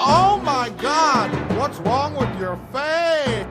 Oh my God! What's wrong with your face?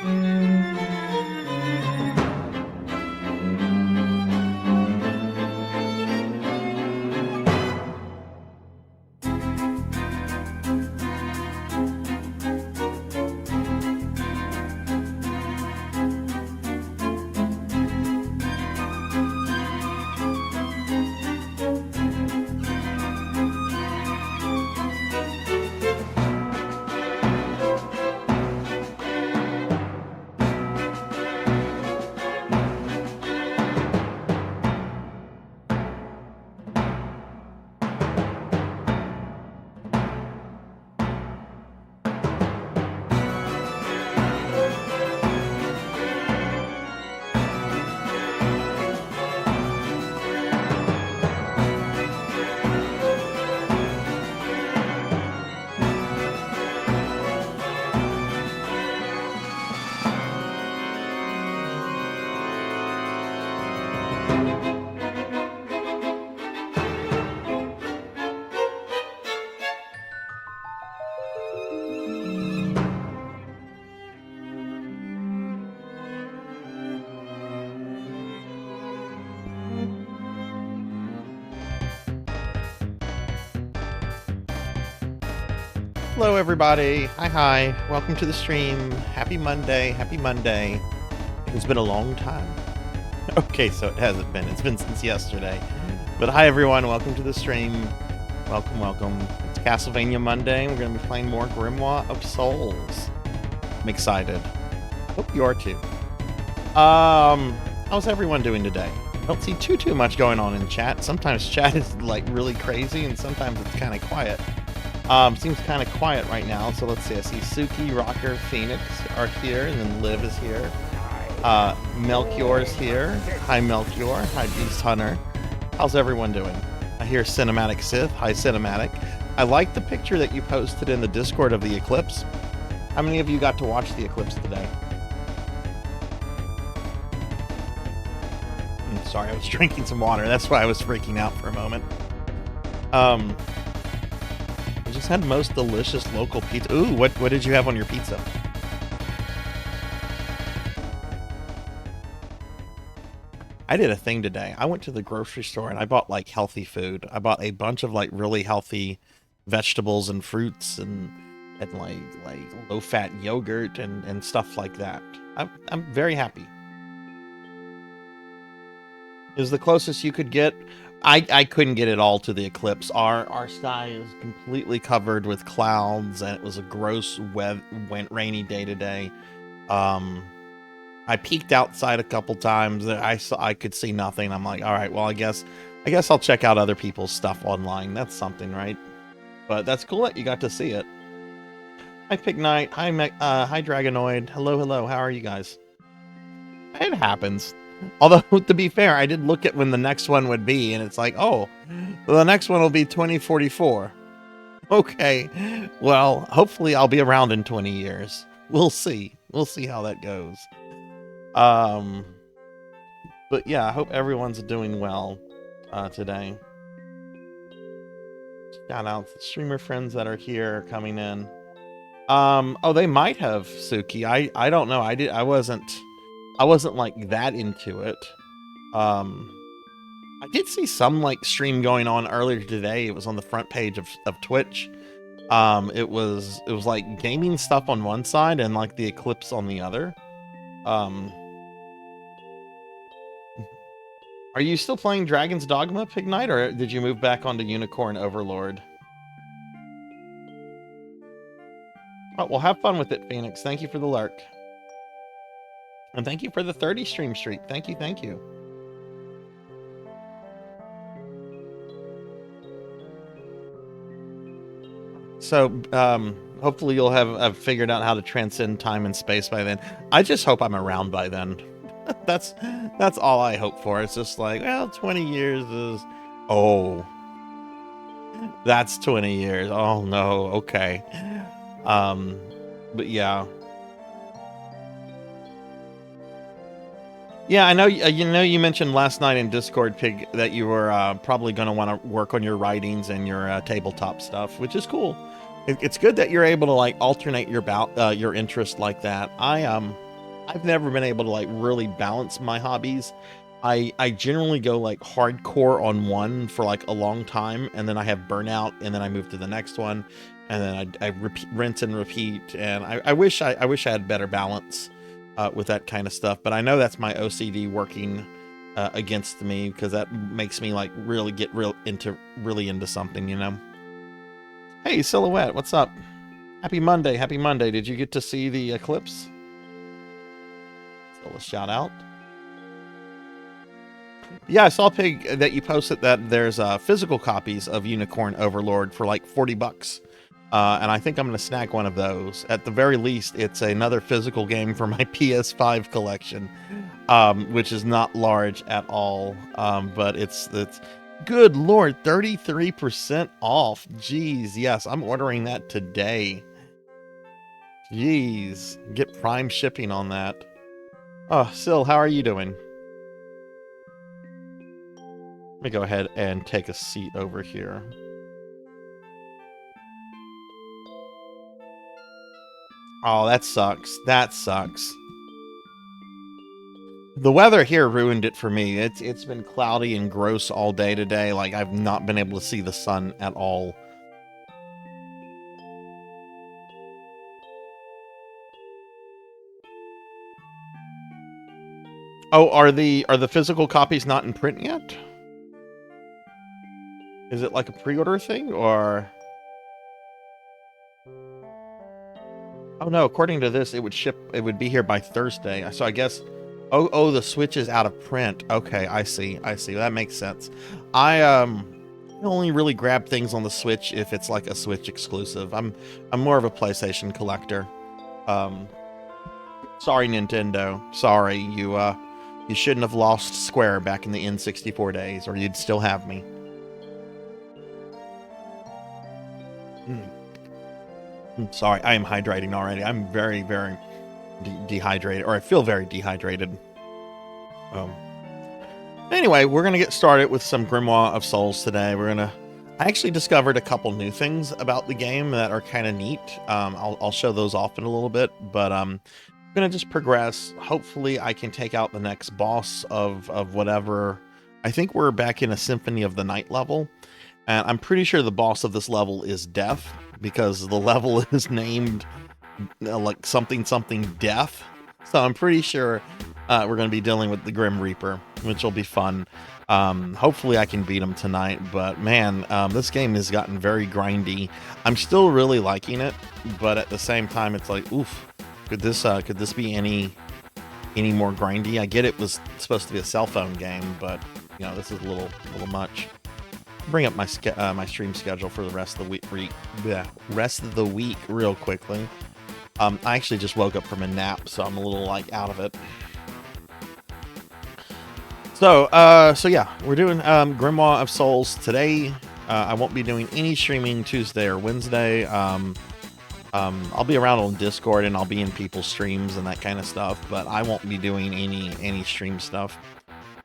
Hello everybody, hi, welcome to the stream. Happy Monday. It's been a long time. Okay, so it hasn't been, it's been since yesterday. But hi everyone, welcome to the stream. Welcome. It's Castlevania Monday, we're going to be playing more Grimoire of Souls. I'm excited. Hope you are too. How's everyone doing today? I don't see too much going on in chat. Sometimes chat is like really crazy and sometimes it's kind of quiet. Seems kind of quiet right now, so let's see. I see Suki, Rocker, Phoenix are here, and then Liv is here. Melchior is here. Hi, Melchior. Hi, Beast Hunter. How's everyone doing? I hear Cinematic Sith. Hi, Cinematic. I like the picture that you posted in the Discord of the eclipse. How many of you got to watch the eclipse today? Sorry, I was drinking some water. That's why I was freaking out for a moment. I just had most delicious local pizza. Ooh, what did you have on your pizza? I did a thing today. I went to the grocery store and I bought like healthy food. I bought a bunch of like really healthy vegetables and fruits and like low fat yogurt and stuff like that. I'm very happy. It was the closest you could get. I couldn't get it all to the eclipse. Our sky is completely covered with clouds, and it was a gross, rainy day today. I peeked outside a couple times. I could see nothing. I'm like, all right, well, I guess I'll check out other people's stuff online. That's something, right? But that's cool that you got to see it. Hi, Pig Knight. Hi, hi, Dragonoid. Hello. How are you guys? It happens. Although, to be fair, I did look at when the next one would be, and it's like, oh, well, the next one will be 2044. Okay, well, hopefully I'll be around in 20 years. We'll see. We'll see how that goes. But yeah, I hope everyone's doing well today. Shout out to the streamer friends that are here coming in. Oh, they might have, Suki. I don't know. I wasn't like that into it. I did see some like stream going on earlier today. It was on the front page of Twitch. It was like gaming stuff on one side and like the eclipse on the other. Are you still playing Dragon's Dogma, Pig Knight, or did you move back onto Unicorn Overlord? Oh, well, have fun with it, Phoenix. Thank you for the lurk. And thank you for the 30 stream streak. Thank you. So, hopefully you'll have figured out how to transcend time and space by then. I just hope I'm around by then. That's all I hope for. It's just like, well, 20 years is... Oh. That's 20 years. Oh, no. Okay. But yeah. Yeah, I know. You mentioned last night in Discord, Pig, that you were probably going to want to work on your writings and your tabletop stuff, which is cool. It's good that you're able to like alternate your interest like that. I've never been able to like really balance my hobbies. I generally go like hardcore on one for like a long time, and then I have burnout, and then I move to the next one, and then I repeat, rinse and repeat. And I wish I had better balance with that kind of stuff. But I know that's my OCD working against me, because that makes me like really get really into something, you know. Hey, Silhouette, what's up? Happy Monday, happy Monday. Did you get to see the eclipse? Still a shout out. Yeah, I saw, Pig, that you posted that there's physical copies of Unicorn Overlord for like $40. And I think I'm going to snag one of those. At the very least, it's another physical game for my PS5 collection, which is not large at all. But it's good Lord, 33% off. Jeez, yes, I'm ordering that today. Jeez, get Prime shipping on that. Oh, Sil, how are you doing? Let me go ahead and take a seat over here. Oh, that sucks. That sucks. The weather here ruined it for me. It's been cloudy and gross all day today. Like, I've not been able to see the sun at all. Oh, are the physical copies not in print yet? Is it like a pre-order thing, or? Oh no, according to this, it would be here by Thursday. So I guess, oh, the Switch is out of print. Okay, I see. That makes sense. I only really grab things on the Switch if it's like a Switch exclusive. I'm more of a PlayStation collector. Sorry, Nintendo. Sorry, you shouldn't have lost Square back in the N64 days, or you'd still have me. Sorry, I am hydrating already. I'm very, very dehydrated, or I feel very dehydrated. Anyway, we're going to get started with some Grimoire of Souls today. I actually discovered a couple new things about the game that are kind of neat. I'll show those off in a little bit, but I'm going to just progress. Hopefully I can take out the next boss of whatever. I think we're back in a Symphony of the Night level, and I'm pretty sure the boss of this level is Death, because the level is named like something Death. So I'm pretty sure we're going to be dealing with the Grim Reaper, which will be fun. Hopefully I can beat him tonight, but man, this game has gotten very grindy. I'm still really liking it, but at the same time, it's like, oof, could this be any more grindy? I get it was supposed to be a cell phone game, but you know, this is a little much. Bring up my stream schedule for the rest of the week real quickly. I actually just woke up from a nap, so I'm a little like out of it. So yeah, we're doing Grimoire of Souls today. I won't be doing any streaming Tuesday or Wednesday. I'll be around on Discord, and I'll be in people's streams and that kind of stuff, but I won't be doing any stream stuff.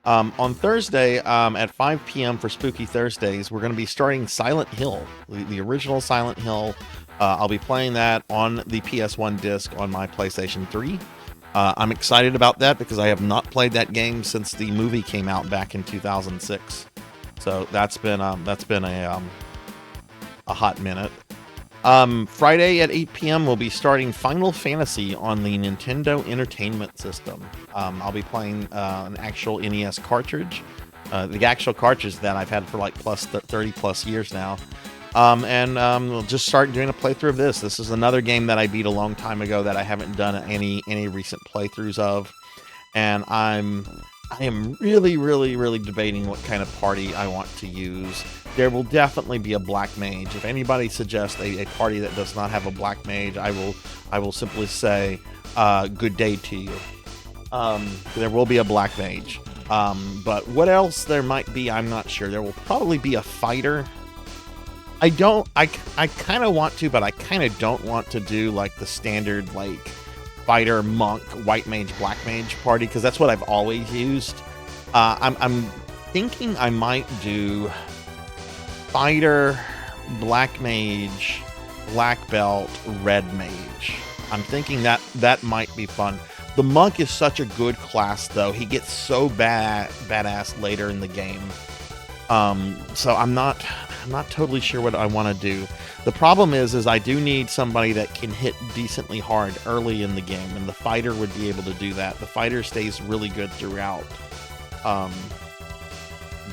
On Thursday, at 5 p.m. for Spooky Thursdays, we're going to be starting Silent Hill, the original Silent Hill. I'll be playing that on the PS1 disc on my PlayStation 3. I'm excited about that because I have not played that game since the movie came out back in 2006. So that's been a hot minute. Friday at 8 p.m. we'll be starting Final Fantasy on the Nintendo Entertainment System. I'll be playing an actual NES cartridge, the actual cartridge that I've had for like 30 plus years now. We'll just start doing a playthrough of this. This is another game that I beat a long time ago that I haven't done any recent playthroughs of, and I am really debating what kind of party I want to use. There will definitely be a black mage. If anybody suggests a party that does not have a black mage, I will simply say good day to you. There will be a black mage. But what else there might be, I'm not sure. There will probably be a fighter. I kind of want to, but I kind of don't want to do like the standard like fighter, monk, white mage, black mage party, because that's what I've always used. I'm thinking I might do fighter, black mage, black belt, red mage. I'm thinking that might be fun. The monk is such a good class, though. He gets so badass later in the game. So I'm not totally sure what I want to do. The problem is I do need somebody that can hit decently hard early in the game, and the fighter would be able to do that. The fighter stays really good throughout.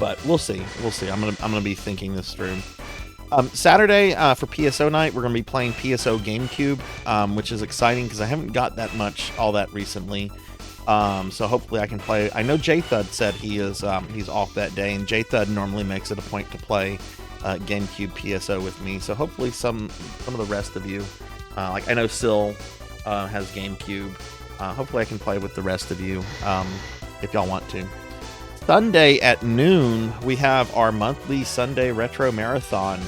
But we'll see. We'll see. I'm gonna be thinking this through. Saturday for PSO night, we're gonna be playing PSO GameCube, which is exciting because I haven't got that much all that recently. So hopefully I can play. I know J-Thud said he's off that day, and J-Thud normally makes it a point to play GameCube PSO with me. So hopefully some of the rest of you, like I know Sil has GameCube. Hopefully I can play with the rest of you if y'all want to. Sunday at noon, we have our monthly Sunday Retro Marathon,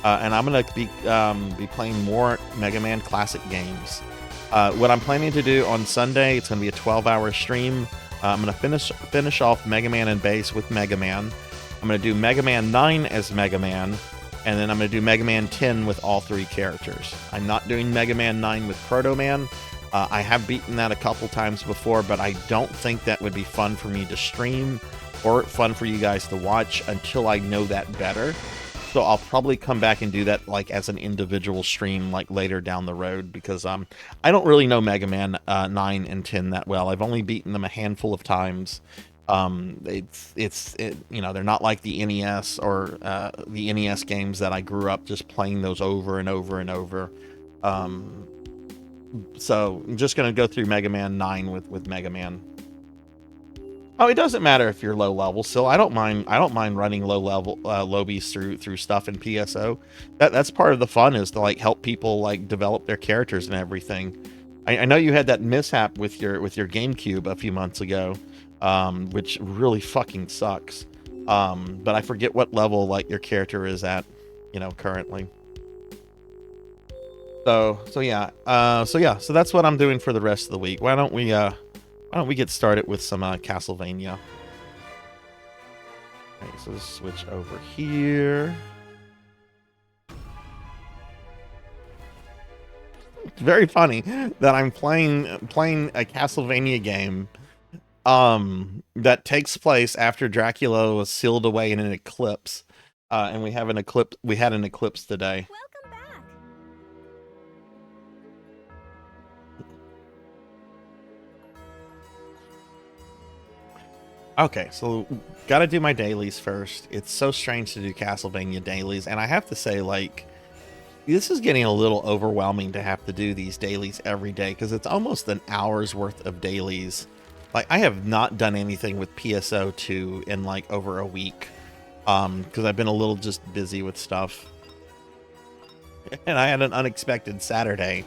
and I'm going to be playing more Mega Man Classic games. What I'm planning to do on Sunday, it's going to be a 12-hour stream. I'm going to finish off Mega Man and Bass with Mega Man. I'm going to do Mega Man 9 as Mega Man, and then I'm going to do Mega Man 10 with all 3 characters. I'm not doing Mega Man 9 with Proto Man. I have beaten that a couple times before, but I don't think that would be fun for me to stream or fun for you guys to watch until I know that better. So I'll probably come back and do that like as an individual stream like later down the road, because I don't really know Mega Man 9 and 10 that well. I've only beaten them a handful of times. It's you know, they're not like the NES or the NES games that I grew up just playing those over and over and over. So I'm just gonna go through Mega Man 9 with Mega Man. Oh, it doesn't matter if you're low level. Still, I don't mind running low level lobies through stuff in PSO. That's part of the fun, is to like help people like develop their characters and everything. I know you had that mishap with your GameCube a few months ago, which really fucking sucks. But I forget what level like your character is at, you know, currently. So that's what I'm doing for the rest of the week. Why don't we get started with some Castlevania? Okay, so let's switch over here. It's very funny that I'm playing a Castlevania game that takes place after Dracula was sealed away in an eclipse, and we had an eclipse today. Welcome back. Okay, so gotta do my dailies first. It's so strange to do Castlevania dailies, and I have to say, like, this is getting a little overwhelming to have to do these dailies every day, because it's almost an hour's worth of dailies. Like, I have not done anything with PSO2 in like over a week, because I've been a little just busy with stuff. And I had an unexpected Saturday.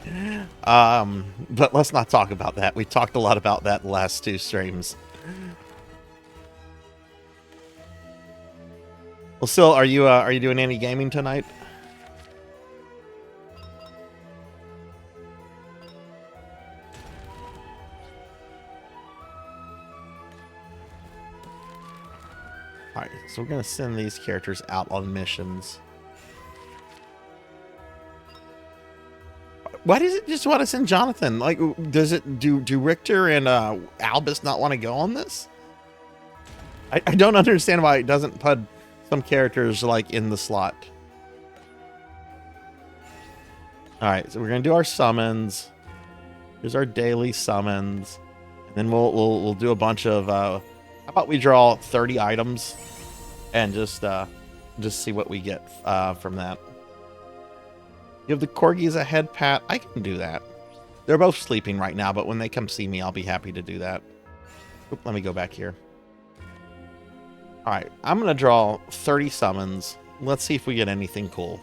But let's not talk about that. We talked a lot about that in the last 2 streams. Well, Sil, are you doing any gaming tonight? Alright, so we're gonna send these characters out on missions. Why does it just want to send Jonathan? Like, does it do Richter and Albus not want to go on this? I don't understand why it doesn't put some characters like in the slot. All right, so we're gonna do our summons. Here's our daily summons, and then we'll do a bunch of. How about we draw 30 items, and just see what we get from that. Give the corgis a head pat. I can do that. They're both sleeping right now, but when they come see me, I'll be happy to do that. Oop, let me go back here. All right, I'm going to draw 30 summons. Let's see if we get anything cool.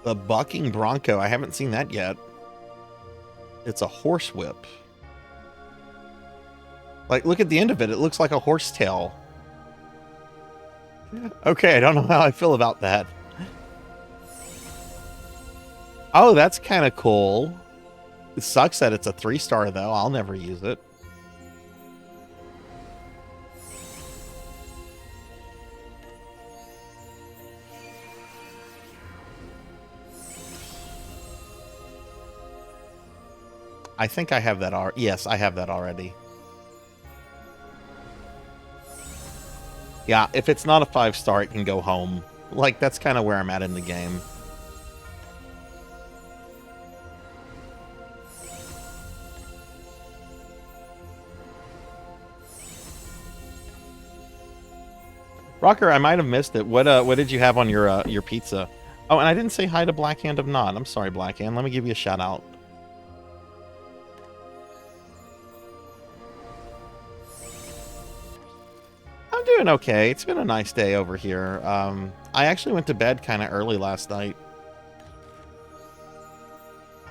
The Bucking Bronco. I haven't seen that yet. It's a horse whip. Like, look at the end of it. It looks like a horse tail. Okay, I don't know how I feel about that. Oh, that's kind of cool. It sucks that it's a 3-star, though. I'll never use it. I think I have that already. Yes, I have that already. Yeah, if it's not a 5-star, it can go home. Like, that's kind of where I'm at in the game. Rocker, I might have missed it. What did you have on your pizza? Oh, and I didn't say hi to Blackhand of Nod. I'm sorry, Blackhand. Let me give you a shout out. I'm doing okay. It's been a nice day over here. I actually went to bed kind of early last night.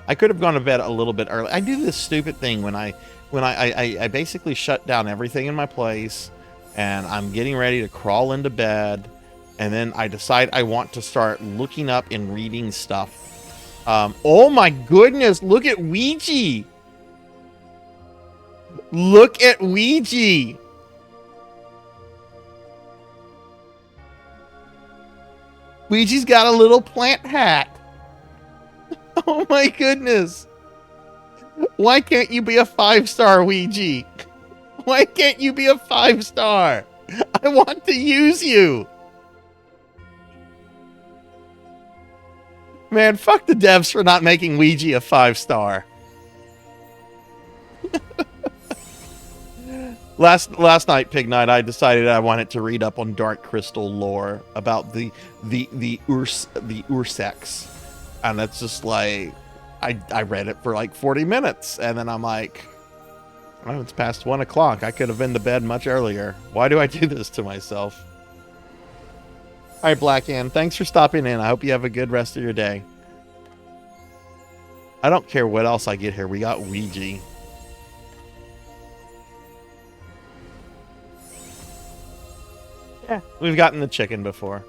I could have gone to bed a little bit early. I do this stupid thing when I basically shut down everything in my place and I'm getting ready to crawl into bed, and then I decide I want to start looking up and reading stuff. Oh my goodness, look at Ouija! Look at Ouija! Ouija's got a little plant hat. Oh my goodness. Why can't you be a 5-star, Ouija? Why can't you be a 5-star? I want to use you. Man, fuck the devs for not making Ouija a 5-star. Last night, Pig Night, I decided I wanted to read up on Dark Crystal lore about the Ursex. And it's just like, I read it for like 40 minutes, and then I'm like, oh, it's past 1 o'clock. I could have been to bed much earlier. Why do I do this to myself? All right, Blackhand, thanks for stopping in. I hope you have a good rest of your day. I don't care what else I get here. We got Ouija. Yeah, we've gotten the chicken before.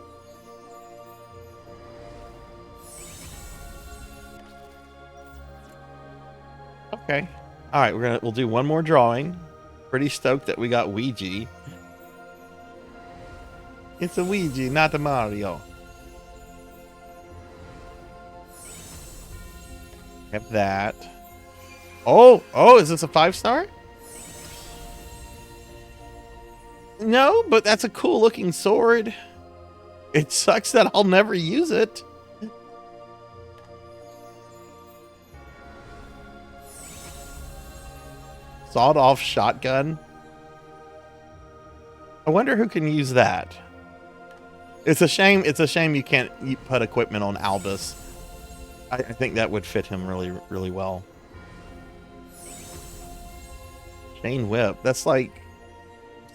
Okay. All right, we'll do one more drawing. Pretty stoked that we got Ouija. It's a Ouija, not a Mario. Have that. Oh, is this a 5-star? No, but that's a cool looking sword. It sucks that I'll never use it. Sawed-off shotgun. I wonder who can use that. It's a shame. It's a shame you can't put equipment on Albus. I think that would fit him really, really well. Chain whip. That's like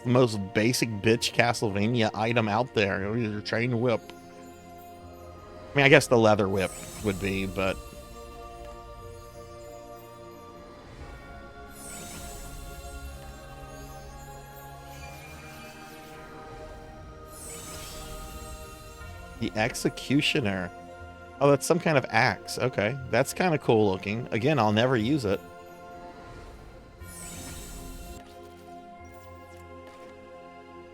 the most basic bitch Castlevania item out there. Your chain whip. I mean, I guess the leather whip would be, but. The Executioner. Oh, that's some kind of axe. Okay, that's kind of cool looking. Again, I'll never use it.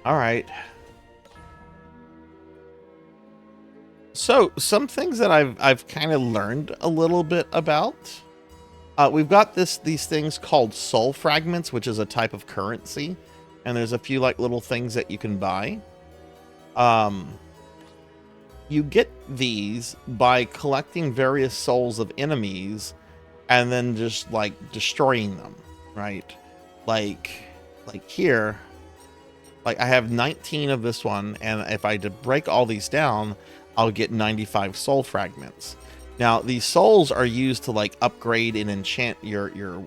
All right. So, some things that I've kind of learned a little bit about. We've got these things called soul fragments, which is a type of currency, and there's a few like little things that you can buy. You get these by collecting various souls of enemies and then just like destroying them, right? Like here, like I have 19 of this one, and if I break all these down, I'll get 95 soul fragments. Now, these souls are used to like upgrade and enchant your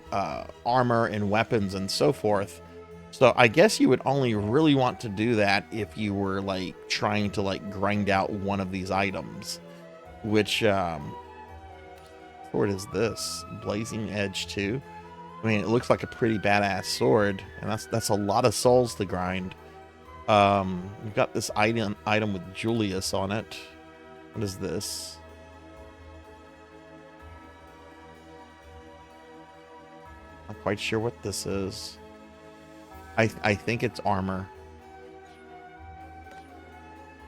armor and weapons and so forth. So I guess you would only really want to do that if you were like trying to like grind out one of these items, which sword is this? Blazing Edge 2. I mean, it looks like a pretty badass sword, and that's a lot of souls to grind. We've got this item with Julius on it. What is this? Not quite sure what this is. I think it's armor.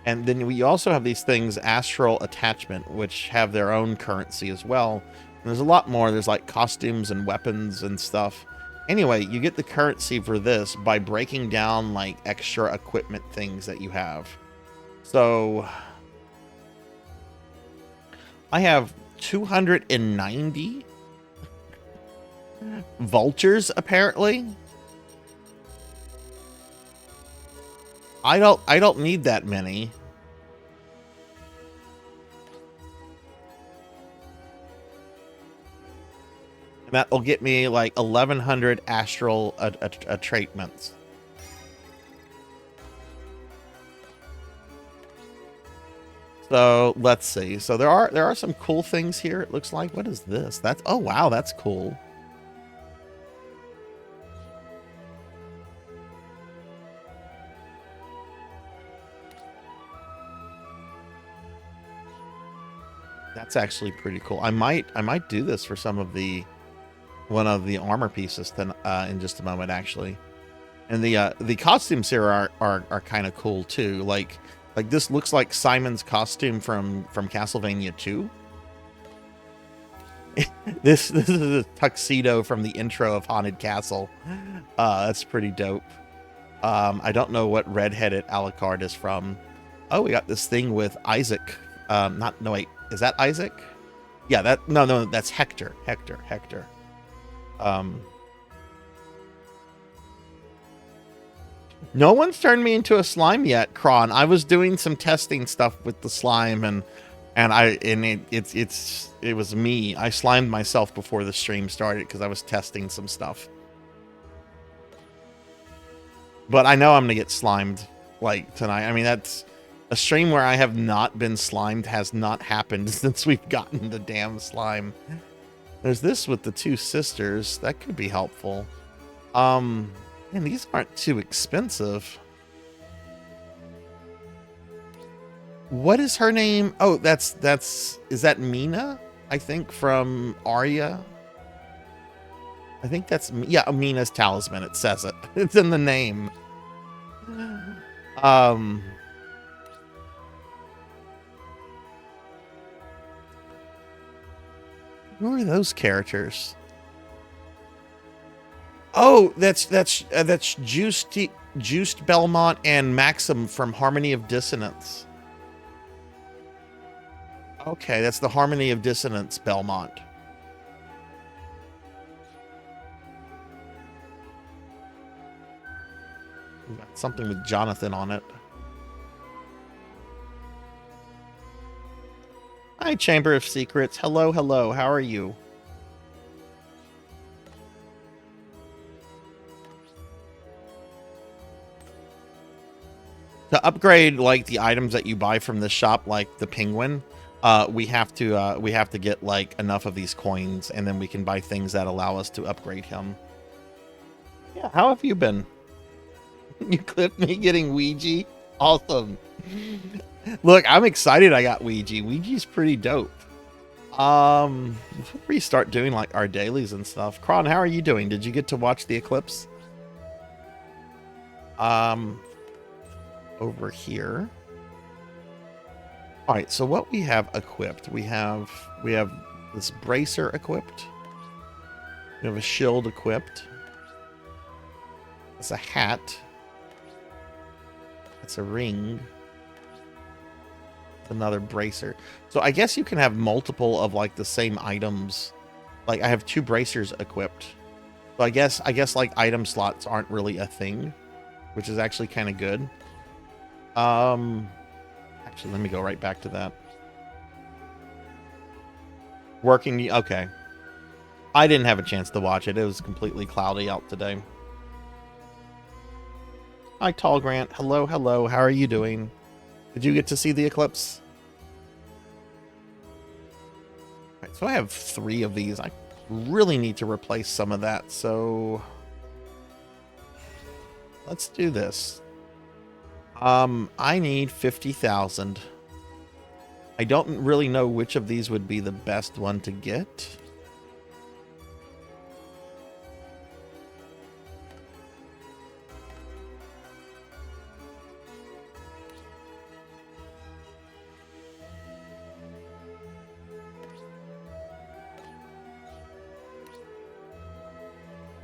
And then we also have these things, Astral Attachment, which have their own currency as well. And there's a lot more. There's like costumes and weapons and stuff. Anyway, you get the currency for this by breaking down like extra equipment things that you have. So I have 290 vultures apparently. I don't need that many. And that will get me like 1100 astral treatments. So let's see. So there are some cool things here. It looks like, what is this? That's, oh wow, that's cool. That's actually pretty cool. I might do this for some of one of the armor pieces then in just a moment actually. And the costumes here are kind of cool too. Like this looks like Simon's costume from Castlevania 2. This is a tuxedo from the intro of Haunted Castle. That's pretty dope. I don't know what redheaded Alucard is from. Oh, we got this thing with Isaac. No wait, is that Isaac? Yeah, no, that's Hector. Hector. No one's turned me into a slime yet, Kron. I was doing some testing stuff with the slime and it was me. I slimed myself before the stream started because I was testing some stuff. But I know I'm gonna get slimed like tonight. I mean, that's a stream where I have not been slimed has not happened since we've gotten the damn slime. There's this with the two sisters. That could be helpful. And these aren't too expensive. What is her name? Oh, is that Mina? I think from Arya. I think that's, yeah, Mina's talisman. It says it. It's in the name. Who are those characters? Oh, that's Juiced Belmont and Maxim from Harmony of Dissonance. Okay, that's the Harmony of Dissonance Belmont. We got something with Jonathan on it. Hi, Chamber of Secrets. Hello, hello. How are you? To upgrade like the items that you buy from the shop, like the penguin, we have to get like enough of these coins, and then we can buy things that allow us to upgrade him. Yeah, how have you been? You clipped me getting Ouija? Awesome. Look, I'm excited I got Ouija. Ouija's pretty dope. Before we start doing like our dailies and stuff, Kron, how are you doing? Did you get to watch the eclipse? Over here. All right, so what we have equipped, we have this bracer equipped. We have a shield equipped. It's a hat. It's a ring. It's another bracer. So I guess you can have multiple of like the same items. Like I have 2 bracers equipped. So I guess like item slots aren't really a thing, which is actually kind of good. Actually, let me go right back to that. Working, okay. I didn't have a chance to watch it. It was completely cloudy out today. Hi, Tall Grant. Hello, hello. How are you doing? Did you get to see the eclipse? All right, so I have 3 of these. I really need to replace some of that, so let's do this. I need 50,000. I don't really know which of these would be the best one to get.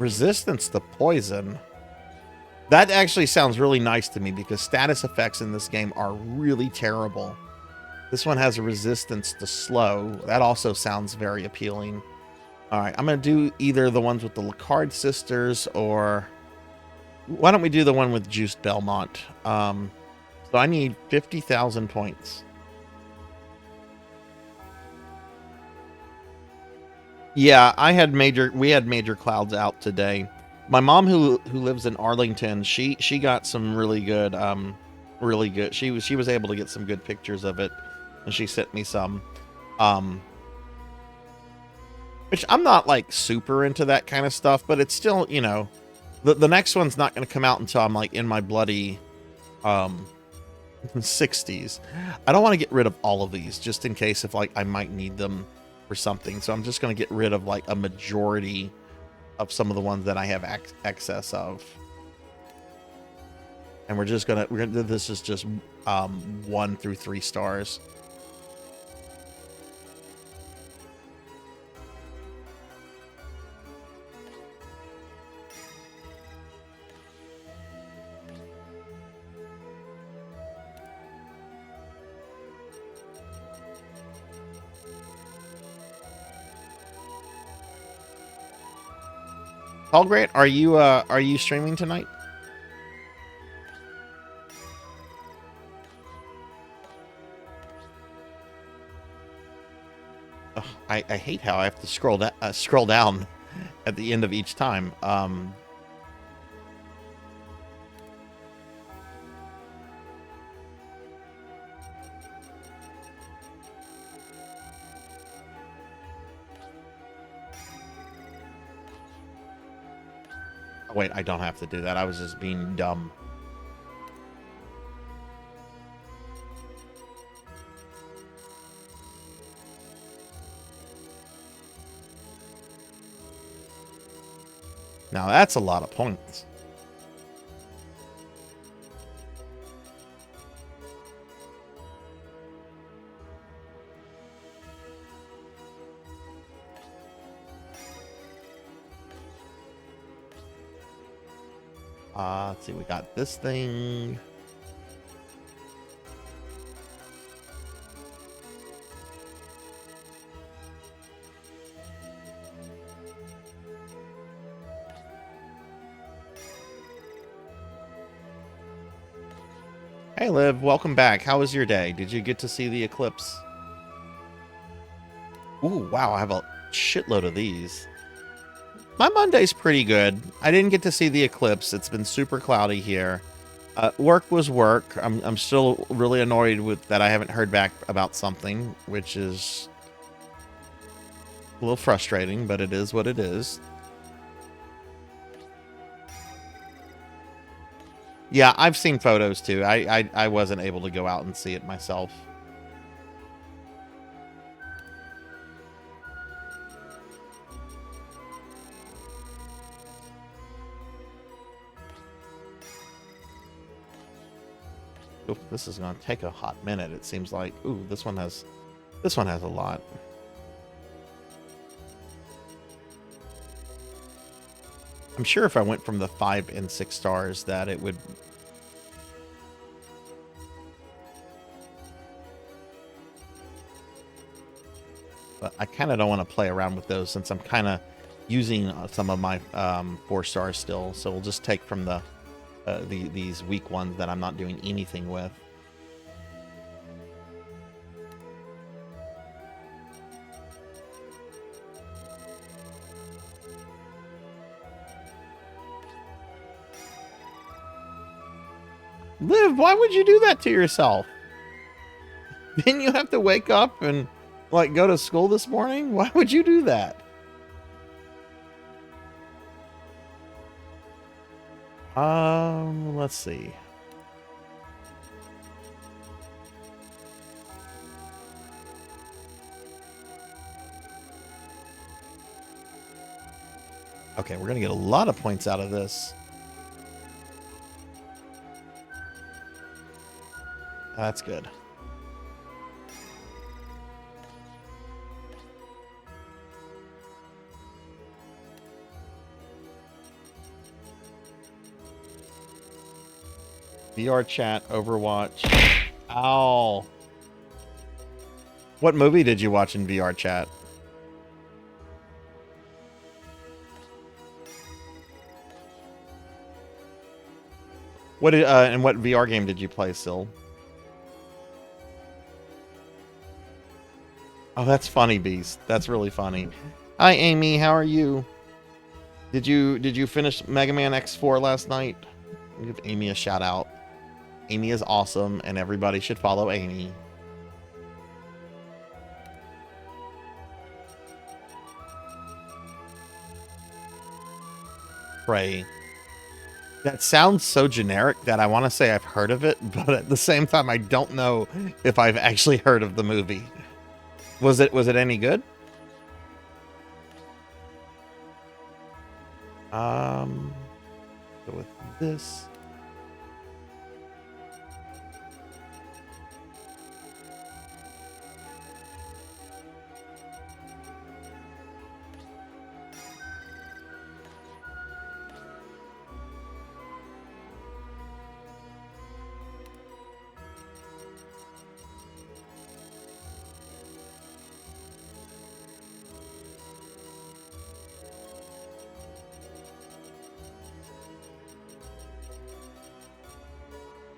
Resistance to poison. That actually sounds really nice to me because status effects in this game are really terrible. This one has a resistance to slow. That also sounds very appealing. All right, I'm going to do either the ones with the Lacard sisters or... Why don't we do the one with Juiced Belmont? So I need 50,000 points. Yeah, we had major clouds out today. My mom who lives in Arlington, she got some really good she was able to get some good pictures of it, and she sent me some. Which I'm not like super into that kind of stuff, but it's still, you know, the next one's not going to come out until I'm like in my bloody 60s. I don't want to get rid of all of these just in case if like I might need them for something. So I'm just going to get rid of like a majority of some of the ones that I have excess of. And we're gonna this is just 1 through 3 stars. Paul Grant, are you streaming tonight? Ugh, I hate how I have to scroll down at the end of each time. Oh, wait, I don't have to do that. I was just being dumb. Now that's a lot of points. Let's see, we got this thing. Hey Liv, welcome back. How was your day? Did you get to see the eclipse? Ooh, wow, I have a shitload of these. My Monday's pretty good. I didn't get to see the eclipse. It's been super cloudy here. Work was work. I'm still really annoyed with that I haven't heard back about something, which is a little frustrating, but it is what it is. Yeah, I've seen photos too. I wasn't able to go out and see it myself. Oof, this is going to take a hot minute. It seems like. Ooh, this one has a lot. I'm sure if I went from the 5 and 6 stars that it would. But I kind of don't want to play around with those since I'm kind of using some of my 4 stars still. So we'll just take from these weak ones that I'm not doing anything with. Liv, why would you do that to yourself? Didn't you have to wake up and like go to school this morning? Why would you do that? Let's see. Okay, we're gonna get a lot of points out of this. That's good. VR chat, Overwatch. Ow. What movie did you watch in VR chat? What did, and what VR game did you play, Sil? Oh, that's funny, Beast. That's really funny. Hi, Amy. How are you? Did you finish Mega Man X4 last night? I'll give Amy a shout out. Amy is awesome, and everybody should follow Amy. Pray. That sounds so generic that I want to say I've heard of it, but at the same time, I don't know if I've actually heard of the movie. Was it any good? Go with this.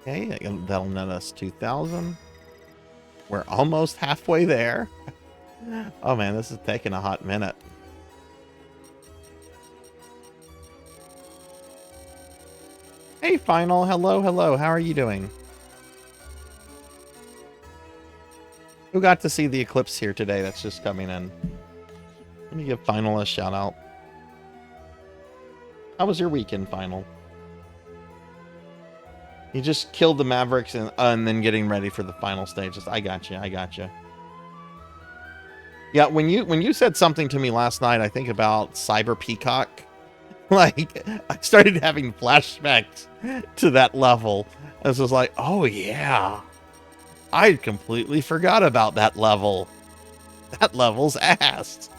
Okay, that'll net us 2,000. We're almost halfway there. Oh man, this is taking a hot minute. Hey, Final. Hello, hello. How are you doing? Who got to see the eclipse here today that's just coming in? Let me give Final a shout out. How was your weekend, Final? You just killed the Mavericks and then getting ready for the final stages. I got you. I got you. Yeah, when you said something to me last night, I think about Cyber Peacock. Like, I started having flashbacks to that level. I was just like, oh yeah, I completely forgot about that level. That level's ass.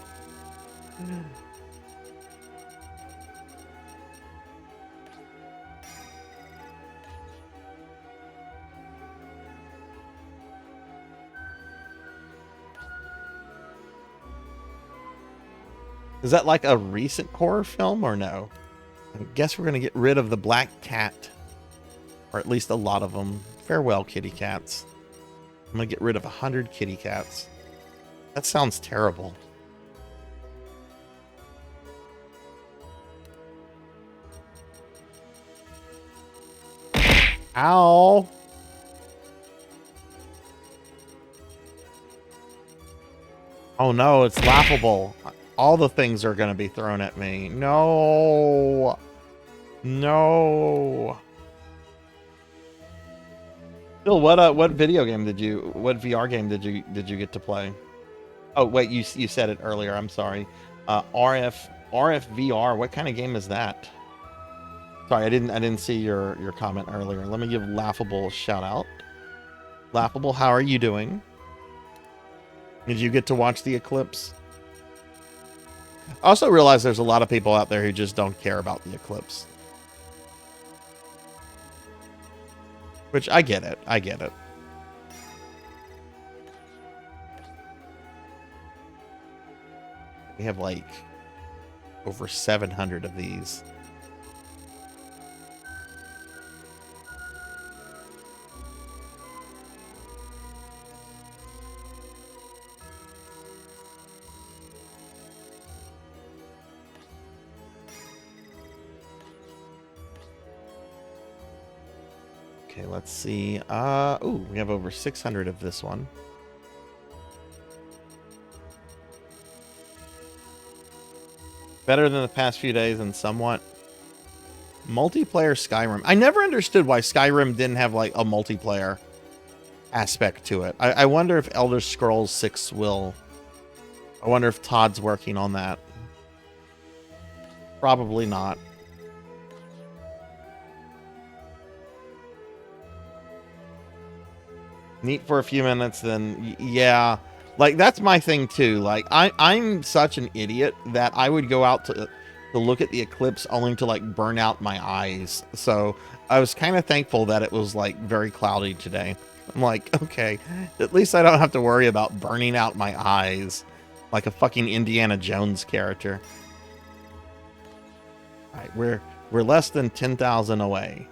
Is that like a recent horror film or no? I guess we're going to get rid of the black cat. Or at least a lot of them. Farewell, kitty cats. I'm going to get rid of 100 kitty cats. That sounds terrible. Ow! Oh no, it's laughable. All the things are going to be thrown at me. No. No. Bill, what video game what VR game did you get to play? Oh, wait, you said it earlier. I'm sorry. RFVR. What kind of game is that? Sorry, I didn't see your comment earlier. Let me give Laughable a shout out. Laughable, how are you doing? Did you get to watch the eclipse? I also realize there's a lot of people out there who just don't care about the eclipse. Which, I get it. I get it. We have, like, over 700 of these. Okay, let's see. Ooh, we have over 600 of this one. Better than the past few days and somewhat. Multiplayer Skyrim. I never understood why Skyrim didn't have, like, a multiplayer aspect to it. I wonder if Elder Scrolls 6 will. I wonder if Todd's working on that. Probably not. Neat for a few minutes, then yeah, like that's my thing too. Like I'm such an idiot that I would go out to, to look at the eclipse only to like burn out my eyes. So I was kind of thankful that it was like very cloudy today. I'm like, okay, at least I don't have to worry about burning out my eyes like a fucking Indiana Jones character. All right, we're less than 10,000 away.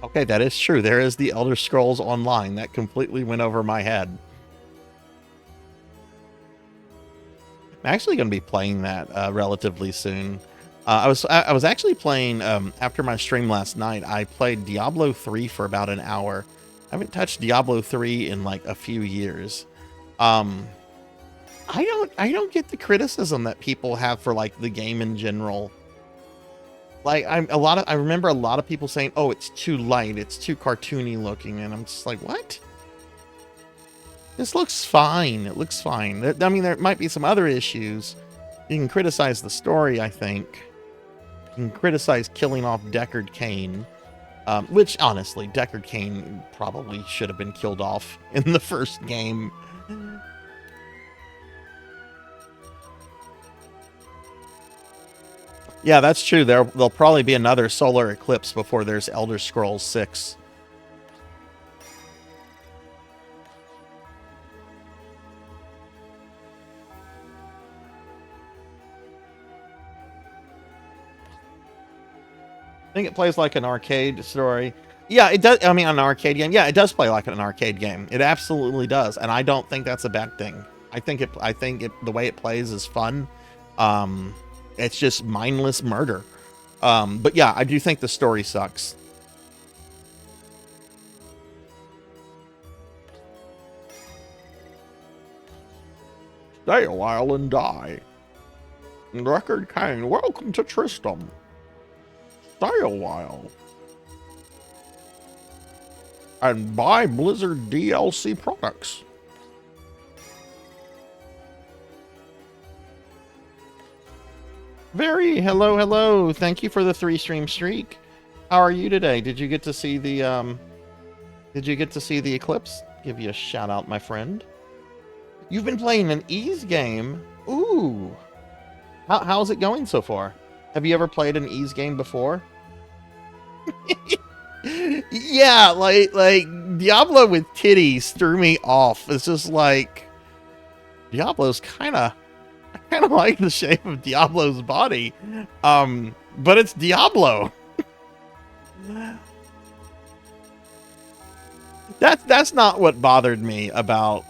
Okay, that is true. There is the Elder Scrolls Online. That completely went over my head. I'm actually going to be playing that relatively soon. I was actually playing after my stream last night. I played Diablo 3 for about an hour. I haven't touched Diablo 3 in like a few years. I don't get the criticism that people have for like the game in general. Like I remember a lot of people saying, "Oh, it's too light, it's too cartoony looking," and I'm just like, "What? This looks fine. It looks fine." I mean, there might be some other issues. You can criticize the story, I think. You can criticize killing off Deckard Cain, which honestly, Deckard Cain probably should have been killed off in the first game. Yeah, that's true. There'll probably be another solar eclipse before there's Elder Scrolls 6. I think it plays like an arcade story. Yeah, it does. I mean, an arcade game. Yeah, it does play like an arcade game. It absolutely does, and I don't think that's a bad thing. I think the way it plays is fun. It's just mindless murder. But yeah, I do think the story sucks. Stay a while and die. Deckard Cain, welcome to Tristram. Stay a while. And buy Blizzard DLC products. Very hello. Thank you for the 3-stream streak. How are you today? Did you get to see the eclipse? Give you a shout out, my friend. You've been playing an Ys game. Ooh. How's it going so far? Have you ever played an Ys game before? Yeah, like Diablo with titties threw me off. It's just like Diablo's kind of like the shape of Diablo's body, but it's Diablo. That's not what bothered me about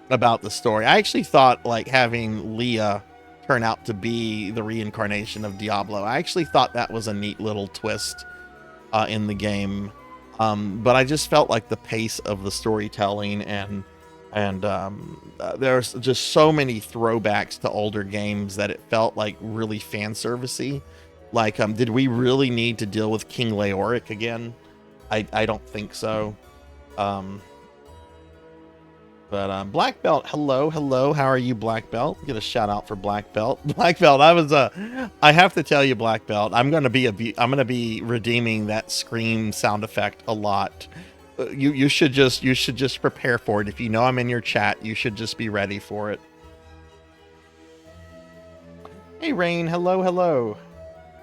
the story. I actually thought like having Leah turn out to be the reincarnation of Diablo. I actually thought that was a neat little twist in the game, but I just felt like the pace of the storytelling and there's just so many throwbacks to older games that it felt like really fan servicey. Like, did we really need to deal with King Leoric again? I don't think so. But Black Belt, hello. How are you, Black Belt? Get a shout out for Black Belt. Black Belt, I have to tell you, Black Belt, I'm gonna be redeeming that scream sound effect a lot. You should just prepare for it. If you know I'm in your chat, you should just be ready for it. Hey Rain, hello.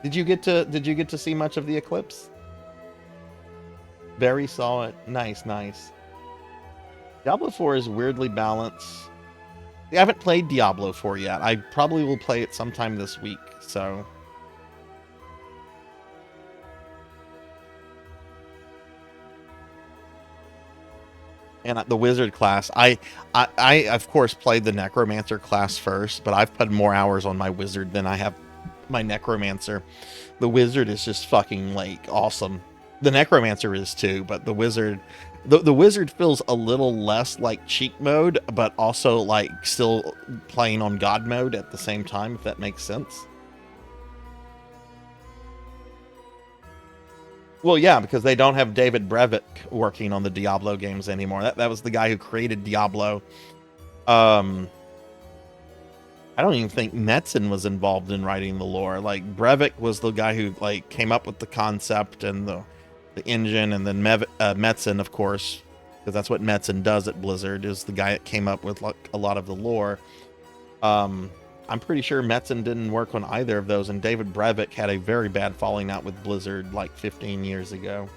Did you get to see much of the eclipse? Barry saw it. Nice. Diablo 4 is weirdly balanced. I haven't played Diablo 4 yet. I probably will play it sometime this week, so. And the wizard class, I of course played the necromancer class first, but I've put more hours on my wizard than I have my necromancer. The wizard is just fucking like awesome. The necromancer is too, but the wizard, the wizard feels a little less like cheat mode, but also like still playing on god mode at the same time, if that makes sense. Well, yeah, because they don't have David Brevik working on the Diablo games anymore. That was the guy who created Diablo. I don't even think Metzen was involved in writing the lore. Like Brevik was the guy who like came up with the concept and the engine, and then Metzen, of course, because that's what Metzen does at Blizzard, is the guy that came up with like a lot of the lore. I'm pretty sure Metzen didn't work on either of those, and David Brevik had a very bad falling out with Blizzard like 15 years ago.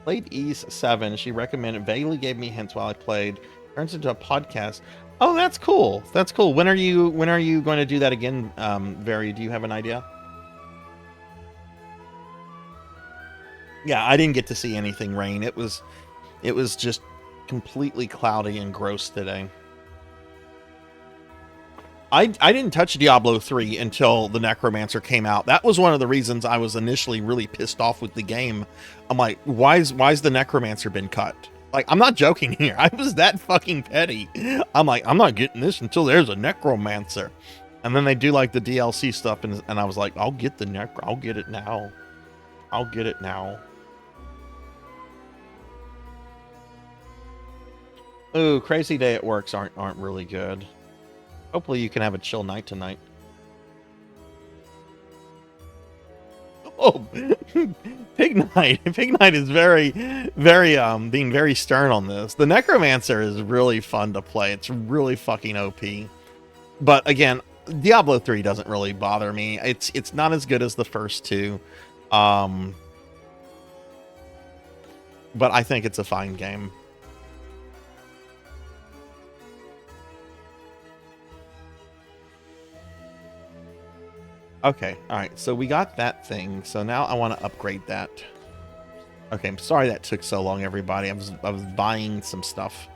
Played East 7. She recommended, vaguely gave me hints while I played. Turns into a podcast. Oh, that's cool. That's cool. When are you going to do that again, Very? Do you have an idea? Yeah, I didn't get to see anything rain. It was just completely cloudy and gross today. I didn't touch Diablo 3 until the Necromancer came out. That was one of the reasons I was initially really pissed off with the game. I'm like, why's the Necromancer been cut? Like, I'm not joking here. I was that fucking petty. I'm like, I'm not getting this until there's a Necromancer. And then they do like the DLC stuff, and I was like, I'll get the I'll get it now. I'll get it now. Ooh, crazy day at works aren't really good. Hopefully you can have a chill night tonight. Oh, Pig Knight. Pig Knight is very being very stern on this. The Necromancer is really fun to play. It's really fucking OP. But again, Diablo 3 doesn't really bother me. It's not as good as the first two. But I think it's a fine game. Okay, alright, so we got that thing. So now I want to upgrade that. Okay, I'm sorry that took so long, everybody. I was buying some stuff.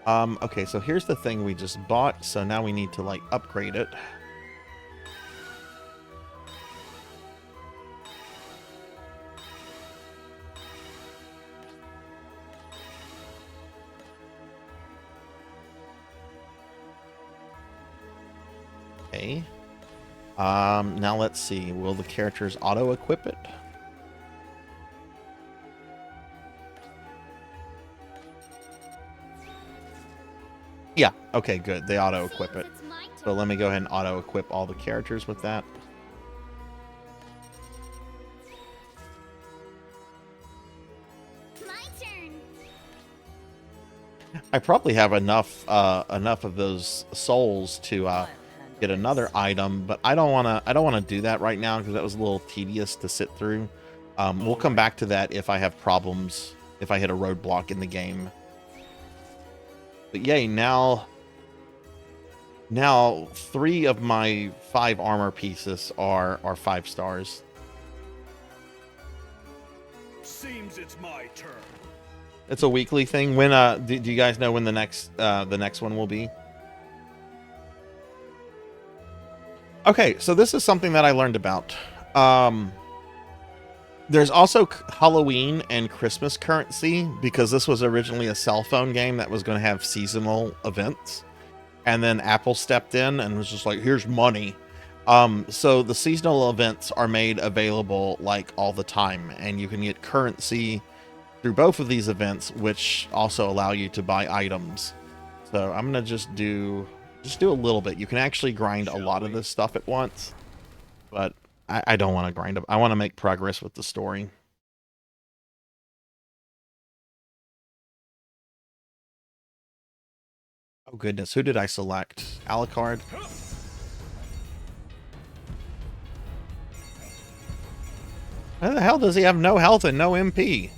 Okay, so here's the thing we just bought. So now we need to, like, upgrade it. Okay. Now let's see. Will the characters auto-equip it? Yeah, okay, good. They auto-equip it. So let me go ahead and auto-equip all the characters with that. My turn. I probably have enough of those souls to get another item, but I don't want to do that right now because that was a little tedious to sit through. We'll come back to that if I have problems, if I hit a roadblock in the game. But yay, now 3 of my 5 armor pieces are 5 stars. Seems it's my turn. It's a weekly thing. When do you guys know when the next one will be? Okay, so this is something that I learned about. There's also Halloween and Christmas currency, because this was originally a cell phone game that was going to have seasonal events. And then Apple stepped in and was just like, here's money. So the seasonal events are made available like all the time, and you can get currency through both of these events, which also allow you to buy items. So I'm going to just do a little bit. You can actually grind a lot of this stuff at once, but I don't want to grind up. I want to make progress with the story. Oh goodness, who did I select? Alucard? How the hell does he have no health and no MP?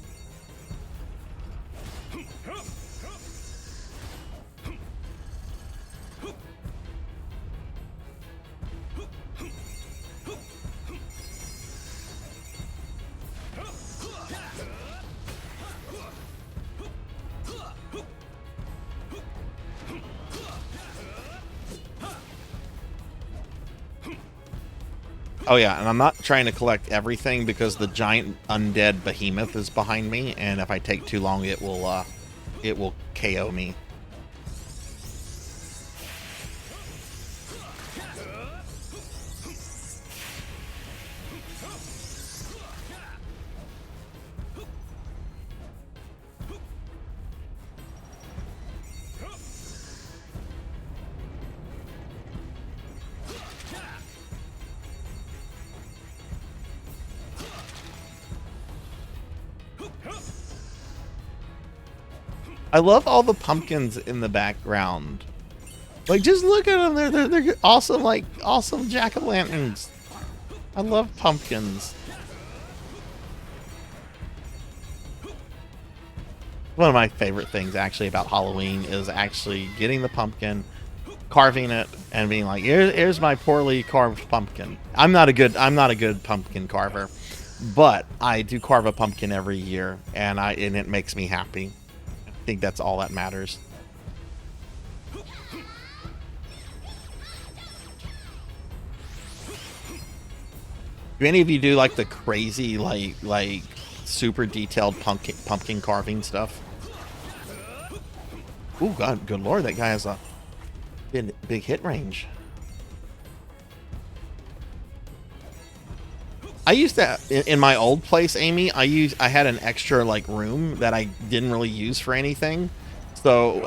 Oh yeah, and I'm not trying to collect everything because the giant undead behemoth is behind me, and if I take too long, it will KO me. I love all the pumpkins in the background. Like, just look at them. They're awesome, like, awesome jack-o'-lanterns. I love pumpkins. One of my favorite things, actually, about Halloween is actually getting the pumpkin, carving it, and being like, here's my poorly carved pumpkin. I'm not a good pumpkin carver, but I do carve a pumpkin every year, and it makes me happy. I think that's all that matters. Do any of you do like the crazy, like super detailed pumpkin carving stuff? Oh God, good Lord, that guy has a big hit range. I used to, in my old place, Amy, I had an extra like room that I didn't really use for anything. So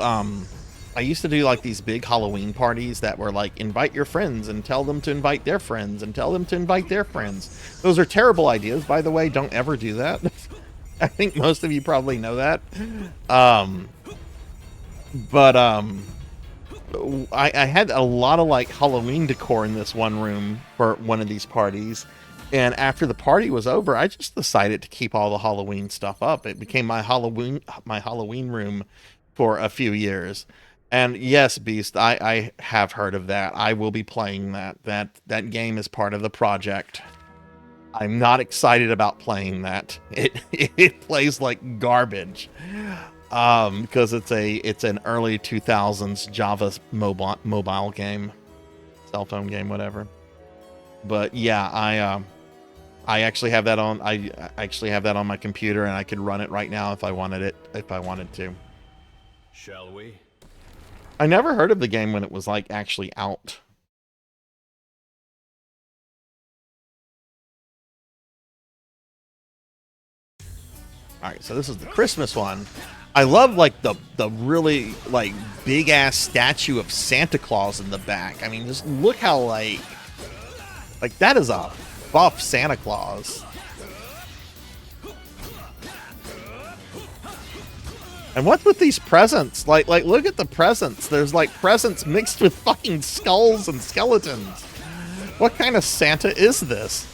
I used to do like these big Halloween parties that were like, invite your friends and tell them to invite their friends and tell them to invite their friends. Those are terrible ideas, by the way. Don't ever do that. I think most of you probably know that. I had a lot of like Halloween decor in this one room for one of these parties. And after the party was over, I just decided to keep all the Halloween stuff up. It became my Halloween room for a few years. And yes, Beast, I have heard of that. I will be playing that. That game is part of the project. I'm not excited about playing that. It plays like garbage. Because it's an early 2000s Java mobile game, cell phone game, whatever. But yeah, I actually have that on. I actually have that on my computer, and I could run it right now if I wanted to. Shall we? I never heard of the game when it was like actually out. All right, so this is the Christmas one. I love like the really like big ass statue of Santa Claus in the back. I mean, just look how like that is a buff Santa Claus. And what's with these presents? Like look at the presents. There's like presents mixed with fucking skulls and skeletons. What kind of Santa is this?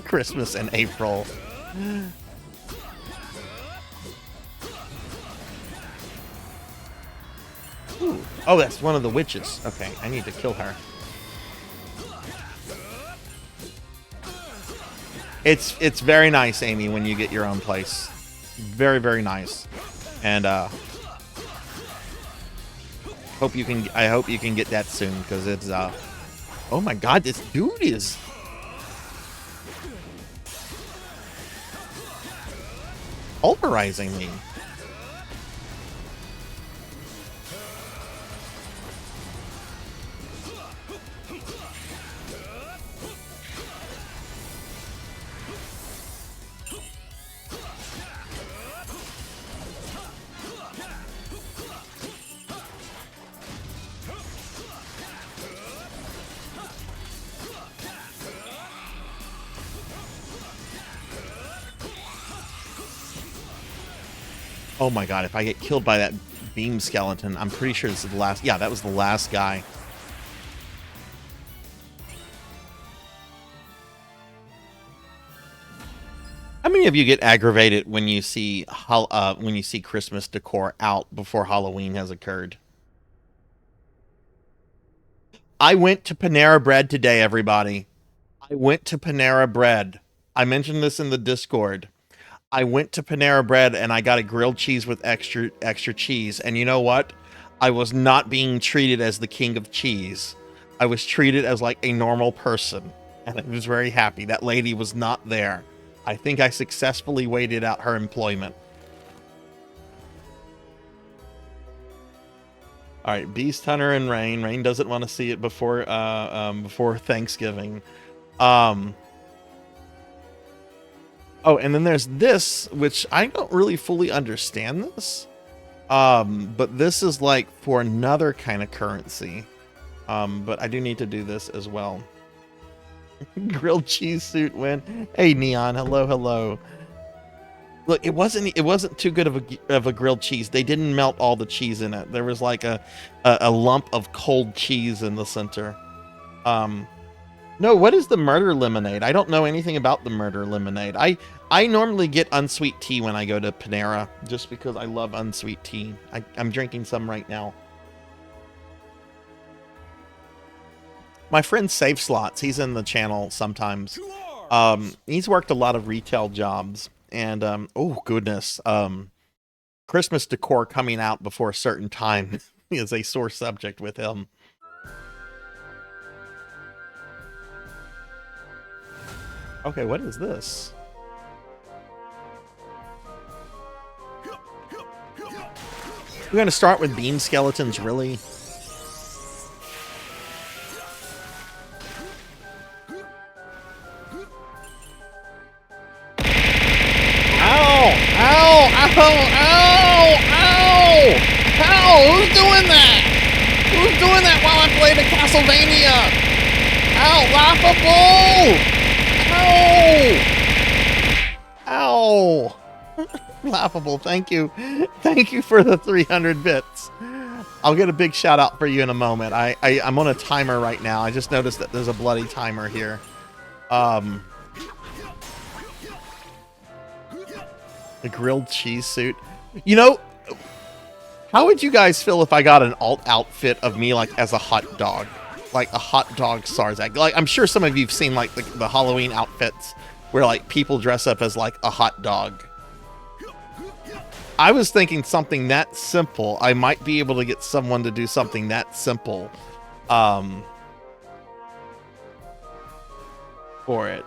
Christmas in April. Ooh. Oh, that's one of the witches. Okay, I need to kill her. It's very nice, Amy, when you get your own place. Very, very nice. And I hope you can get that soon, because it's oh my God, this dude is pulverizing me. Oh my God, if I get killed by that beam skeleton, I'm pretty sure this is the last. Yeah, that was the last guy. How many of you get aggravated when you see Christmas decor out before Halloween has occurred? I went to Panera Bread today, everybody. I went to Panera Bread. I mentioned this in the Discord. I went to Panera Bread and I got a grilled cheese with extra cheese. And you know what? I was not being treated as the king of cheese. I was treated as like a normal person. And I was very happy. That lady was not there. I think I successfully waited out her employment. All right, Beast Hunter and Rain. Rain doesn't want to see it before before Thanksgiving. Oh, and then there's this, which I don't really fully understand this. But this is like for another kind of currency. But I do need to do this as well. Grilled cheese suit win. Hey Neon, hello, hello. Look, it wasn't too good of a grilled cheese. They didn't melt all the cheese in it. There was like a lump of cold cheese in the center. No, what is the murder lemonade? I don't know anything about the murder lemonade. I normally get unsweet tea when I go to Panera, just because I love unsweet tea. I'm drinking some right now. My friend Save Slots, he's in the channel sometimes. He's worked a lot of retail jobs, and oh goodness, Christmas decor coming out before a certain time is a sore subject with him. Okay, what is this? We're gonna start with beam skeletons, really? Ow! Who's doing that? Who's doing that while I play the Castlevania? Ow! Laughable! Ow! Laughable, thank you. Thank you for the 300 bits. I'll get a big shout out for you in a moment. I'm on a timer right now. I just noticed that there's a bloody timer here. The grilled cheese suit. You know, how would you guys feel if I got an alt outfit of me like as a hot dog? Like a hot dog Sarzac. Like, I'm sure some of you've seen like the Halloween outfits where like people dress up as like a hot dog. I was thinking something that simple. I might be able to get someone to do something that simple for it.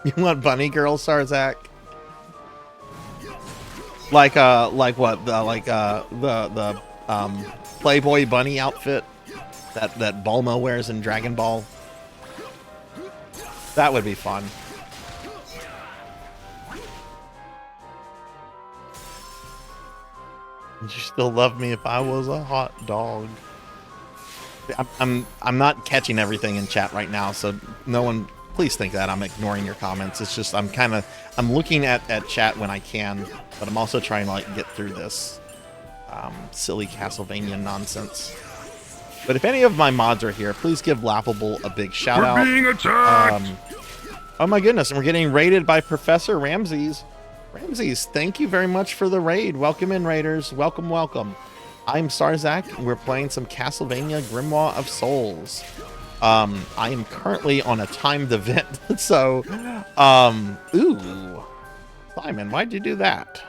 You want bunny girl Sarzac? Like what? The Playboy bunny outfit that Bulma wears in Dragon Ball. That would be fun. Would you still love me if I was a hot dog? I'm not catching everything in chat right now, so no one please think that I'm ignoring your comments. It's just I'm looking at chat when I can, but I'm also trying to like get through this silly Castlevania nonsense. But if any of my mods are here, please give Laughable a big shout out. We're being attacked! Oh my goodness, and we're getting raided by Professor Ramses. Ramses, thank you very much for the raid. Welcome in, raiders. Welcome, welcome. I'm Sarzac, and we're playing some Castlevania Grimoire of Souls. I am currently on a timed event, so, ooh. Simon, why'd you do that?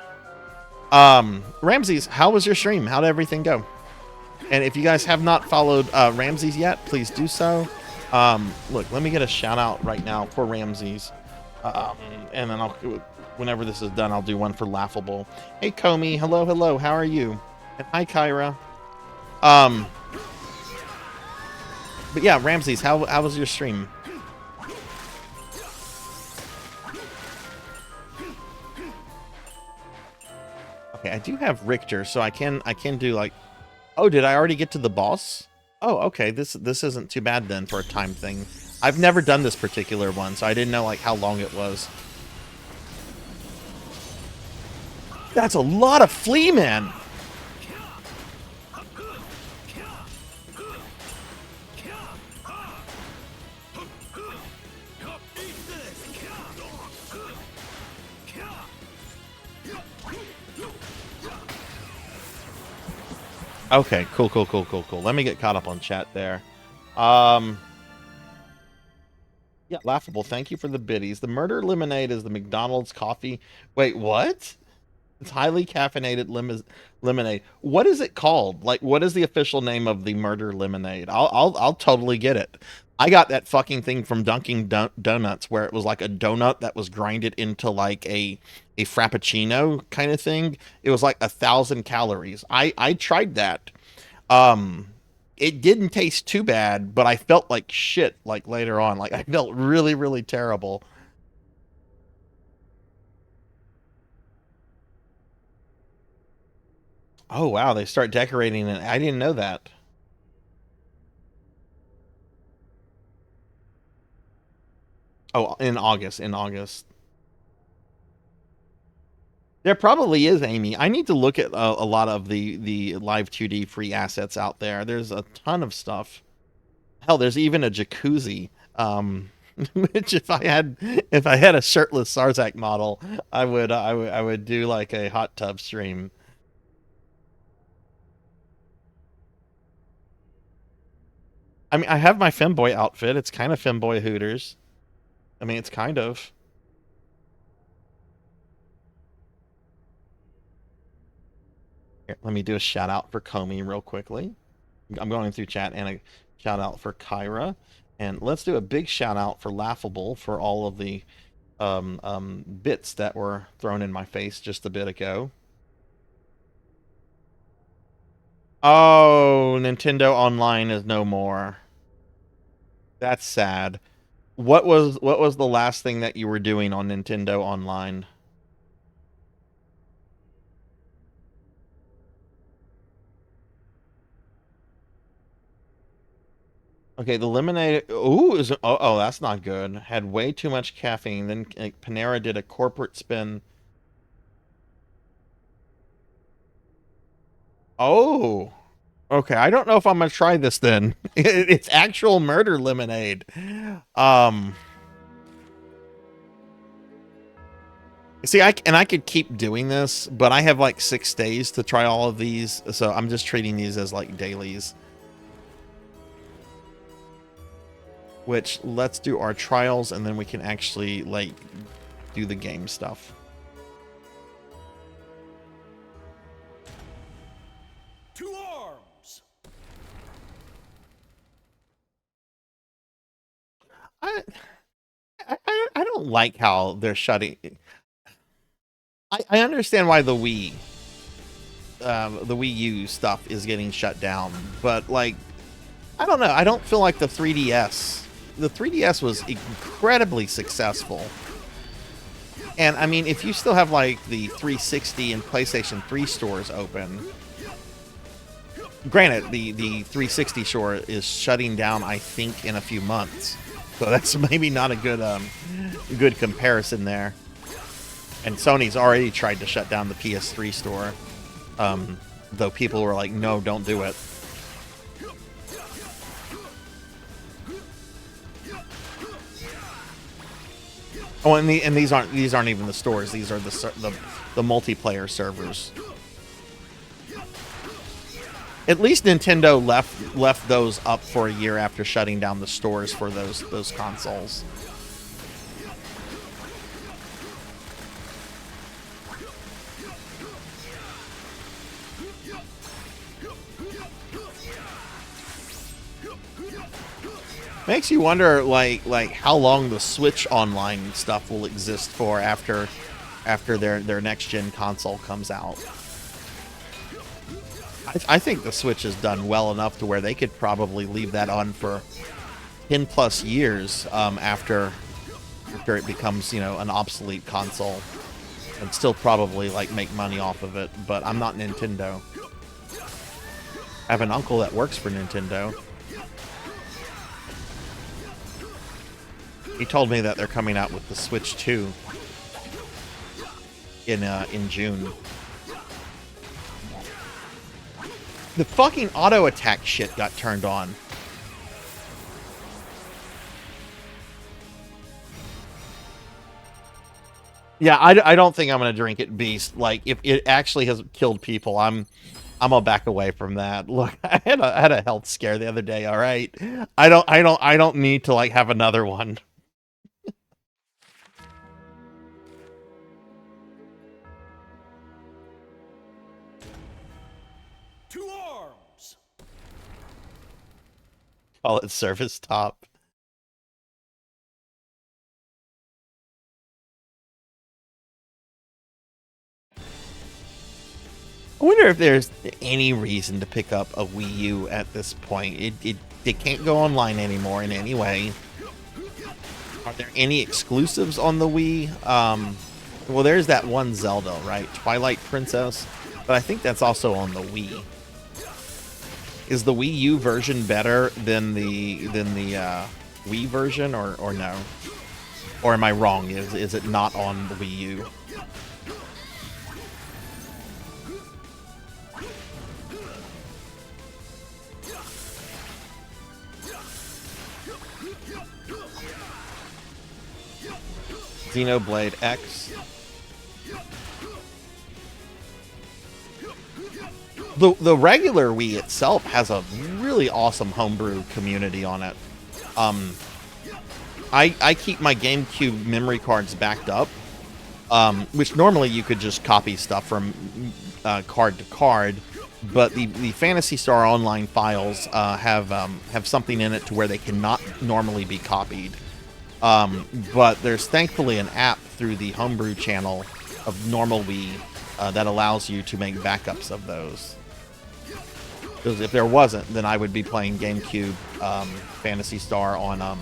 Ramses, how was your stream? How did everything go? And if you guys have not followed Ramses yet, please do so. Look, let me get a shout out right now for Ramses. And then whenever this is done, I'll do one for Laughable. Hey, Comey. Hello, hello. How are you? And hi, Kyra. But yeah, Ramses, how was your stream? Okay, I do have Richter, so I can do like. Oh, did I already get to the boss? Oh, okay. This isn't too bad then for a time thing. I've never done this particular one, so I didn't know like how long it was. That's a lot of flea men. Okay, cool. Let me get caught up on chat there. Yeah, Laughable, thank you for the biddies. The murder lemonade is the McDonald's coffee. Wait, what? It's highly caffeinated lemonade. What is it called? Like, what is the official name of the murder lemonade? I'll totally get it. I got that fucking thing from Dunkin' Donuts, where it was like a donut that was grinded into like a frappuccino kind of thing. It was like 1,000 calories. I tried that. it didn't taste too bad, but I felt like shit like later on. Like I felt really, really terrible. Oh wow, they start decorating it. I didn't know that. Oh, in August, in August. There probably is, Amy. I need to look at a lot of the live 2D free assets out there. There's a ton of stuff. Hell, there's even a jacuzzi. Which if I had a shirtless Sarzac model, I would do like a hot tub stream. I mean, I have my femboy outfit. It's kind of femboy Hooters. I mean, it's kind of. Here, let me do a shout out for Comey real quickly. I'm going through chat and a shout out for Kyra. And let's do a big shout out for Laughable for all of the bits that were thrown in my face just a bit ago. Oh, Nintendo Online is no more. That's sad. What was the last thing that you were doing on Nintendo Online? Okay, the lemonade. Ooh, oh, that's not good. Had way too much caffeine. Then Panera did a corporate spin. Oh, okay. I don't know if I'm gonna try this then. It's actual murder lemonade. Um, see, I could keep doing this, but I have like 6 days to try all of these, so I'm just treating these as like dailies. Which, let's do our trials, and then we can actually like do the game stuff. To arms! I, I don't like how they're shutting. I understand why the Wii U stuff is getting shut down, but like, I don't know. I don't feel like the 3DS. The 3DS was incredibly successful, and I mean, if you still have like the 360 and PlayStation 3 stores open. Granted, the 360 store is shutting down, I think, in a few months, so that's maybe not a good comparison there. And Sony's already tried to shut down the PS3 store, though people were like, "No, don't do it." Oh, and these aren't even the stores; these are the multiplayer servers. At least Nintendo left those up for a year after shutting down the stores for those consoles. Makes you wonder, like how long the Switch Online stuff will exist for after their next gen console comes out. I think the Switch has done well enough to where they could probably leave that on for 10 plus years after it becomes, you know, an obsolete console, and still probably like make money off of it. But I'm not Nintendo. I have an uncle that works for Nintendo. He told me that they're coming out with the Switch 2 in June. The fucking auto attack shit got turned on. Yeah, I don't think I'm gonna drink it, Beast. Like, if it actually has killed people, I'm gonna back away from that. Look, I had a health scare the other day. All right, I don't need to like have another one. To arms! Call it service top. I wonder if there's any reason to pick up a Wii U at this point. It can't go online anymore in any way. Are there any exclusives on the Wii? Well, there's that one Zelda, right? Twilight Princess. But I think that's also on the Wii. Is the Wii U version better than the Wii version, or no? Or am I wrong? Is it not on the Wii U? Xenoblade X. The regular Wii itself has a really awesome homebrew community on it. I keep my GameCube memory cards backed up, which normally you could just copy stuff from card to card, but the Phantasy Star Online files have something in it to where they cannot normally be copied. But there's thankfully an app through the Homebrew channel of normal Wii that allows you to make backups of those. Because if there wasn't, then I would be playing GameCube Phantasy Star on on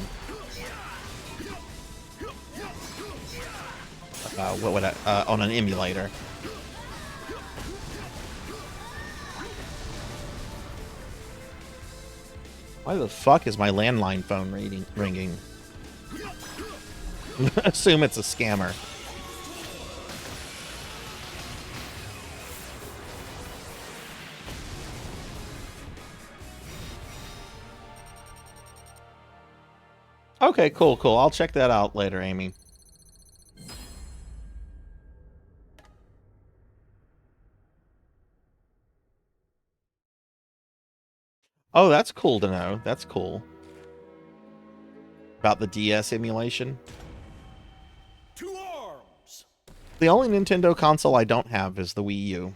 an emulator. Why the fuck is my landline phone ringing? Assume it's a scammer. Okay, cool. I'll check that out later, Amy. Oh, that's cool to know. That's cool. About the DS emulation. To arms! The only Nintendo console I don't have is the Wii U.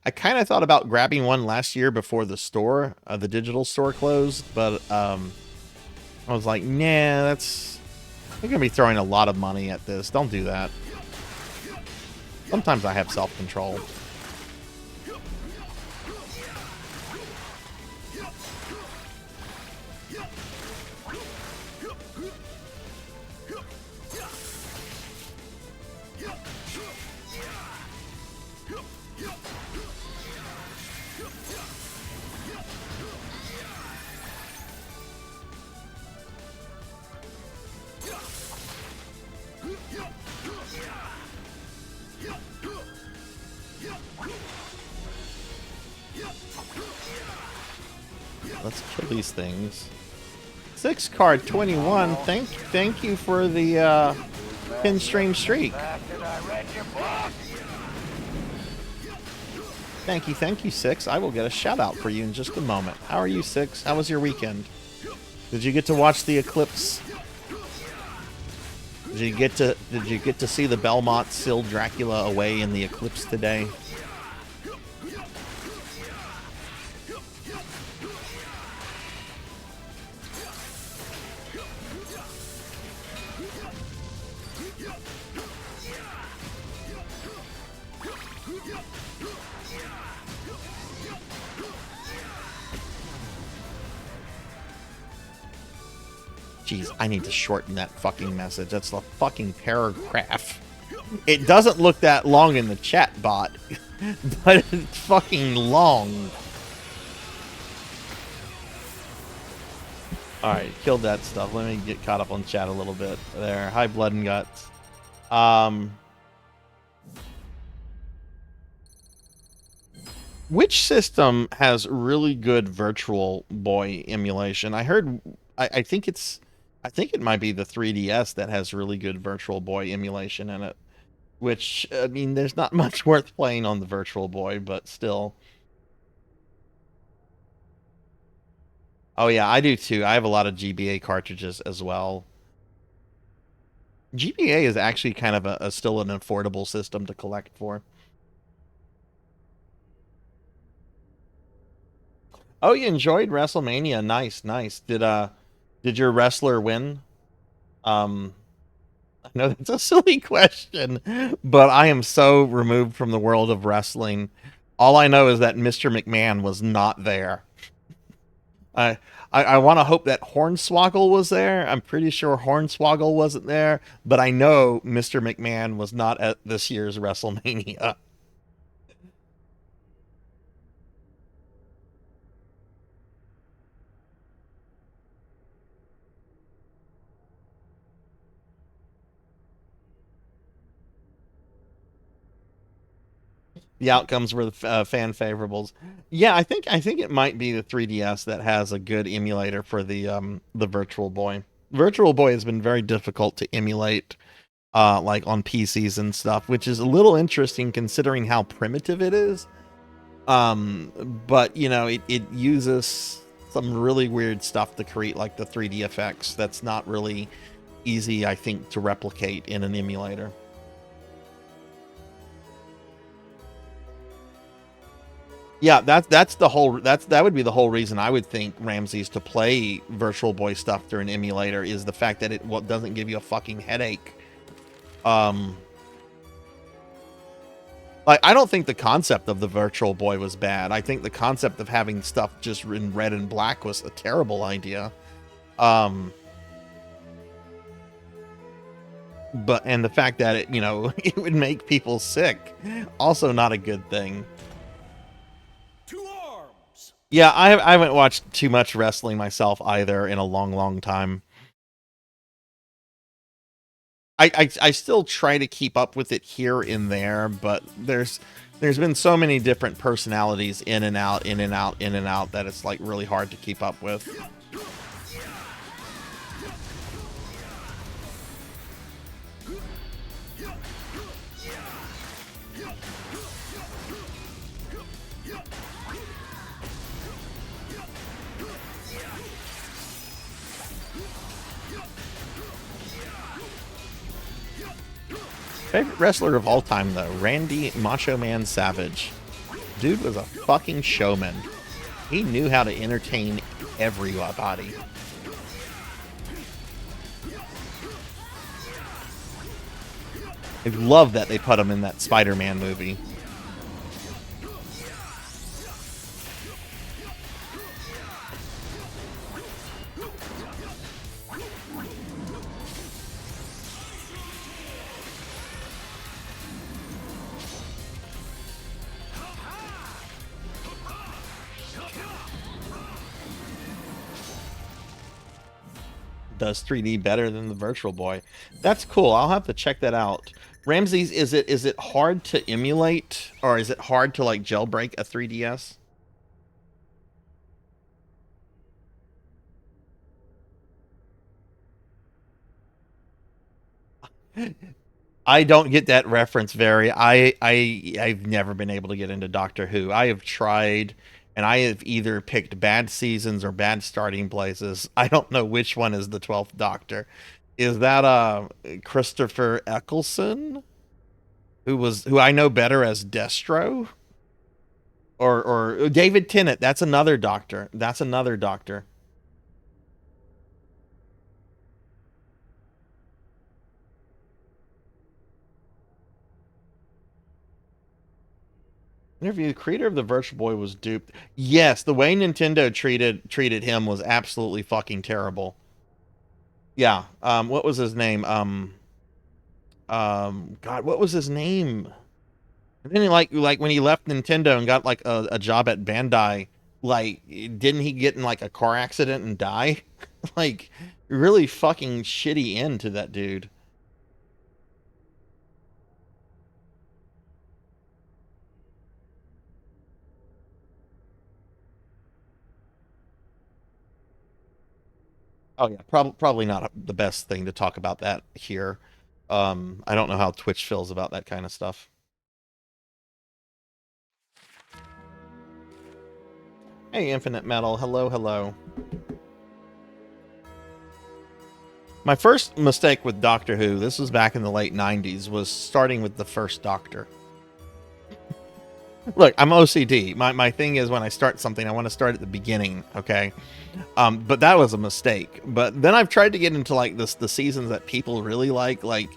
I kind of thought about grabbing one last year before the store, the digital store closed, but I was like, nah, you're gonna be throwing a lot of money at this. Don't do that. Sometimes I have self-control. Let's kill these things. 6 card 21. Thank you for the pin stream streak. Thank you, 6. I will get a shout out for you in just a moment. How are you, 6? How was your weekend? Did you get to watch the eclipse? Did you get to see the Belmont seal Dracula away in the eclipse today? Jeez, I need to shorten that fucking message. That's a fucking paragraph. It doesn't look that long in the chat bot, but it's fucking long. Alright, killed that stuff. Let me get caught up on chat a little bit. There, hi Blood and Guts. Which system has really good Virtual Boy emulation? I heard, I think it might be the 3DS that has really good Virtual Boy emulation in it. Which, I mean, there's not much worth playing on the Virtual Boy, but still. Oh yeah, I do too. I have a lot of GBA cartridges as well. GBA is actually kind of still an affordable system to collect for. Oh, you enjoyed WrestleMania? Nice. Did your wrestler win? I know that's a silly question, but I am so removed from the world of wrestling. All I know is that Mr. McMahon was not there. I I want to hope that Hornswoggle was there. I'm pretty sure Hornswoggle wasn't there, but I know Mr. McMahon was not at this year's WrestleMania. The outcomes were the fan favorables. Yeah, I think it might be the 3DS that has a good emulator for the Virtual Boy. Virtual Boy has been very difficult to emulate, like on PCs and stuff, which is a little interesting considering how primitive it is. But it uses some really weird stuff to create like the 3D effects. That's not really easy, I think, to replicate in an emulator. Yeah, that would be the whole reason I would think Ramses to play Virtual Boy stuff through an emulator is the fact that it doesn't give you a fucking headache. Um, like I don't think the concept of the Virtual Boy was bad. I think the concept of having stuff just in red and black was a terrible idea. Um, and the fact that it would make people sick, also not a good thing. Yeah, I haven't watched too much wrestling myself either in a long, long time. I still try to keep up with it here and there, but there's been so many different personalities in and out, in and out, in and out that it's like really hard to keep up with. Favorite wrestler of all time, though, Randy Macho Man Savage. Dude was a fucking showman. He knew how to entertain everybody. I love that they put him in that Spider-Man movie. Does 3D better than the Virtual Boy. That's cool. I'll have to check that out. Ramses, is it hard to emulate, or is it hard to like jailbreak a 3DS? I don't get that reference very. I've never been able to get into Doctor Who. I have tried, and I have either picked bad seasons or bad starting places. I don't know which one is the 12th Doctor. Is that Christopher Eccleston, who I know better as Destro, or David Tennant? That's another Doctor. That's another Doctor. Interview, the creator of the Virtual Boy was duped. Yes, the way Nintendo treated him was absolutely fucking terrible. Yeah. What was his name? God, what was his name? And then like when he left Nintendo and got like a job at Bandai, like didn't he get in like a car accident and die? Like really fucking shitty end to that dude. Oh yeah, probably not the best thing to talk about that here. I don't know how Twitch feels about that kind of stuff. Hey, Infinite Metal. Hello, hello. My first mistake with Doctor Who, this was back in the late 90s, was starting with the first Doctor. Look, I'm OCD. My thing is when I start something, I want to start at the beginning. Okay. But that was a mistake. But then I've tried to get into like the seasons that people really like. Like,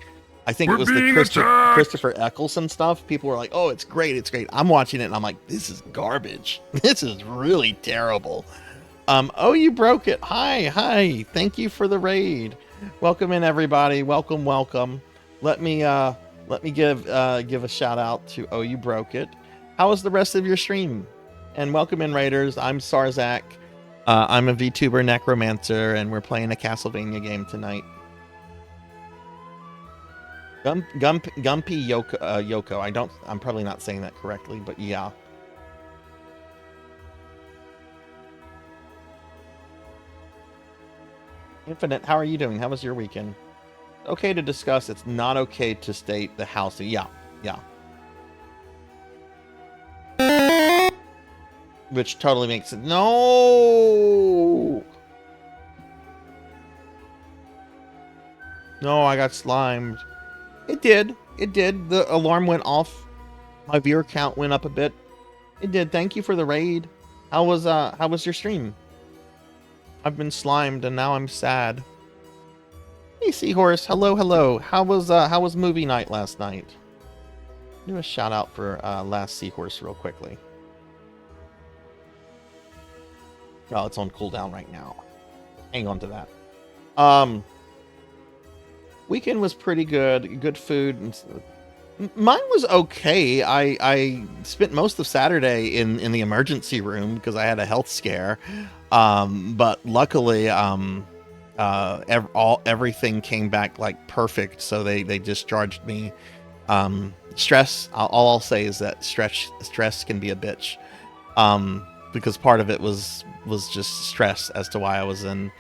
I think it was the Christopher Eccleston stuff. People were like, "Oh, it's great, it's great." I'm watching it and I'm like, "This is garbage. This is really terrible." Oh, you broke it. Hi. Thank you for the raid. Welcome in, everybody. Welcome. Let me give a shout out to Oh, you broke it. How was the rest of your stream? And welcome in, raiders. I'm Sarzac. I'm a VTuber necromancer, and we're playing a Castlevania game tonight. Gumpy Yoko. I'm probably not saying that correctly, but yeah. Infinite, how are you doing? How was your weekend? Okay to discuss. It's not okay to state the house. Yeah. Which totally makes it. No, I got slimed. It did. The alarm went off. My viewer count went up a bit. It did. Thank you for the raid. How was your stream? I've been slimed and now I'm sad. Hey, Seahorse. Hello. How was movie night last night? Do a shout out for last Seahorse real quickly. Oh, it's on cooldown right now. Hang on to that. Weekend was pretty good. Good food. Mine was okay. I spent most of Saturday in the emergency room because I had a health scare. But luckily, everything came back like perfect. So they discharged me. Stress. All I'll say is that stress can be a bitch. Because part of it was just stress as to why I was in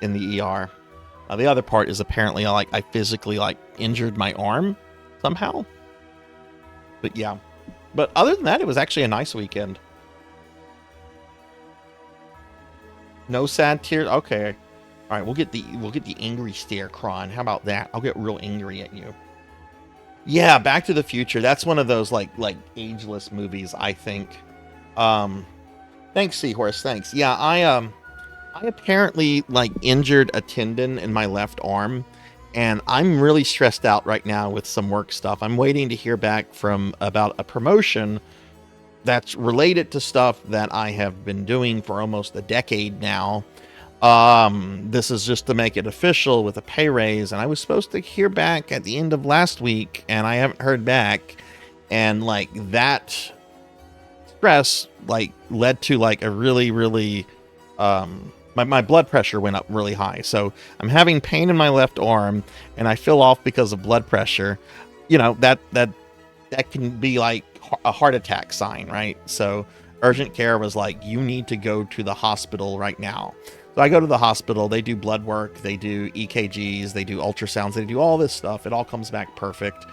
the ER. The other part is apparently I physically injured my arm somehow. But yeah. But other than that, it was actually a nice weekend. No sad tears. Okay. All right, we'll get the angry stare, Kron. How about that? I'll get real angry at you. Yeah, Back to the Future. That's one of those like ageless movies, I think. Thanks, Seahorse. Thanks. Yeah, I apparently injured a tendon in my left arm, and I'm really stressed out right now with some work stuff. I'm waiting to hear back about a promotion that's related to stuff that I have been doing for almost a decade now. This is just to make it official with a pay raise, and I was supposed to hear back at the end of last week, and I haven't heard back. And that stress led to a really my blood pressure went up really high, so I'm having pain in my left arm and I feel off because of blood pressure. You know, that can be like a heart attack sign, right? So urgent care was like, you need to go to the hospital right now. So I go to the hospital, they do blood work, they do EKGs, they do ultrasounds, they do all this stuff. It all comes back perfect,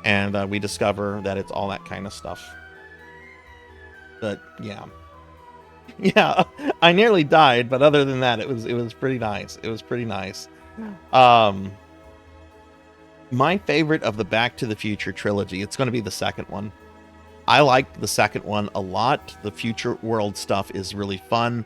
and we discover that it's all that kind of stuff. But yeah, I nearly died, but other than that, it was pretty nice. It was pretty nice. My favorite of the Back to the Future trilogy, it's going to be the second one. I liked the second one a lot. The future world stuff is really fun.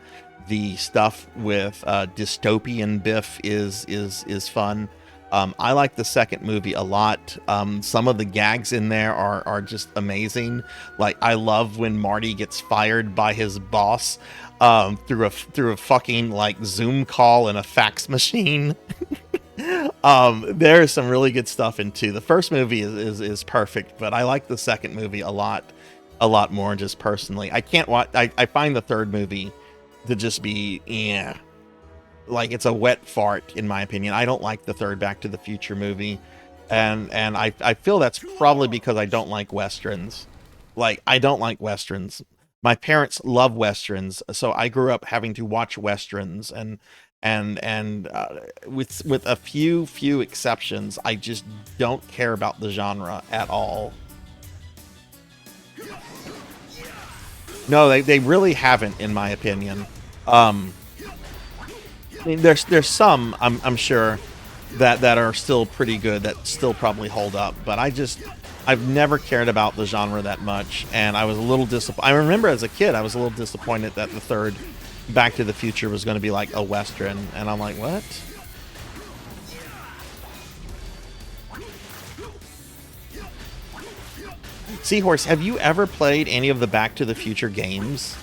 The stuff with dystopian Biff is fun. I like the second movie a lot. Some of the gags in there are just amazing. I love when Marty gets fired by his boss through a fucking Zoom call and a fax machine. There's some really good stuff in two. The first movie is perfect, but I like the second movie a lot more just personally. I can't watch. I find the third movie to just be it's a wet fart in my opinion. I don't like the third Back to the Future movie, and I feel that's probably because I don't like westerns. I don't like westerns. My parents love westerns, so I grew up having to watch westerns, and with a few exceptions, I just don't care about the genre at all. No, they really haven't, in my opinion. I mean, there's some, I'm sure, that are still pretty good, that still probably hold up. But I've never cared about the genre that much, and I was a little disappointed. I remember as a kid, I was a little disappointed that the third Back to the Future was going to be like a Western, and I'm like, what? Seahorse, have you ever played any of the Back to the Future games?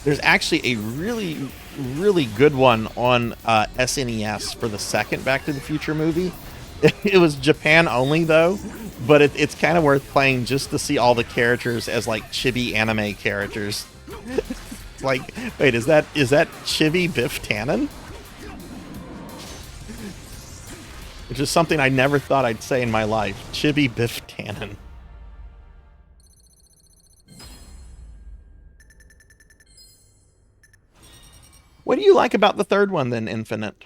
There's actually a really, really good one on SNES for the second Back to the Future movie. It was Japan only, though, but it's kind of worth playing just to see all the characters as, like, chibi anime characters. Like, wait, is that Chibi Biff Tannen? Which is something I never thought I'd say in my life. Chibi Biff Tannen. What do you like about the third one, then, Infinite?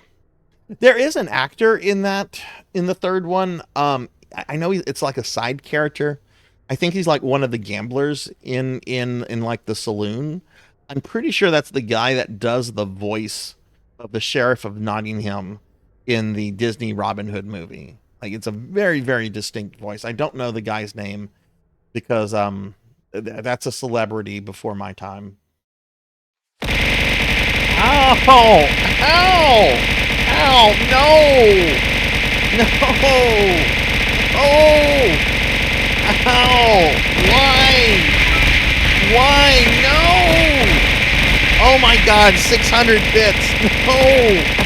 There is an actor in the third one. I know it's like a side character. I think he's like one of the gamblers in like the saloon. I'm pretty sure that's the guy that does the voice of the Sheriff of Nottingham in the Disney Robin Hood movie. Like, it's a very, very distinct voice. I don't know the guy's name because that's a celebrity before my time. Ow! Ow! Ow! No! No! Oh! Ow! Why? Why? No! Oh my God! 600 bits! No!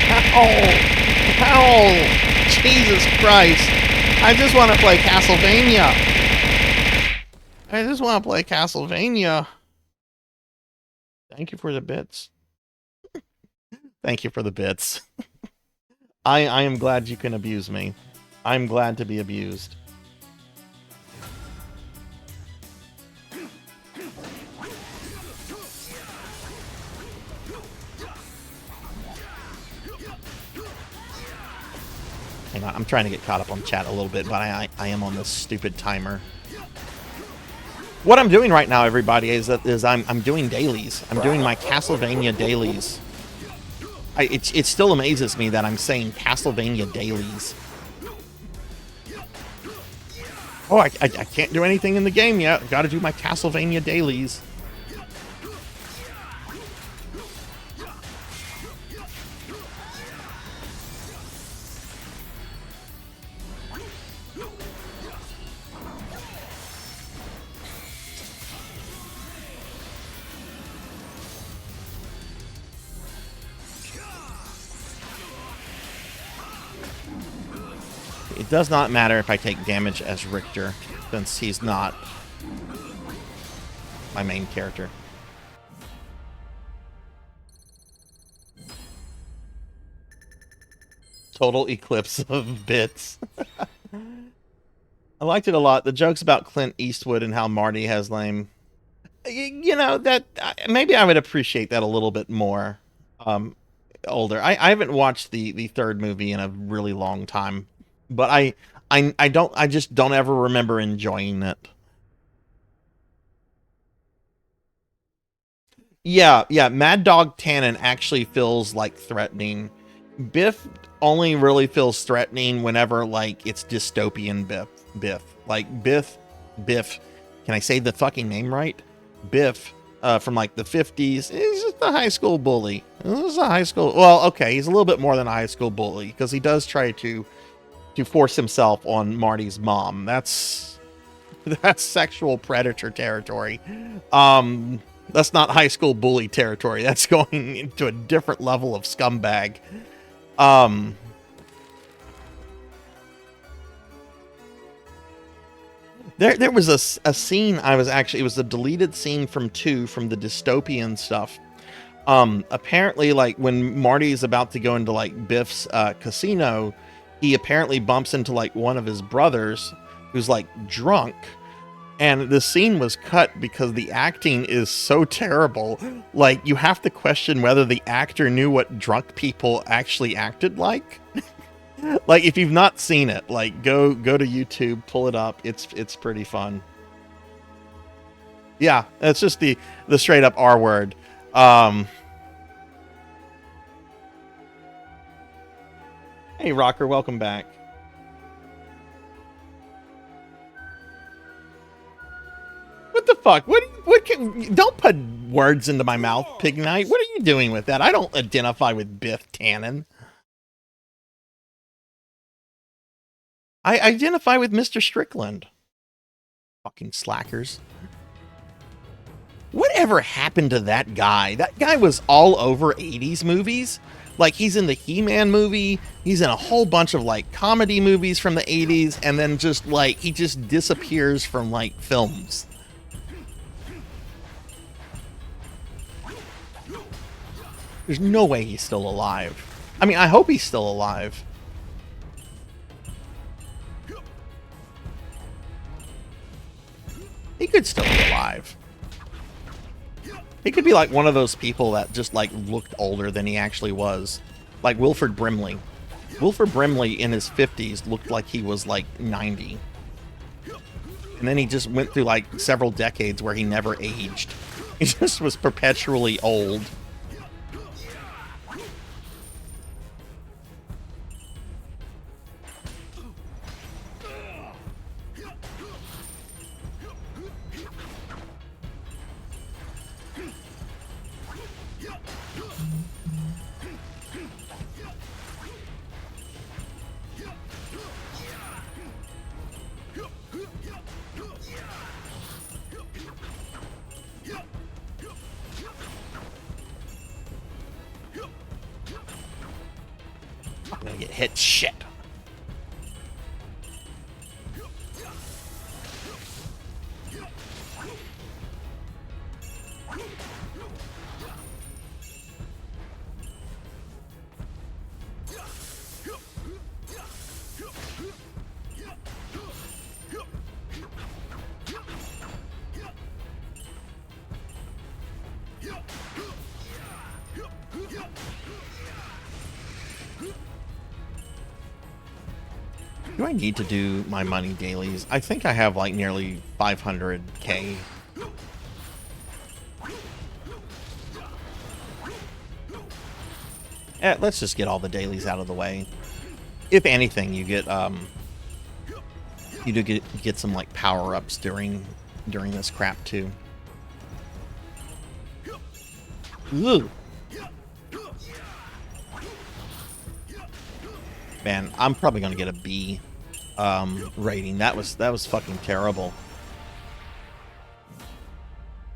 Ow! Ow! Jesus Christ! I just want to play Castlevania. I just want to play Castlevania. Thank you for the bits. Thank you for the bits. I am glad you can abuse me. I'm glad to be abused. Hang on, I'm trying to get caught up on chat a little bit, but I am on this stupid timer. What I'm doing right now, everybody, is I'm doing dailies. I'm doing my Castlevania dailies. It still amazes me that I'm saying Castlevania dailies. Oh, I can't do anything in the game yet. I've got to do my Castlevania dailies. It does not matter if I take damage as Richter, since he's not my main character. Total eclipse of bits. I liked it a lot. The jokes about Clint Eastwood and how Marty has lame. You know, that maybe I would appreciate that a little bit more older. I haven't watched the third movie in a really long time. But I just don't ever remember enjoying it. Yeah, Mad Dog Tannen actually feels like threatening. Biff only really feels threatening whenever, like, it's dystopian Biff. Like, Biff, can I say the fucking name right? Biff, from, like, the 50s, he's just a high school bully. He's a high school, well, okay, he's a little bit more than a high school bully, because he does try to force himself on Marty's mom. That's sexual predator territory. That's not high school bully territory. That's going into a different level of scumbag. There was a scene it was a deleted scene from the dystopian stuff. Apparently, like, when Marty's about to go into, like, Biff's casino, he apparently bumps into, like, one of his brothers who's, like, drunk. And the scene was cut because the acting is so terrible. Like, you have to question whether the actor knew what drunk people actually acted like. Like, if you've not seen it, like, go to YouTube, pull it up. It's pretty fun. Yeah, it's just the straight up R word. Hey, Rocker, welcome back. What the fuck? Don't put words into my mouth, Pig Knight. What are you doing with that? I don't identify with Biff Tannen. I identify with Mr. Strickland. Fucking slackers. Whatever happened to that guy? That guy was all over 80s movies. Like, he's in the He-Man movie. He's in a whole bunch of, like, comedy movies from the 80s. And then just, like, he just disappears from, like, films. There's no way he's still alive. I mean, I hope he's still alive. He could still be alive. He could be like one of those people that just like looked older than he actually was. Like Wilford Brimley. Wilford Brimley in his 50s looked like he was like 90. And then he just went through like several decades where he never aged. He just was perpetually old. I'm gonna get hit shit. Do I need to do my money dailies? I think I have like nearly 500k. Let's just get all the dailies out of the way. If anything, you get you do get some like power-ups during this crap too. Ooh. Man, I'm probably gonna get a B rating. That was fucking terrible.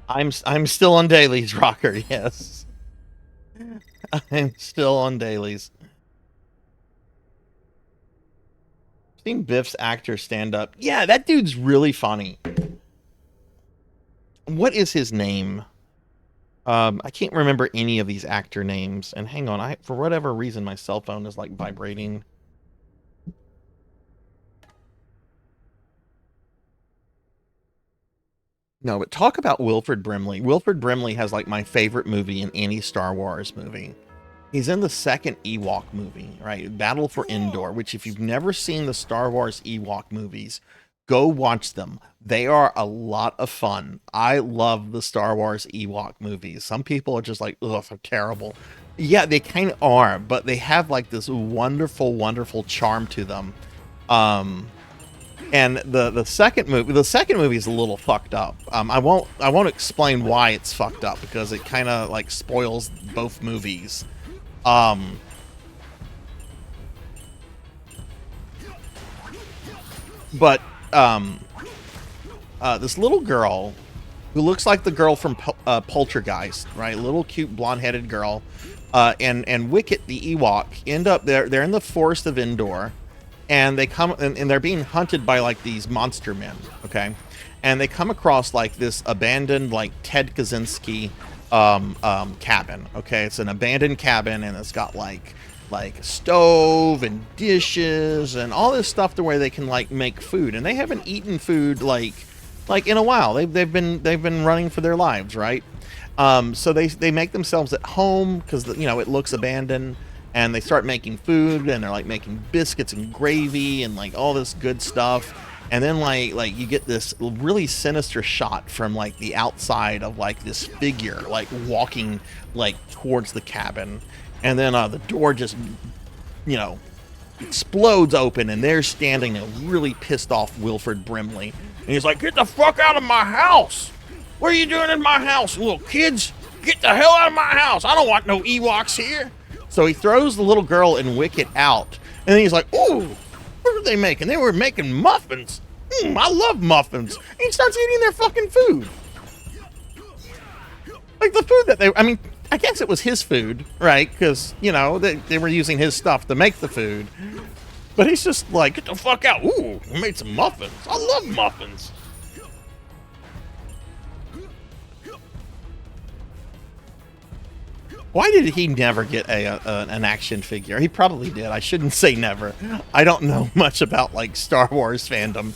I'm still on dailies, Rocker. Yes, I'm still on dailies. Seen Biff's actor stand up. Yeah, that dude's really funny. What is his name? I can't remember any of these actor names. And hang on, for whatever reason my cell phone is like vibrating. No, but talk about Wilford Brimley. Wilford Brimley has like my favorite movie in any Star Wars movie. He's in the second Ewok movie, right? Battle for Endor, which if you've never seen the Star Wars Ewok movies, go watch them. They are a lot of fun. I love the Star Wars Ewok movies. Some people are just like, ugh, they're terrible. Yeah, they kind of are, but they have like this wonderful, wonderful charm to them. And the second movie is a little fucked up. I won't explain why it's fucked up because it kind of like spoils both movies. But this little girl who looks like the girl from Poltergeist, right? Little cute blonde-headed girl, and Wicket the Ewok end up there. They're in the forest of Endor. And they come and they're being hunted by like these monster men, okay? And they come across like this abandoned like Ted Kaczynski cabin, okay? It's an abandoned cabin and it's got like a stove and dishes and all this stuff to where they can like make food. And they haven't eaten food like in a while. They've been running for their lives, right? So they make themselves at home because it looks abandoned. And they start making food, and they're like making biscuits and gravy and like all this good stuff. And then like you get this really sinister shot from like the outside of like this figure like walking like towards the cabin. And then the door just explodes open, and there's standing a really pissed off Wilfred Brimley. And he's like, "Get the fuck out of my house! What are you doing in my house, little kids? Get the hell out of my house! I don't want no Ewoks here!" So he throws the little girl and Wicket out. And then he's like, "Ooh, what were they making? They were making muffins. I love muffins." And he starts eating their fucking food. Like the food that I mean, I guess it was his food, right? Because, you know, they were using his stuff to make the food. But he's just like, "Get the fuck out. Ooh, we made some muffins. I love muffins." Why did he never get an action figure? He probably did. I shouldn't say never. I don't know much about, like, Star Wars fandom,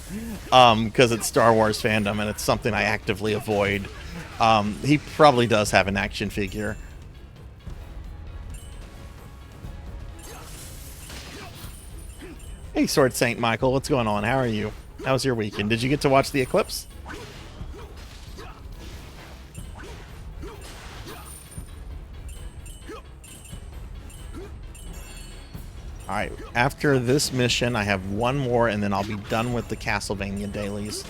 because it's Star Wars fandom and it's something I actively avoid. He probably does have an action figure. Hey, Sword Saint Michael, what's going on? How are you? How was your weekend? Did you get to watch the eclipse? Alright, after this mission, I have one more, and then I'll be done with the Castlevania dailies.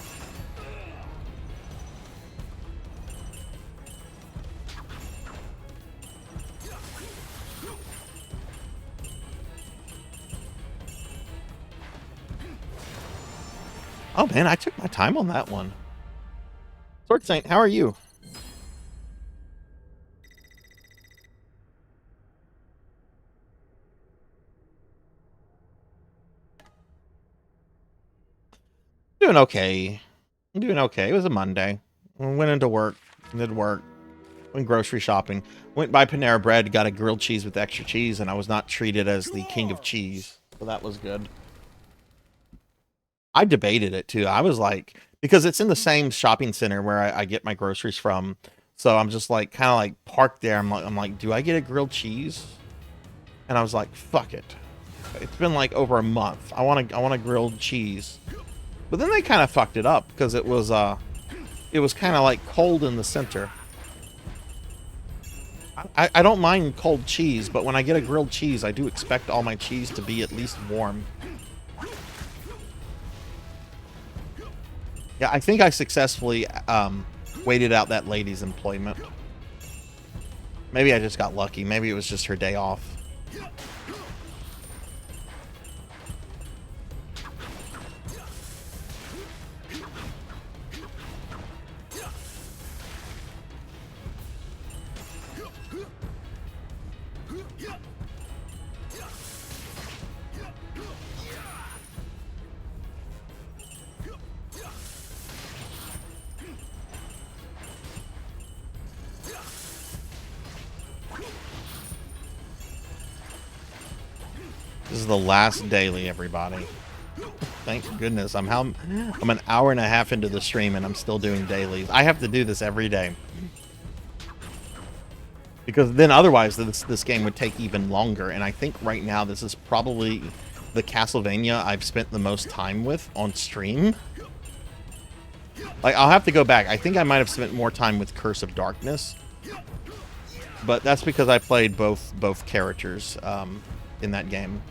Oh man, I took my time on that one. Sword Saint, how are you? Doing okay. I'm doing okay. It was a Monday. I went into work, did work, went grocery shopping, went by Panera Bread, got a grilled cheese with extra cheese, and I was not treated as the king of cheese. So that was good. I debated it too. I was like, because it's in the same shopping center where I get my groceries from. So I'm just like, kind of like parked there. I'm like, do I get a grilled cheese? And I was like, fuck it. It's been like over a month. I want a grilled cheese. But then they kind of fucked it up because it was kind of like cold in the center. I don't mind cold cheese, but when I get a grilled cheese, I do expect all my cheese to be at least warm. Yeah, I think I successfully waited out that lady's employment. Maybe I just got lucky. Maybe it was just her day off. This is the last daily, everybody. Thank goodness. I'm an hour and a half into the stream and I'm still doing dailies. I have to do this every day. Because then otherwise this game would take even longer. And I think right now this is probably the Castlevania I've spent the most time with on stream. Like, I'll have to go back. I think I might have spent more time with Curse of Darkness. But that's because I played both characters in that game.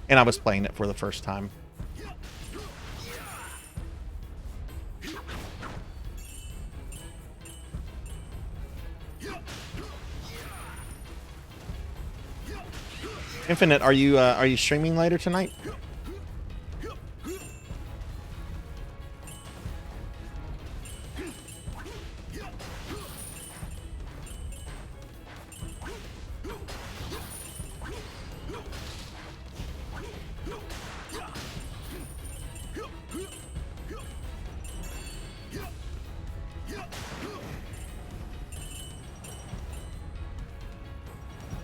And I was playing it for the first time. Infinite, are you streaming later tonight?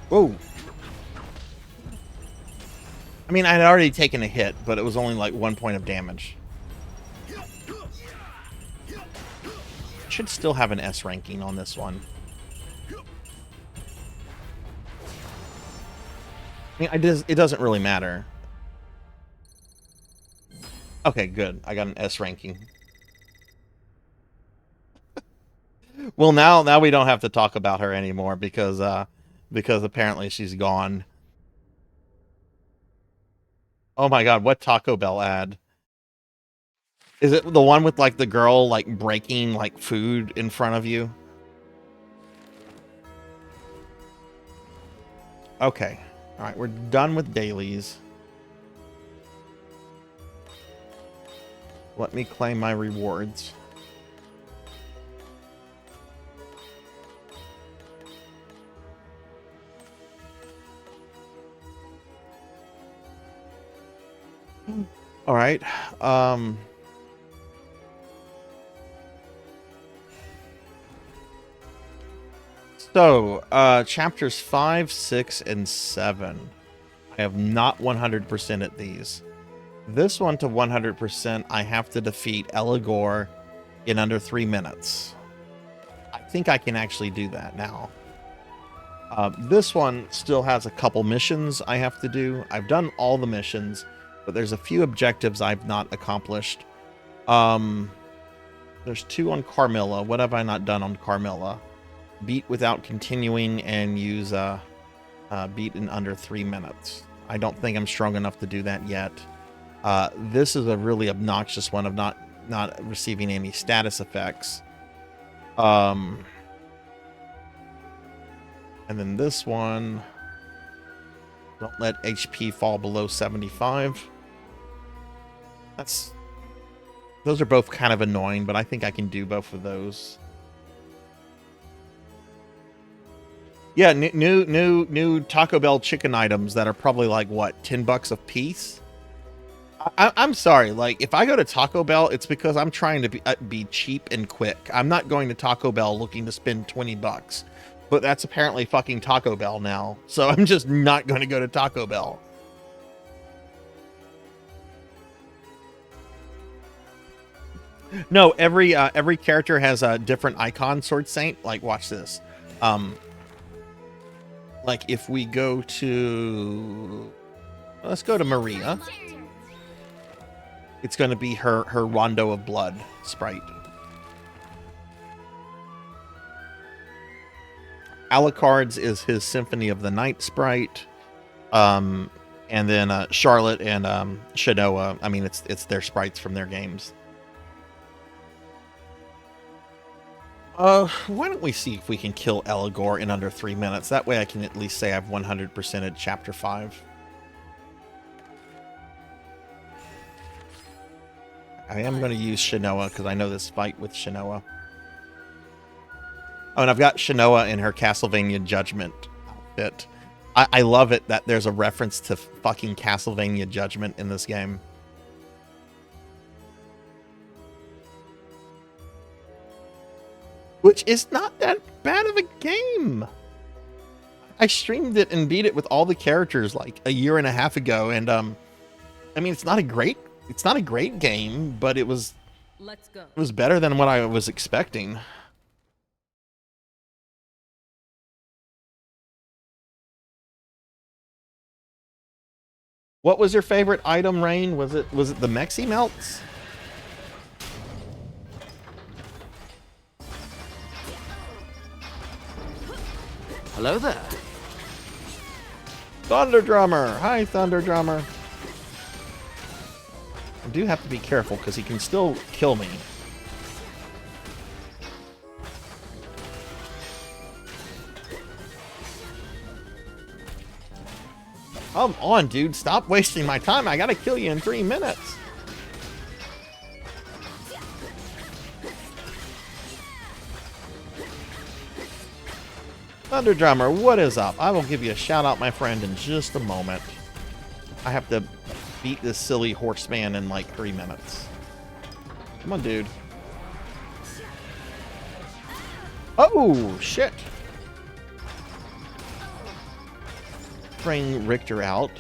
Whoa. I mean, I had already taken a hit, but it was only like 1 point of damage. Should still have an S ranking on this one. I mean, it doesn't really matter. Okay, good. I got an S ranking. Well, now we don't have to talk about her anymore because apparently she's gone. Oh my god, what Taco Bell ad? Is it the one with like the girl like breaking like food in front of you? Okay. All right, we're done with dailies. Let me claim my rewards. All right. So, chapters 5, 6, and 7. I have not 100% at these. This one to 100%, I have to defeat Eligor in under 3 minutes. I think I can actually do that now. This one still has a couple missions I have to do. I've done all the missions, but there's a few objectives I've not accomplished. There's 2 on Carmilla. What have I not done on Carmilla? Beat without continuing and use beat in under 3 minutes. I don't think I'm strong enough to do that yet. This is a really obnoxious one of not receiving any status effects. And then this one, don't let HP fall below 75. Those are both kind of annoying, but I think I can do both of those. Yeah, new Taco Bell chicken items that are probably like what, $10 a piece. I'm sorry, like if I go to Taco Bell, it's because I'm trying to be cheap and quick. I'm not going to Taco Bell looking to spend $20, but that's apparently fucking Taco Bell now. So I'm just not going to go to Taco Bell. No, every character has a different icon, Sword Saint. Like, watch this. Like if we go to, let's go to Maria. It's going to be her Rondo of Blood sprite. Alucard's is his Symphony of the Night sprite. And then Charlotte and Shanoa, I mean, it's their sprites from their games. Why don't we see if we can kill Eligor in under 3 minutes? That way I can at least say I've 100%ed Chapter 5. I am going to use Shanoa because I know this fight with Shanoa. Oh, and I've got Shanoa in her Castlevania Judgment outfit. I love it that there's a reference to fucking Castlevania Judgment in this game. Which is not that bad of a game. I streamed it and beat it with all the characters like a year and a half ago, and I mean it's not a great game, but it was better than what I was expecting. What was your favorite item, Rain? Was it the Mexi Melts? Hello there. Thunder Drummer! Hi, Thunder Drummer. I do have to be careful because he can still kill me. Come on, dude. Stop wasting my time. I gotta kill you in 3 minutes. Thunder Drummer, what is up? I will give you a shout out, my friend, in just a moment. I have to beat this silly horseman in like 3 minutes. Come on, dude. Oh, shit. Bring Richter out.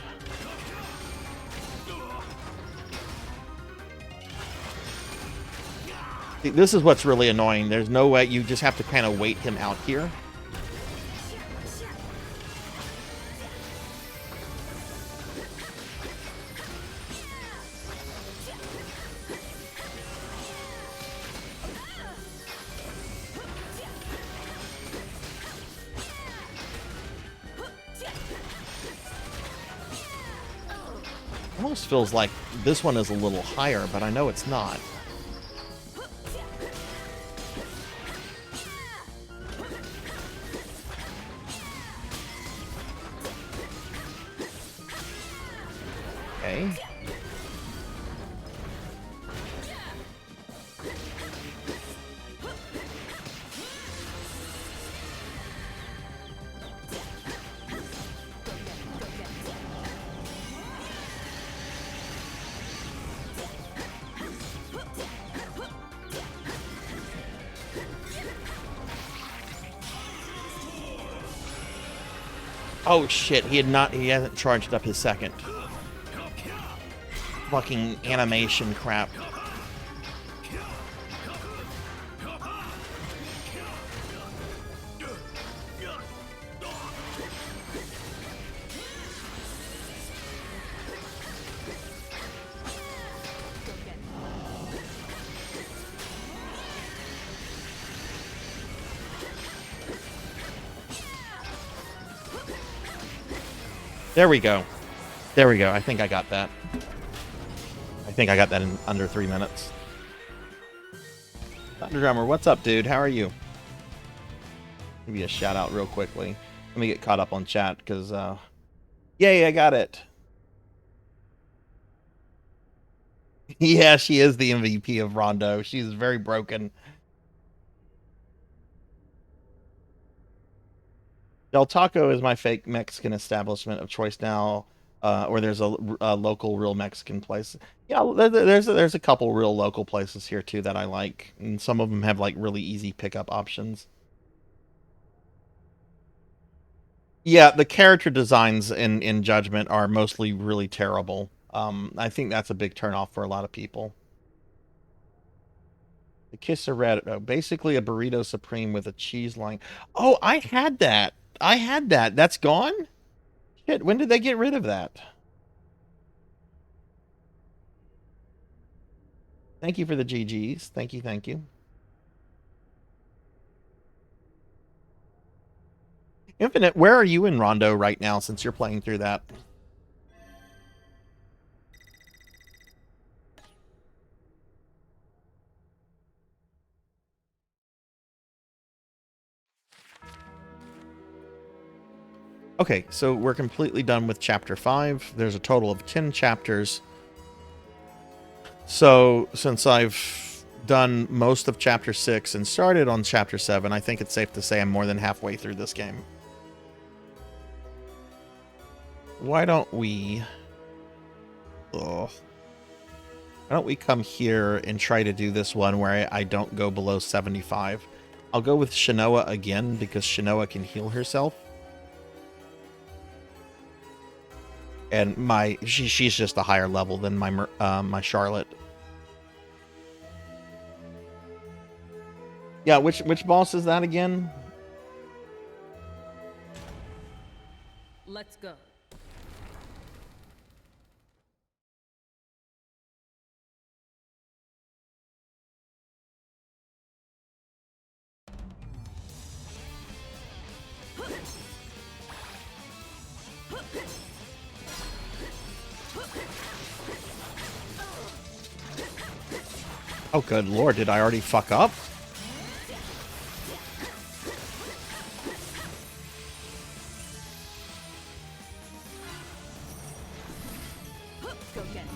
See, this is what's really annoying. There's no way. You just have to kind of wait him out here. Almost feels like this one is a little higher, but I know it's not. Okay. Oh shit, he hasn't charged up his second. Fucking animation crap. There we go. There we go. I think I got that. I think I got that in under 3 minutes. Dr. Drummer, what's up, dude? How are you? Give you a shout out real quickly. Let me get caught up on chat because, yay, I got it. Yeah, she is the MVP of Rondo. She's very broken. Del Taco is my fake Mexican establishment of choice now, or there's a local real Mexican place. Yeah, there's a couple real local places here too that I like, and some of them have like really easy pickup options. Yeah, the character designs in Judgment are mostly really terrible. I think that's a big turnoff for a lot of people. The Kissaretto, basically a burrito supreme with a cheese line. Oh, I had that. I had that. That's gone? Shit, when did they get rid of that? Thank you for the GGs. Thank you, thank you. Infinite, where are you in Rondo right now since you're playing through that? Okay, so we're completely done with chapter 5. There's a total of 10 chapters. So, since I've done most of chapter 6 and started on chapter 7, I think it's safe to say I'm more than halfway through this game. Why don't we... Why don't we come here and try to do this one where I don't go below 75? I'll go with Shinoa again because Shinoa can heal herself. And she's just a higher level than my Charlotte. Yeah, which boss is that again? Let's go. Oh, good lord, did I already fuck up? Go get it.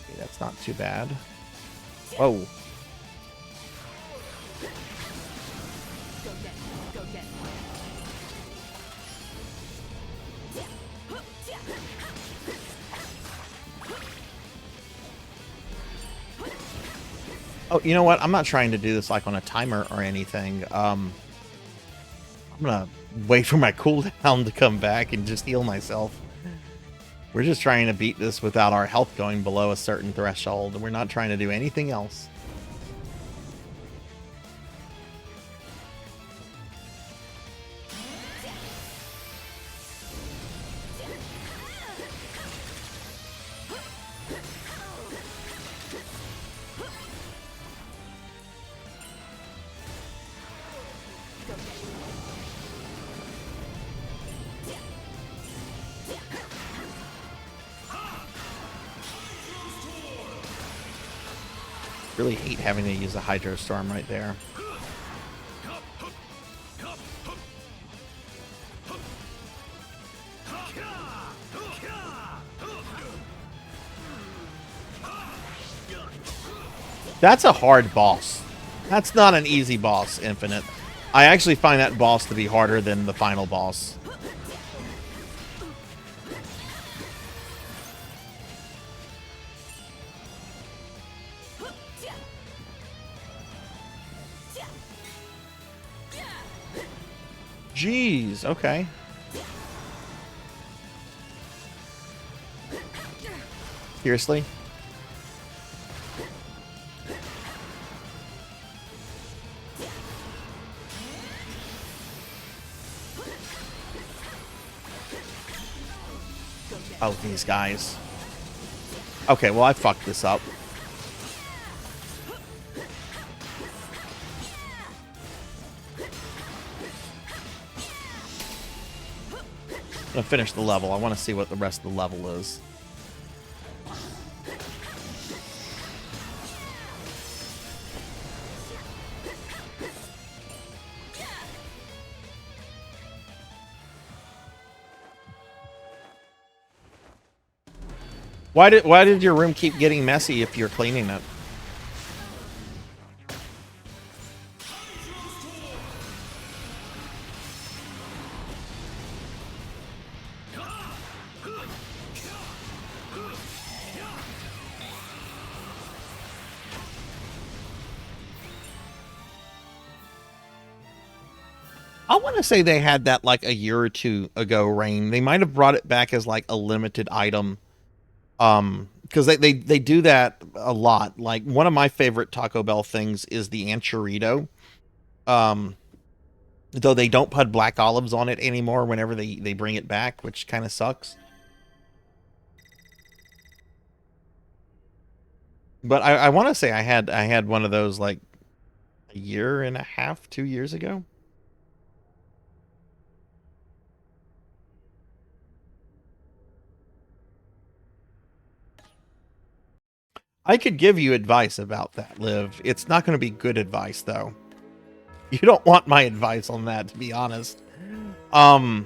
Okay, that's not too bad. Oh. Oh, you know what? I'm not trying to do this like on a timer or anything. I'm gonna wait for my cooldown to come back and just heal myself. We're just trying to beat this without our health going below a certain threshold. We're not trying to do anything else. Really hate having to use a Hydro Storm right there. That's a hard boss. That's not an easy boss, Infinite. I actually find that boss to be harder than the final boss. Jeez, okay. Seriously? Oh, these guys. Okay, well, I fucked this up. I'm gonna finish the level. I want to see what the rest of the level is. Why did your room keep getting messy if you're cleaning it? I want to say they had that like a year or two ago, Rain. They might have brought it back as like a limited item. Because they do that a lot. Like one of my favorite Taco Bell things is the Anchorito. Though they don't put black olives on it anymore whenever they bring it back, which kind of sucks. But I want to say I had one of those like a year and a half, 2 years ago. I could give you advice about that, Liv. It's not going to be good advice, though. You don't want my advice on that, to be honest. I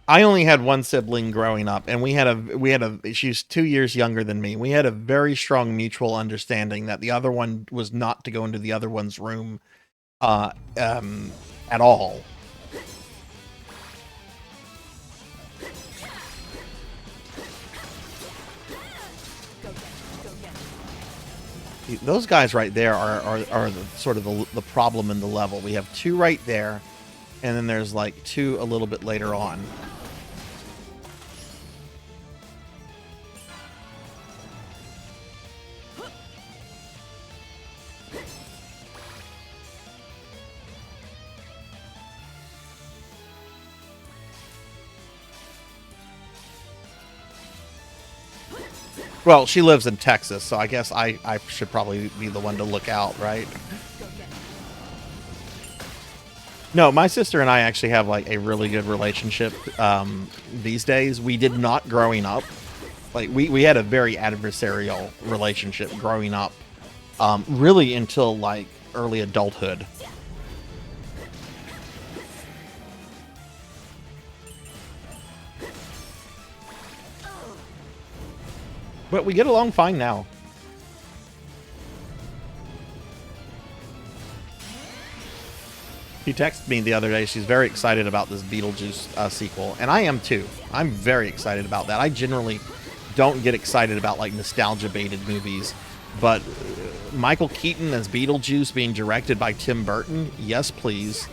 only had one sibling growing up, and she's 2 years younger than me. We had a very strong mutual understanding that the other one was not to go into the other one's room at all. Those guys right there are the, sort of the problem in the level. We have two right there, and then there's like two a little bit later on. Well, she lives in Texas, so I guess I should probably be the one to look out, right? No, my sister and I actually have like a really good relationship these days. We did not growing up. Like we had a very adversarial relationship growing up, really until like early adulthood. But we get along fine now. She texted me the other day. She's very excited about this Beetlejuice sequel, and I am too. I'm very excited about that. I generally don't get excited about like nostalgia-baited movies, but Michael Keaton as Beetlejuice being directed by Tim Burton, yes please.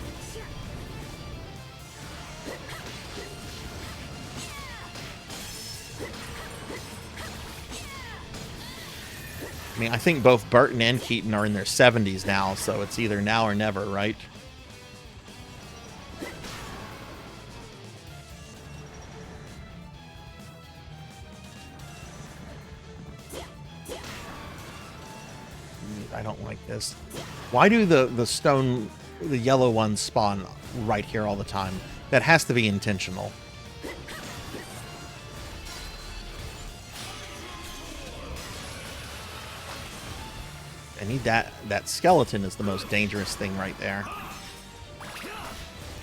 I mean, I think both Burton and Keaton are in their 70s now, so it's either now or never, right? I don't like this. Why do the yellow ones spawn right here all the time? That has to be intentional. I need that skeleton is the most dangerous thing right there.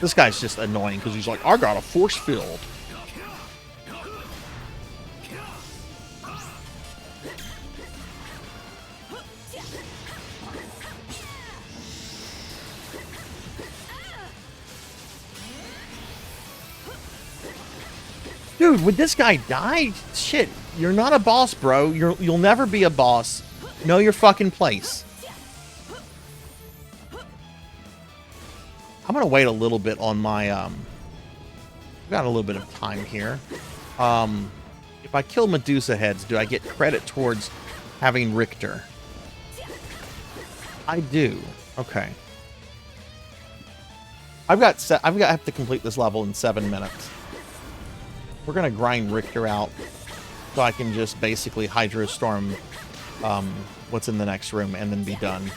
This guy's just annoying because he's like, I got a force field. Dude, would this guy die? Shit, you're not a boss, bro. You'll never be a boss. Know your fucking place. I'm gonna wait a little bit on my I've got a little bit of time here. If I kill Medusa heads, do I get credit towards having Richter? I do. Okay. I have to complete this level in 7 minutes. We're gonna grind Richter out so I can just basically Hydro Storm what's in the next room and then be done.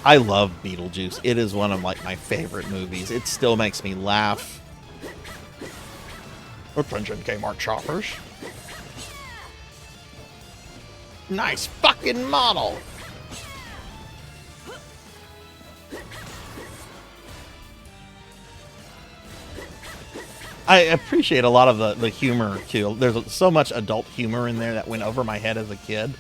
I love Beetlejuice. It is one of like my favorite movies. It still makes me laugh. Attention Kmart shoppers. Nice fucking model. I appreciate a lot of the humor too. There's so much adult humor in there that went over my head as a kid.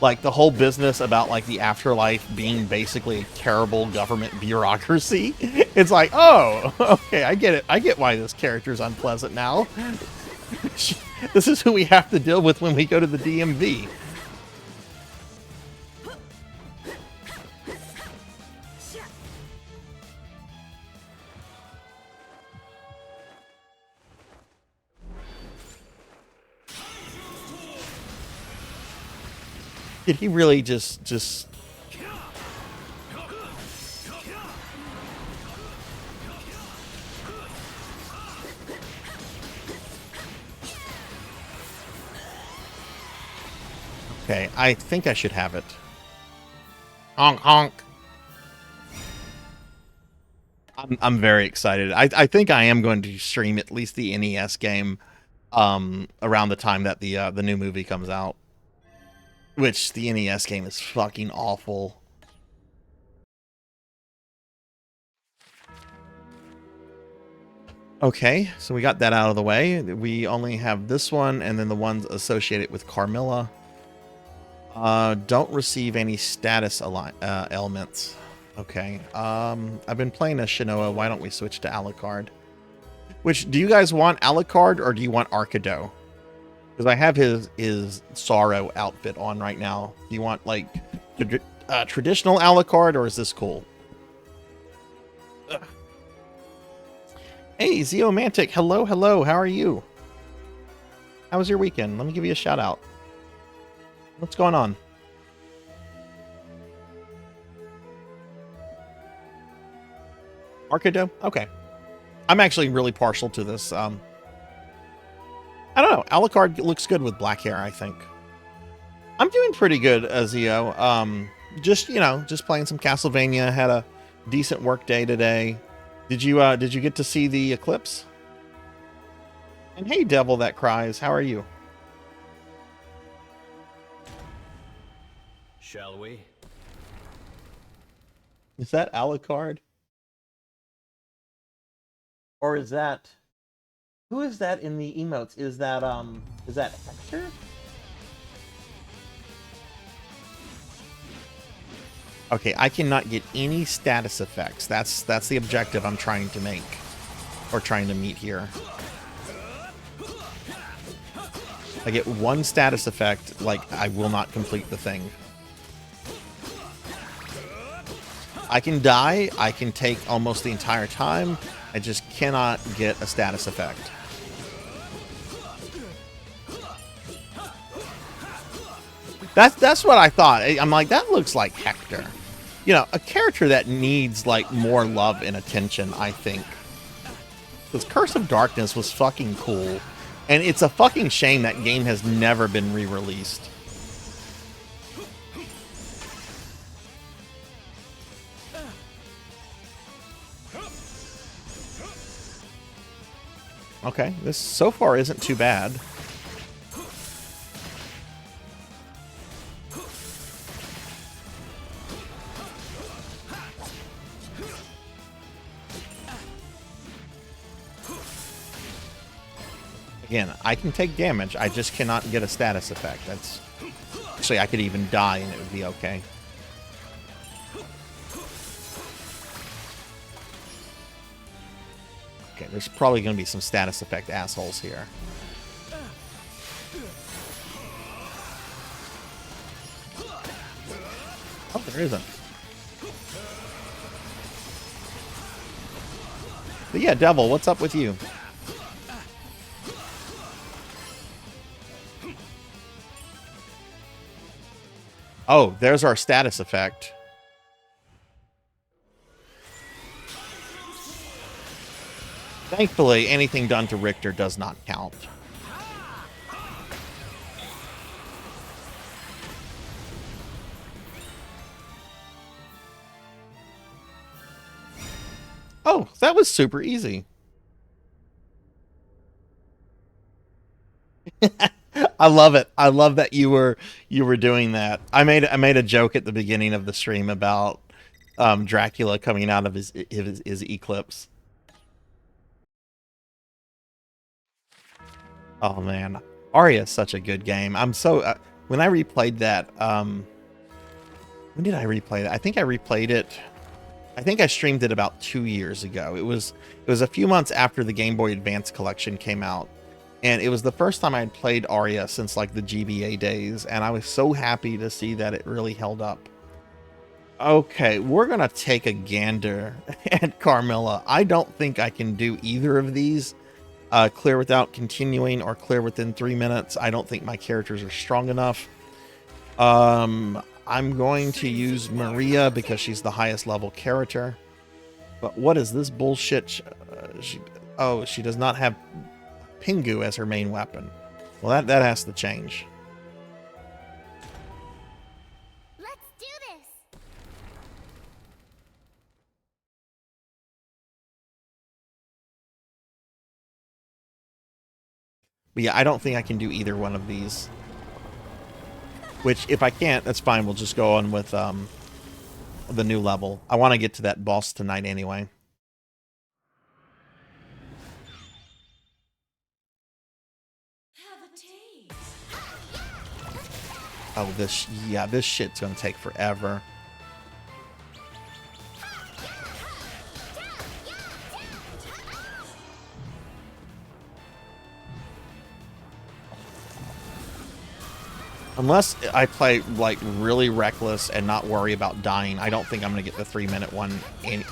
Like the whole business about like the afterlife being basically a terrible government bureaucracy. It's like, oh, okay, I get it. I get why this character's unpleasant now. This is who we have to deal with when we go to the DMV. Did he really just... Okay, I think I should have it. Honk honk. I'm very excited. I think I am going to stream at least the NES game around the time that the new movie comes out. Which, the NES game is fucking awful. Okay, so we got that out of the way. We only have this one, and then the ones associated with Carmilla. Don't receive any status elements. Okay, I've been playing as Shinoa. Why don't we switch to Alucard? Which, do you guys want Alucard, or do you want Arcado? Because I have his Sorrow outfit on right now. Do you want, like, traditional Alucard, or is this cool? Ugh. Hey, Zeomantic, hello, hello, how are you? How was your weekend? Let me give you a shout out. What's going on? Arcado? Okay. I'm actually really partial to this. I don't know. Alucard looks good with black hair, I think. I'm doing pretty good, Zeo. Just, you know, just playing some Castlevania. Had a decent work day today. Did you get to see the eclipse? And hey, Devil That Cries, how are you? Shall we? Is that Alucard? Or is that... Who is that in the emotes? Is that Hector? Okay, I cannot get any status effects. That's the objective I'm trying to make. Or trying to meet here. I get one status effect, like, I will not complete the thing. I can die, I can take almost the entire time, I just cannot get a status effect. That's what I thought. I'm like, that looks like Hector. You know, a character that needs, like, more love and attention, I think. Because Curse of Darkness was fucking cool. And it's a fucking shame that game has never been re-released. Okay, this so far isn't too bad. Again, I can take damage, I just cannot get a status effect. That's actually, I could even die and it would be okay. Okay, there's probably going to be some status effect assholes here. Oh, there isn't. But yeah, Devil, what's up with you? Oh, there's our status effect. Thankfully, anything done to Richter does not count. Oh, that was super easy. I love it. I love that you were doing that. I made a joke at the beginning of the stream about Dracula coming out of his eclipse. Oh man, Aria is such a good game. I'm so when I replayed that. When did I replay that? I think I replayed it. I think I streamed it about 2 years ago. It was a few months after the Game Boy Advance collection came out. And it was the first time I had played Aria since like the GBA days, and I was so happy to see that it really held up. Okay, we're gonna take a gander at Carmilla. I don't think I can do either of these. Clear without continuing or clear within 3 minutes. I don't think my characters are strong enough. I'm going to use Maria because she's the highest level character. But what is this bullshit? She does not have Pingu as her main weapon. Well, that has to change. Let's do this. But yeah, I don't think I can do either one of these. Which, if I can't, that's fine. We'll just go on with the new level. I want to get to that boss tonight anyway. Oh, this shit's gonna take forever. Unless I play like really reckless and not worry about dying, I don't think I'm gonna get the 3-minute one in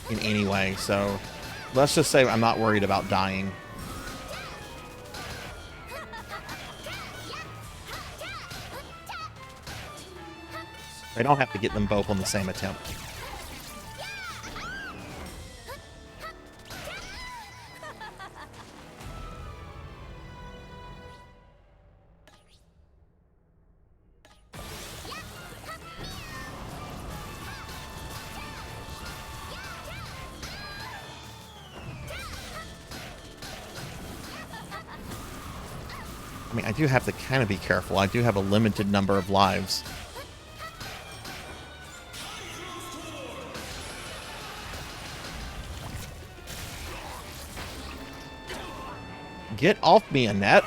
any way. So let's just say I'm not worried about dying. I don't have to get them both on the same attempt. I mean, I do have to kind of be careful. I do have a limited number of lives. Get off me, Annette.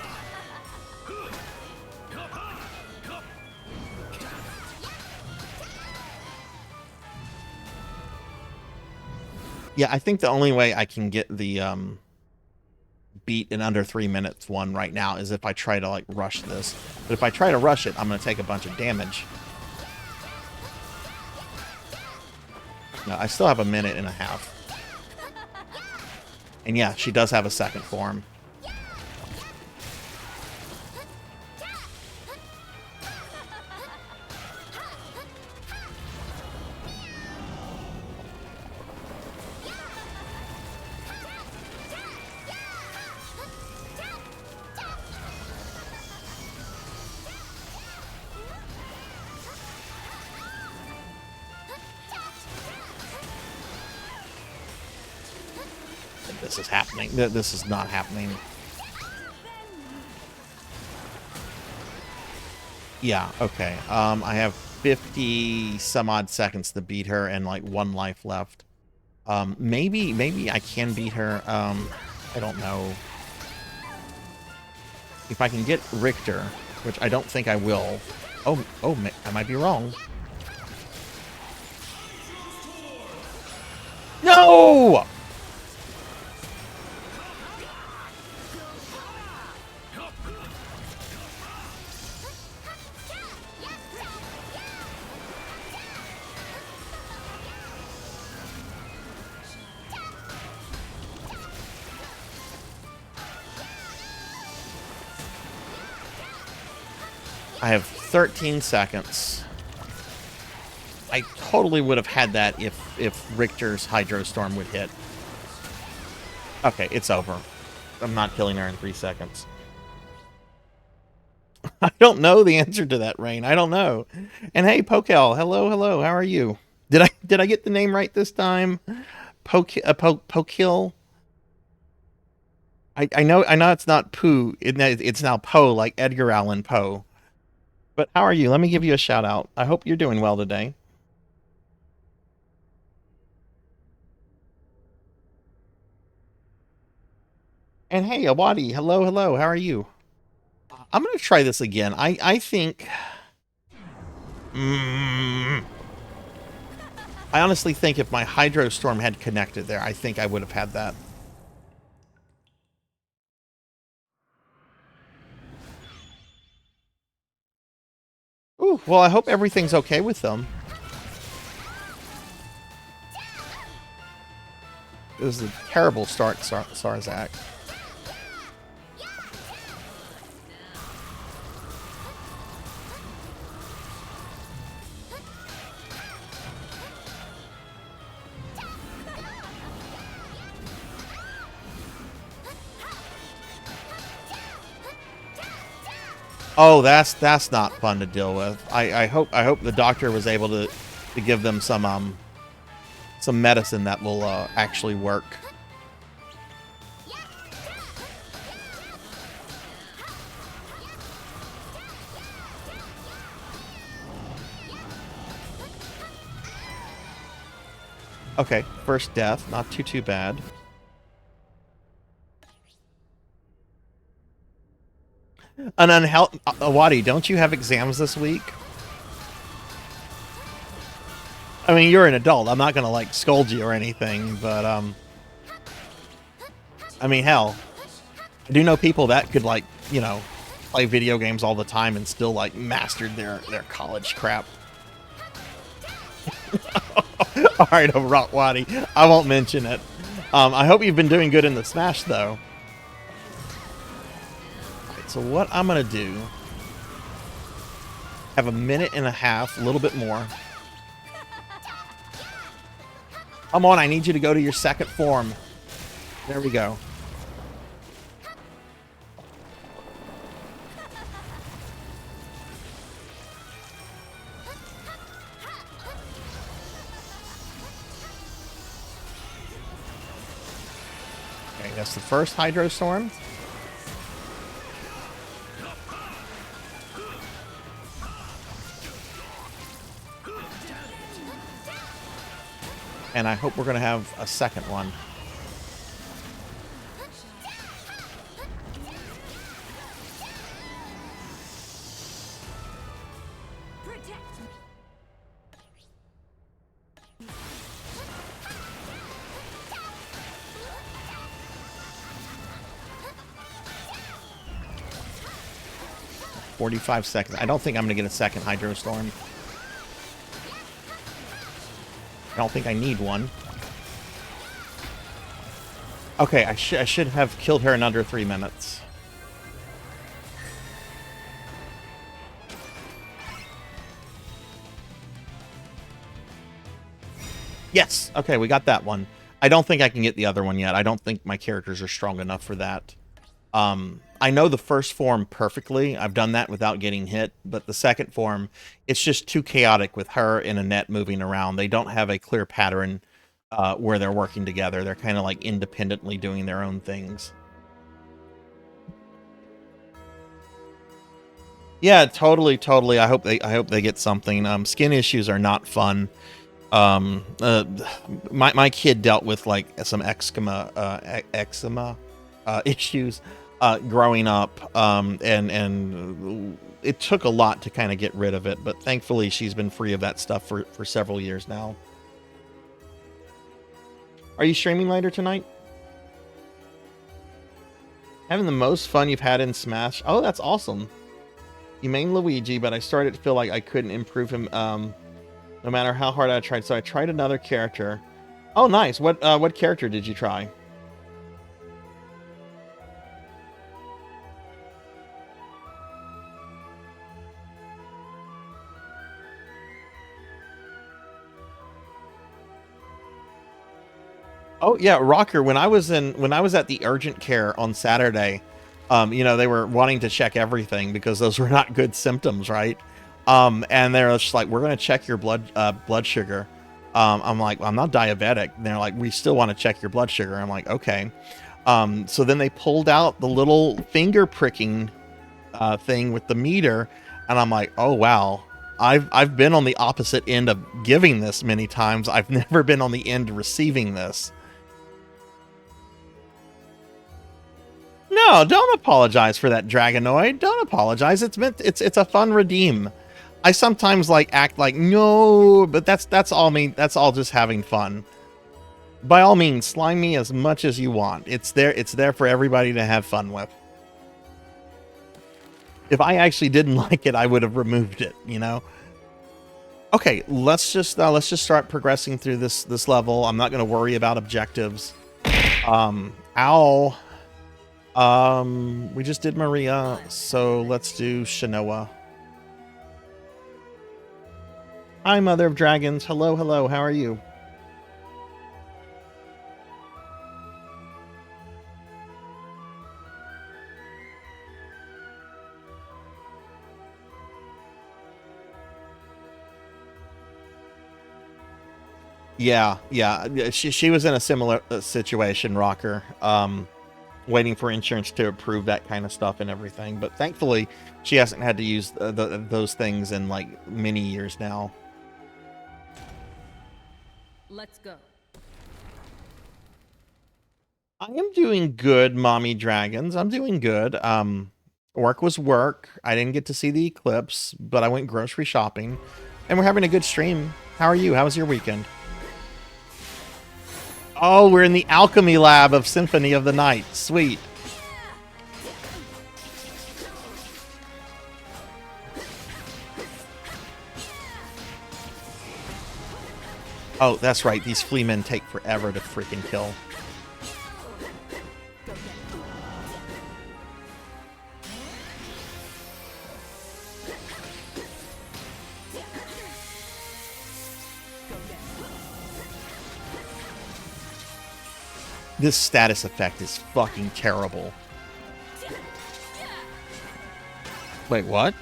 Yeah, I think the only way I can get the beat in under 3 minutes one right now is if I try to like rush this. But if I try to rush it, I'm going to take a bunch of damage. No, I still have a minute and a half. And yeah, she does have a second form. this is happening. This is not happening. Yeah, okay. I have 50 some odd seconds to beat her and like 1 life left. Maybe I can beat her. I don't know. If I can get Richter, which I don't think I will. Oh, I might be wrong. No! I have 13 seconds. I totally would have had that if Richter's Hydro Storm would hit. Okay, it's over. I'm not killing her in 3 seconds. I don't know the answer to that, Rain. I don't know. And hey, Pokel, hello. How are you? Did I get the name right this time? Pokill. I know it's not Pooh. It's now Poe, like Edgar Allan Poe. But how are you? Let me give you a shout out. I hope you're doing well today. And hey, Awadi, hello. How are you? I'm going to try this again. I think... I honestly think if my Hydro Storm had connected there, I think I would have had that. Ooh, well, I hope everything's okay with them. It was a terrible start, Sarzac. Oh, that's not fun to deal with. I hope the doctor was able to give them some medicine that will actually work. Okay, first death, not too bad. An unhealthy Awadi, don't you have exams this week? I mean, you're an adult. I'm not gonna like scold you or anything, but I mean, hell, I do know people that could like, you know, play video games all the time and still like mastered their college crap. All right, Awadi, I won't mention it. I hope you've been doing good in the Smash though. So what I'm going to do, have a minute and a half, a little bit more. Come on, I need you to go to your second form. There we go. Okay, that's the first Hydro Storm. And I hope we're going to have a second one. Protect me. 45 seconds. I don't think I'm going to get a second Hydro Storm. I don't think I need one. Okay, I should have killed her in under 3 minutes. Yes! Okay, we got that one. I don't think I can get the other one yet. I don't think my characters are strong enough for that. I know the first form perfectly. I've done that without getting hit, but the second form, it's just too chaotic with her and Annette moving around. They don't have a clear pattern where they're working together. They're kind of like independently doing their own things. Yeah, totally. I hope they get something. Skin issues are not fun. My kid dealt with like some eczema issues growing up, and it took a lot to kind of get rid of it, but thankfully she's been free of that stuff for several years now. Are you streaming later tonight? Having the most fun you've had in Smash? Oh, that's awesome. You main Luigi, but I started to feel like I couldn't improve him no matter how hard I tried. So I tried another character. Oh, nice. What character did you try? Oh yeah, Rocker. When I was at the urgent care on Saturday, they were wanting to check everything because those were not good symptoms, right? And they're just like, we're gonna check your blood sugar. I'm like, well, I'm not diabetic. And they're like, we still want to check your blood sugar. I'm like, okay. So then they pulled out the little finger pricking thing with the meter, and I'm like, oh wow. I've been on the opposite end of giving this many times. I've never been on the end receiving this. No, don't apologize for that, Dragonoid. Don't apologize. It's a fun redeem. I sometimes like act like no, but that's all me. That's all just having fun. By all means, slime me as much as you want. It's there for everybody to have fun with. If I actually didn't like it, I would have removed it, you know? Okay, let's just start progressing through this level. I'm not going to worry about objectives. Ow. We just did Maria, so let's do Shanoa. Hi, Mother of Dragons. Hello, hello. How are you? Yeah. She was in a similar situation, Rocker. Waiting for insurance to approve that kind of stuff and everything. But thankfully, she hasn't had to use those things in like many years now. Let's go. I am doing good, Mommy Dragons. I'm doing good. Work was work. I didn't get to see the eclipse, but I went grocery shopping, and we're having a good stream. How are you? How was your weekend? Oh, we're in the alchemy lab of Symphony of the Night. Sweet. Oh, that's right. These flea men take forever to freaking kill. This status effect is fucking terrible. Wait, what?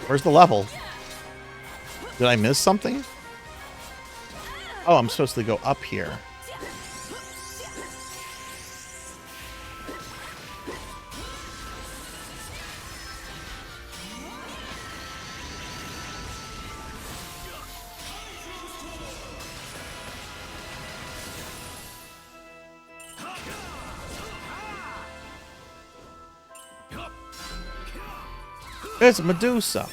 Where's the level? Did I miss something? Oh, I'm supposed to go up here. It's Medusa.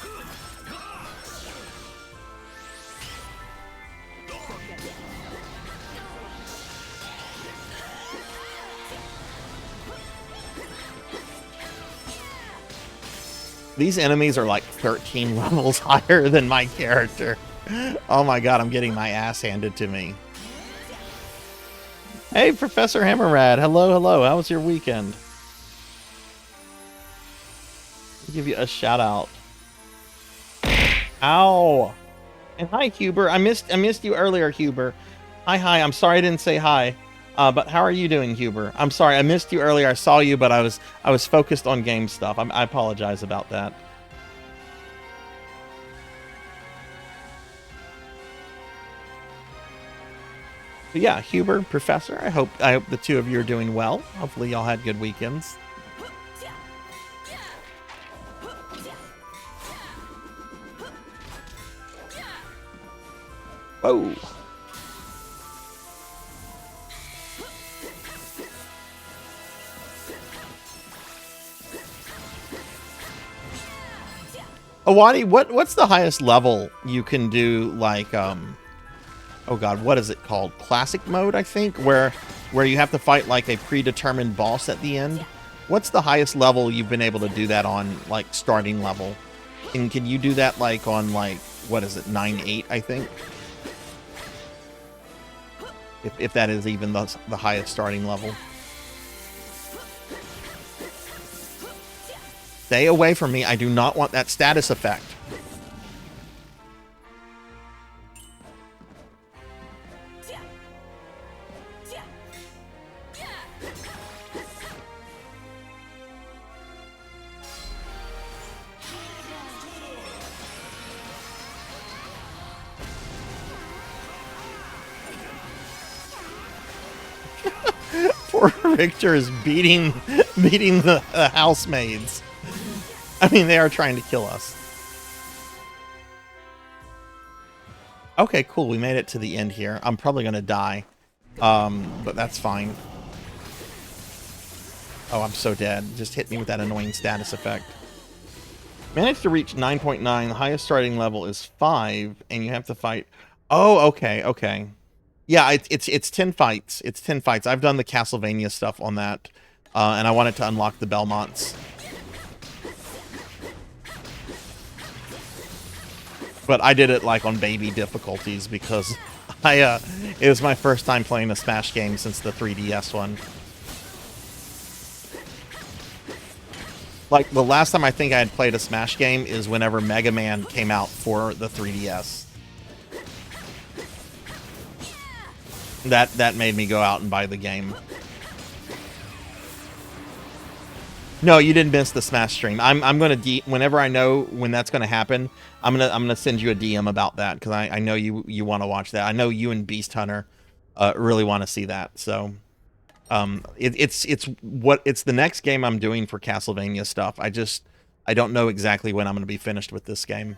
These enemies are like 13 levels higher than my character. Oh my god, I'm getting my ass handed to me. Hey, Professor Hammerrad. Hello, hello. How was your weekend? I'll give you a shout out. Ow. And hi, Huber. I missed you earlier, Huber. Hi. I'm sorry I didn't say hi. But how are you doing, Huber? I'm sorry, I missed you earlier. I saw you, but I was focused on game stuff. I apologize about that. But yeah, Huber, Professor, I hope the two of you are doing well. Hopefully y'all had good weekends. Whoa. Awadi, what's the highest level you can do, like, oh god, what is it called? Classic mode, I think, where you have to fight like a predetermined boss at the end. What's the highest level you've been able to do that on, like starting level? And can you do that like on like, what is it, 9-8, I think? If that is even the highest starting level. Stay away from me. I do not want that status effect. Poor Victor is beating the housemaids. I mean, they are trying to kill us. Okay, cool. We made it to the end here. I'm probably going to die. But that's fine. Oh, I'm so dead. Just hit me with that annoying status effect. Managed to reach 9.9. The highest starting level is 5, and you have to fight... Oh, okay, okay. Yeah, it's 10 fights. It's 10 fights. I've done the Castlevania stuff on that, and I wanted to unlock the Belmonts. But I did it like on baby difficulties because it was my first time playing a Smash game since the 3DS one. Like the last time I think I had played a Smash game is whenever Mega Man came out for the 3DS. That made me go out and buy the game. No, you didn't miss the Smash stream. I'm gonna whenever I know when that's gonna happen, I'm gonna send you a DM about that because I know you want to watch that. I know you and Beast Hunter really want to see that. So it's the next game I'm doing for Castlevania stuff. I don't know exactly when I'm gonna be finished with this game.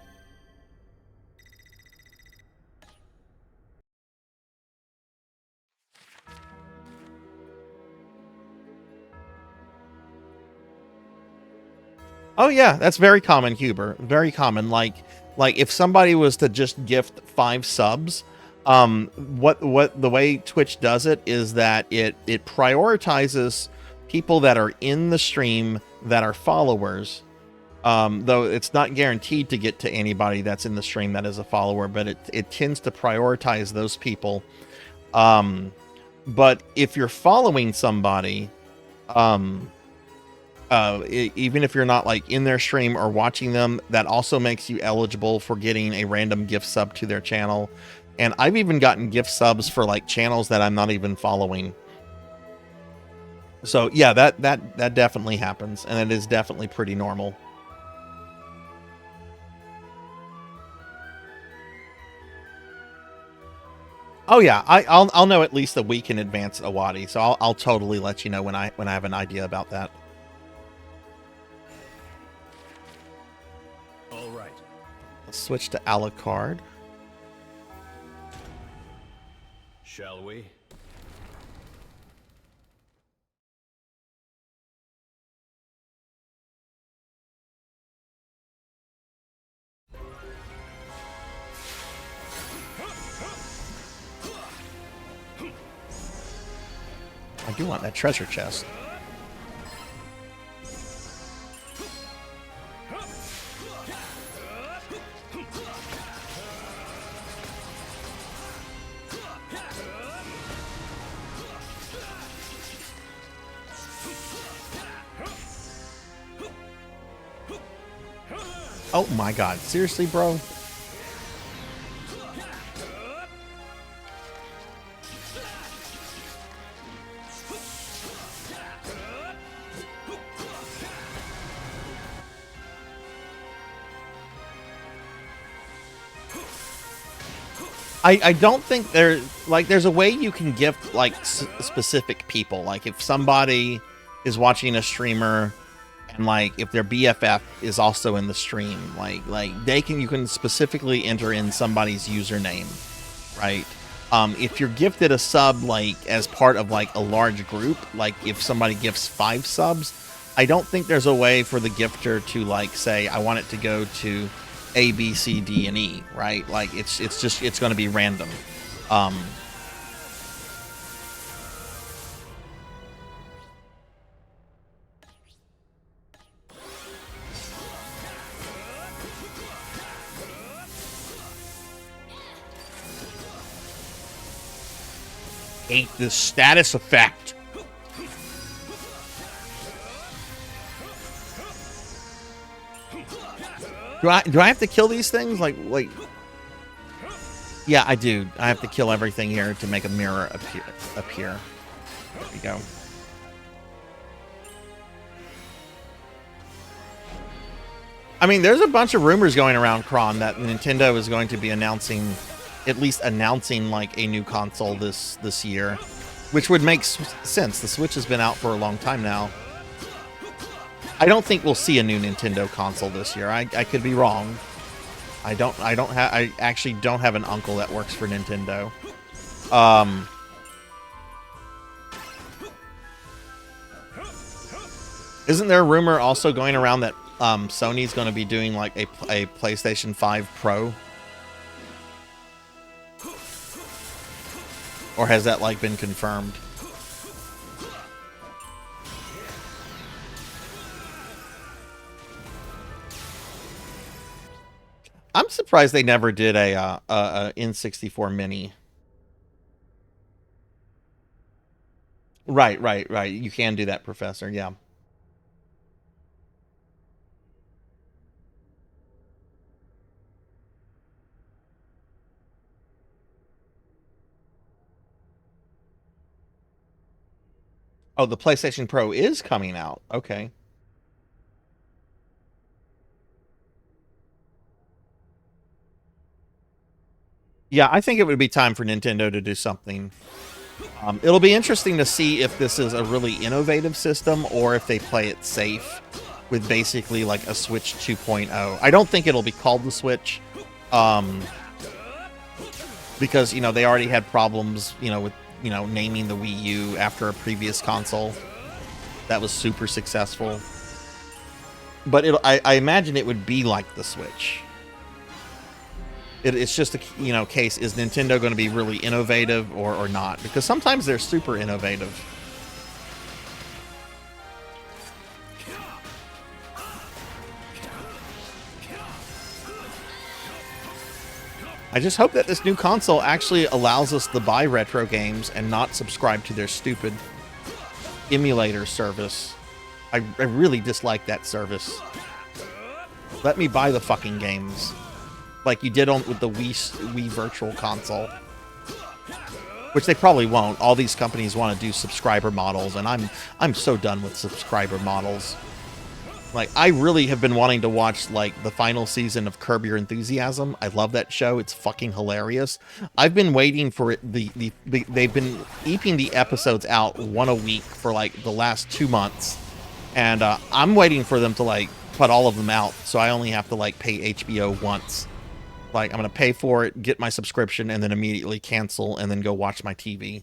Oh yeah, that's very common, Huber. Very common. Like if somebody was to just gift 5 subs, what the way Twitch does it is that it prioritizes people that are in the stream that are followers. Though it's not guaranteed to get to anybody that's in the stream that is a follower, but it tends to prioritize those people. But if you're following somebody, even if you're not like in their stream or watching them, that also makes you eligible for getting a random gift sub to their channel. And I've even gotten gift subs for like channels that I'm not even following. So yeah, that definitely happens, and it is definitely pretty normal. Oh yeah, I'll know at least a week in advance, Awadi. So I'll totally let you know when I have an idea about that. Switch to Alucard. Shall we? I do want that treasure chest. Oh my god, seriously, bro? I don't think there's a way you can gift like specific people. Like if somebody is watching a streamer and like if their BFF is also in the stream, like you can specifically enter in somebody's username, right? If you're gifted a sub like as part of like a large group, like if somebody gifts 5 subs, I don't think there's a way for the gifter to like say I want it to go to A, B, C, D, and E, right? Like it's going to be random. Hate this status effect. Do I have to kill these things? Like, yeah, I do. I have to kill everything here to make a mirror appear. There we go. I mean, there's a bunch of rumors going around, Kron, that Nintendo is going to be announcing like a new console this year, which would make sense. The Switch has been out for a long time now. I don't think we'll see a new Nintendo console this year. I could be wrong. I actually don't have an uncle that works for Nintendo. Isn't there a rumor also going around that Sony's going to be doing like a PlayStation 5 Pro? Or has that like been confirmed? I'm surprised they never did a N64 Mini. Right. You can do that, Professor. Yeah. Oh, the PlayStation Pro is coming out. Okay. Yeah, I think it would be time for Nintendo to do something. It'll be interesting to see if this is a really innovative system or if they play it safe with basically like a Switch 2.0. I don't think it'll be called the Switch because, you know, they already had problems, you know, with, you know, naming the Wii U after a previous console that was super successful. But I imagine it would be like the Switch. It's just a, you know, case, is Nintendo going to be really innovative or not? Because sometimes they're super innovative. I just hope that this new console actually allows us to buy retro games and not subscribe to their stupid emulator service. I really dislike that service. Let me buy the fucking games. Like you did with the Wii Virtual Console. Which they probably won't. All these companies want to do subscriber models, and I'm so done with subscriber models. Like, I really have been wanting to watch, like, the final season of Curb Your Enthusiasm. I love that show. It's fucking hilarious. I've been waiting for it. They've been eeping the episodes out one a week for, like, the last 2 months. And I'm waiting for them to, like, put all of them out, so I only have to, like, pay HBO once. Like, I'm going to pay for it, get my subscription, and then immediately cancel, and then go watch my TV.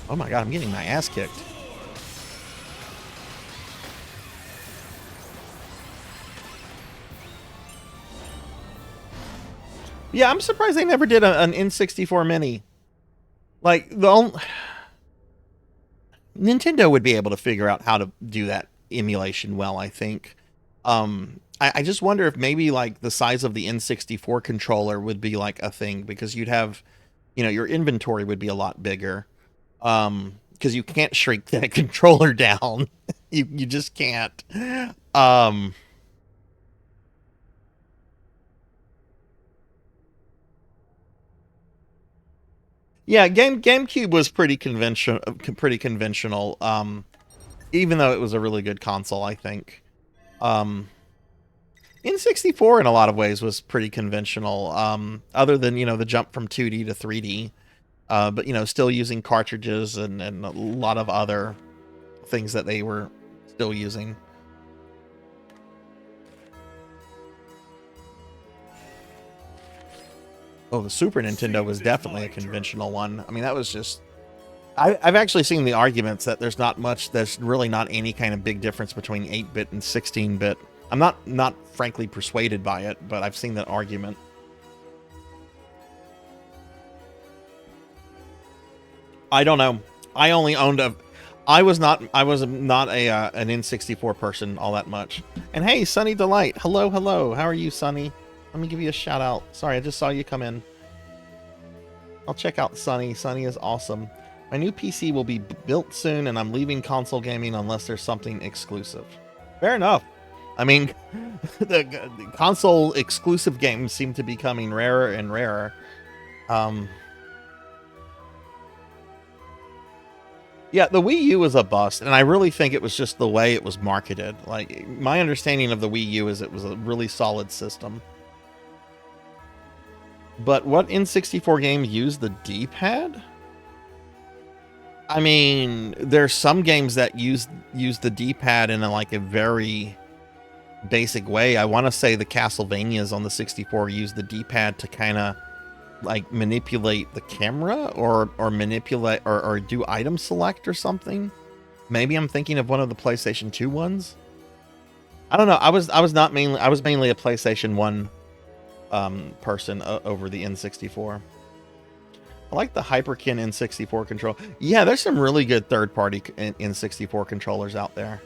Oh my god, I'm getting my ass kicked. Yeah, I'm surprised they never did an N64 Mini. Like, Nintendo would be able to figure out how to do that emulation well, I think. I just wonder if maybe, like, the size of the N64 controller would be, like, a thing, because you'd have, you know, your inventory would be a lot bigger. Because you can't shrink that controller down. you just can't. Yeah, GameCube was pretty conventional. Pretty conventional. Even though it was a really good console, I think. N64 in a lot of ways was pretty conventional. Other than the jump from 2D to 3D. But still using cartridges and a lot of other things that they were still using. Oh, the Super Nintendo was definitely a conventional one. I mean, that was just... I've actually seen the arguments that there's really not any kind of big difference between 8-bit and 16-bit. I'm not frankly persuaded by it, but I've seen that argument. I don't know. I only owned I was not an N64 person all that much. And hey, Sunny Delight. Hello. How are you, Sunny? Let me give you a shout out. Sorry, I just saw you come in. I'll check out Sunny. Sunny is awesome. My new PC will be built soon, and I'm leaving console gaming unless there's something exclusive. Fair enough. I mean, the console exclusive games seem to be becoming rarer and rarer. Yeah, the Wii U was a bust, and I really think it was just the way it was marketed. Like, my understanding of the Wii U is it was a really solid system. But what N64 game used the D-pad? I mean, there's some games that use the D-pad in a very basic way. I want to say the Castlevanias on the 64 use the D-pad to kind of manipulate the camera or manipulate or do item select or something. Maybe I'm thinking of one of the PlayStation 2 ones. I don't know. I was mainly a PlayStation 1 person over the N64. I like the Hyperkin N64 control. Yeah, there's some really good third-party N64 controllers out there.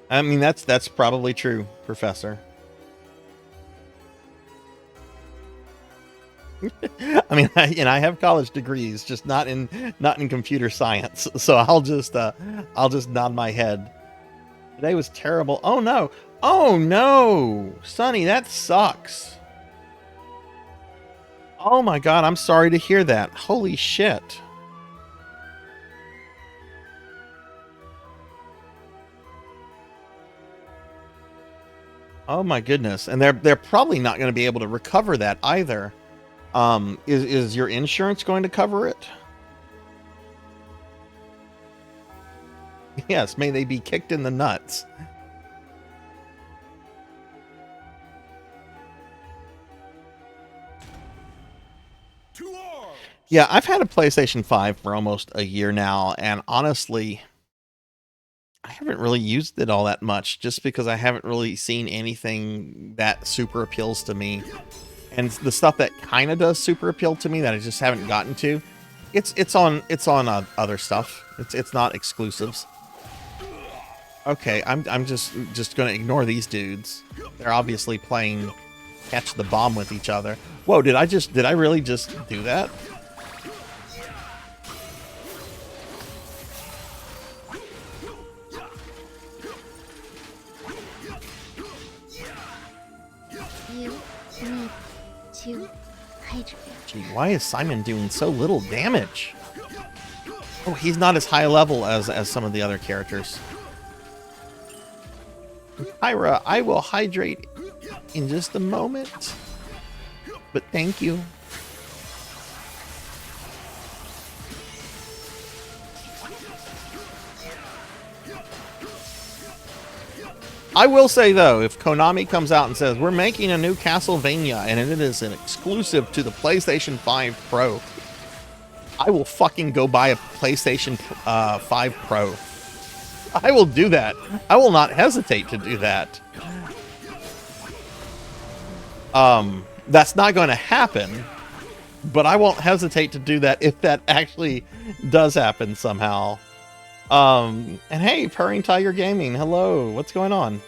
I mean, that's probably true, Professor. I mean, I have college degrees, just not in computer science. So I'll just nod my head. Today was terrible. Oh no. Oh no, Sonny, that sucks. Oh my God, I'm sorry to hear that. Holy shit. Oh my goodness. And they're probably not going to be able to recover that either. Is your insurance going to cover it? Yes, may they be kicked in the nuts. Yeah, I've had a PlayStation 5 for almost a year now, and honestly, I haven't really used it all that much, just because I haven't really seen anything that super appeals to me. And the stuff that kind of does super appeal to me that I just haven't gotten to, it's on other stuff. It's not exclusives. Okay, I'm just gonna ignore these dudes. They're obviously playing catch the bomb with each other. Whoa, did I really just do that? To hydrate. Gee, why is Simon doing so little damage? Oh, he's not as high level as some of the other characters. Kyra, I will hydrate in just a moment. But thank you. I will say, though, if Konami comes out and says, we're making a new Castlevania, and it is an exclusive to the PlayStation 5 Pro, I will fucking go buy a PlayStation 5 Pro. I will do that. I will not hesitate to do that. That's not going to happen, but I won't hesitate to do that if that actually does happen somehow. And hey, Purring Tiger Gaming, hello, what's going on?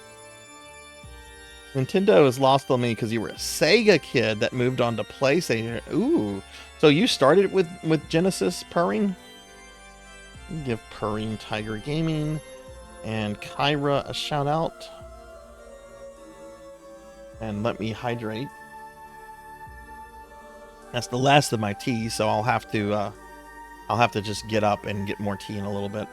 Nintendo is lost on me because you were a Sega kid that moved on to PlayStation. Ooh, so you started with Genesis, Purring? Give Purring Tiger Gaming and Kyra a shout out. And let me hydrate. That's the last of my tea, so I'll have to just get up and get more tea in a little bit.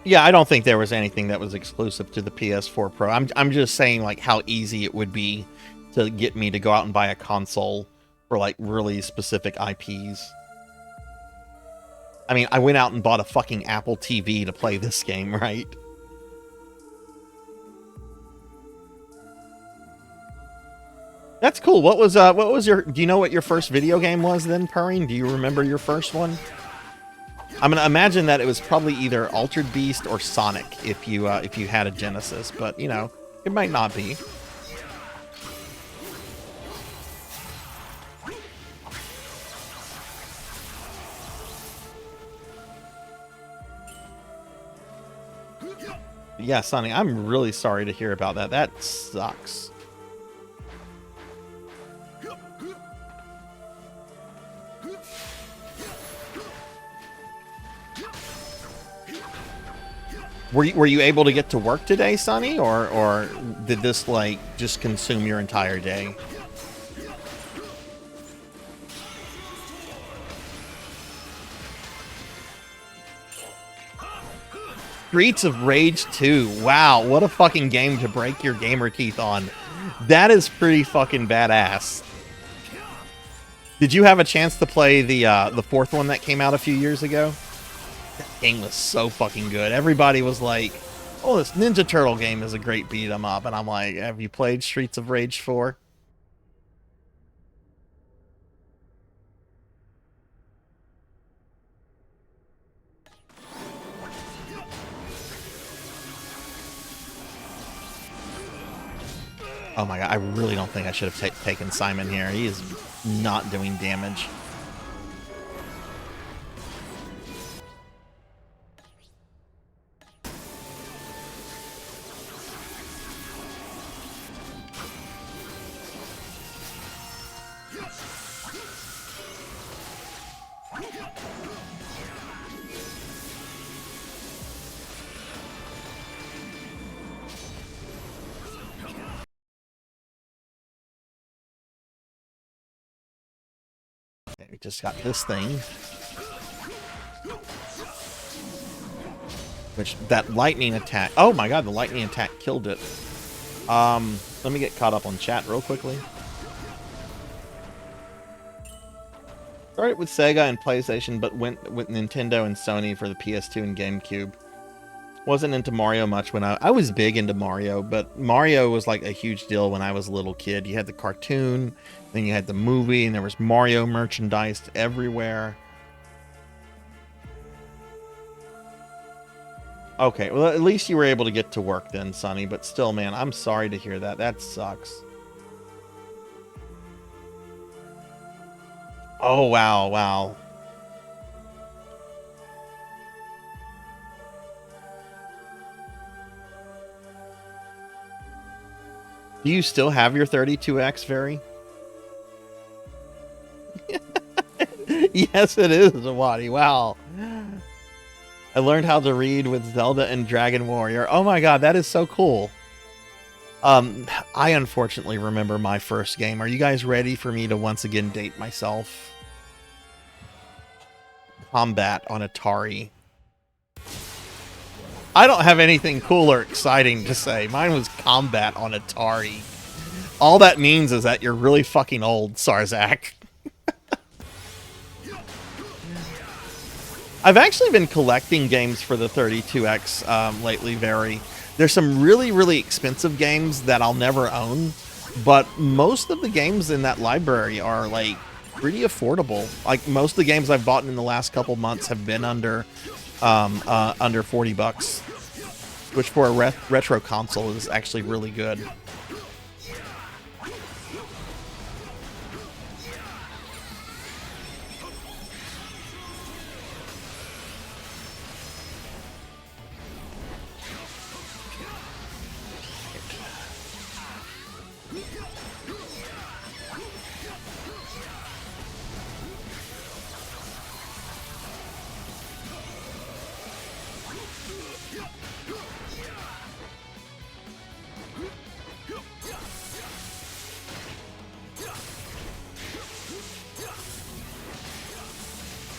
Yeah, I don't think there was anything that was exclusive to the PS4 Pro. I'm just saying like how easy it would be to get me to go out and buy a console for like really specific IPs. I mean, I went out and bought a fucking Apple TV to play this game, right? That's cool. What was your, do you know what your first video game was then, Purring? Do you remember your first one? I'm gonna imagine that it was probably either Altered Beast or Sonic if you had a Genesis, but you know, it might not be. Yeah, Sonny, I'm really sorry to hear about that. That sucks. Were you able to get to work today, Sonny, or did this like just consume your entire day? Streets of Rage 2. Wow, what a fucking game to break your gamer teeth on. That is pretty fucking badass. Did you have a chance to play the fourth one that came out a few years ago? That game was so fucking good. Everybody was like, "Oh, this Ninja Turtle game is a great beat 'em up," and I'm like, "Have you played Streets of Rage 4?" Oh my god, I really don't think I should have taken Simon here. He is not doing damage. We just got this thing. Which, that lightning attack... Oh my god, the lightning attack killed it. Let me get caught up on chat real quickly. Started with Sega and PlayStation, but went with Nintendo and Sony for the PS2 and GameCube. Wasn't into Mario much when I was big into Mario, but Mario was like a huge deal when I was a little kid. You had the cartoon, then you had the movie, and there was Mario merchandise everywhere. Okay, well, at least you were able to get to work then, Sonny, but still, man, I'm sorry to hear that. That sucks. Oh, wow, wow. Do you still have your 32X, Very? Yes, it is, Zawadi. Wow. I learned how to read with Zelda and Dragon Warrior. Oh my god, that is so cool. I unfortunately remember my first game. Are you guys ready for me to once again date myself? Combat on Atari. I don't have anything cool or exciting to say. Mine was Combat on Atari. All that means is that you're really fucking old, Sarzac. I've actually been collecting games for the 32X lately, Very. There's some really, really expensive games that I'll never own, but most of the games in that library are, like, pretty affordable. Like, most of the games I've bought in the last couple months have been under 40 bucks, which for a retro console is actually really good.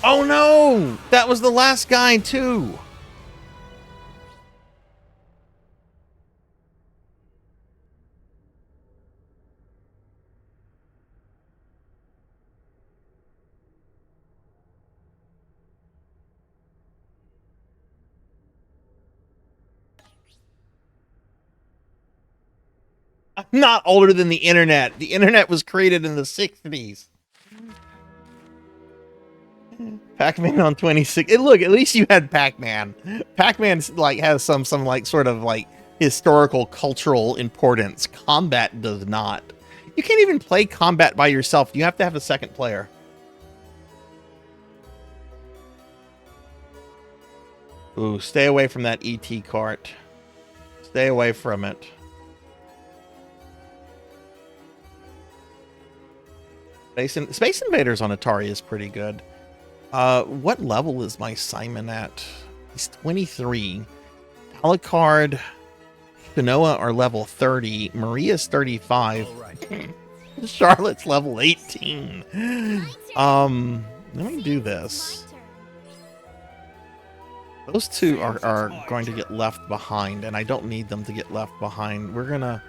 Oh no! That was the last guy too. I'm not older than the internet. The internet was created in the 60s. Pac-Man on 26. Look, at least you had Pac-Man. Pac-Man like has some like sort of like historical cultural importance. Combat does not. You can't even play combat by yourself. You have to have a second player. Ooh, stay away from that ET cart. Stay away from it. Space Invaders on Atari is pretty good. What level is my Simon at? He's 23. Alucard, Shanoa are level 30. Maria's 35. Right. Charlotte's level 18. Let me do this. Those two are going to get left behind, and I don't need them to get left behind. We're gonna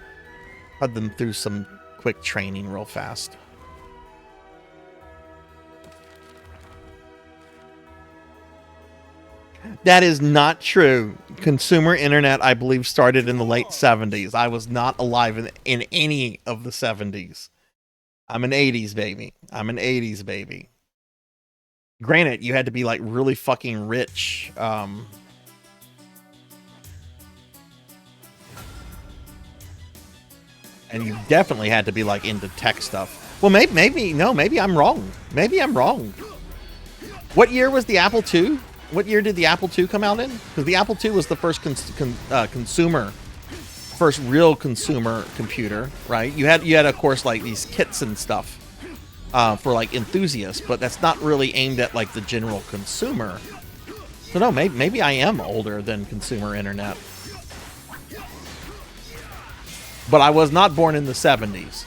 put them through some quick training real fast. That is not true. Consumer internet, I believe, started in the late 70s. I was not alive in any of the 70s. I'm an 80s baby. I'm an 80s baby. Granted, you had to be like really fucking rich. And you definitely had to be like into tech stuff. Well, maybe I'm wrong. Maybe I'm wrong. What year was the Apple II? What year did the Apple II come out in? Because the Apple II was the first first real consumer computer, right? You had of course like these kits and stuff for like enthusiasts, but that's not really aimed at like the general consumer. So no, maybe I am older than consumer internet, but I was not born in the 70s.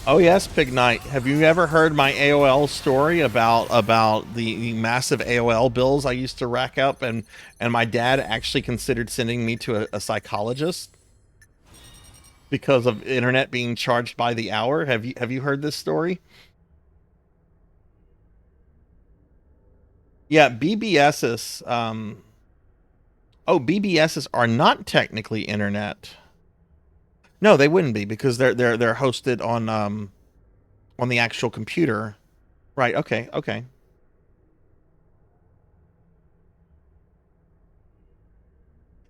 Oh yes, Pig Knight. Have you ever heard my AOL story about the massive AOL bills I used to rack up, and my dad actually considered sending me to a psychologist because of internet being charged by the hour? Have you heard this story? Yeah, BBSs. BBSs are not technically internet. No, they wouldn't be because they're hosted on the actual computer. Right, okay.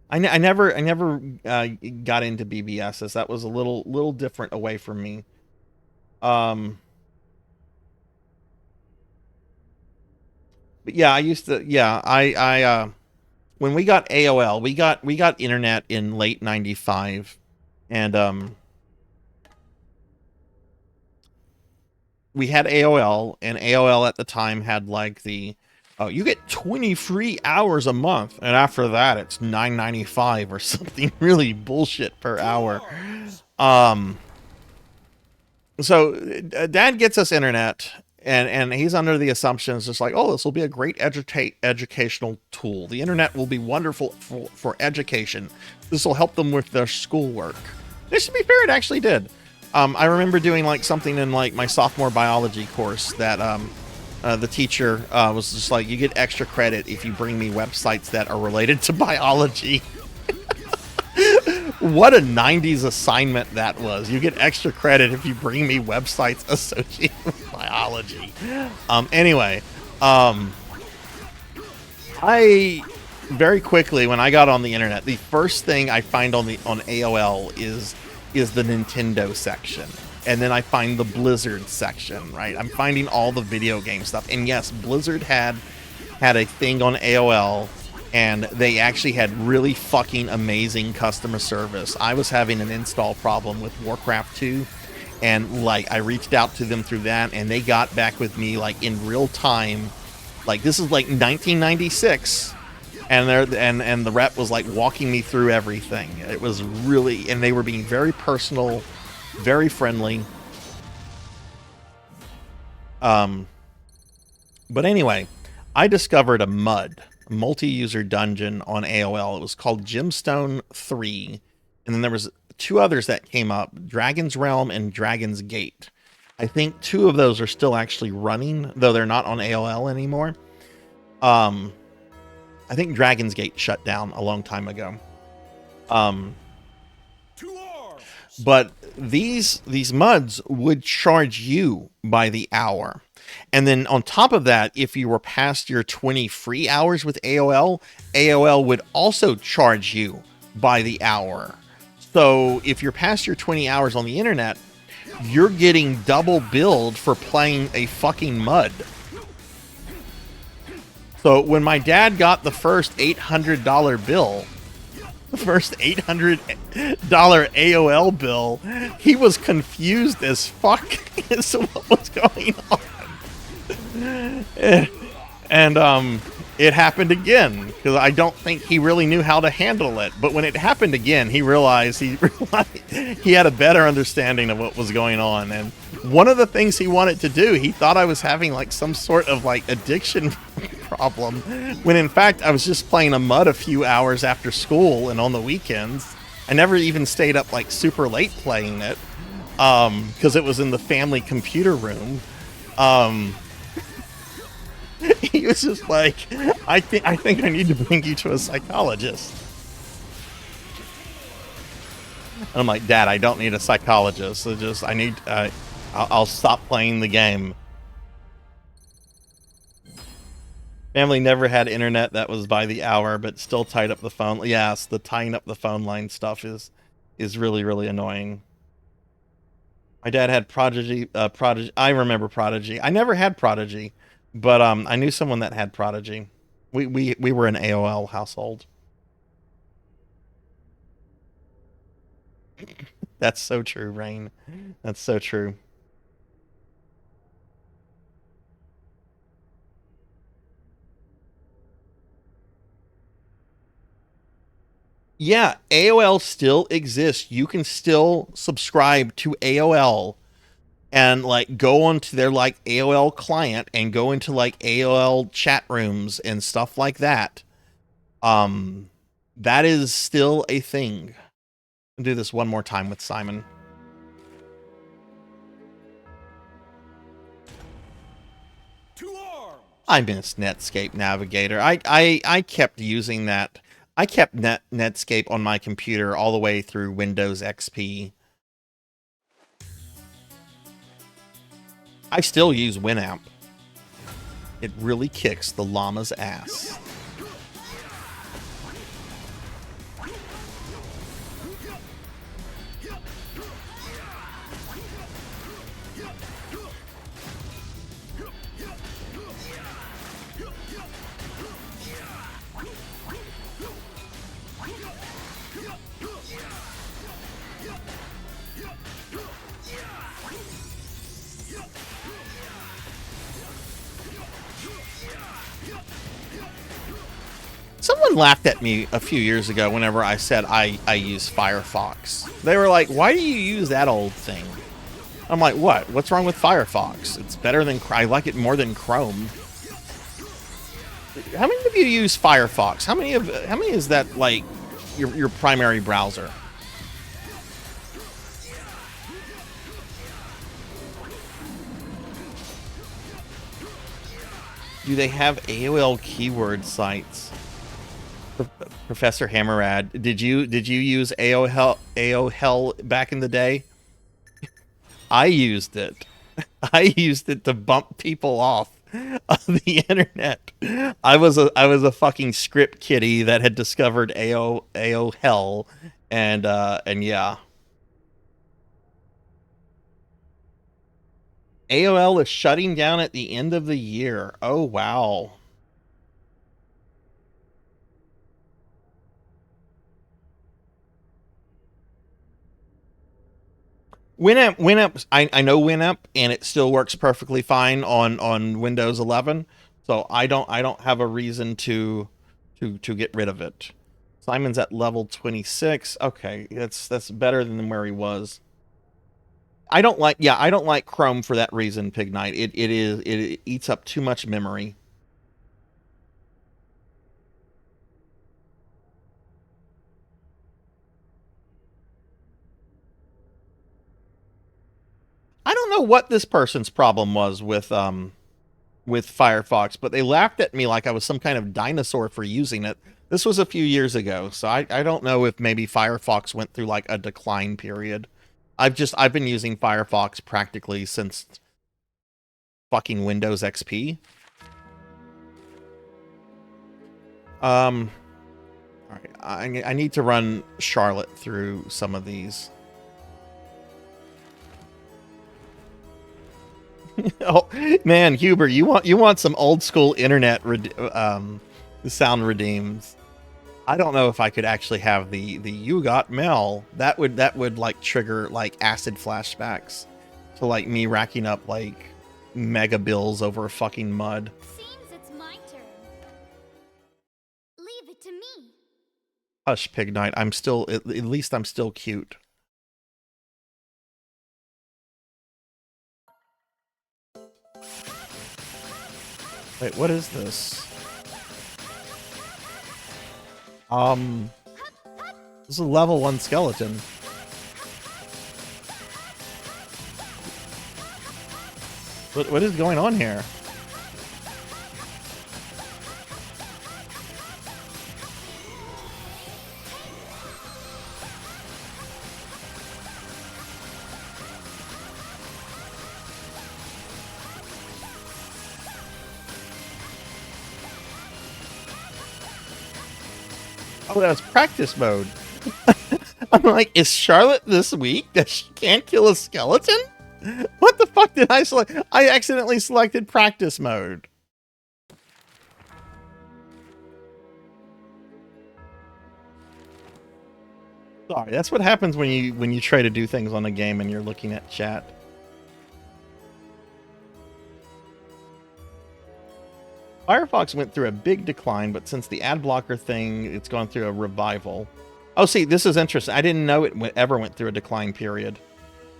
I never got into BBSs. That was a little different away from me. But yeah, I used to. Yeah, I when we got AOL, we got internet in late '95. And we had AOL, and AOL at the time had like the you get 20 free hours a month, and after that it's $9.95 or something really bullshit per hour. So Dad gets us internet, and he's under the assumption it's just like, oh, this will be a great educational tool. The internet will be wonderful for education. This will help them with their schoolwork. This, to be fair, it actually did. I remember doing like something in like my sophomore biology course that the teacher was just like, you get extra credit if you bring me websites that are related to biology. What a 90s assignment that was. You get extra credit if you bring me websites associated with biology. Anyway, I very quickly, when I got on the internet, the first thing I find on AOL is the Nintendo section, and then I find the Blizzard section. Right, I'm finding all the video game stuff, and yes, Blizzard had a thing on AOL and they actually had really fucking amazing customer service. I was having an install problem with Warcraft 2, and like I reached out to them through that, and they got back with me like in real time. Like this is like 1996, and the rep was like walking me through everything. It was really, and they were being very personal, very friendly. But anyway, I discovered a multi-user dungeon on AOL. It was called Gemstone 3, and then there was 2 others that came up, Dragon's Realm and Dragon's Gate. I think 2 of those are still actually running, though they're not on AOL anymore. I think Dragon's Gate shut down a long time ago. But these MUDs would charge you by the hour. And then on top of that, if you were past your 20 free hours with AOL, AOL would also charge you by the hour. So if you're past your 20 hours on the internet, you're getting double billed for playing a fucking MUD. So when my dad got the first $800 bill, the first $800 AOL bill, he was confused as fuck as to what was going on. And it happened again, because I don't think he really knew how to handle it. But when it happened again, he realized he had a better understanding of what was going on. And one of the things he wanted to do, he thought I was having like some sort of like addiction problem, when in fact I was just playing a MUD a few hours after school and on the weekends. I never even stayed up like super late playing it, because it was in the family computer room. He was just like, I think I need to bring you to a psychologist. And I'm like, Dad, I don't need a psychologist. I'll stop playing the game. Family never had internet that was by the hour, but still tied up the phone. Yes, the tying up the phone line stuff is really, really annoying. My dad had Prodigy. I remember Prodigy. I never had Prodigy, but I knew someone that had Prodigy. We were an AOL household. That's so true, Rain. That's so true. Yeah, AOL still exists. You can still subscribe to AOL and like go onto their like AOL client and go into like AOL chat rooms and stuff like that. That is still a thing. I'll do this one more time with Simon. I miss Netscape Navigator. I kept using that. I kept Netscape on my computer all the way through Windows XP. I still use Winamp. It really kicks the llama's ass. Someone laughed at me a few years ago whenever I said I use Firefox. They were like, why do you use that old thing? I'm like, what? What's wrong with Firefox? It's better than... I like it more than Chrome. How many of you use Firefox? How many is that, like, your primary browser? Do they have AOL keyword sites? Professor Hammerad, did you use AOL back in the day? I used it. I used it to bump people off of the internet. I was a fucking script kiddie that had discovered AOL, and yeah. AOL is shutting down at the end of the year. Oh wow. Winamp, I know Winamp, and it still works perfectly fine on Windows 11. So I don't have a reason to get rid of it. Simon's at level 26. Okay, that's better than where he was. I don't like Chrome for that reason, Pig Knight. It eats up too much memory. I don't know what this person's problem was with Firefox, but they laughed at me like I was some kind of dinosaur for using it. This was a few years ago, so I don't know if maybe Firefox went through like a decline period. I've been using Firefox practically since fucking Windows XP. All right, I need to run Charlotte through some of these. Oh man, Huber, you want some old school internet sound redeems. I don't know if I could actually have the you got mail. That would like trigger like acid flashbacks to like me racking up like mega bills over fucking mud. Seems it's my turn. Leave it to me. Hush, Pig Knight. I'm still at least I'm still cute. Wait, what is this? This is a level 1 skeleton. What is going on here? Oh, that was practice mode. I'm like, is Charlotte this weak that she can't kill a skeleton? What the fuck did I select? I accidentally selected practice mode. Sorry, that's what happens when you try to do things on a game and you're looking at chat. Firefox went through a big decline, but since the ad blocker thing, it's gone through a revival. Oh, see, this is interesting. I didn't know it ever went through a decline period.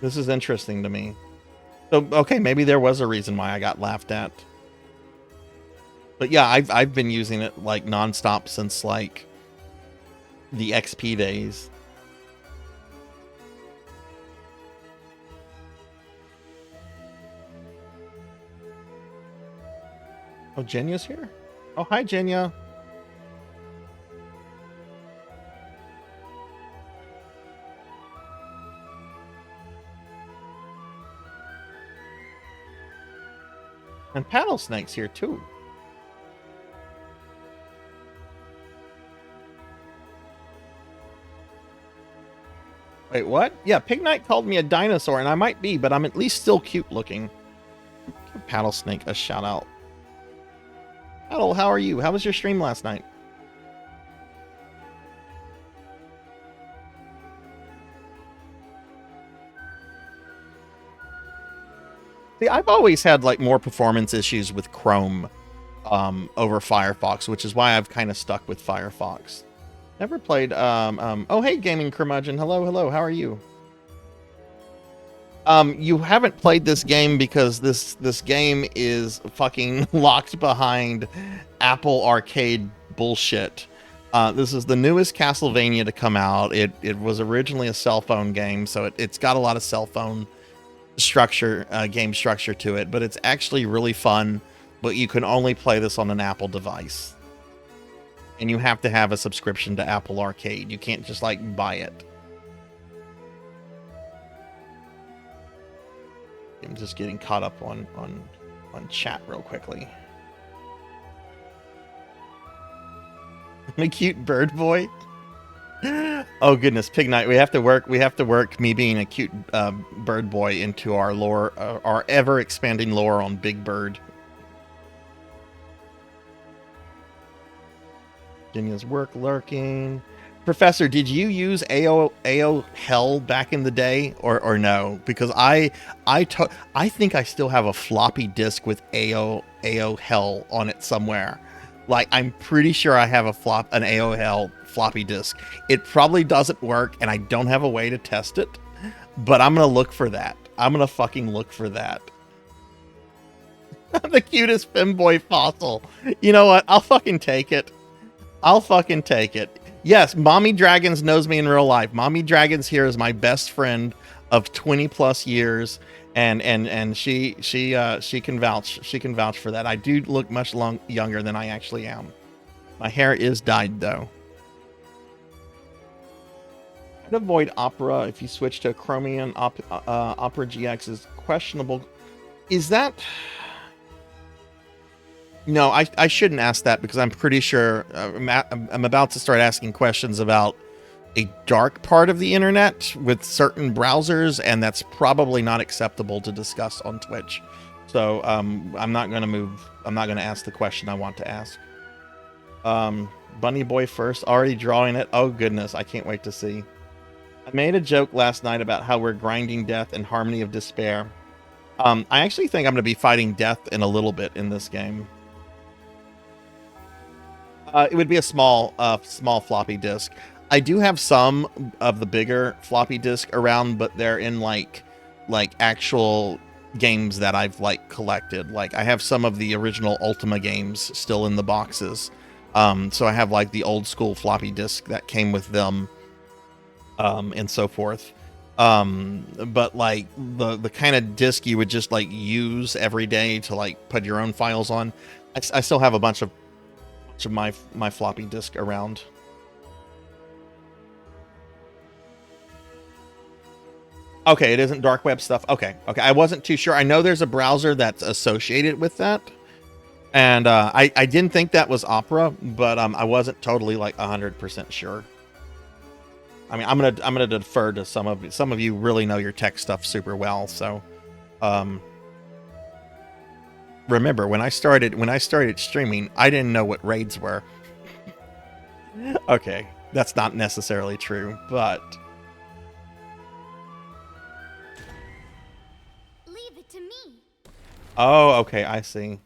This is interesting to me. So, okay, maybe there was a reason why I got laughed at. But yeah, I've been using it like nonstop since like the XP days. Oh, Jenya's here? Oh, hi, Jenya. And Paddle Snake's here, too. Wait, what? Yeah, Pig Knight called me a dinosaur, and I might be, but I'm at least still cute looking. Give Paddle Snake a shout out. Paddle, how are you? How was your stream last night? See, I've always had like more performance issues with Chrome over Firefox, which is why I've kind of stuck with Firefox. Never played oh hey Gaming Curmudgeon, hello, how are you? You haven't played this game because this game is fucking locked behind Apple Arcade bullshit. This is the newest Castlevania to come out. It was originally a cell phone game, so it's got a lot of cell phone structure, game structure to it, but it's actually really fun, but you can only play this on an Apple device. And you have to have a subscription to Apple Arcade. You can't just like buy it. I'm just getting caught up on chat real quickly. I'm a cute bird boy. Oh goodness, Pig Knight, we have to work me being a cute bird boy into our lore, our ever expanding lore on Big Bird. Virginia's work lurking. Professor, did you use AO Hell back in the day, or no? Because I think I still have a floppy disk with AO Hell on it somewhere. Like, I'm pretty sure I have an AO Hell floppy disk. It probably doesn't work, and I don't have a way to test it. But I'm gonna look for that. I'm gonna fucking look for that. The cutest femboy fossil. You know what? I'll fucking take it. I'll fucking take it. Yes, Mommy Dragons knows me in real life. Mommy Dragons here is my best friend of 20 plus years, and she can vouch for that. I do look much younger than I actually am. My hair is dyed though. I'd avoid Opera if you switch to a Chromium. Opera GX is questionable. Is that? No, I shouldn't ask that because I'm pretty sure I'm about to start asking questions about a dark part of the internet with certain browsers, and that's probably not acceptable to discuss on Twitch. So I'm not going to ask the question I want to ask. Bunny Boy first, already drawing it. Oh goodness, I can't wait to see. I made a joke last night about how we're grinding death and Harmony of Despair. I actually think I'm going to be fighting death in a little bit in this game. It would be a small floppy disk. I do have some of the bigger floppy disk around, but they're in like actual games that I've like collected. Like I have some of the original Ultima games still in the boxes. So I have like the old school floppy disk that came with them, and so forth. But like the kind of disk you would just like use every day to like put your own files on. I still have a bunch of my floppy disk around. Okay, it isn't dark web stuff. Okay, I wasn't too sure. I know there's a browser that's associated with that, and I didn't think that was Opera, but I wasn't totally like 100% sure. I mean, I'm gonna defer to some of you really know your tech stuff super well, so remember, when I started streaming, I didn't know what raids were. Okay, that's not necessarily true, but Leave it to me. oh, okay, I see.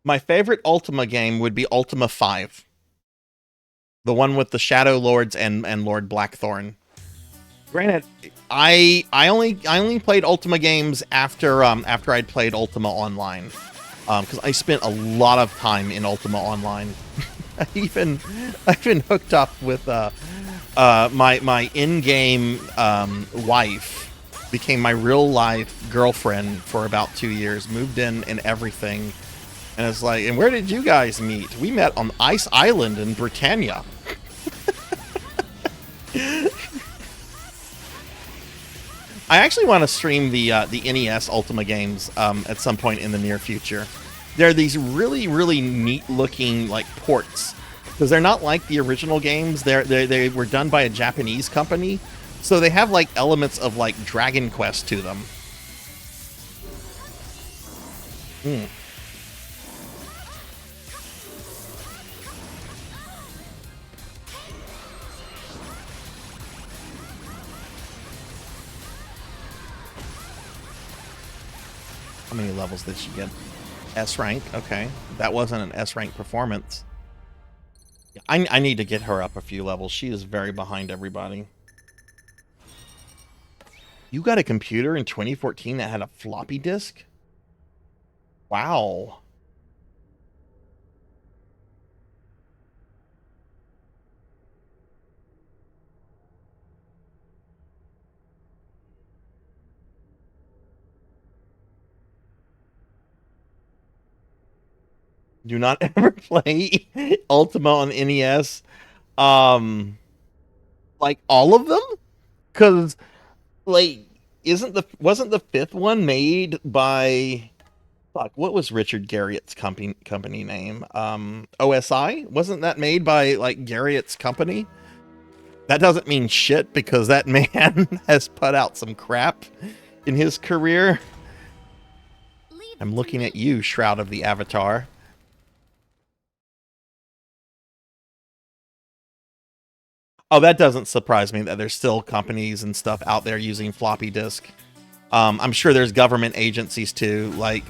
My favorite Ultima game would be Ultima 5. The one with the Shadow Lords and Lord Blackthorn. Granted, I only played Ultima games after I'd played Ultima Online. Because I spent a lot of time in Ultima Online. I've been hooked up with my in-game wife, became my real life girlfriend for about 2 years, moved in and everything, and it's like, and where did you guys meet? We met on Ice Island in Britannia. I actually want to stream the NES Ultima games at some point in the near future. There are these really neat looking like ports because they're not like the original games. They were done by a Japanese company, so they have like elements of like Dragon Quest to them. How many levels did she get? S rank, okay. That wasn't an S rank performance. I need to get her up a few levels. She is very behind everybody. You got a computer in 2014 that had a floppy disk? Wow. Do not ever play Ultima on NES. Like all of them? Because like wasn't the fifth one made by fuck, what was Richard Garriott's company name? OSI? Wasn't that made by like Garriott's company? That doesn't mean shit because that man has put out some crap in his career. I'm looking at you, Shroud of the Avatar. Oh, that doesn't surprise me that there's still companies and stuff out there using floppy disk. I'm sure there's government agencies too. Like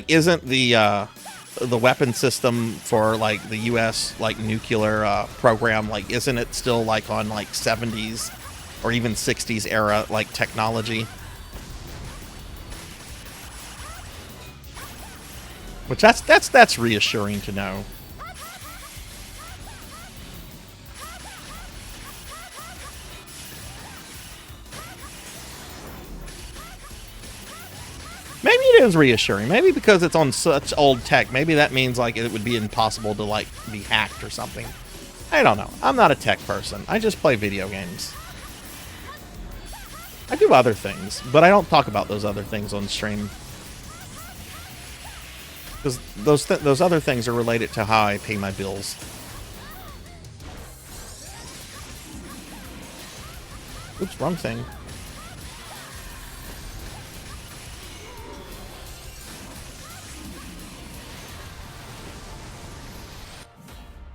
isn't the weapon system for like the U.S. like nuclear program, like isn't it still like on like 70s or even 60s era like technology? Which that's reassuring to know. Maybe it is reassuring. Maybe because it's on such old tech. Maybe that means like it would be impossible to like be hacked or something. I don't know. I'm not a tech person. I just play video games. I do other things, but I don't talk about those other things on stream. Because those other things are related to how I pay my bills. Oops, wrong thing.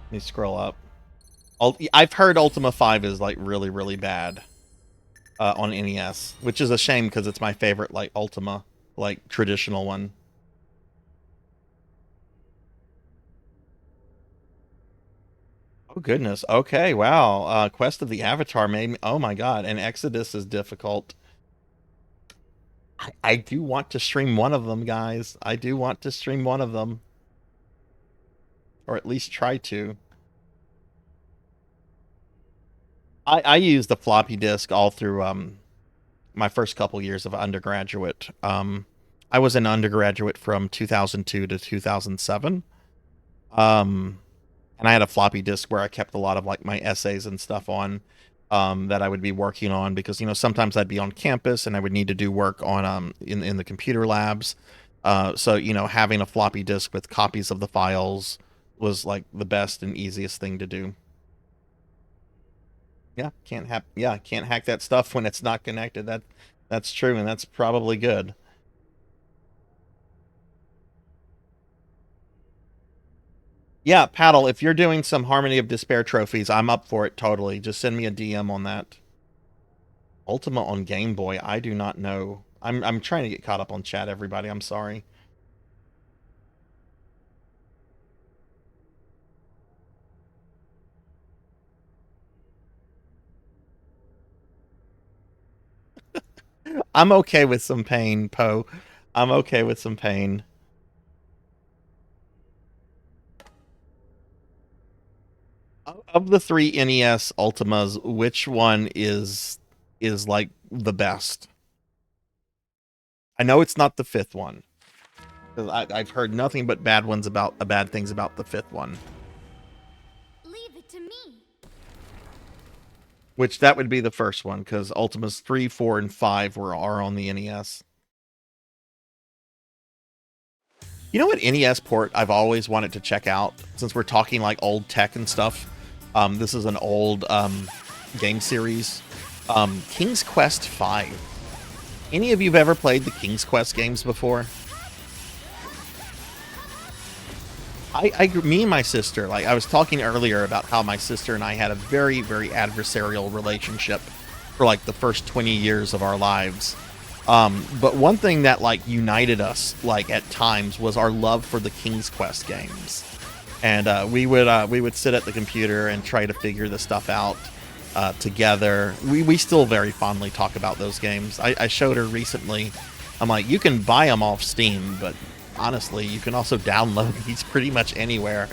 Let me scroll up. I've heard Ultima 5 is like really, really bad on NES, which is a shame because it's my favorite like Ultima, like traditional one. Oh goodness. Okay, wow. Quest of the Avatar made me. Oh my god. And Exodus is difficult. I do want to stream one of them, guys. I do want to stream one of them, or at least try to. I used the floppy disk all through my first couple years of undergraduate. I was an undergraduate from 2002 to 2007. And I had a floppy disk where I kept a lot of like my essays and stuff on that I would be working on because sometimes I'd be on campus and I would need to do work on in the computer labs. So having a floppy disk with copies of the files was like the best and easiest thing to do. Yeah, can't hack that stuff when it's not connected. That's true, and that's probably good. Yeah, Paddle, if you're doing some Harmony of Despair trophies, I'm up for it totally. Just send me a DM on that. Ultima on Game Boy, I do not know. I'm trying to get caught up on chat, everybody. I'm sorry. I'm okay with some pain, Poe. I'm okay with some pain. Of the three NES Ultimas, which one is like the best? I know it's not the fifth one. I've heard nothing but bad things about the fifth one. Leave it to me. Which that would be the first one, because Ultimas 3, 4, and 5 are on the NES. You know what NES port I've always wanted to check out, since we're talking like old tech and stuff? This is an old game series. King's Quest V. Any of you have ever played the King's Quest games before? Me and my sister, like I was talking earlier about how my sister and I had a very, very adversarial relationship for like the first 20 years of our lives. But one thing that like united us like at times was our love for the King's Quest games. And we would sit at the computer and try to figure the stuff out together. We still very fondly talk about those games. I showed her recently. I'm like, you can buy them off Steam, but honestly, you can also download these pretty much anywhere.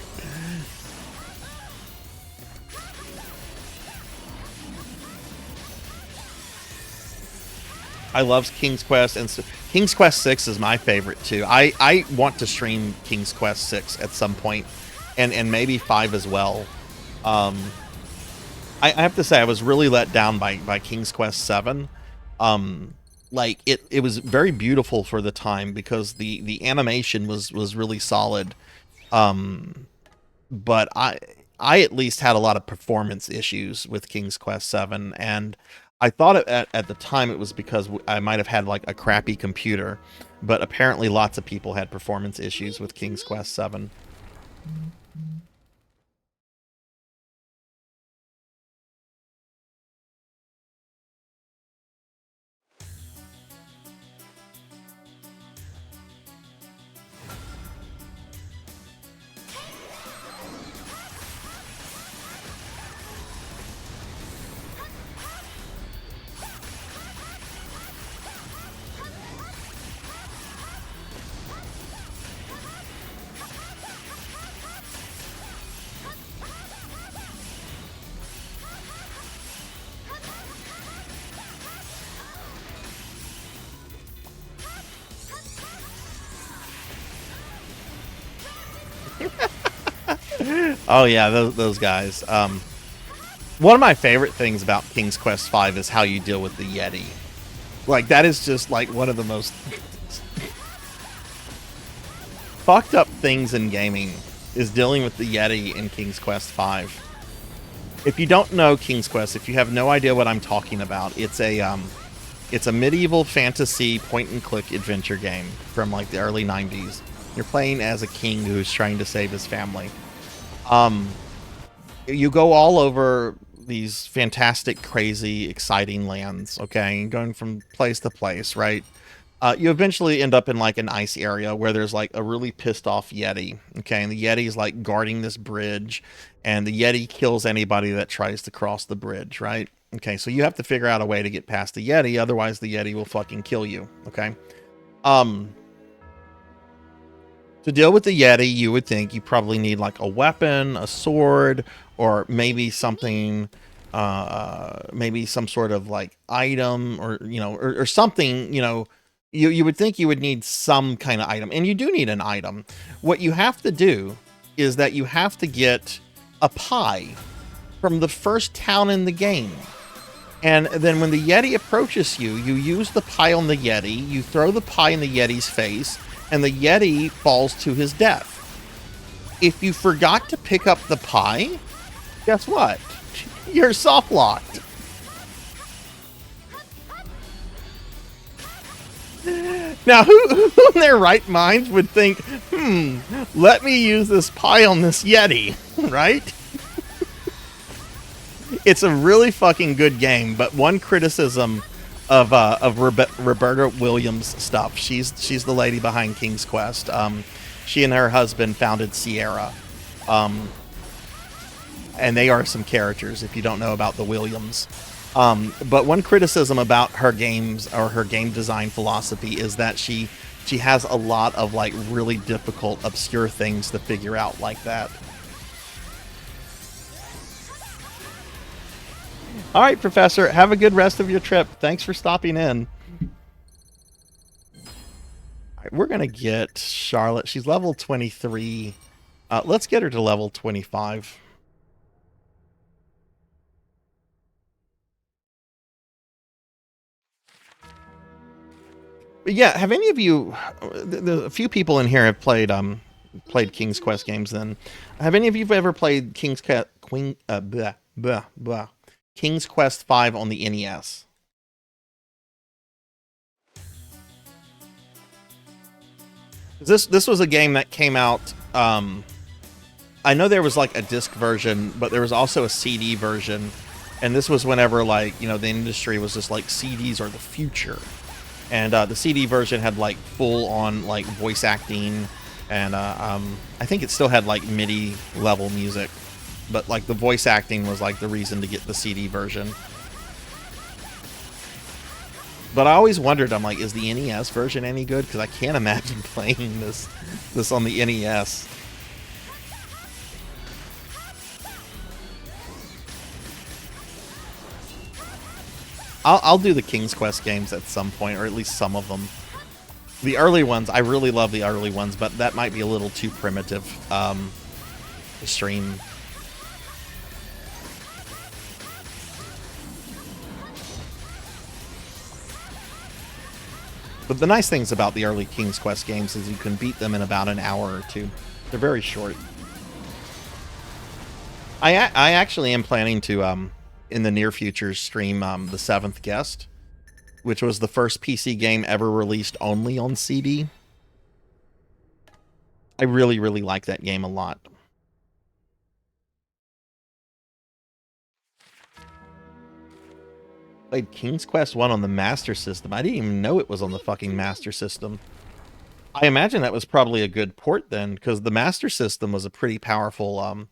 I love King's Quest, and King's Quest 6 is my favorite too. I want to stream King's Quest 6 at some point, and maybe 5 as well. I have to say I was really let down by King's Quest 7. Like it was very beautiful for the time because the animation was really solid. But I at least had a lot of performance issues with King's Quest 7, and I thought at the time it was because I might have had like a crappy computer, but apparently lots of people had performance issues with King's Quest 7. Oh yeah, those guys. One of my favorite things about King's Quest V is how you deal with the Yeti. Like, that is just like one of the most fucked up things in gaming is dealing with the Yeti in King's Quest V. If you don't know King's Quest, if you have no idea what I'm talking about, it's a medieval fantasy point-and-click adventure game from like the early 90s. You're playing as a king who's trying to save his family. You go all over these fantastic, crazy, exciting lands, okay? Going from place to place, right? You eventually end up in like an ice area where there's like a really pissed off Yeti, okay? And the Yeti is like guarding this bridge, and the Yeti kills anybody that tries to cross the bridge, right? Okay, so you have to figure out a way to get past the Yeti, otherwise the Yeti will fucking kill you, okay? To deal with the Yeti, you would think you probably need like a weapon, a sword, or maybe something, maybe some sort of like item, or, you know, or something, you know, you would think you would need some kind of item, and you do need an item. What you have to do is that you have to get a pie from the first town in the game. And then when the Yeti approaches you, you use the pie on the Yeti, you throw the pie in the Yeti's face, and the Yeti falls to his death. If you forgot to pick up the pie, guess what? You're soft-locked. Now, who in their right minds would think, let me use this pie on this Yeti, right? It's a really fucking good game, but one criticism of Roberta Williams stuff. She's the lady behind King's Quest. She and her husband founded Sierra, and they are some characters if you don't know about the Williams. But one criticism about her games, or her game design philosophy, is that she has a lot of like really difficult, obscure things to figure out like that. All right, Professor, have a good rest of your trip. Thanks for stopping in. All right, we're going to get Charlotte. She's level 23. Let's get her to level 25. But yeah, have any of you... a few people in here have played King's Quest games then. Have any of you ever played King's Quest V on the NES? This was a game that came out, I know there was like a disc version, but there was also a CD version, and this was whenever, like, you know, the industry was just like, CDs are the future. And the CD version had like full on like voice acting, and I think it still had like MIDI level music, but like the voice acting was like the reason to get the CD version. But I always wondered, I'm like, is the NES version any good? Because I can't imagine playing this on the NES. I'll do the King's Quest games at some point, or at least some of them. The early ones, I really love the early ones, but that might be a little too primitive to stream. But the nice things about the early King's Quest games is you can beat them in about an hour or two. They're very short. I actually am planning to, in the near future, stream The Seventh Guest, which was the first PC game ever released only on CD. I really, really like that game a lot. Played King's Quest 1 on the Master System. I didn't even know it was on the fucking Master System. I imagine that was probably a good port then, because the Master System was a pretty powerful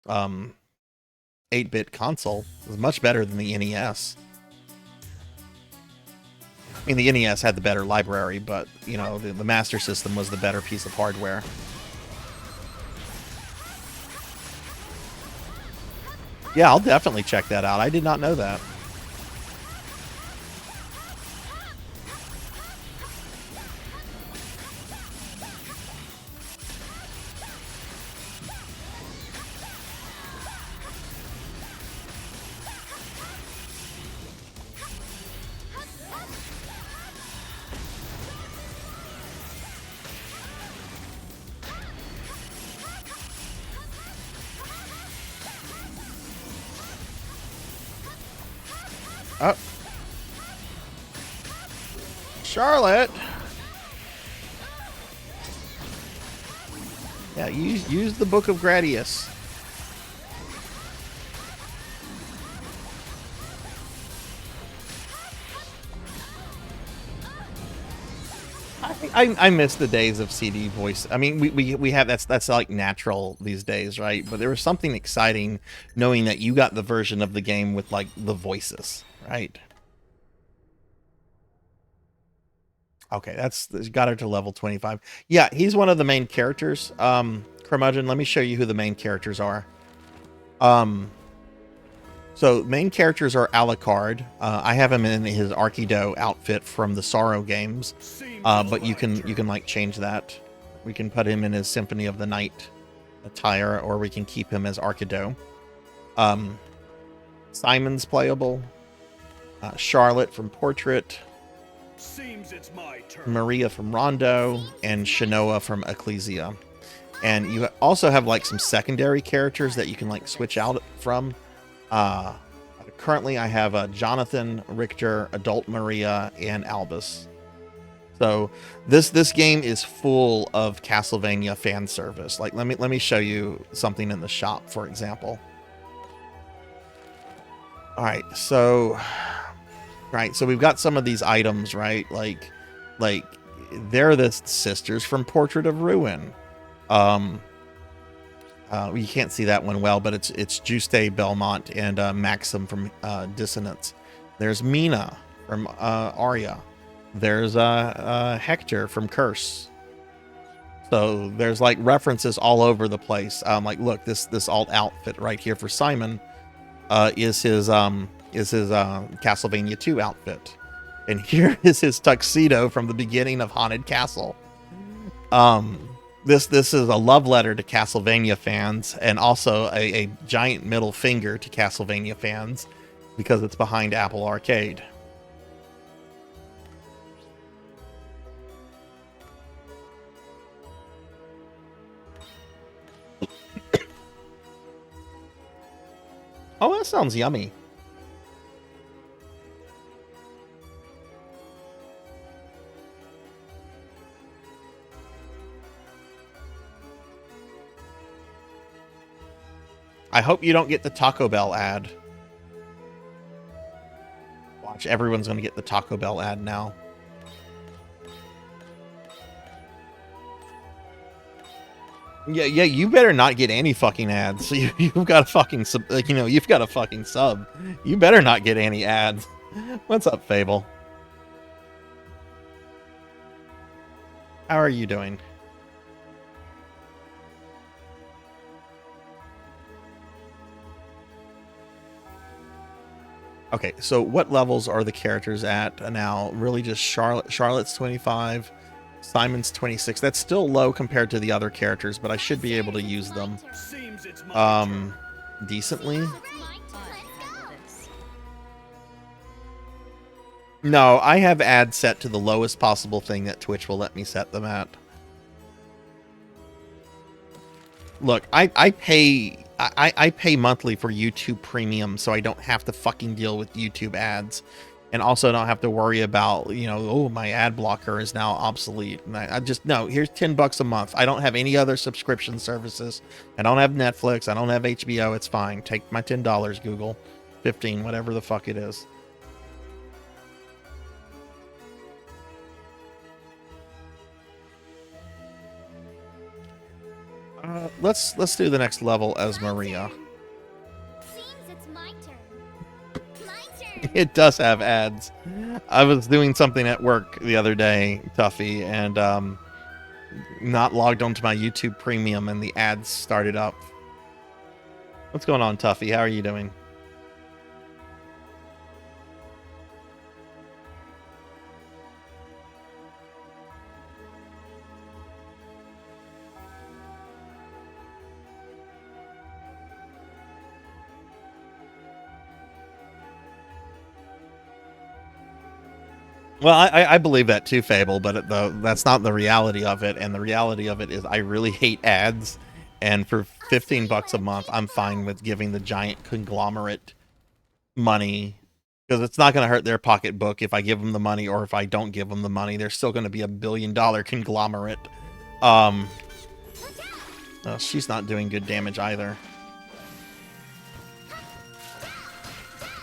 8-bit console. It was much better than the NES. I mean, the NES had the better library, but, you know, the Master System was the better piece of hardware. Yeah, I'll definitely check that out. I did not know that. Oh. Charlotte. Yeah, use the Book of Gradius. I miss the days of CD voice. I mean, we have that's like natural these days, right? But there was something exciting knowing that you got the version of the game with like the voices, right? Okay, that's got her to level 25. Yeah, he's one of the main characters. Curmudgeon, let me show you who the main characters are. So main characters are Alucard. I have him in his Arkido outfit from the Sorrow games, but you can like change that. We can put him in his Symphony of the Night attire, or we can keep him as Arkido. Simon's playable. Charlotte from Portrait. Seems it's my turn. Maria from Rondo, and Shanoa from Ecclesia. And you also have like some secondary characters that you can like switch out from. Currently I have Jonathan, Richter, Adult Maria, and Albus. So this game is full of Castlevania fan service. Like let me show you something in the shop, for example. All right, so we've got some of these items, right? Like they're the sisters from Portrait of Ruin. You can't see that one well, but it's Juste Belmont and Maxim from Dissonance. There's Mina from Arya. There's Hector from Curse. So there's like references all over the place. Like look, this alt outfit right here for Simon is his Castlevania 2 outfit, and here is his tuxedo from the beginning of Haunted Castle. This is a love letter to Castlevania fans, and also a giant middle finger to Castlevania fans because it's behind Apple Arcade. Oh, that sounds yummy. I hope you don't get the Taco Bell ad. Watch, everyone's going to get the Taco Bell ad now. Yeah, you better not get any fucking ads. You've got a fucking sub, you've got a fucking sub. You better not get any ads. What's up, Fable? How are you doing? Okay, so what levels are the characters at now? Really just Charlotte's 25, Simon's 26. That's still low compared to the other characters, but I should be able to use them decently. No, I have ads set to the lowest possible thing that Twitch will let me set them at. Look, I pay monthly for YouTube Premium, so I don't have to fucking deal with YouTube ads, and also don't have to worry about, oh, my ad blocker is now obsolete. And I just, no, here's $10 a month. I don't have any other subscription services. I don't have Netflix. I don't have HBO. It's fine. Take my $10, Google. 15, whatever the fuck it is. Let's do the next level as Maria. Seems it's my turn. My turn. It does have ads. I was doing something at work the other day, Tuffy, and not logged onto my YouTube Premium, and the ads started up. What's going on, Tuffy? How are you doing? Well, I believe that too, Fable, but that's not the reality of it. And the reality of it is I really hate ads. And for $15 a month, I'm fine with giving the giant conglomerate money Because it's not going to hurt their pocketbook if I give them the money or if I don't give them the money. They're still going to be a billion-dollar conglomerate. She's not doing good damage either.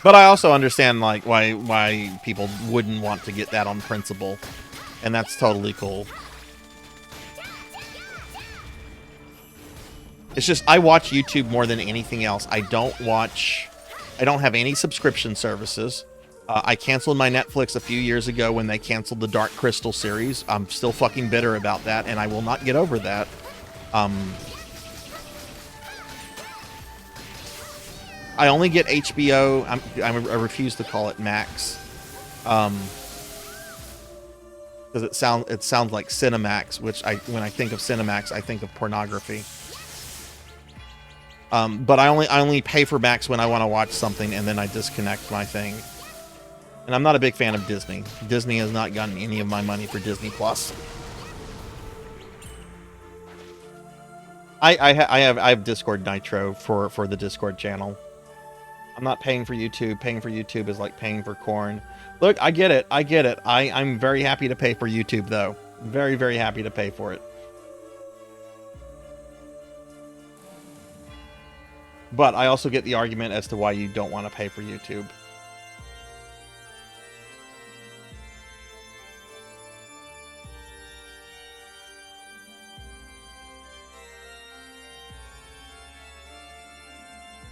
But I also understand like why people wouldn't want to get that on principle, and that's totally cool. It's just I watch YouTube more than anything else. I don't have any subscription services. I canceled my Netflix a few years ago when they canceled the Dark Crystal series. I'm still fucking bitter about that, and I will not get over that. I only get HBO. I refuse to call it Max, because it sounds like Cinemax, which when I think of Cinemax, I think of pornography. But I only pay for Max when I want to watch something, and then I disconnect my thing. And I'm not a big fan of Disney. Disney has not gotten any of my money for Disney Plus. I have Discord Nitro for the Discord channel. I'm not paying for YouTube. Paying for YouTube is like paying for corn. Look, I get it. I'm very happy to pay for YouTube, though. Very, very happy to pay for it. But I also get the argument as to why you don't want to pay for YouTube.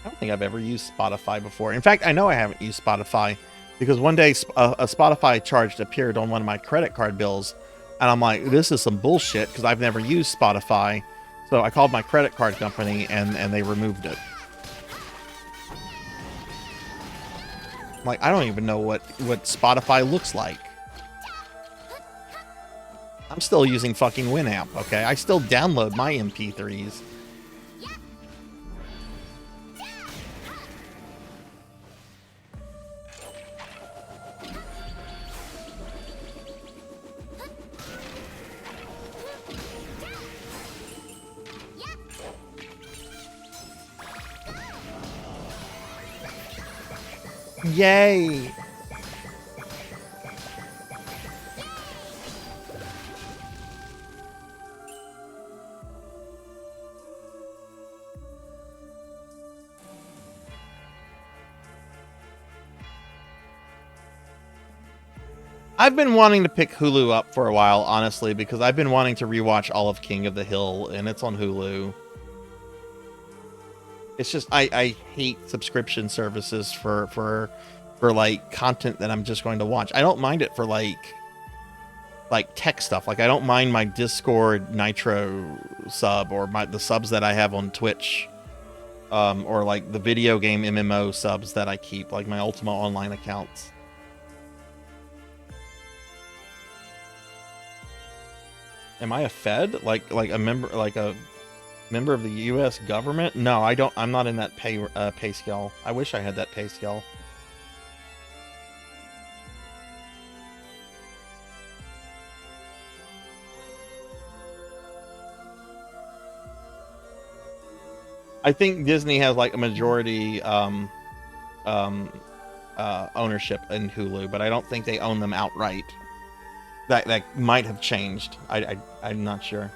I don't think I've ever used Spotify before. In fact, I know I haven't used Spotify because one day a Spotify charge appeared on one of my credit card bills, and I'm like, this is some bullshit because I've never used Spotify. So I called my credit card company, and they removed it. Like, I don't even know what Spotify looks like. I'm still using fucking Winamp, okay? I still download my MP3s. Yay! I've been wanting to pick Hulu up for a while, honestly, because I've been wanting to rewatch all of King of the Hill, and it's on Hulu. It's just I hate subscription services for like content that I'm just going to watch. I don't mind it for like tech stuff. Like I don't mind my Discord Nitro sub or the subs that I have on Twitch, or like the video game MMO subs that I keep, like my Ultima Online accounts. Am I a Fed? Like a member, like a member of the U.S. government? No, I don't. I'm not in that pay scale. I wish I had that pay scale. I think Disney has like a majority ownership in Hulu, but I don't think they own them outright. That might have changed. I'm not sure.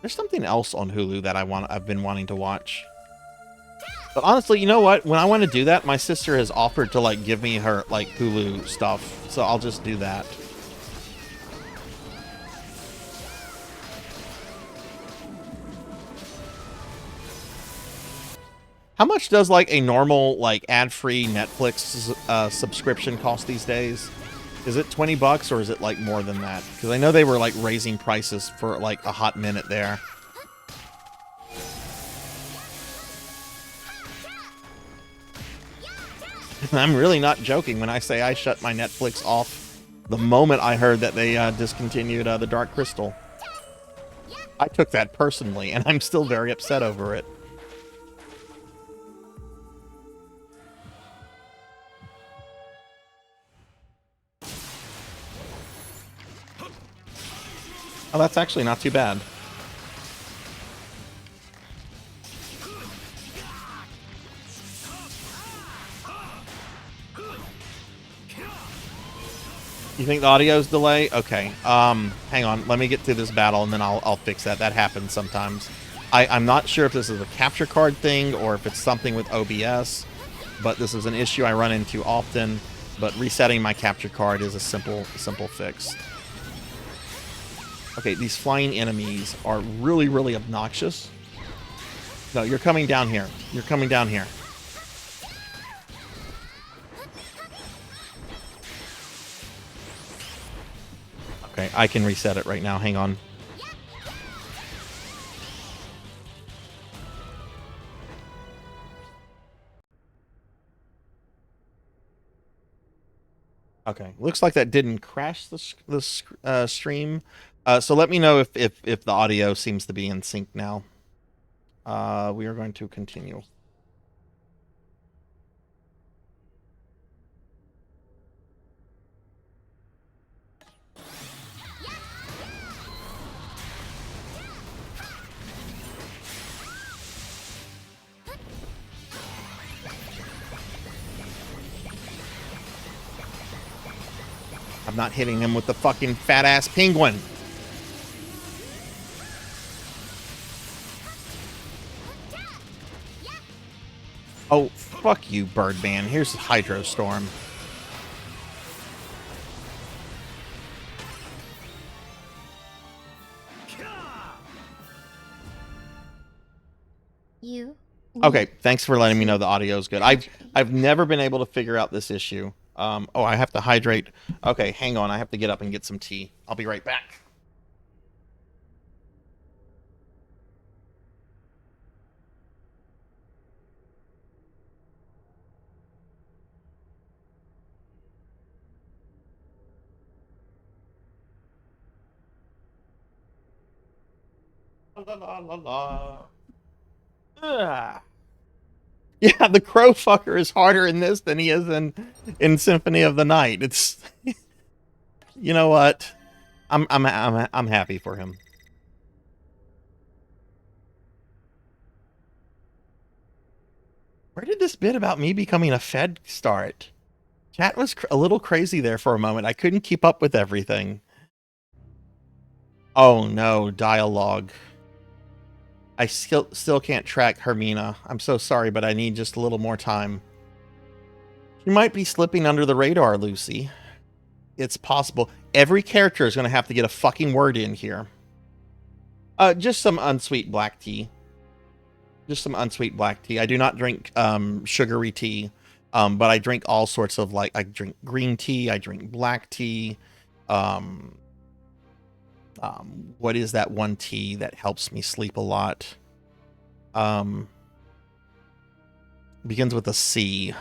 There's something else on Hulu that I've been wanting to watch. But honestly, you know what? When I want to do that, my sister has offered to like give me her like Hulu stuff, so I'll just do that. How much does like a normal like ad-free Netflix subscription cost these days? Is it $20 or is it like more than that? Because I know they were like raising prices for like a hot minute there. I'm really not joking when I say I shut my Netflix off the moment I heard that they discontinued the Dark Crystal. I took that personally, and I'm still very upset over it. Oh, that's actually not too bad. You think the audio's delay? Okay. Hang on. Let me get through this battle, and then I'll fix that. That happens sometimes. I'm not sure if this is a capture card thing or if it's something with OBS, but this is an issue I run into often. But resetting my capture card is a simple fix. Okay, these flying enemies are really, really obnoxious. No, you're coming down here. You're coming down here. Okay, I can reset it right now. Hang on. Okay, looks like that didn't crash the stream. So let me know if the audio seems to be in sync now. We are going to continue. I'm not hitting him with the fucking fat-ass penguin. Oh, fuck you, Birdman. Here's Hydro Storm. You. Okay, thanks for letting me know the audio is good. I've never been able to figure out this issue. Oh, I have to hydrate. Okay, hang on. I have to get up and get some tea. I'll be right back. La, la, la, la. Ugh. Yeah, the crow fucker is harder in this than he is in Symphony of the Night. It's, you know what? I'm happy for him. Where did this bit about me becoming a Fed start? Chat was a little crazy there for a moment. I couldn't keep up with everything. Oh no, dialogue. I still can't track Hermina. I'm so sorry, but I need just a little more time. You might be slipping under the radar, Lucy. It's possible. Every character is going to have to get a fucking word in here. Just some unsweet black tea. Just some unsweet black tea. I do not drink sugary tea, but I drink all sorts of, like, I drink green tea, I drink black tea. What is that one tea that helps me sleep a lot? Begins with a C.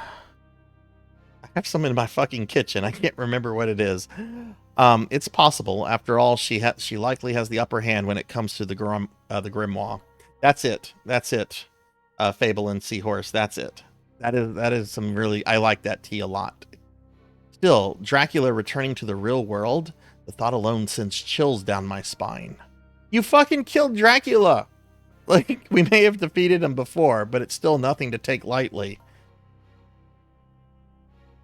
I have some in my fucking kitchen. I can't remember what it is. It's possible. After all, she likely has the upper hand when it comes to the Grimoire. That's it. That's it. Fable and Seahorse. That's it. That is some really. I like that tea a lot. Still, Dracula returning to the real world. The thought alone sends chills down my spine. You fucking killed Dracula! Like, we may have defeated him before, but it's still nothing to take lightly.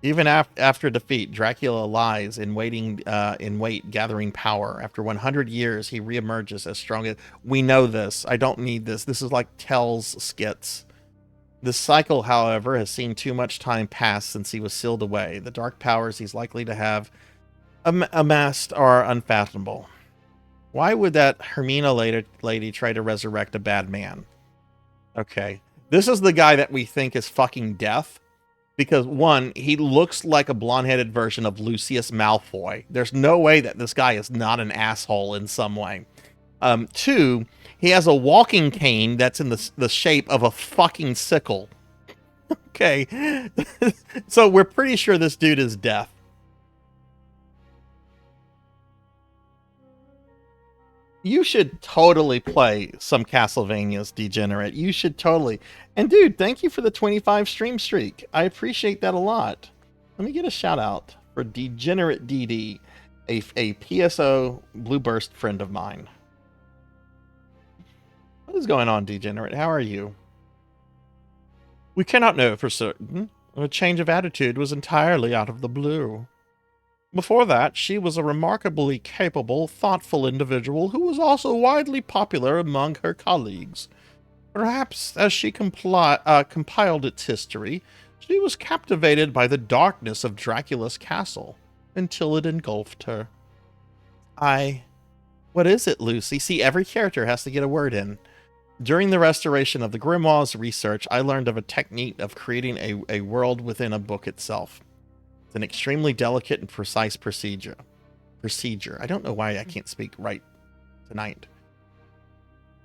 Even after defeat, Dracula lies in wait, gathering power. After 100 years, he reemerges as strong as... We know this. I don't need this. This is like Tell's skits. This cycle, however, has seen too much time pass since he was sealed away. The dark powers he's likely to have amassed are unfathomable. Why would that Hermina lady try to resurrect a bad man? Okay. This is the guy that we think is fucking Death. Because, one, he looks like a blonde-headed version of Lucius Malfoy. There's no way that this guy is not an asshole in some way. Two, he has a walking cane that's in the shape of a fucking sickle. Okay. So we're pretty sure this dude is Death. You should totally play some Castlevanias, Degenerate. You should totally. And dude, thank you for the 25 stream streak. I appreciate that a lot. Let me get a shout out for Degenerate DD. A PSO Blue Burst friend of mine. What is going on, Degenerate? How are you? We cannot know for certain. Her change of attitude was entirely out of the blue. Before that, she was a remarkably capable, thoughtful individual who was also widely popular among her colleagues. Perhaps as she compiled its history, she was captivated by the darkness of Dracula's castle, until it engulfed her. What is it, Lucy? See, every character has to get a word in. During the restoration of the Grimoire's research, I learned of a technique of creating a world within a book itself. It's an extremely delicate and precise procedure. I don't know why I can't speak right tonight.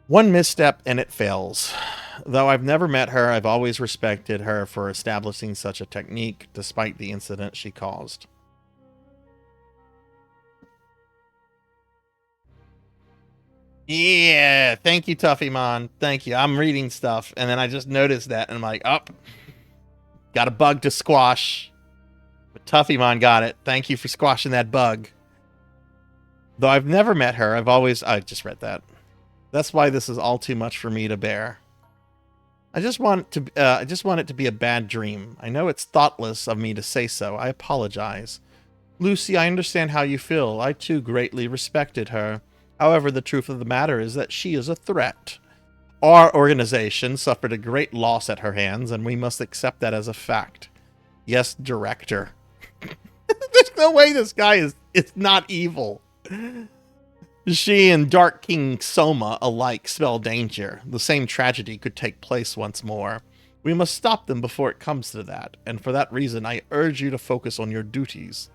One misstep and it fails. Though I've never met her, I've always respected her for establishing such a technique, despite the incident she caused. Yeah, thank you, Tuffymon. Thank you. I'm reading stuff, and then I just noticed that, and I'm like, oh, got a bug to squash. But Tuffymon got it. Thank you for squashing that bug. Though I've never met her, I just read that. That's why this is all too much for me to bear. I just want it to be a bad dream. I know it's thoughtless of me to say so. I apologize. Lucy, I understand how you feel. I too greatly respected her. However, the truth of the matter is that she is a threat. Our organization suffered a great loss at her hands, and we must accept that as a fact. Yes, Director. There's no way this guy is not evil. She and Dark King Soma alike spell danger. The same tragedy could take place once more. We must stop them before it comes to that, and for that reason I urge you to focus on your duties.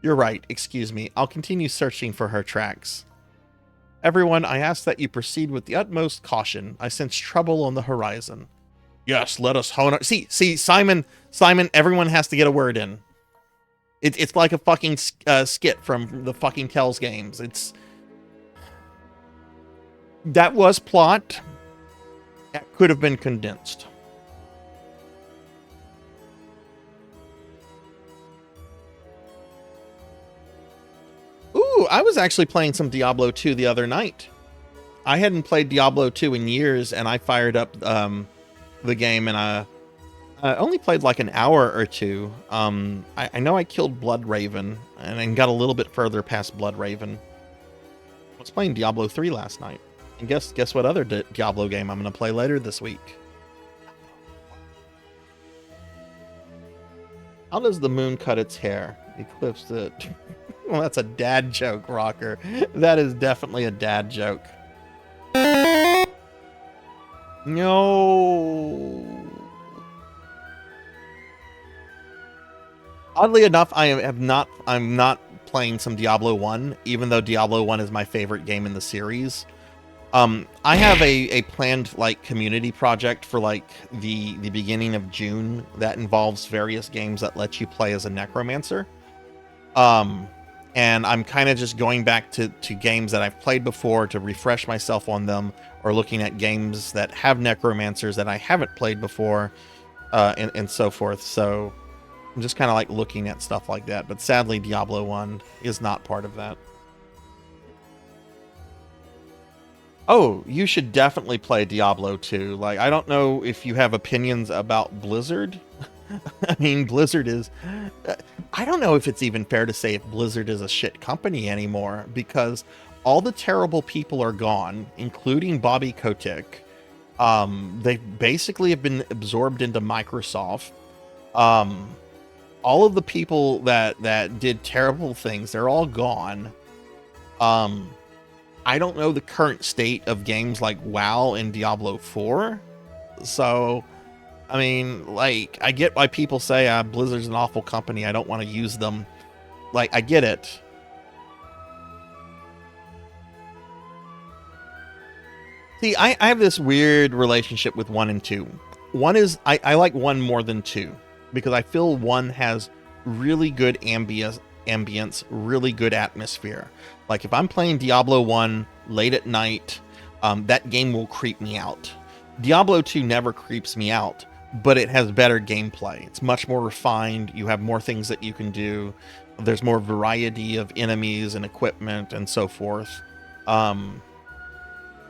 You're right, excuse me. I'll continue searching for her tracks. Everyone, I ask that you proceed with the utmost caution. I sense trouble on the horizon. Yes, let us hone our... See, Simon, everyone has to get a word in. It's like a fucking skit from the fucking Tells games. That was plot. That could have been condensed. Ooh, I was actually playing some Diablo 2 the other night. I hadn't played Diablo 2 in years, and I fired up the game, and I only played like an hour or two. I know I killed Blood Raven, and I got a little bit further past Blood Raven. I was playing Diablo 3 last night. And guess what other Diablo game I'm going to play later this week? How does the moon cut its hair? Eclipse it. Well, that's a dad joke, Rocker. That is definitely a dad joke. No. Oddly enough, I'm not playing some Diablo 1, even though Diablo 1 is my favorite game in the series. I have a planned like community project for like the beginning of June that involves various games that let you play as a necromancer. And I'm kind of just going back to games that I've played before to refresh myself on them, or looking at games that have necromancers that I haven't played before, and so forth. So I'm just kind of like looking at stuff like that. But sadly, Diablo 1 is not part of that. Oh, you should definitely play Diablo 2. Like, I don't know if you have opinions about Blizzard. I mean, Blizzard is... I don't know if it's even fair to say if Blizzard is a shit company anymore, because all the terrible people are gone, including Bobby Kotick. They basically have been absorbed into Microsoft. All of the people that did terrible things, they're all gone. I don't know the current state of games like WoW and Diablo 4. So, I mean, like, I get why people say Blizzard's an awful company, I don't want to use them. Like, I get it. See, I have this weird relationship with 1 and 2. One is, I like 1 more than 2, because I feel 1 has really good ambience, really good atmosphere. Like, if I'm playing Diablo 1 late at night, that game will creep me out. Diablo 2 never creeps me out, but it has better gameplay. It's much more refined. You have more things that you can do. There's more variety of enemies and equipment and so forth.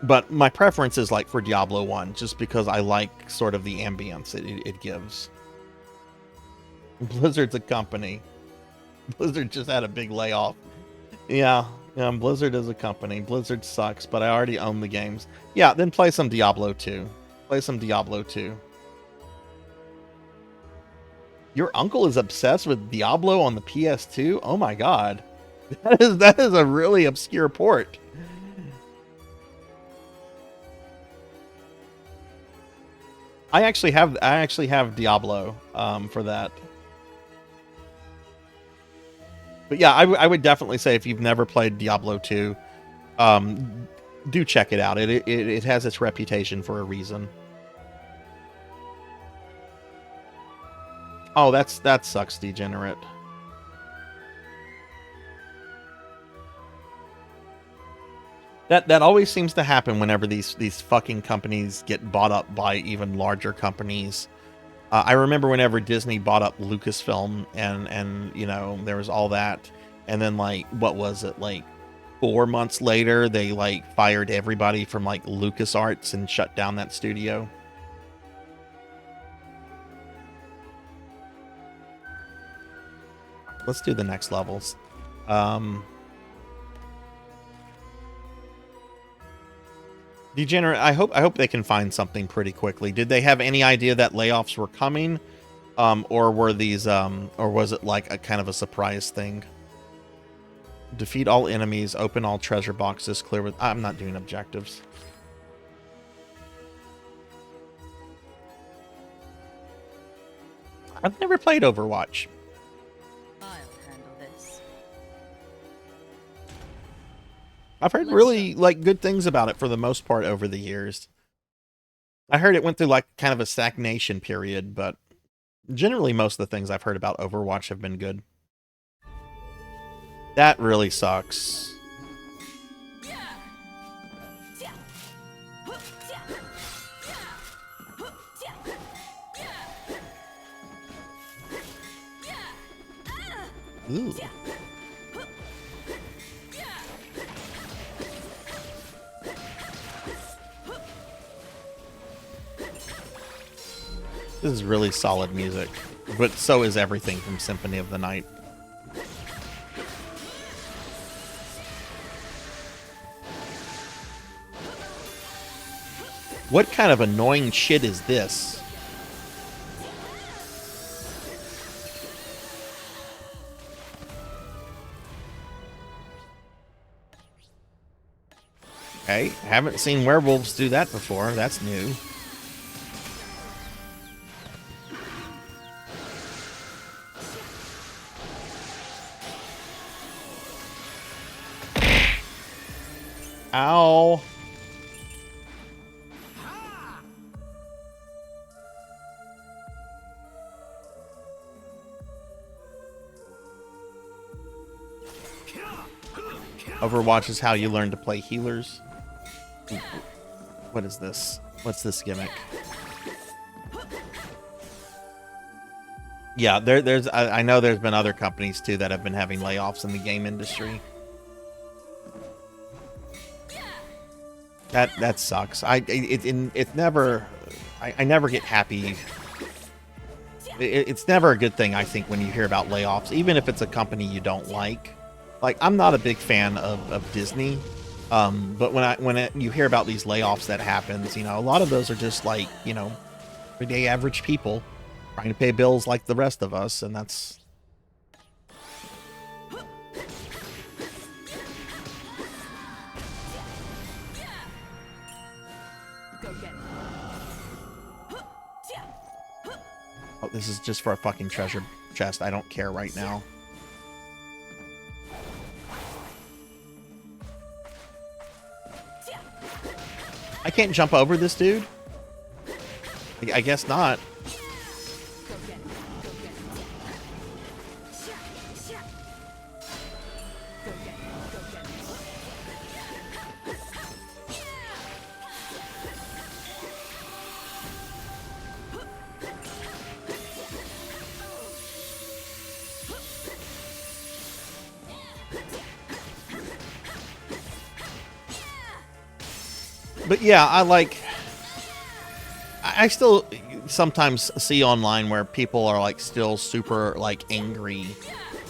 But my preference is like for Diablo 1, just because I like sort of the ambience it gives. Blizzard's a company. Blizzard just had a big layoff. Yeah, Blizzard is a company. Blizzard sucks, but I already own the games. Yeah, then play some Diablo 2. Play some Diablo 2. Your uncle is obsessed with Diablo on the PS2? Oh my god. That is a really obscure port. I actually have Diablo for that. But yeah, I would definitely say if you've never played Diablo 2, do check it out. It has its reputation for a reason. Oh, that sucks, Degenerate. That always seems to happen whenever these fucking companies get bought up by even larger companies. I remember whenever Disney bought up Lucasfilm and you know, there was all that, and then like, what was it, like 4 months later they like fired everybody from like LucasArts and shut down that studio. Let's do the next levels. Degenerate, I hope they can find something pretty quickly. Did they have any idea that layoffs were coming? Or were these or was it like a kind of a surprise thing? Defeat all enemies, open all treasure boxes, clear with I'm not doing objectives. I've never played Overwatch. I'll handle this. I've heard really like good things about it for the most part over the years. I heard it went through like kind of a stagnation period, but generally most of the things I've heard about Overwatch have been good. That really sucks. Ooh. This is really solid music, but so is everything from Symphony of the Night. What kind of annoying shit is this? Okay, haven't seen werewolves do that before. That's new. Ow. Overwatch is how you learn to play healers. What is this? What's this gimmick? Yeah, there's I know there's been other companies too that have been having layoffs in the game industry. That sucks. It's never I never get happy. It's never a good thing, I think, when you hear about layoffs, even if it's a company you don't like. Like, I'm not a big fan of Disney, but when you hear about these layoffs that happens, you know, a lot of those are just like, you know, everyday average people trying to pay bills like the rest of us, and that's... Oh, this is just for a fucking treasure chest. I don't care right now. I can't jump over this dude? I guess not. But yeah, I still sometimes see online where people are like still super like angry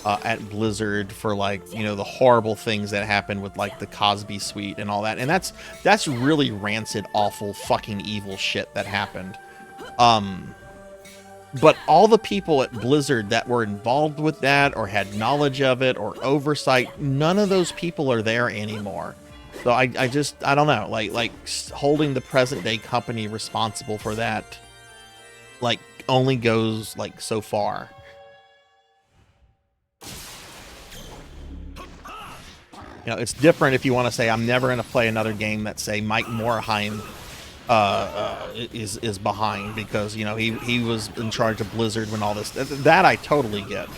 at Blizzard for like, you know, the horrible things that happened with like the Cosby suite and all that. And that's really rancid, awful, fucking evil shit that happened. But all the people at Blizzard that were involved with that or had knowledge of it or oversight, none of those people are there anymore. So I don't know, like holding the present day company responsible for that, like, only goes like so far. You know, it's different if you want to say, I'm never going to play another game that, say, Mike Morhaime is behind because, you know, he was in charge of Blizzard when all this... That I totally get.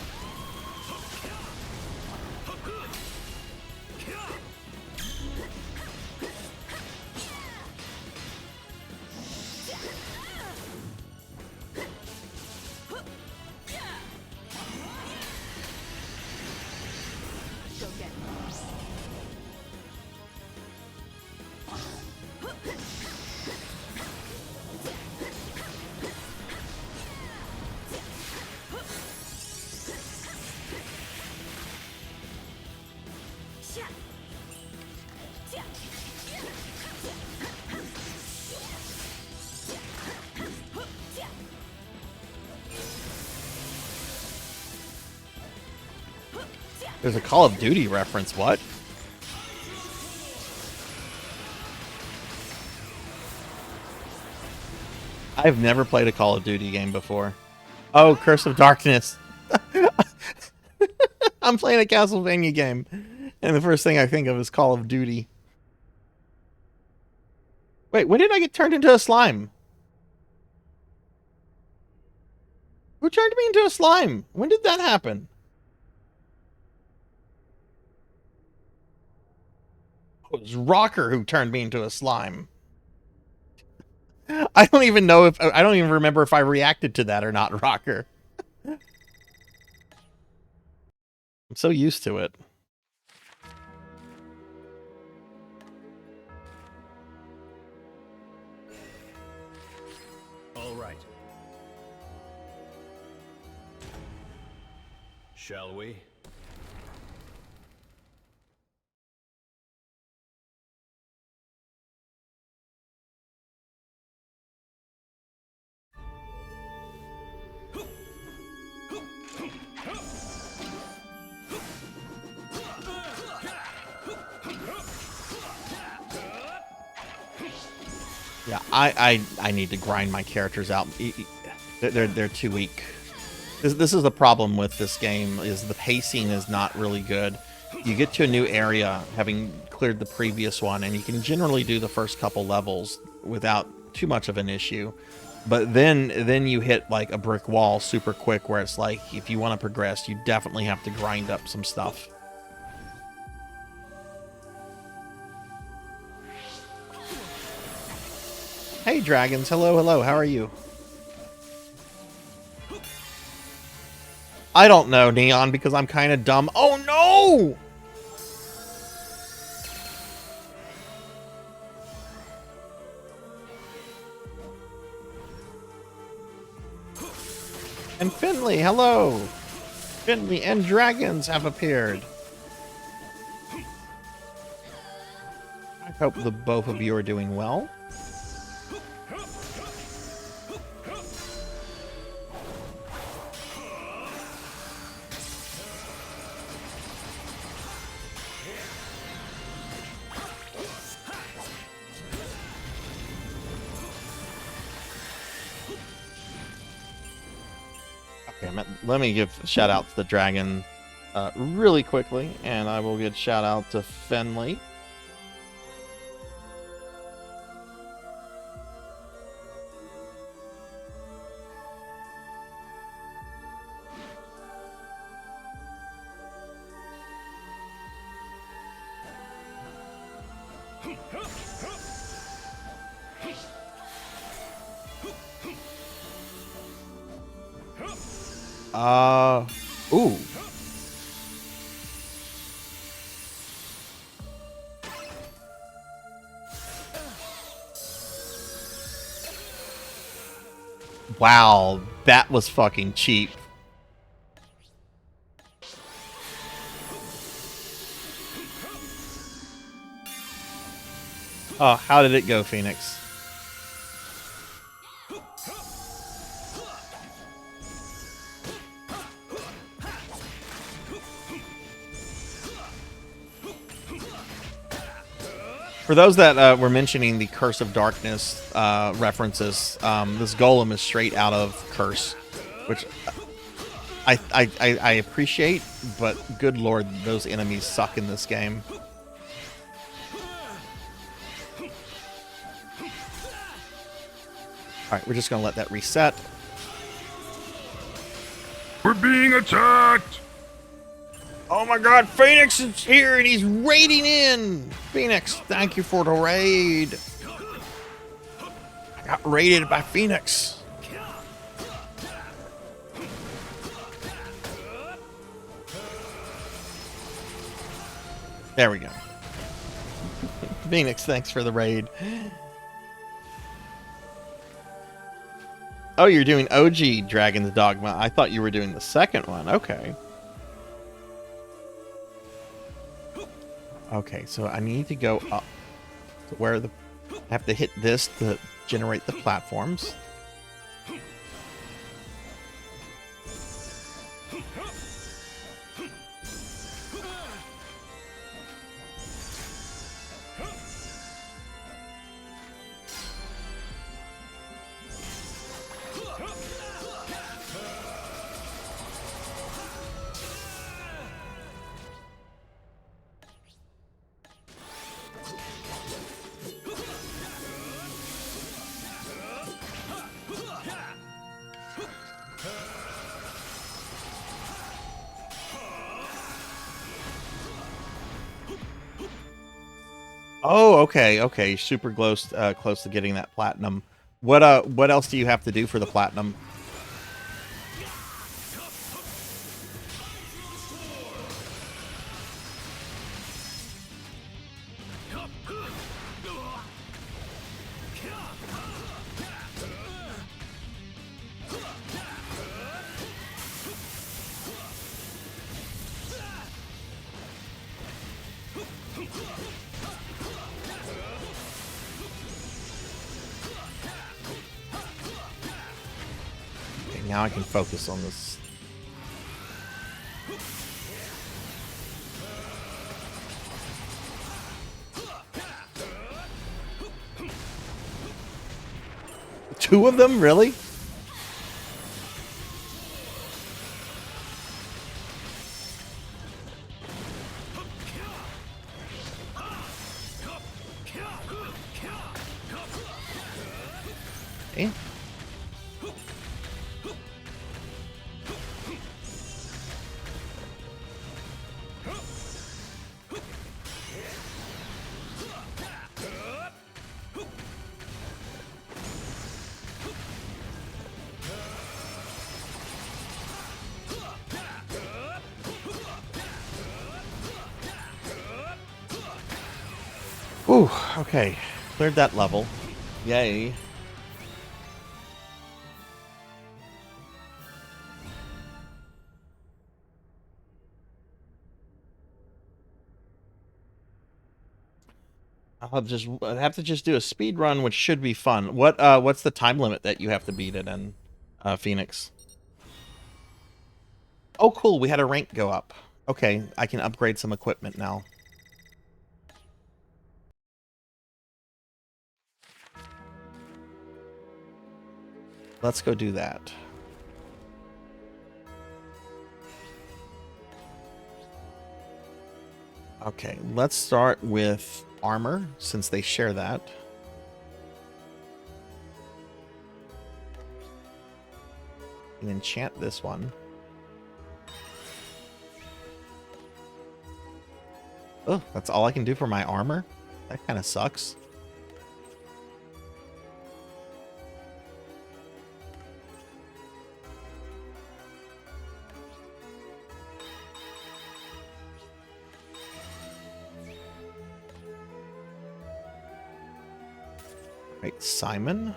There's a Call of Duty reference, what? I've never played a Call of Duty game before. Oh, Curse of Darkness. I'm playing a Castlevania game, and the first thing I think of is Call of Duty. Wait, when did I get turned into a slime? Who turned me into a slime? When did that happen? It was Rocker who turned me into a slime. I don't even know if... I don't even remember if I reacted to that or not, Rocker. I'm so used to it. All right. Shall we? Yeah, I need to grind my characters out. They're too weak. This is the problem with this game, is the pacing is not really good. You get to a new area, having cleared the previous one, and you can generally do the first couple levels without too much of an issue. But then you hit like a brick wall super quick, where it's like, if you want to progress, you definitely have to grind up some stuff. Hey dragons, hello, hello, how are you? I don't know, Neon, because I'm kind of dumb. Oh no! And Finley, hello! Finley and dragons have appeared. I hope the both of you are doing well. Let me give a shout out to the dragon really quickly, and I will give a shout out to Fenley. Ooh. Wow, that was fucking cheap. Oh, how did it go, Phoenix? For those that were mentioning the Curse of Darkness references, this golem is straight out of Curse, which I appreciate, but good lord, those enemies suck in this game. Alright, we're just going to let that reset. We're being attacked! Oh my god, Phoenix is here and he's raiding in! Phoenix, thank you for the raid. I got raided by Phoenix. There we go. Phoenix, thanks for the raid. Oh, you're doing OG Dragon's Dogma. I thought you were doing the second one. Okay. Okay, so I need to go up to where the... I have to hit this to generate the platforms. Oh, okay, okay. Super close to getting that platinum. What else do you have to do for the platinum? Now I can focus on this. Two of them, really? Okay. Ooh, okay. Cleared that level. Yay. I'll have to just do a speed run, which should be fun. What's the time limit that you have to beat it in, Phoenix? Oh, cool. We had a rank go up. Okay, I can upgrade some equipment now. Let's go do that. Okay, let's start with armor, since they share that. And enchant this one. Oh, that's all I can do for my armor? That kind of sucks. Right, Simon.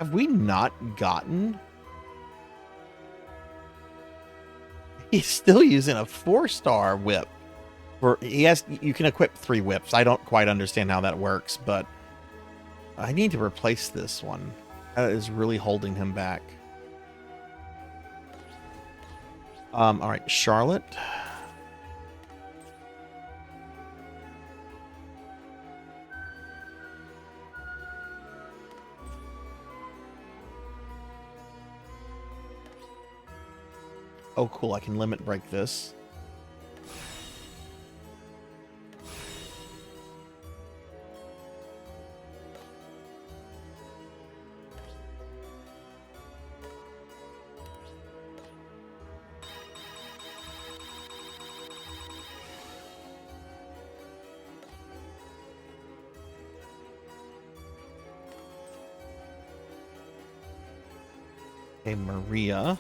Have we not gotten? He's still using a 4-star whip. You can equip 3 whips. I don't quite understand how that works, but I need to replace this one. That is really holding him back. All right, Charlotte. Oh, cool. I can limit break this. Okay, Maria.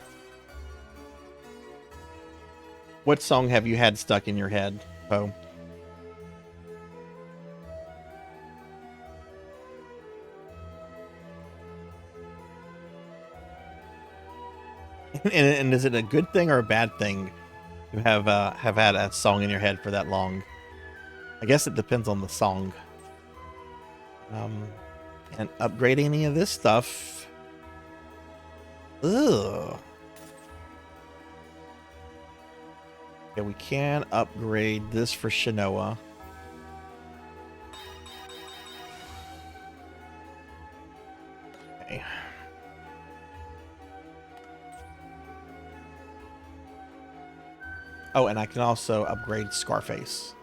What song have you had stuck in your head, Poe? And is it a good thing or a bad thing to have had a song in your head for that long? I guess it depends on the song. And upgrading any of this stuff. Ugh. Okay, we can upgrade this for Shinoa. Okay. Oh, and I can also upgrade Scarface.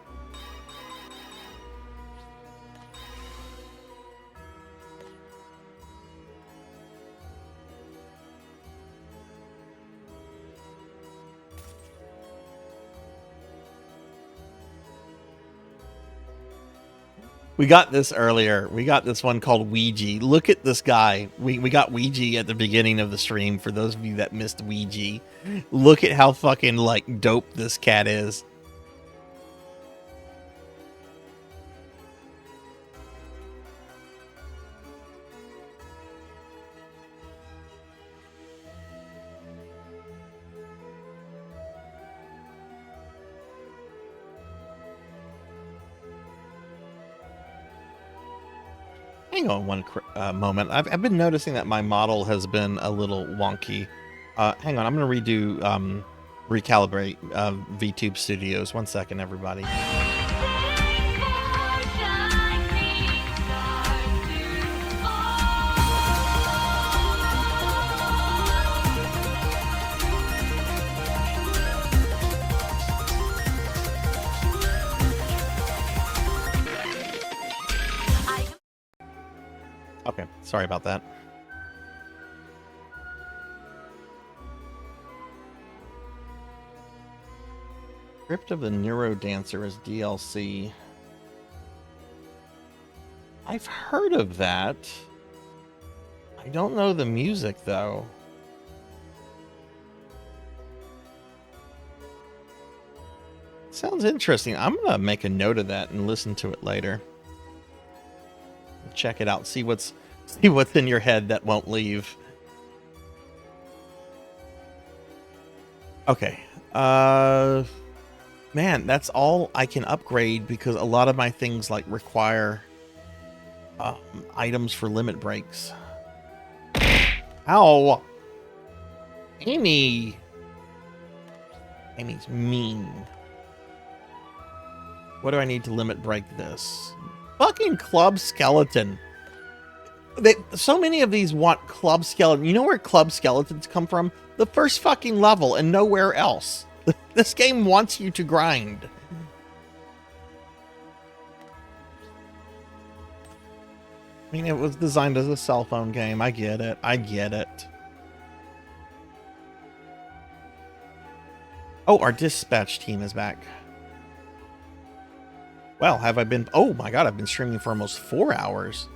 We got this earlier. We got this one called Ouija. Look at this guy. We got Ouija at the beginning of the stream for those of you that missed Ouija. Look at how fucking like dope this cat is. Hang on one moment. I've been noticing that my model has been a little wonky. Hang on, I'm going to redo, recalibrate VTube Studios. 1 second, everybody. Okay, sorry about that. Crypt of the Neuro Dancer is DLC. I've heard of that. I don't know the music, though. Sounds interesting. I'm gonna make a note of that and listen to it later. Check it out. See what's in your head that won't leave. Okay. Man, that's all I can upgrade because a lot of my things like require items for limit breaks. Ow! Amy! Amy's mean. What do I need to limit break this? Fucking Club Skeleton. So many of these want Club Skeleton. You know where Club Skeletons come from? The first fucking level and nowhere else. This game wants you to grind. I mean, it was designed as a cell phone game. I get it. I get it. Oh, our dispatch team is back. Well, have I been... Oh my god, I've been streaming for almost 4 hours.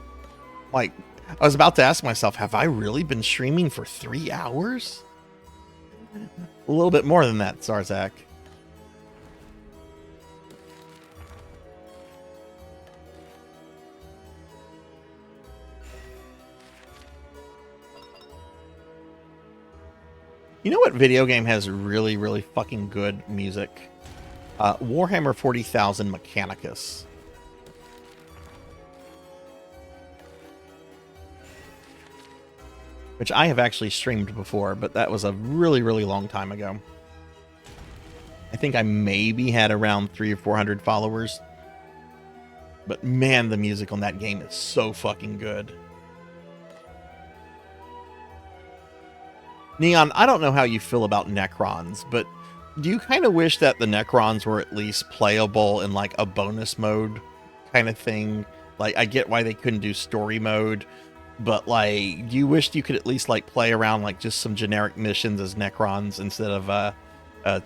Like, I was about to ask myself, have I really been streaming for 3 hours? A little bit more than that, Sarzac. You know what video game has really, really fucking good music? Warhammer 40,000 Mechanicus. Which I have actually streamed before, but that was a really, really long time ago. I think I maybe had around 300 or 400 followers. But man, the music on that game is so fucking good. Neon, I don't know how you feel about Necrons, but do you kind of wish that the Necrons were at least playable in like a bonus mode kind of thing? Like, I get why they couldn't do story mode, but like, do you wish you could at least like play around like just some generic missions as Necrons instead of a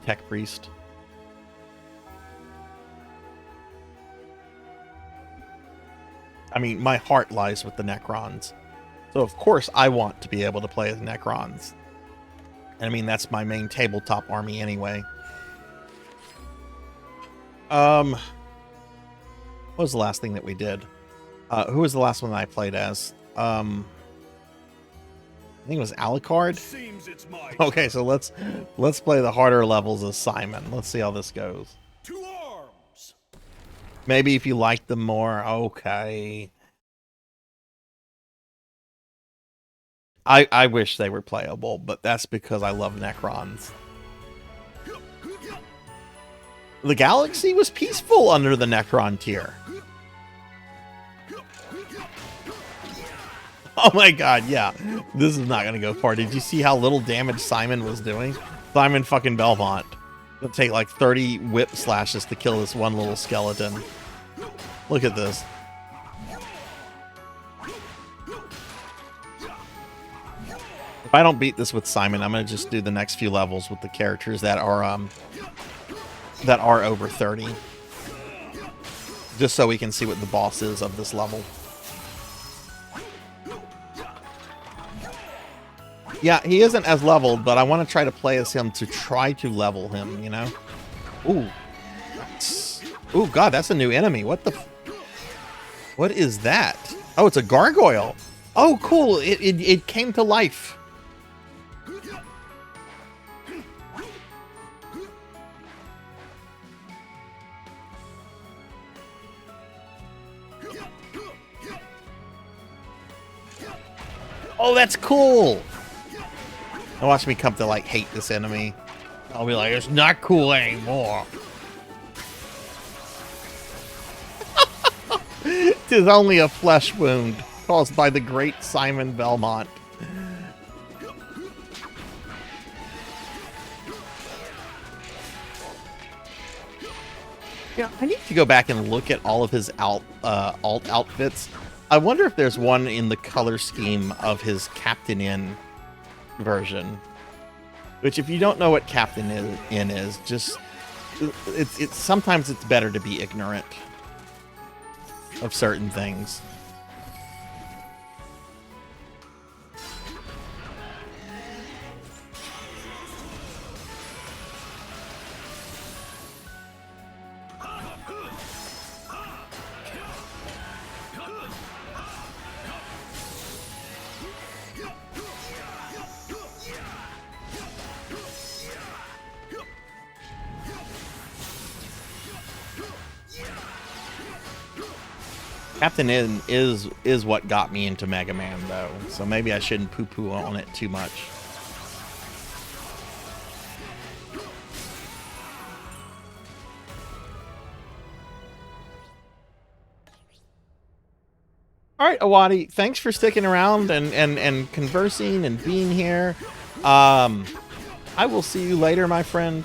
Tech Priest? I mean, my heart lies with the Necrons. So of course I want to be able to play as Necrons. And I mean, that's my main tabletop army anyway. What was the last thing that we did? Who was the last one that I played as? I think it was Alucard. Seems it's my Okay, so let's play the harder levels as Simon. Let's see how this goes. To arms. Maybe if you like them more, okay. I wish they were playable, but that's because I love Necrons. The galaxy was peaceful under the Necron tier. Oh my god, yeah. This is not going to go far. Did you see how little damage Simon was doing? Simon fucking Belmont. It'll take like 30 whip slashes to kill this one little skeleton. Look at this. If I don't beat this with Simon, I'm going to just do the next few levels with the characters that are over 30. Just so we can see what the boss is of this level. Yeah, he isn't as leveled, but I want to try to play as him to try to level him, you know? Ooh. Ooh, God, that's a new enemy. What the... What is that? Oh, it's a gargoyle. Oh, cool. It came to life. Oh, that's cool. Now watch me come to like hate this enemy. I'll be like, it's not cool anymore. Tis only a flesh wound caused by the great Simon Belmont. Yeah, I need to go back and look at all of his alt outfits. I wonder if there's one in the color scheme of his Captain In version. Which, if you don't know what Captain In is, just it's sometimes it's better to be ignorant of certain things. Captain In is what got me into Mega Man, though, so maybe I shouldn't poo-poo on it too much. All right, Awadi, thanks for sticking around and conversing and being here. I will see you later, my friend.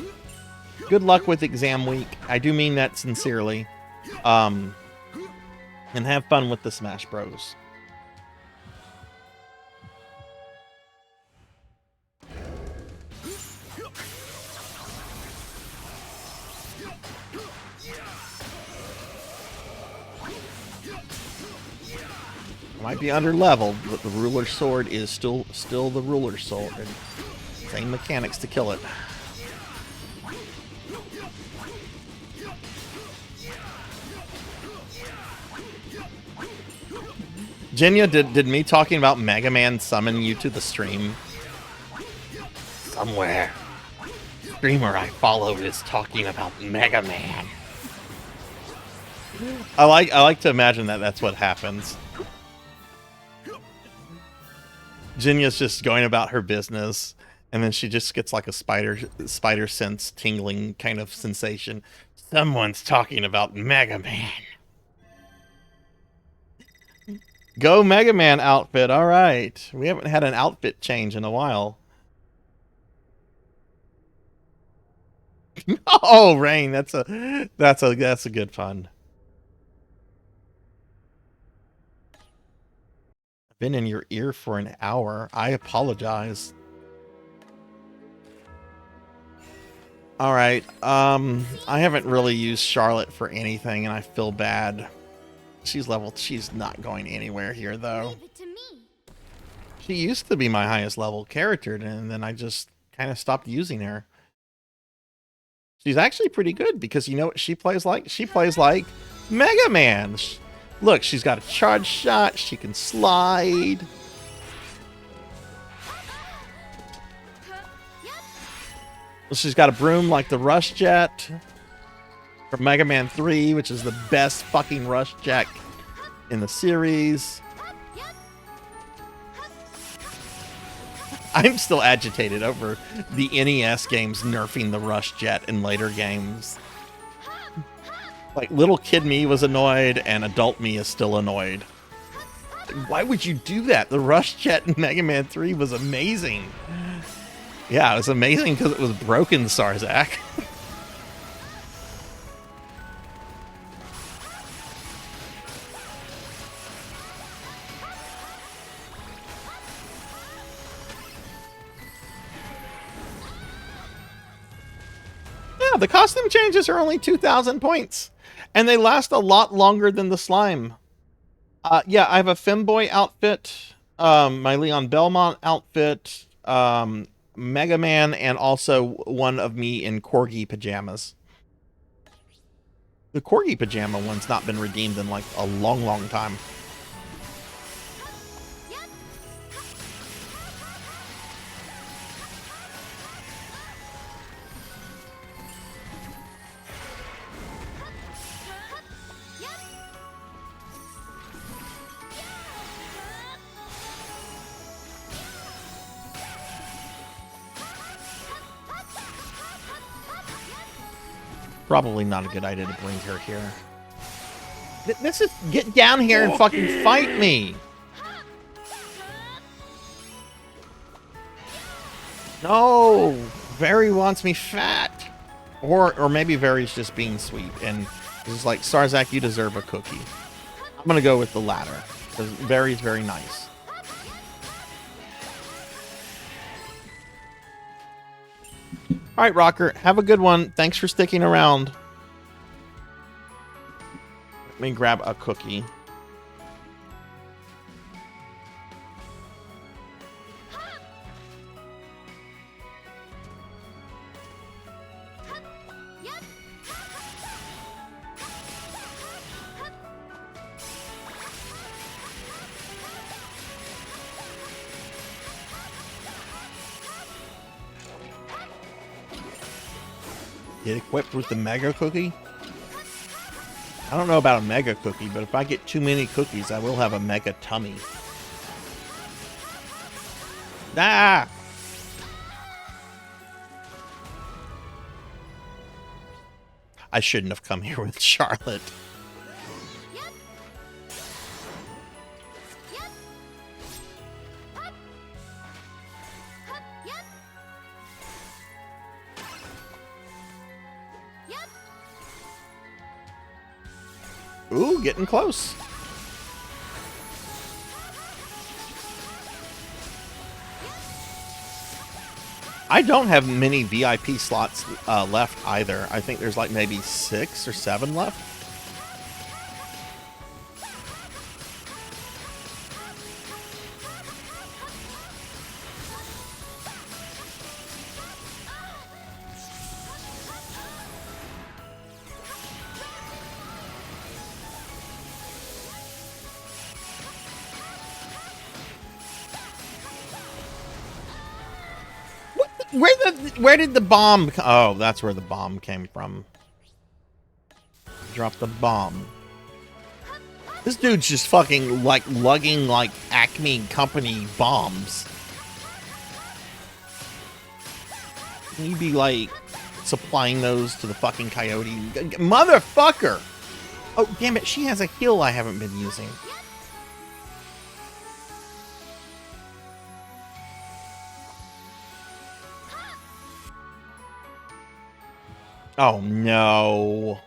Good luck with exam week. I do mean that sincerely. And have fun with the Smash Bros. Might be under leveled, but the ruler sword is still the ruler sword. And same mechanics to kill it. Jenya, did me talking about Mega Man summon you to the stream? Somewhere, streamer I followed is talking about Mega Man. I like to imagine that that's what happens. Jinya's just going about her business, and then she just gets like a spider sense tingling kind of sensation. Someone's talking about Mega Man. Go Mega Man outfit. All right. We haven't had an outfit change in a while. Oh, Rain, that's a good fun. I've been in your ear for an hour. I apologize. All right. I haven't really used Charlotte for anything, and I feel bad. She's not going anywhere here, though. Leave it to me. She used to be my highest level character, and then I just kind of stopped using her. She's actually pretty good because you know what she plays like? She plays like Mega Man. Look, she's got a charge shot. She can slide. She's got a broom like the Rush Jet from Mega Man 3, which is the best fucking Rush Jet in the series. I'm still agitated over the NES games nerfing the Rush Jet in later games. Like, little kid me was annoyed, and adult me is still annoyed. Why would you do that? The Rush Jet in Mega Man 3 was amazing. Yeah, it was amazing because it was broken, Sarzac. Yeah, the costume changes are only 2,000 points. And they last a lot longer than the slime. Yeah, I have a Femboy outfit, my Leon Belmont outfit, Mega Man, and also one of me in Corgi pajamas. The Corgi pajama one's not been redeemed in like a long, long time. Probably not a good idea to bring her here. This is... Get down here and fucking fight me! No! Very wants me fat! Or maybe Very's just being sweet, and it's like, Sarzac, you deserve a cookie. I'm gonna go with the latter, because Very's very nice. All right, Rocker, have a good one. Thanks for sticking around. Let me grab a cookie. Get equipped with the Mega Cookie? I don't know about a Mega Cookie, but if I get too many cookies, I will have a Mega Tummy. Ah! I shouldn't have come here with Charlotte. Ooh, getting close. I don't have many VIP slots left either. I think there's like maybe 6 or 7 left. Where did the bomb? Oh, that's where the bomb came from. Drop the bomb. This dude's just fucking like lugging like Acme Company bombs. Can you be like supplying those to the fucking coyote? Motherfucker! Oh, damn it. She has a heal I haven't been using. Oh, no.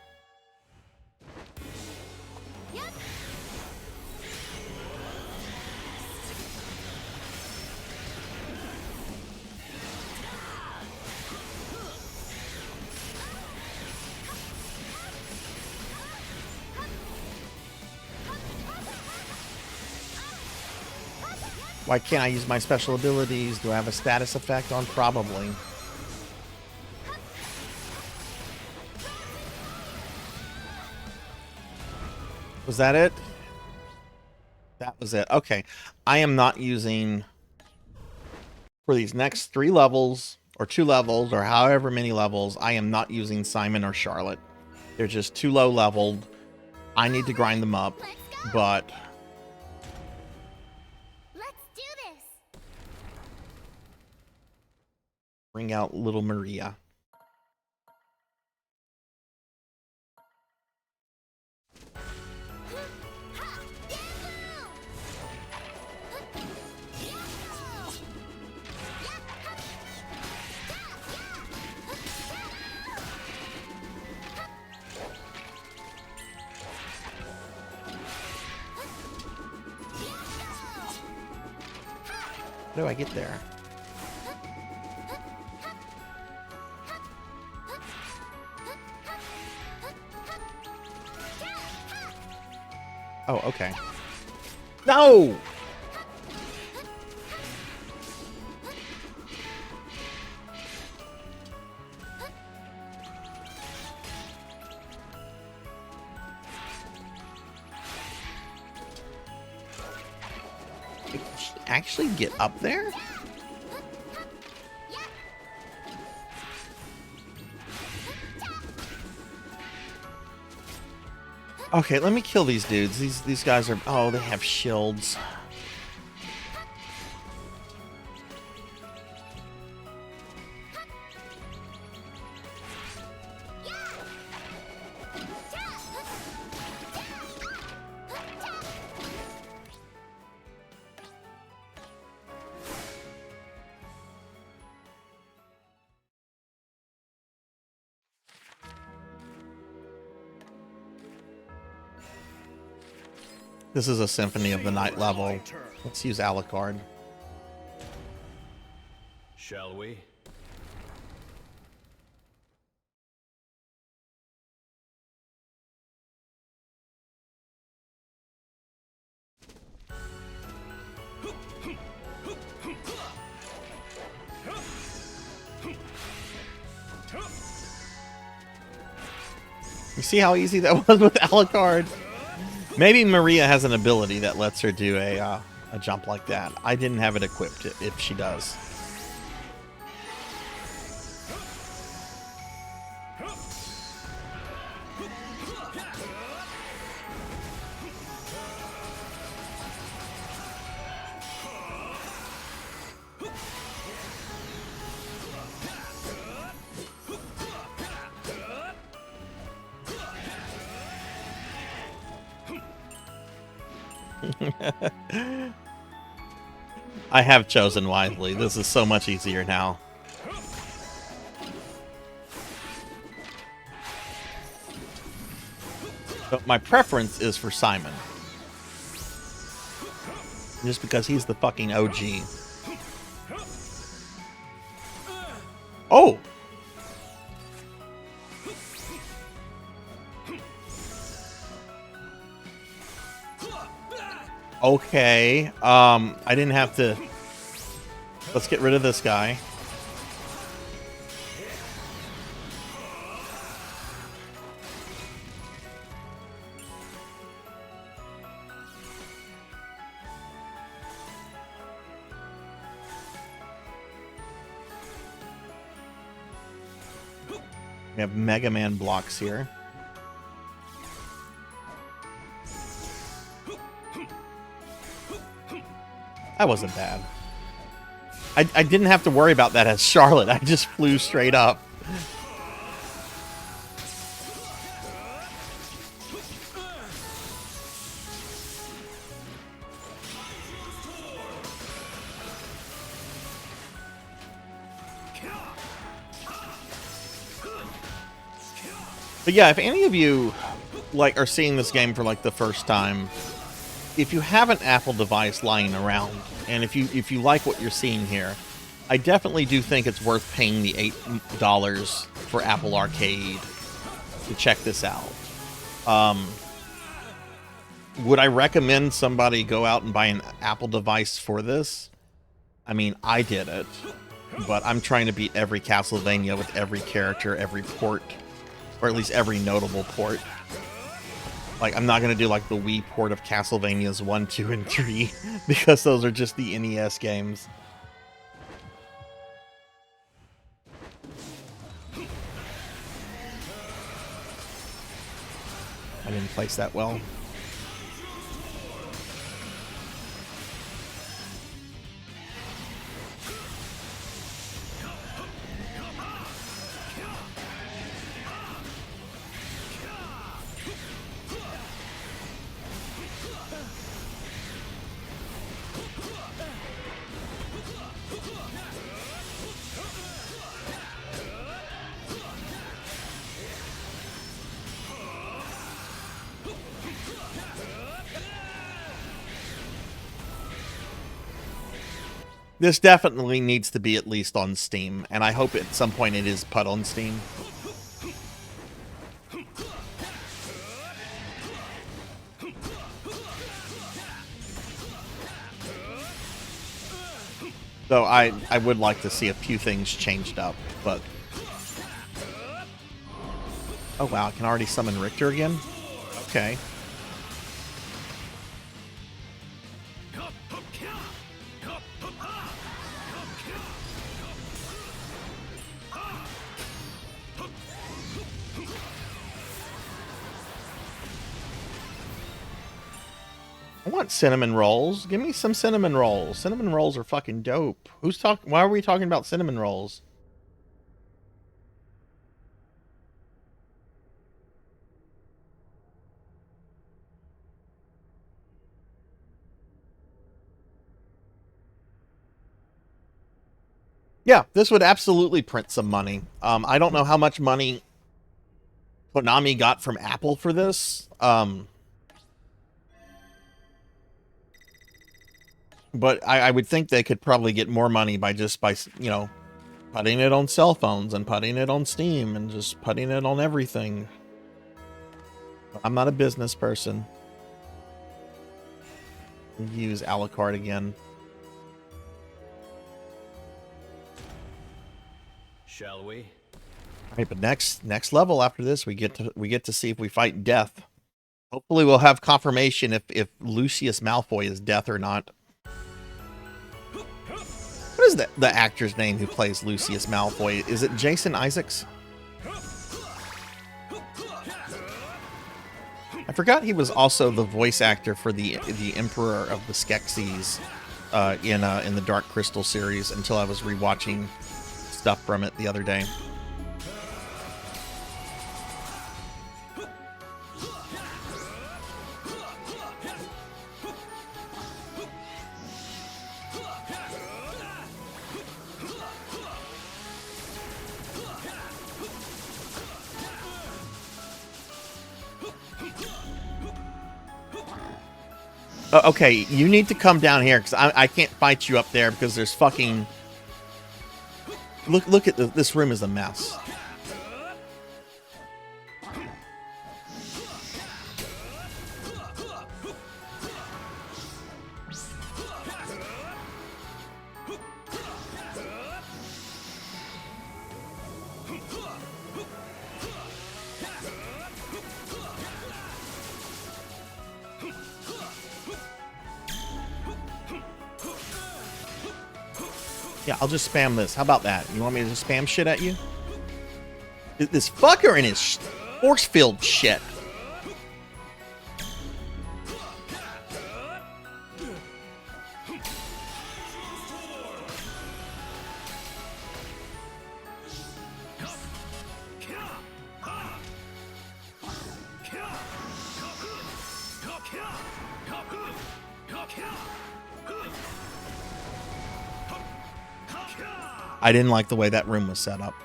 Why can't I use my special abilities? Do I have a status effect on? Probably. Was that it? That was it. Okay. I am not using... For these next 3 levels, or 2 levels, or however many levels, I am not using Simon or Charlotte. They're just too low leveled. I need to grind them up, but... Bring out little Maria. How do I get there? Oh, okay. No! Can she actually get up there? Okay, let me kill these dudes. These guys are... Oh, they have shields. This is a Symphony of the Night level. Let's use Alucard. Shall we? You see how easy that was with Alucard? Maybe Maria has an ability that lets her do a jump like that. I didn't have it equipped if she does. I have chosen wisely. This is so much easier now. But my preference is for Simon. Just because he's the fucking OG. Oh! Okay, I didn't have to... Let's get rid of this guy. We have Mega Man blocks here. That wasn't bad. I didn't have to worry about that as Charlotte. I just flew straight up. But yeah, if any of you like are seeing this game for like the first time, if you have an Apple device lying around, and if you like what you're seeing here, I definitely do think it's worth paying the $8 for Apple Arcade to check this out. Would I recommend somebody go out and buy an Apple device for this? I mean, I did it, but I'm trying to beat every Castlevania with every character, every port, or at least every notable port. Like, I'm not going to do, like, the Wii port of Castlevanias 1, 2, and 3, because those are just the NES games. I didn't place that well. This definitely needs to be at least on Steam, and I hope at some point it is put on Steam. Though I would like to see a few things changed up, but... Oh wow, I can already summon Richter again? Okay. I want cinnamon rolls. Give me some cinnamon rolls. Cinnamon rolls are fucking dope. Who's talking? Why are we talking about cinnamon rolls? Yeah, this would absolutely print some money. I don't know how much money Konami got from Apple for this. But I would think they could probably get more money by you know, putting it on cell phones and putting it on Steam and just putting it on everything. I'm not a business person. Use Alucard again. Shall we? All right, but next level after this, we get to see if we fight Death. Hopefully, we'll have confirmation if Lucius Malfoy is Death or not. What is the actor's name who plays Lucius Malfoy? Is it Jason Isaacs? I forgot he was also the voice actor for the Emperor of the Skeksis in the Dark Crystal series until I was rewatching stuff from it the other day. Okay, you need to come down here because I can't fight you up there because there's fucking... Look at this room is a mess. Yeah, I'll just spam this. How about that? You want me to just spam shit at you? This fucker and his force field shit. I didn't like the way that room was set up.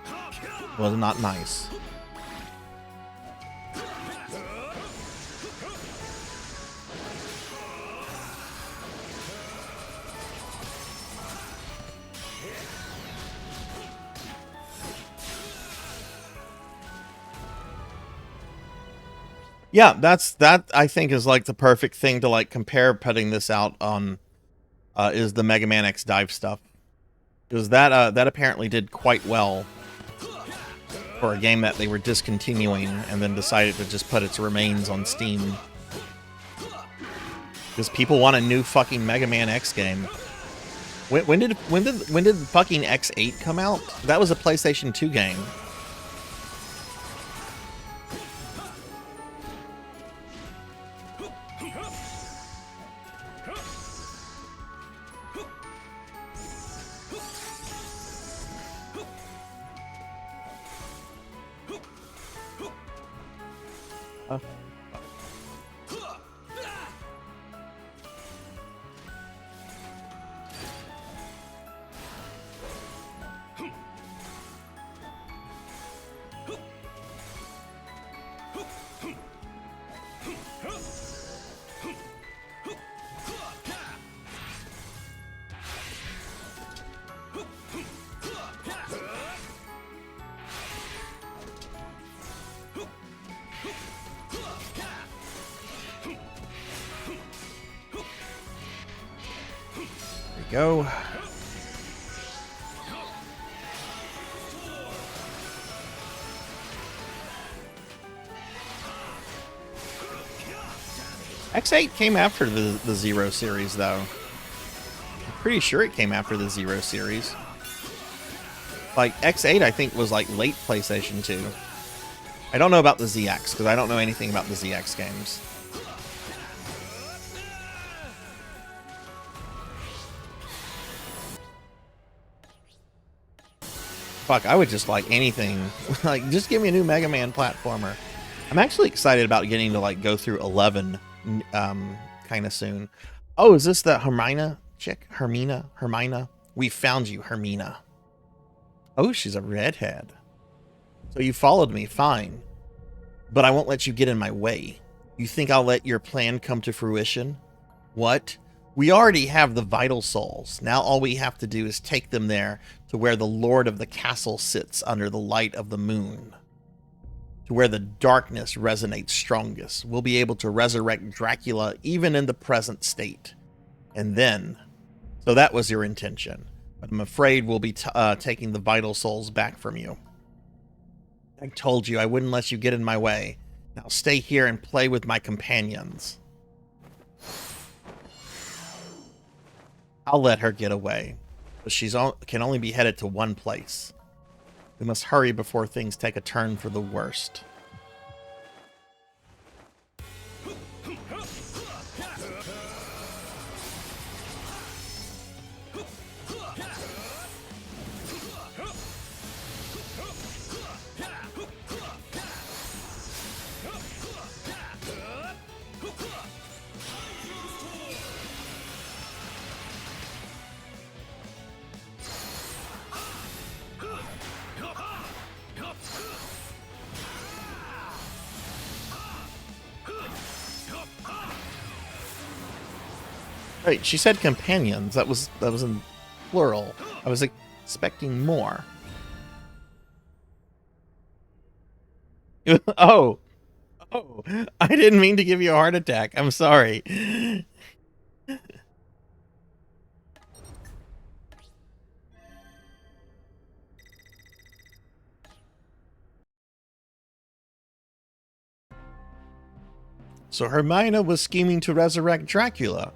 It was not nice. Yeah, that I think is like the perfect thing to like compare putting this out on is the Mega Man X Dive stuff. Because that apparently did quite well for a game that they were discontinuing and then decided to just put its remains on Steam. Because people want a new fucking Mega Man X game. When did fucking X8 come out? That was a PlayStation 2 game. Go. X8 came after the Zero series, though. I'm pretty sure it came after the Zero series. Like, X8, I think, was like late PlayStation 2. I don't know about the ZX, because I don't know anything about the ZX games. Fuck, I would just like anything. Like, just give me a new Mega Man platformer. I'm actually excited about getting to, like, go through 11 kind of soon. Oh, is this the Hermina chick? Hermina? We found you, Hermina. Oh, she's a redhead. So you followed me, fine. But I won't let you get in my way. You think I'll let your plan come to fruition? What? We already have the vital souls. Now all we have to do is take them there to where the Lord of the Castle sits under the light of the moon. To where the darkness resonates strongest. We'll be able to resurrect Dracula even in the present state. And then... So that was your intention. But I'm afraid we'll be taking the vital souls back from you. I told you I wouldn't let you get in my way. Now stay here and play with my companions. I'll let her get away, but she can only be headed to one place. We must hurry before things take a turn for the worst. Wait, she said companions. That was in plural. I was expecting more. Oh, I didn't mean to give you a heart attack. I'm sorry. So Hermina was scheming to resurrect Dracula.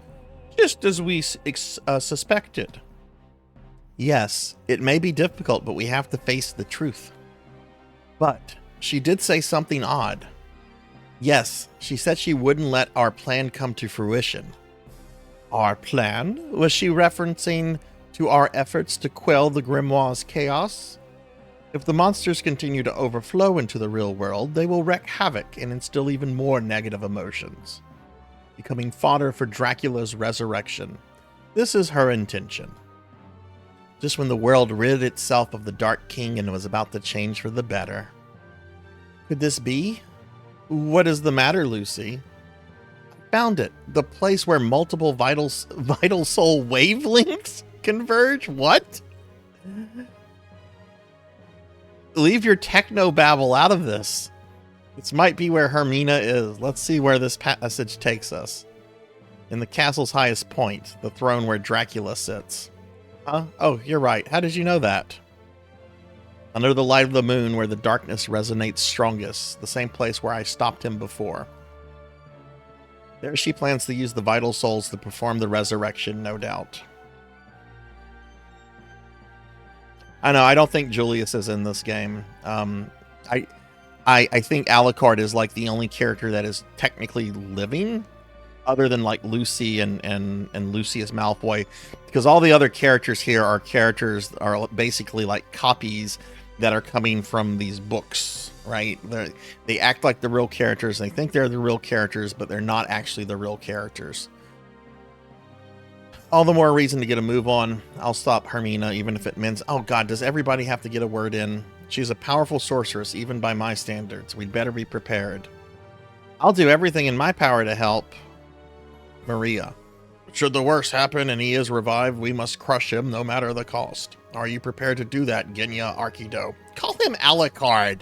Just as we suspected. Yes, it may be difficult, but we have to face the truth. But she did say something odd. Yes, she said she wouldn't let our plan come to fruition. Our plan? Was she referencing to our efforts to quell the Grimoire's chaos? If the monsters continue to overflow into the real world, they will wreak havoc and instill even more negative emotions, becoming fodder for Dracula's resurrection. This is her intention. Just when the world rid itself of the Dark King and was about to change for the better. Could this be? What is the matter, Lucy? I found it. The place where multiple vital soul wavelengths converge? What? Leave your techno babble out of this. This might be where Hermina is. Let's see where this passage takes us. In the castle's highest point, the throne where Dracula sits. Huh? Oh, you're right. How did you know that? Under the light of the moon where the darkness resonates strongest, the same place where I stopped him before. There she plans to use the vital souls to perform the resurrection, no doubt. I know, I don't think Julius is in this game. I think Alucard is like the only character that is technically living, other than like Lucy and Lucius Malfoy, because all the other characters here are basically like copies that are coming from these books, right? They act like the real characters. They think they're the real characters, but they're not actually the real characters. All the more reason to get a move on. I'll stop Hermina, even if it means... Oh god, does everybody have to get a word in? She's a powerful sorceress, even by my standards. We'd better be prepared. I'll do everything in my power to help. Maria. Should the worst happen and he is revived, we must crush him no matter the cost. Are you prepared to do that, Genya Arkido? Call him Alucard.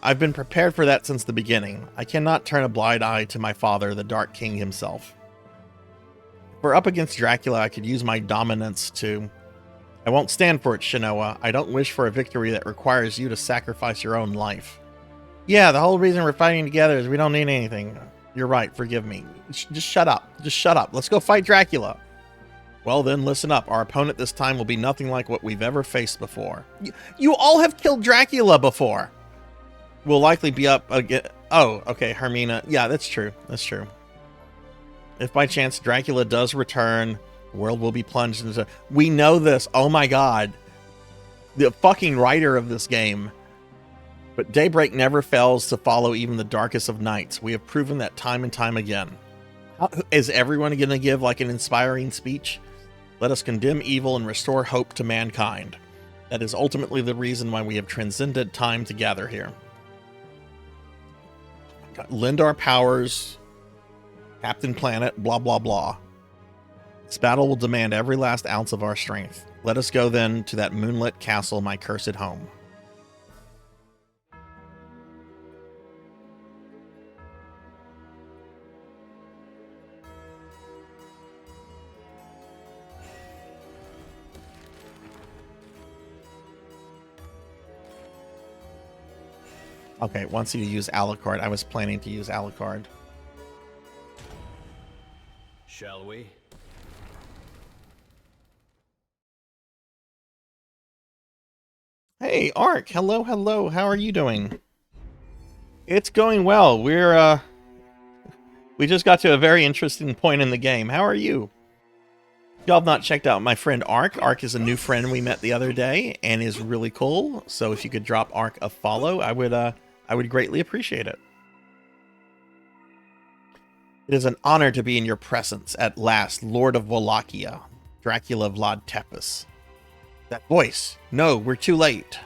I've been prepared for that since the beginning. I cannot turn a blind eye to my father, the Dark King himself. If we're up against Dracula, I could use my dominance to... I won't stand for it, Shinoa. I don't wish for a victory that requires you to sacrifice your own life. Yeah, the whole reason we're fighting together is we don't need anything. You're right, forgive me. Just shut up. Just shut up. Let's go fight Dracula. Well then, listen up. Our opponent this time will be nothing like what we've ever faced before. You all have killed Dracula before. We'll likely be up again. Oh, okay, Hermina. Yeah, that's true. That's true. If by chance Dracula does return, the world will be plunged into... We know this. Oh my god. The fucking writer of this game. But daybreak never fails to follow even the darkest of nights. We have proven that time and time again. Is everyone going to give like an inspiring speech? Let us condemn evil and restore hope to mankind. That is ultimately the reason why we have transcended time to gather here. Lend our powers, Captain Planet, blah, blah, blah. This battle will demand every last ounce of our strength. Let us go then to that moonlit castle, my cursed home. Okay, wants you to use Alucard. I was planning to use Alucard. Shall we? Hey, Ark. Hello, hello. How are you doing? It's going well. We just got to a very interesting point in the game. How are you? Y'all have not checked out my friend Ark. Ark is a new friend we met the other day and is really cool. So if you could drop Ark a follow, I would greatly appreciate it. It is an honor to be in your presence at last, Lord of Wallachia, Dracula Vlad Tepes. That voice. No, we're too late.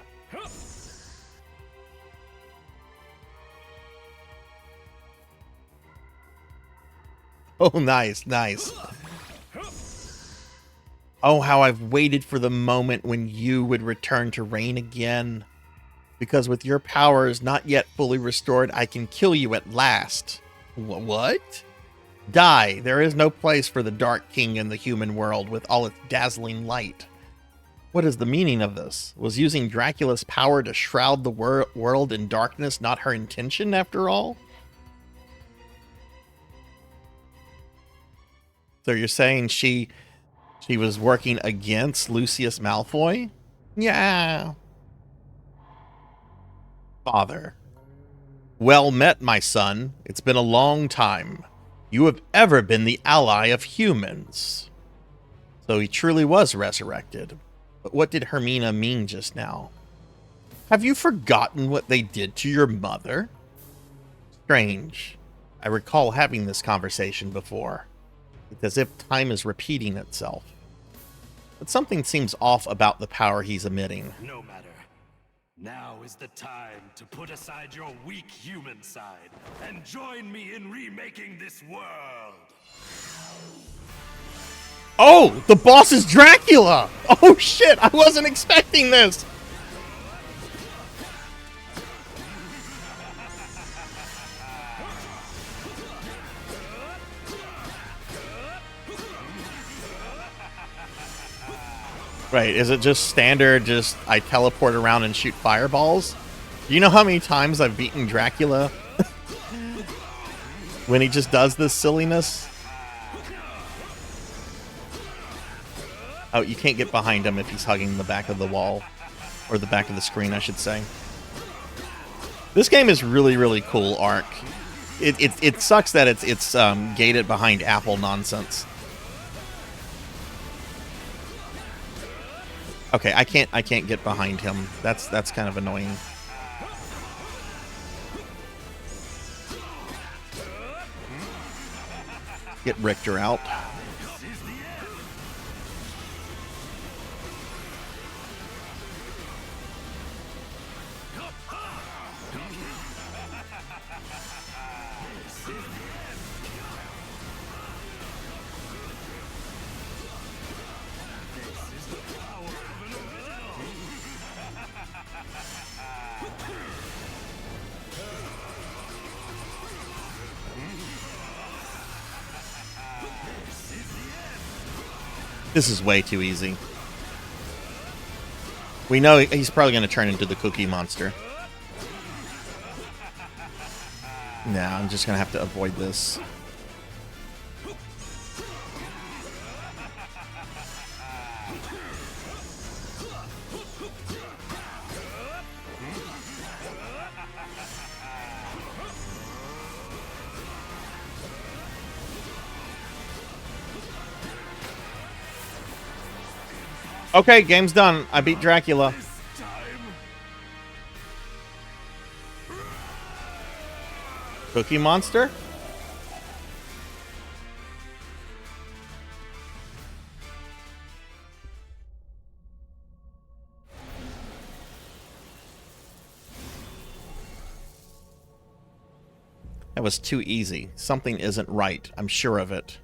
Oh, nice, nice. Oh, how I've waited for the moment when you would return to reign again. Because with your powers not yet fully restored, I can kill you at last. What? Die. There is no place for the Dark King in the human world with all its dazzling light. What is the meaning of this? Was using Dracula's power to shroud the world in darkness not her intention after all? So you're saying she was working against Lucius Malfoy? Yeah. Father. Well met, my son. It's been a long time. You have ever been the ally of humans. So he truly was resurrected. But what did Hermina mean just now? Have you forgotten what they did to your mother? Strange. I recall having this conversation before. It's as if time is repeating itself. But something seems off about the power he's emitting. No matter. Now is the time to put aside your weak human side and join me in remaking this world. Oh, the boss is Dracula! Oh shit, I wasn't expecting this! Right, is it just standard, just I teleport around and shoot fireballs? Do you know how many times I've beaten Dracula? When he just does this silliness? Oh, you can't get behind him if he's hugging the back of the wall. Or the back of the screen, I should say. This game is really, really cool, Ark. It sucks that it's gated behind Apple nonsense. Okay, I can't get behind him. That's kind of annoying. Get Richter out. This is way too easy. We know he's probably going to turn into the Cookie Monster. Nah, I'm just going to have to avoid this. Okay, game's done. I beat Dracula. Cookie Monster? That was too easy. Something isn't right. I'm sure of it.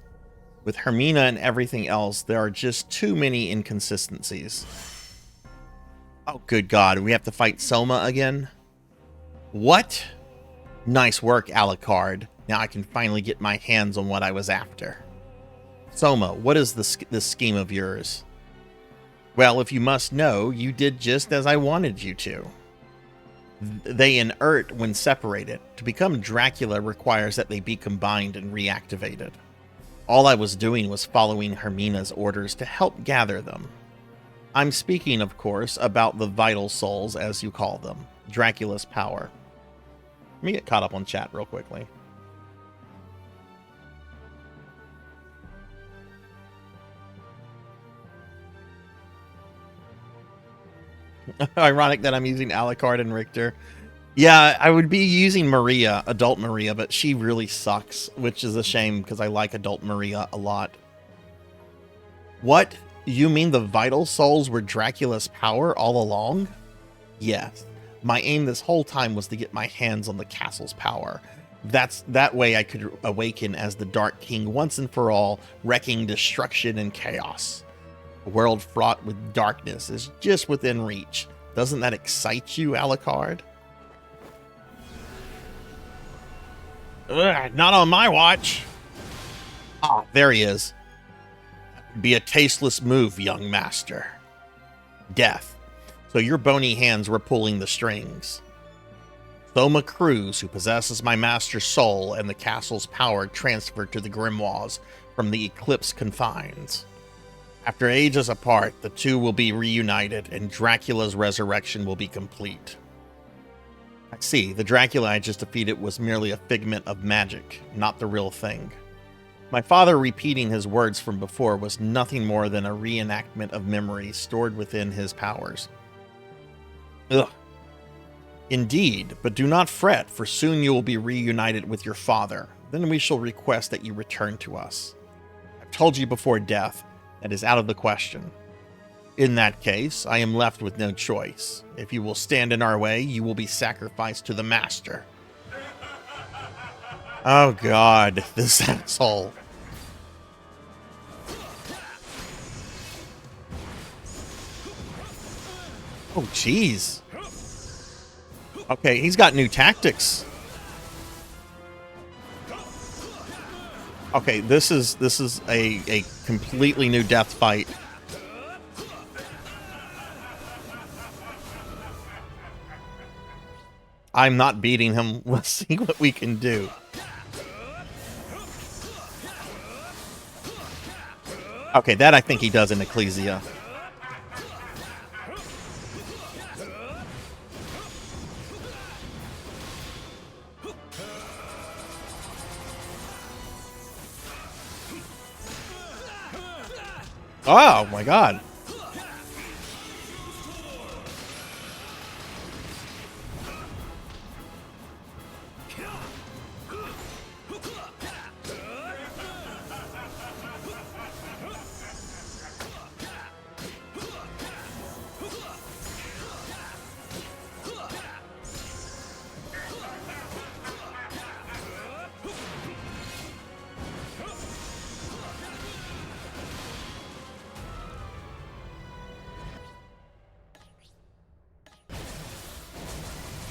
With Hermina and everything else, there are just too many inconsistencies. Oh, good God. We have to fight Soma again? What? Nice work, Alucard. Now I can finally get my hands on what I was after. Soma, what is this scheme of yours? Well, if you must know, you did just as I wanted you to. They inert when separated. To become Dracula requires that they be combined and reactivated. All I was doing was following Hermina's orders to help gather them. I'm speaking, of course, about the vital souls, as you call them. Dracula's power. Let me get caught up on chat real quickly. Ironic that I'm using Alucard and Richter. Yeah, I would be using Maria, Adult Maria, but she really sucks, which is a shame because I like Adult Maria a lot. What? You mean the vital souls were Dracula's power all along? Yes. My aim this whole time was to get my hands on the castle's power. That way I could awaken as the Dark King once and for all, wrecking destruction and chaos. A world fraught with darkness is just within reach. Doesn't that excite you, Alucard? Ugh, not on my watch. Ah, there he is. Be a tasteless move, young master. Death. So your bony hands were pulling the strings. Thoma Cruz, who possesses my master's soul and the castle's power transferred to the Grimoires from the Eclipse confines. After ages apart, the two will be reunited and Dracula's resurrection will be complete. I see. The Dracula I just defeated was merely a figment of magic, not the real thing. My father repeating his words from before was nothing more than a reenactment of memories stored within his powers. Ugh. Indeed, but do not fret, for soon you will be reunited with your father. Then we shall request that you return to us. I've told you before death, that is out of the question. In that case, I am left with no choice. If you will stand in our way, you will be sacrificed to the master. Oh god, this asshole. Oh jeez. Okay, he's got new tactics. Okay, this is a completely new death fight. I'm not beating him. Let's see what we can do. Okay, that I think he does in Ecclesia. Oh my god.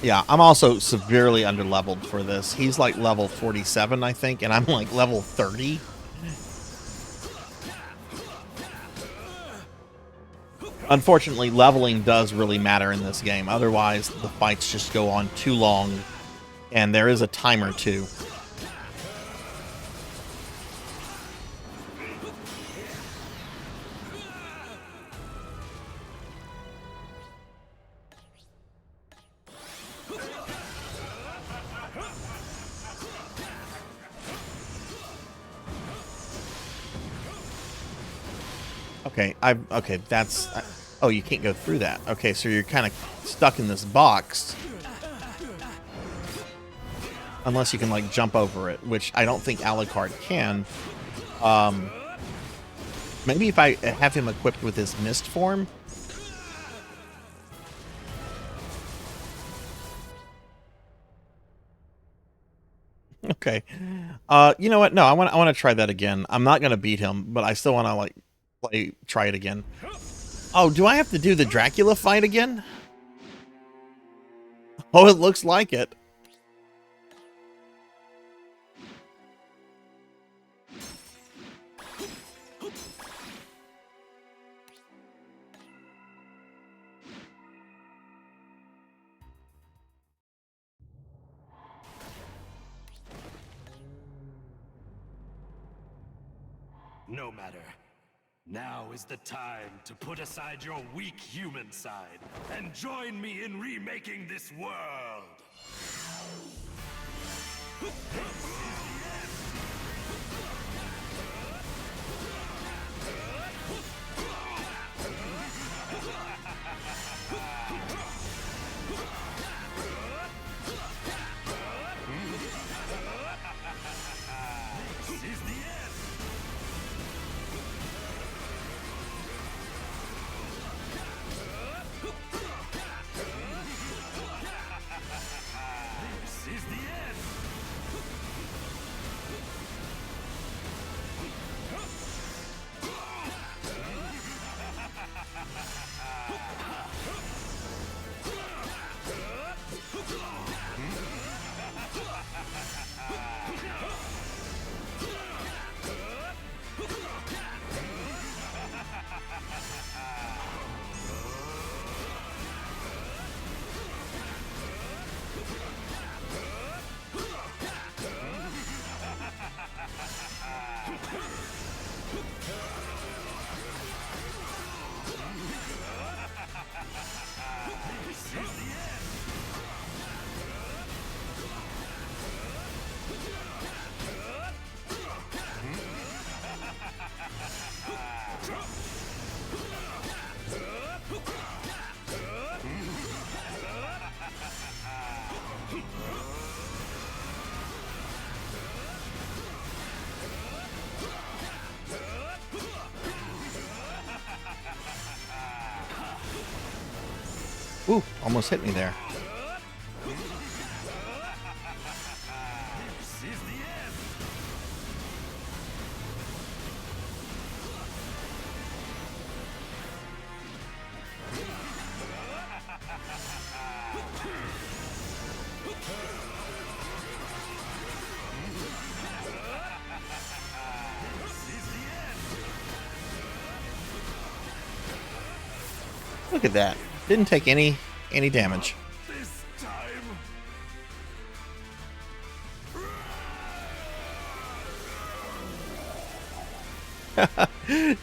Yeah, I'm also severely underleveled for this. He's like level 47, I think, and I'm like level 30. Unfortunately, leveling does really matter in this game. Otherwise, the fights just go on too long, and there is a timer too. Okay, that's... oh, you can't go through that. Okay, so you're kind of stuck in this box. Unless you can, like, jump over it, which I don't think Alucard can. Maybe if I have him equipped with his mist form? Okay. You know what? No, I want to try that again. I'm not going to beat him, but I still want to, like, try it again. Oh, do I have to do the Dracula fight again? Oh, it looks like it. No matter. Now is the time to put aside your weak human side and join me in remaking this world. Ooh, almost hit me there. Look at that. Didn't take any damage. This time.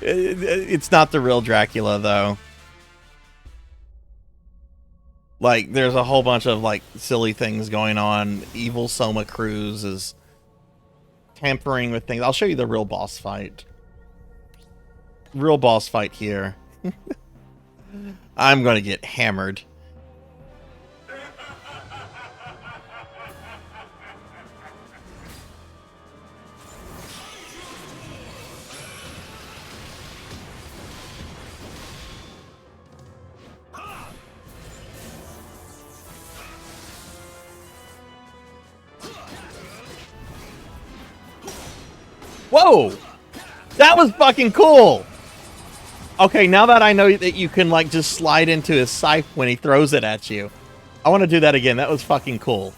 It's not the real Dracula, though. Like, there's a whole bunch of, like, silly things going on. Evil Soma Cruz is tampering with things. I'll show you the real boss fight. Real boss fight here. I'm gonna get hammered. Whoa! That was fucking cool! Okay, now that I know that you can, like, just slide into his scythe when he throws it at you, I want to do that again. That was fucking cool.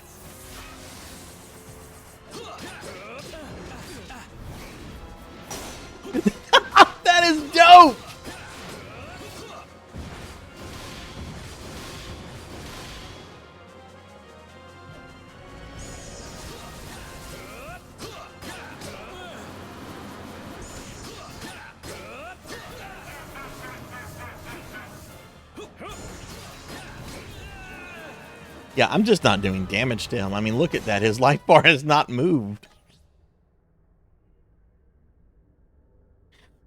That is dope! Yeah, I'm just not doing damage to him. I mean, look at that. His life bar has not moved.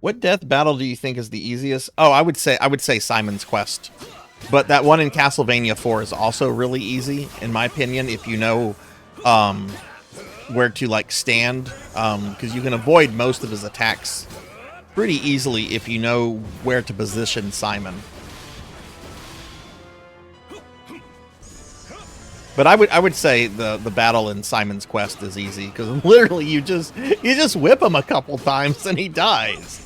What death battle do you think is the easiest? Oh, I would say Simon's Quest. But that one in Castlevania 4 is also really easy, in my opinion, if you know where to, like, stand. Because you can avoid most of his attacks pretty easily if you know where to position Simon. But I would say the battle in Simon's Quest is easy, because literally you just whip him a couple times and he dies.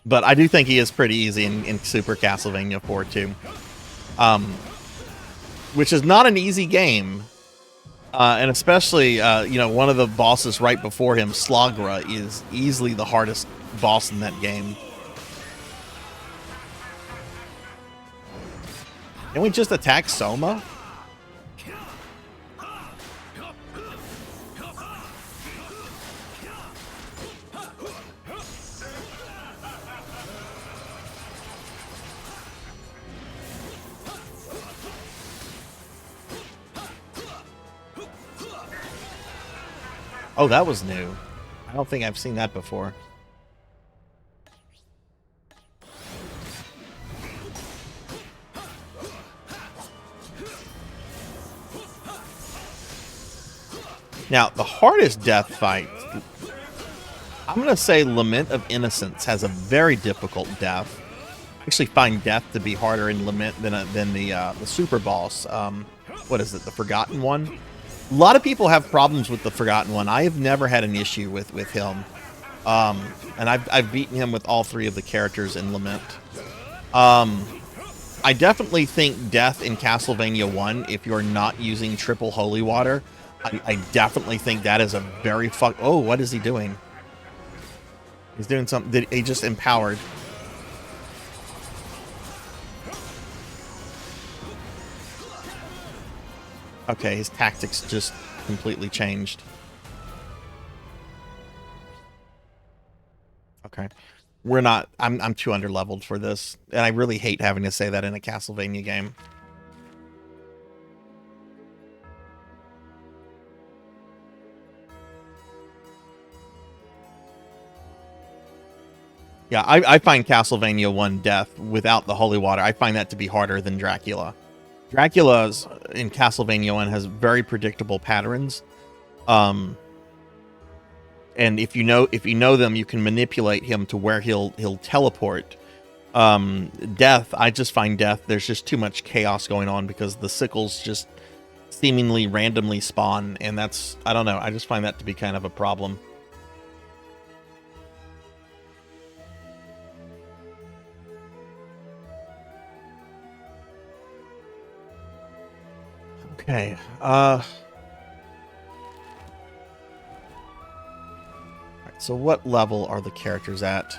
But I do think he is pretty easy in Super Castlevania 4 too. Which is not an easy game. And especially, you know, one of the bosses right before him, Slagra, is easily the hardest boss in that game. Can we just attack Soma? Oh, that was new. I don't think I've seen that before. Now, the hardest death fight, I'm going to say Lament of Innocence has a very difficult death. I actually find death to be harder in Lament than the super boss. What is it, the Forgotten One? A lot of people have problems with the Forgotten One. I have never had an issue with him. And I've beaten him with all three of the characters in Lament. I definitely think death in Castlevania 1, if you're not using triple holy water, I definitely think that is a very Oh, what is he doing? He's doing something. He just empowered. Okay, his tactics just completely changed. Okay. We're not... I'm too underleveled for this. And I really hate having to say that in a Castlevania game. Yeah, I find Castlevania 1 death without the holy water, I find that to be harder than Dracula. Dracula's in Castlevania 1 has very predictable patterns. and if you know them, you can manipulate him to where he'll teleport. Death, I just find Death, there's just too much chaos going on because the sickles just seemingly randomly spawn, and that's, I don't know, I just find that to be kind of a problem. Okay, alright, so what level are the characters at?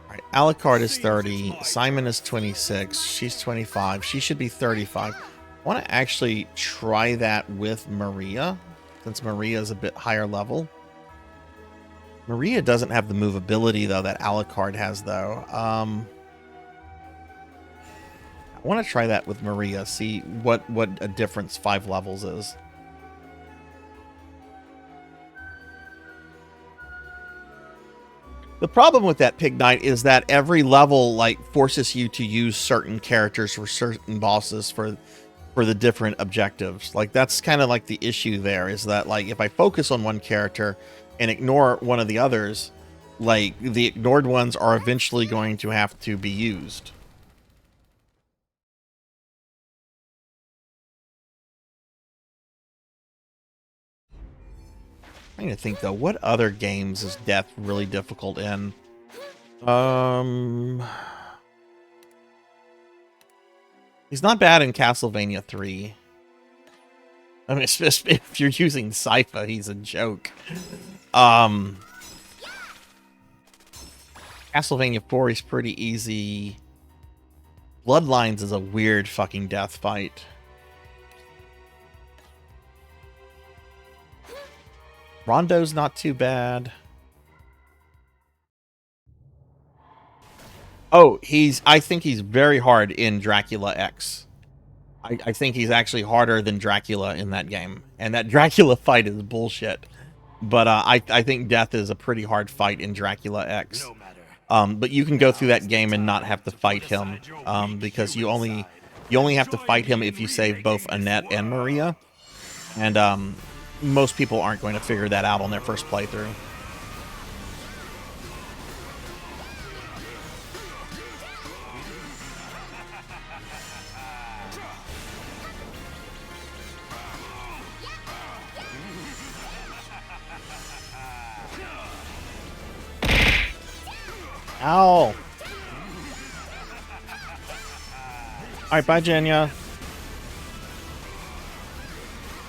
Alright, Alucard is 30, Simon is 26, she's 25, she should be 35. I want to actually try that with Maria, since Maria is a bit higher level. Maria doesn't have the movability, though, that Alucard has, though. I want to try that with Maria, see what a difference 5 levels is. The problem with that Pig Knight is that every level like forces you to use certain characters for certain bosses for the different objectives. Like that's kind of like the issue there, is that like if I focus on one character and ignore one of the others, like the ignored ones are eventually going to have to be used. I'm trying to think though, what other games is Death really difficult in? He's not bad in Castlevania 3. I mean, if you're using Sypha, he's a joke. Castlevania 4 is pretty easy. Bloodlines is a weird fucking death fight. Rondo's not too bad. Oh, I think he's very hard in Dracula X. I think he's actually harder than Dracula in that game. And that Dracula fight is bullshit. But I think Death is a pretty hard fight in Dracula X. But you can go through that game and not have to fight him. Because you only have to fight him if you save both Annette and Maria. And most people aren't going to figure that out on their first playthrough. Ow! Alright, bye, Jenya.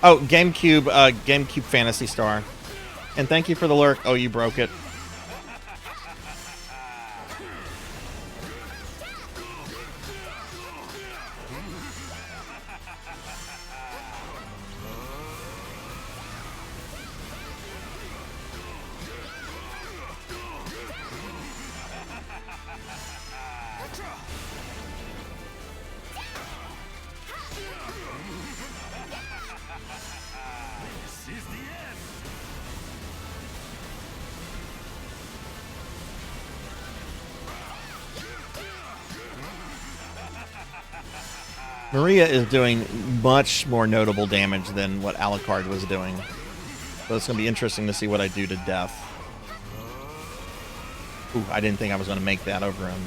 Oh, GameCube Phantasy Star. And thank you for the lurk. Oh, you broke it. Maria is doing much more notable damage than what Alucard was doing. So it's going to be interesting to see what I do to Death. Ooh, I didn't think I was going to make that over him.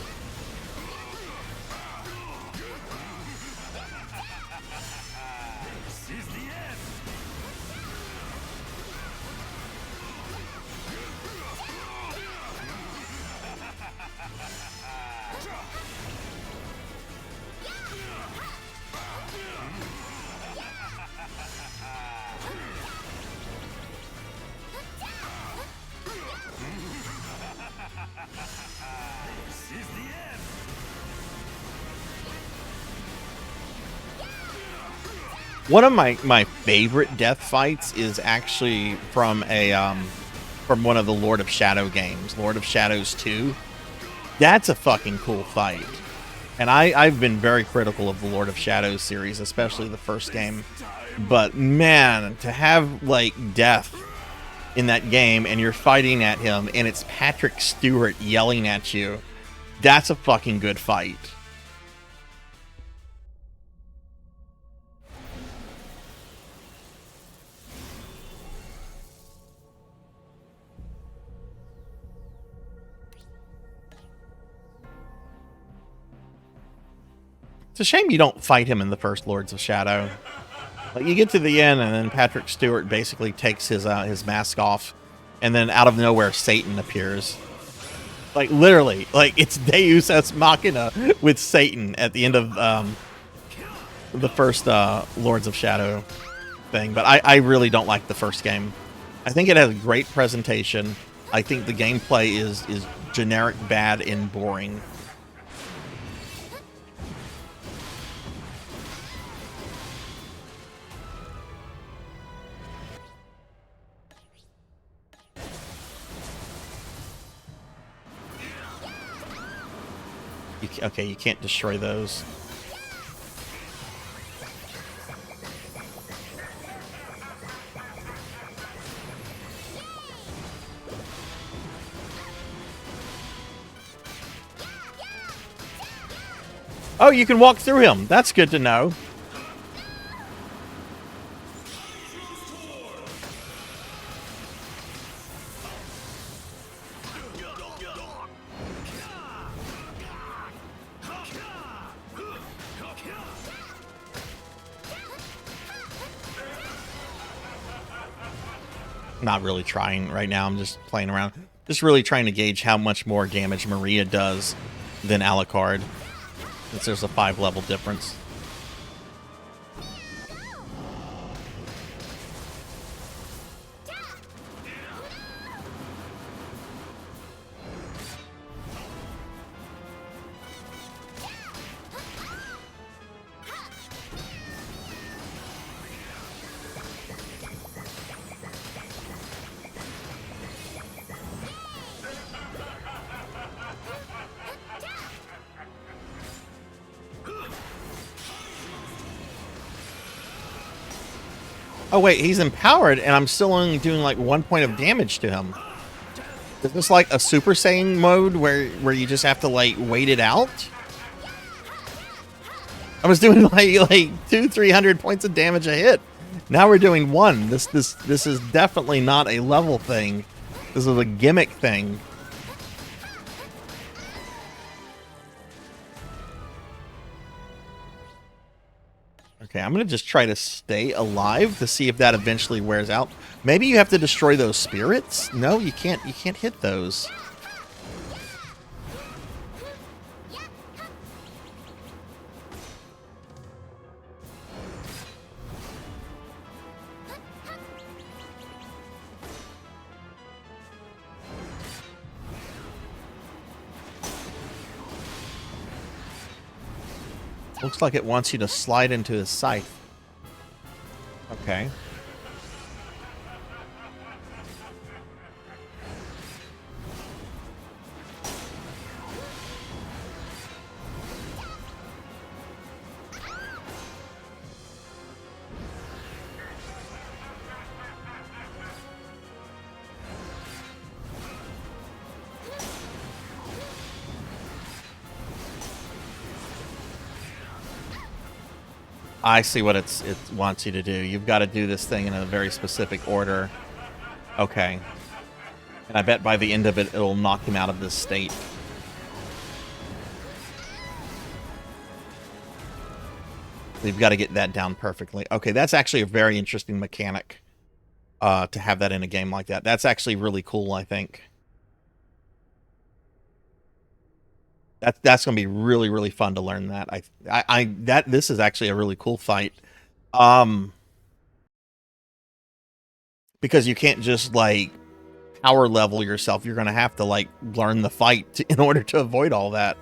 One of my favorite death fights is actually from one of the Lord of Shadow games, Lord of Shadows 2. That's a fucking cool fight. And I've been very critical of the Lord of Shadows series, especially the first game. But man, to have like Death in that game and you're fighting at him and it's Patrick Stewart yelling at you, that's a fucking good fight. It's a shame you don't fight him in the first Lords of Shadow. Like, you get to the end, and then Patrick Stewart basically takes his mask off, and then out of nowhere, Satan appears. Like, literally, like, it's Deus Ex Machina with Satan at the end of the first Lords of Shadow thing. But I really don't like the first game. I think it has a great presentation. I think the gameplay is generic, bad, and boring. Okay, you can't destroy those. Oh, you can walk through him. That's good to know. Not really trying right now. I'm just playing around. Just really trying to gauge how much more damage Maria does than Alucard. Since there's a 5-level difference. Oh wait, he's empowered, and I'm still only doing like 1 point of damage to him. Is this like a Super Saiyan mode where you just have to like wait it out? I was doing like 200-300 points of damage a hit. Now we're doing 1. This is definitely not a level thing. This is a gimmick thing. Okay, I'm going to just try to stay alive to see if that eventually wears out. Maybe you have to destroy those spirits? No, you can't hit those. Looks like it wants you to slide into his scythe. Okay. I see what it wants you to do. You've got to do this thing in a very specific order. Okay. And I bet by the end of it, it'll knock him out of this state. You've got to get that down perfectly. Okay, that's actually a very interesting mechanic to have that in a game like that. That's actually really cool, I think. That's going to be really, really fun to learn that. This is actually a really cool fight. Because you can't just, like, power level yourself. You're going to have to, like, learn the fight in order to avoid all that.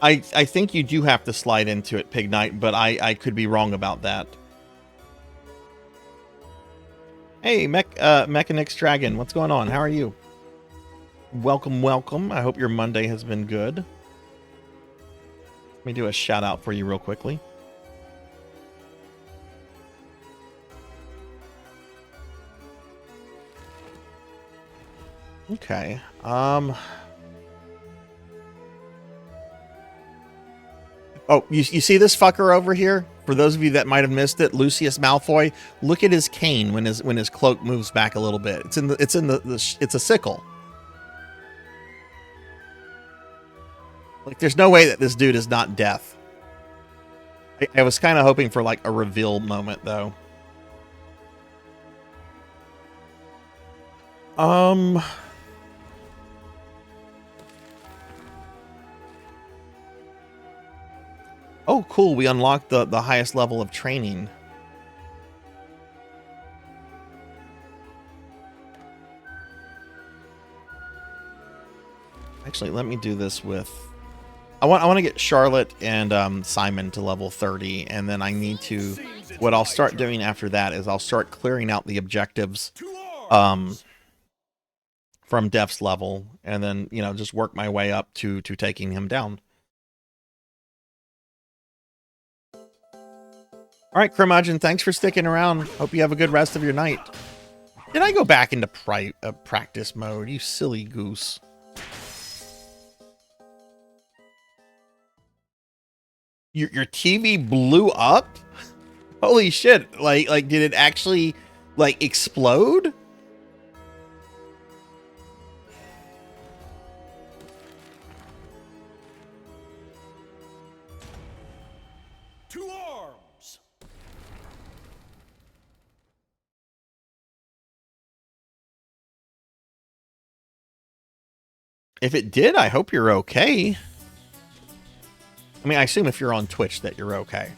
I think you do have to slide into it, Pig Knight, but I could be wrong about that. Hey, Mechanix Dragon, what's going on? How are you? Welcome, welcome. I hope your Monday has been good. Let me do a shout out for you real quickly. Okay. Oh, you see this fucker over here? for those of you that might have missed it, Lucius Malfoy, look at his cane when his cloak moves back a little bit. It's a sickle. Like, there's no way that this dude is not death. I was kind of hoping for like a reveal moment though. Oh, cool. We unlocked the highest level of training. Actually, let me do this with... I want to get Charlotte and Simon to level 30, and then I need to... What I'll start doing after that is I'll start clearing out the objectives from Def's level, and then, you know, just work my way up to taking him down. All right, Curmudgeon, thanks for sticking around. Hope you have a good rest of your night. Did I go back into practice mode? You silly goose. Your TV blew up? Holy shit. Like did it actually, like, explode? If it did, I hope you're okay. I mean, I assume if you're on Twitch that you're okay.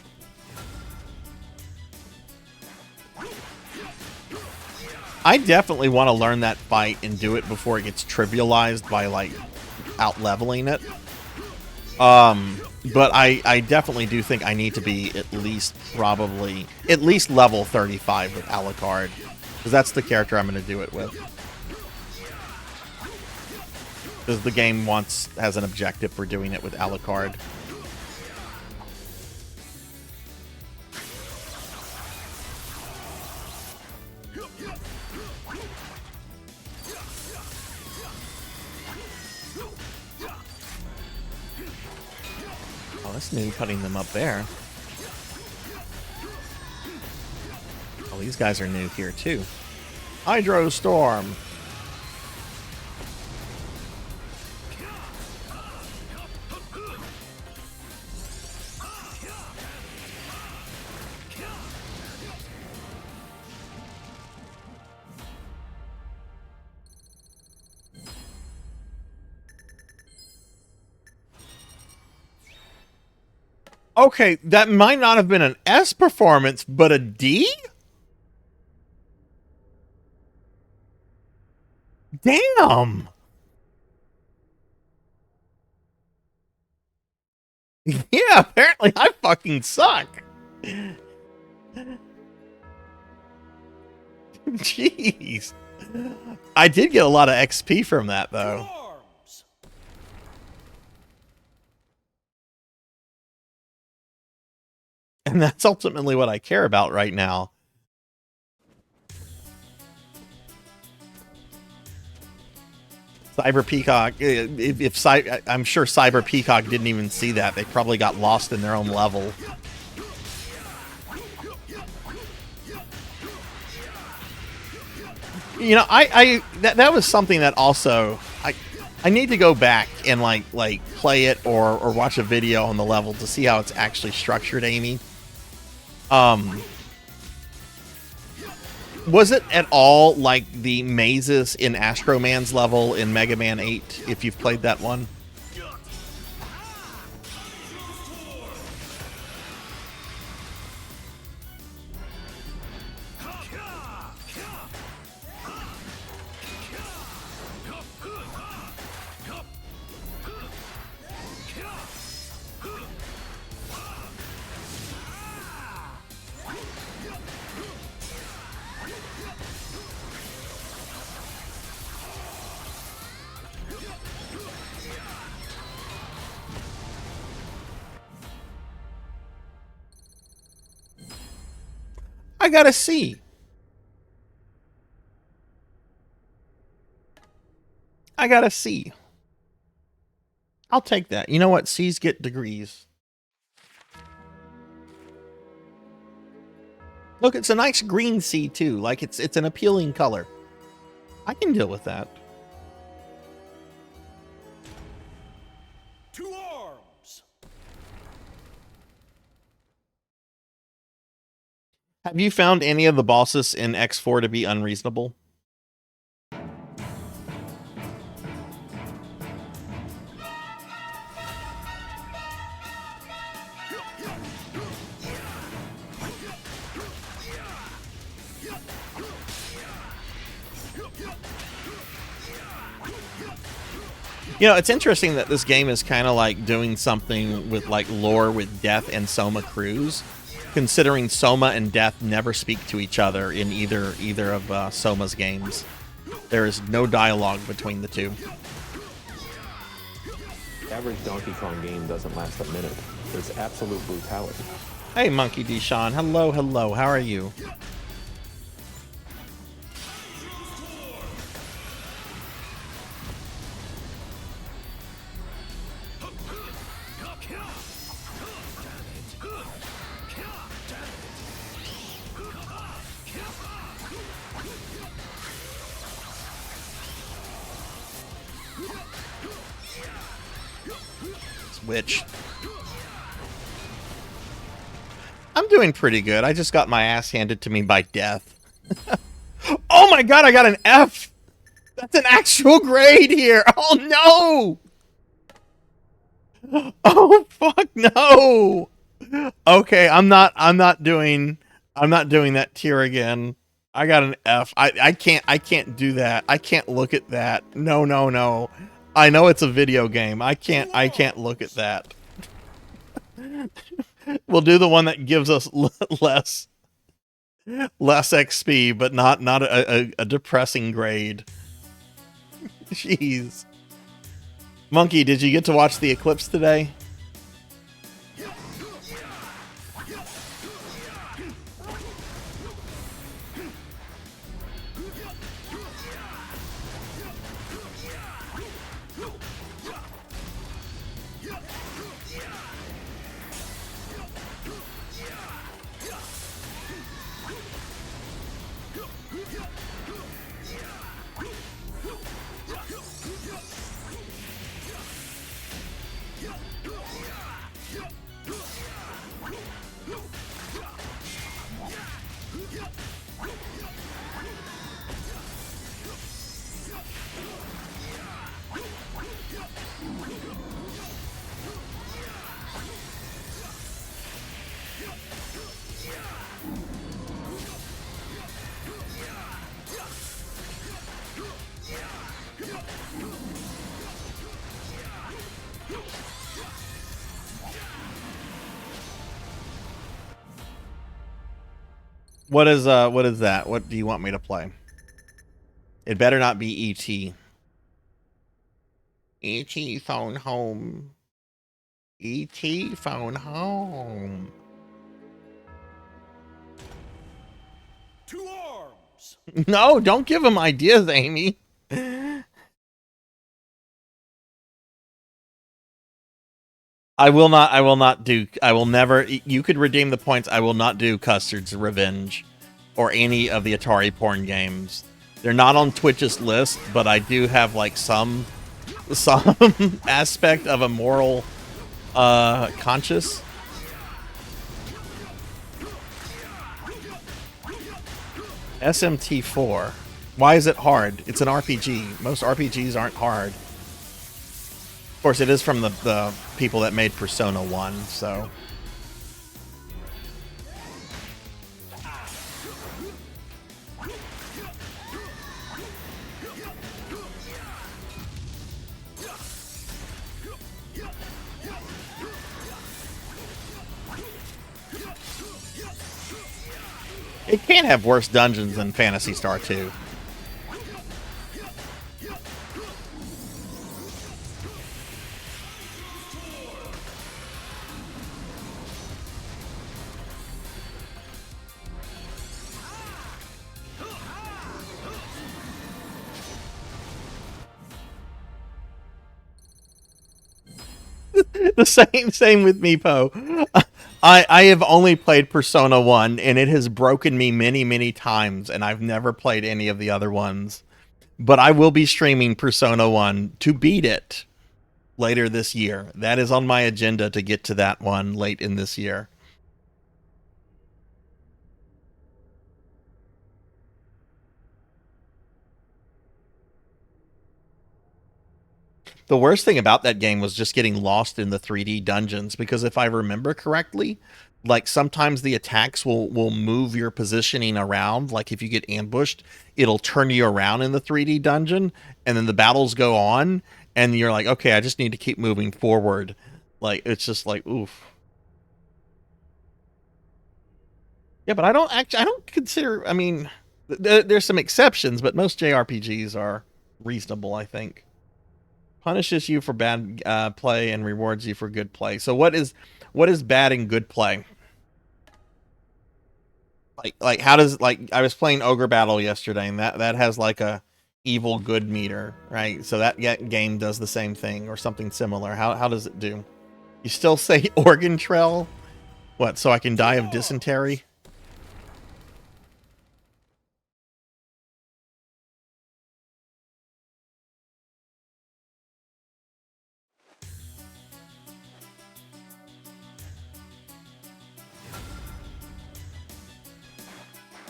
I definitely want to learn that fight and do it before it gets trivialized by, like, out-leveling it. But I definitely do think I need to be at least level 35 with Alucard. Because that's the character I'm going to do it with. Because the game has an objective for doing it with Alucard. Oh, that's new, putting them up there. Oh, these guys are new here too. Hydro Storm. Okay, that might not have been an S performance, but a D? Damn! Yeah, apparently I fucking suck. Jeez. I did get a lot of XP from that, though. And that's ultimately what I care about right now. Cyber Peacock, I'm sure Cyber Peacock didn't even see that. They probably got lost in their own level. You know, that was something that also I need to go back and like play it or watch a video on the level to see how it's actually structured, Amy. Was it at all like the mazes in Astro Man's level in Mega Man 8, if you've played that one? I got a C. I got a C. I'll take that. You know what? C's get degrees. Look, it's a nice green sea too. Like it's an appealing color. I can deal with that. To arms! Have you found any of the bosses in X4 to be unreasonable? You know, it's interesting that this game is kind of like doing something with like lore with Death and Soma Cruz, considering Soma and Death never speak to each other in either of Soma's games. There is no dialogue between the two. The average Donkey Kong game doesn't last a minute. It's absolute brutality. Hey, Monkey D. Sean. Hello, hello. How are you? Which I'm doing pretty good. I just got my ass handed to me by Death. Oh my god, I got an F. That's an actual grade here. Oh no. Oh fuck no. Okay, I'm not doing that tier again. I got an F. I can't do that. I can't look at that. No. I know it's a video game. I can't look at that. We'll do the one that gives us less XP, but not a depressing grade. Jeez. Monkey, did you get to watch the eclipse today? What is that? What do you want me to play? It better not be E.T. E.T. phone home. E.T. phone home. To arms! No, don't give him ideas, Amy. I will never, you could redeem the points. I will not do Custard's Revenge or any of the Atari porn games. They're not on Twitch's list, but I do have like some aspect of a moral conscience. SMT4. Why is it hard? It's an RPG. Most RPGs aren't hard. Of course, it is from the people that made Persona 1, so... It can't have worse dungeons than Phantasy Star 2. The same with me, Poe. I have only played Persona 1, and it has broken me many, many times, and I've never played any of the other ones. But I will be streaming Persona 1 to beat it later this year. That is on my agenda to get to that one late in this year. The worst thing about that game was just getting lost in the 3D dungeons, because if I remember correctly, like sometimes the attacks will move your positioning around. Like if you get ambushed, it'll turn you around in the 3D dungeon, and then the battles go on, and you're like, okay, I just need to keep moving forward. Like, it's just like, oof. Yeah, but I don't consider, I mean, there's some exceptions, but most JRPGs are reasonable, I think. Punishes you for bad play and rewards you for good play. So what is bad and good play? Like how does, like, I was playing Ogre Battle yesterday, and that has like a evil good meter, right? So that game does the same thing or something similar. How does it do? You still say Organ Trail? What, so I can die of dysentery?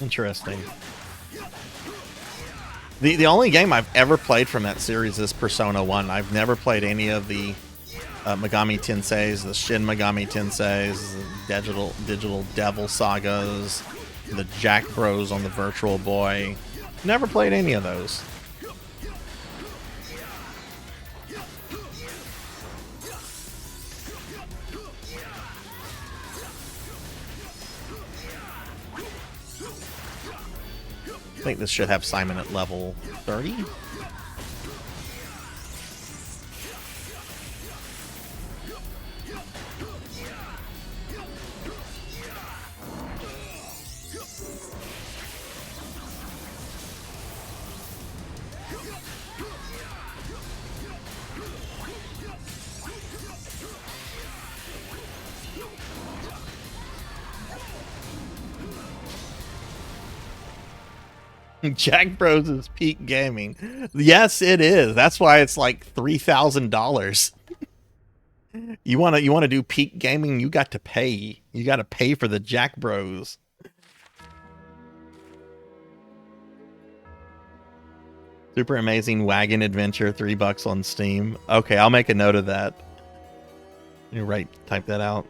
Interesting. The only game I've ever played from that series is Persona 1. I've never played any of the Megami Tenseis, the Shin Megami Tenseis, the Digital Devil Sagas, the Jack Bros on the Virtual Boy. Never played any of those. I think this should have Simon at level 30. Jack Bros is peak gaming. Yes, it is. That's why it's like $3,000. You wanna do peak gaming? You got to pay. You got to pay for the Jack Bros. Super Amazing Wagon Adventure, $3 on Steam. Okay, I'll make a note of that. You type that out.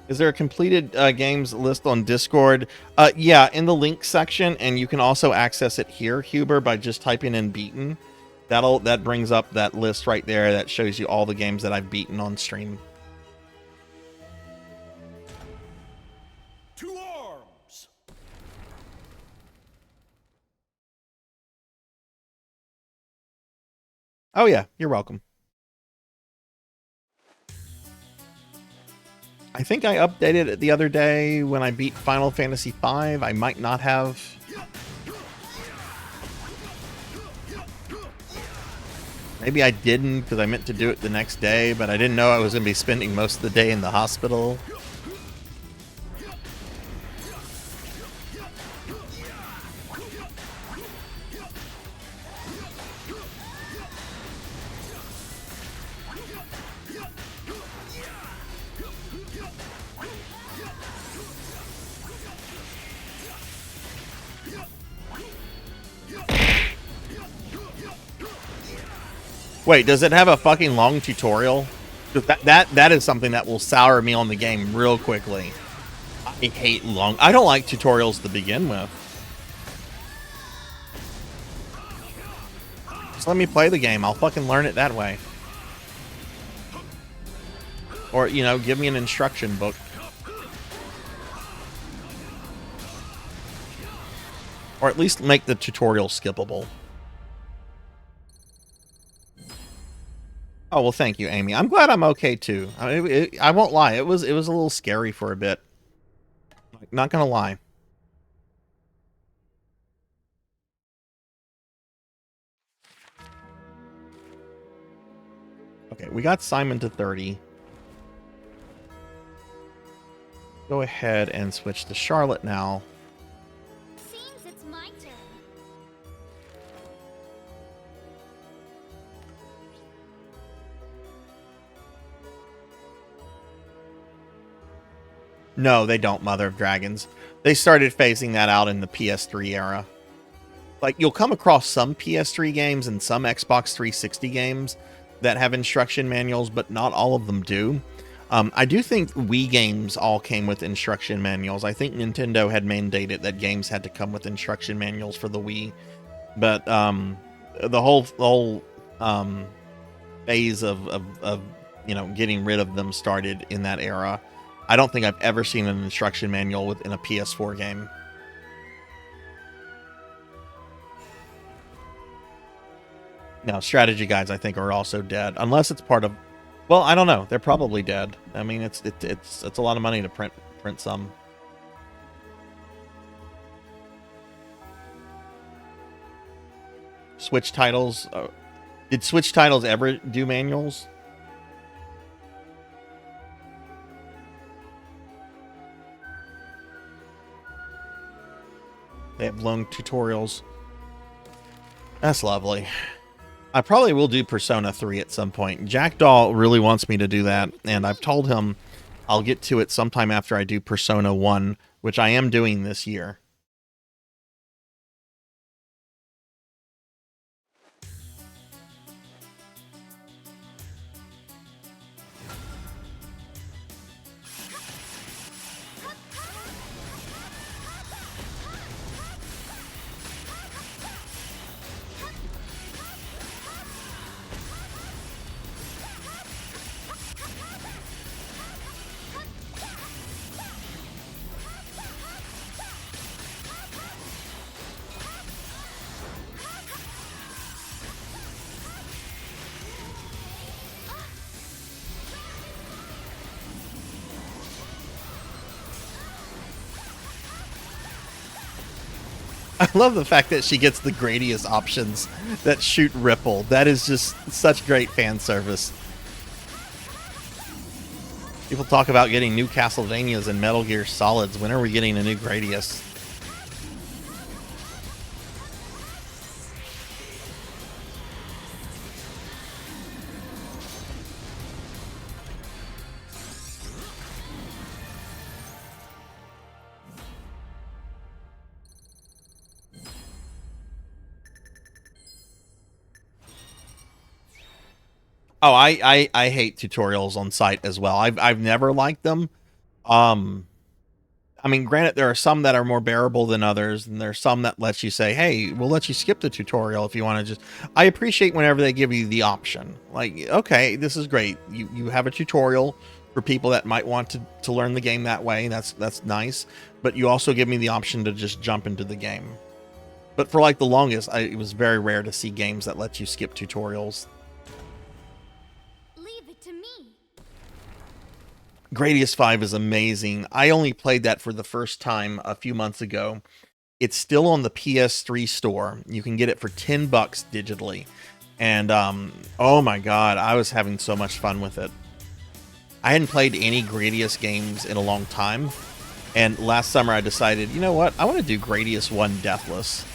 Is there a completed games list on Discord? Yeah, in the link section, and you can also access it here, Huber, by just typing in beaten. That brings up that list right there that shows you all the games that I've beaten on stream. To arms! Oh yeah, you're welcome. I think I updated it the other day when I beat Final Fantasy V. I might not have. Maybe I didn't because I meant to do it the next day, but I didn't know I was going to be spending most of the day in the hospital. Wait, does it have a fucking long tutorial? That is something that will sour me on the game real quickly. I hate long. I don't like tutorials to begin with. Just let me play the game. I'll fucking learn it that way. Or, you know, give me an instruction book. Or at least make the tutorial skippable. Oh, well, thank you, Amy. I'm glad I'm okay, too. I mean, I won't lie. It was a little scary for a bit. Not gonna lie. Okay, we got Simon to 30. Go ahead and switch to Charlotte now. Seems it's my turn. No, they don't, Mother of Dragons. They started phasing that out in the PS3 era. Like, you'll come across some PS3 games and some Xbox 360 games that have instruction manuals, but not all of them do. I do think Wii games all came with instruction manuals. I think Nintendo had mandated that games had to come with instruction manuals for the Wii. But the whole phase of you know, getting rid of them started in that era. I don't think I've ever seen an instruction manual within a PS4 game. Now, strategy guides, I think, are also dead, unless it's part of. Well, I don't know. They're probably dead. I mean, it's a lot of money to print some. Switch titles. Did Switch titles ever do manuals? They have long tutorials. That's lovely. I probably will do Persona 3 at some point. Jackdaw really wants me to do that, and I've told him I'll get to it sometime after I do Persona 1, which I am doing this year. I love the fact that she gets the Gradius options that shoot Ripple. That is just such great fan service. People talk about getting new Castlevanias and Metal Gear Solids. When are we getting a new Gradius? Oh, I hate tutorials on site as well. I've never liked them. I mean, granted, there are some that are more bearable than others, and there's some that lets you say, hey, we'll let you skip the tutorial if you want to just. I appreciate whenever they give you the option. Like, okay, this is great. You have a tutorial for people that might want to learn the game that way. That's nice. But you also give me the option to just jump into the game. But for like the longest, it was very rare to see games that let you skip tutorials. Gradius 5 is amazing. I only played that for the first time a few months ago. It's still on the PS3 store. You can get it for $10 digitally. And oh my god, I was having so much fun with it. I hadn't played any Gradius games in a long time. And last summer I decided, you know what? I want to do Gradius 1 Deathless.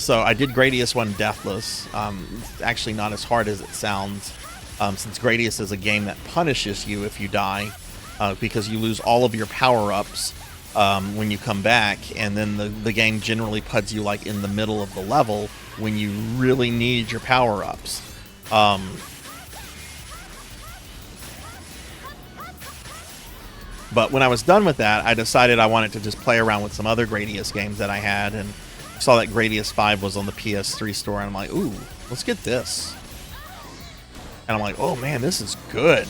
So I did Gradius 1 Deathless. It's actually not as hard as it sounds. Since Gradius is a game that punishes you if you die, because you lose all of your power-ups when you come back, and then the game generally puts you like in the middle of the level when you really need your power-ups. But when I was done with that, I decided I wanted to just play around with some other Gradius games that I had, and saw that Gradius 5 was on the PS3 store, and I'm like, ooh, let's get this. And I'm like, oh man, this is good.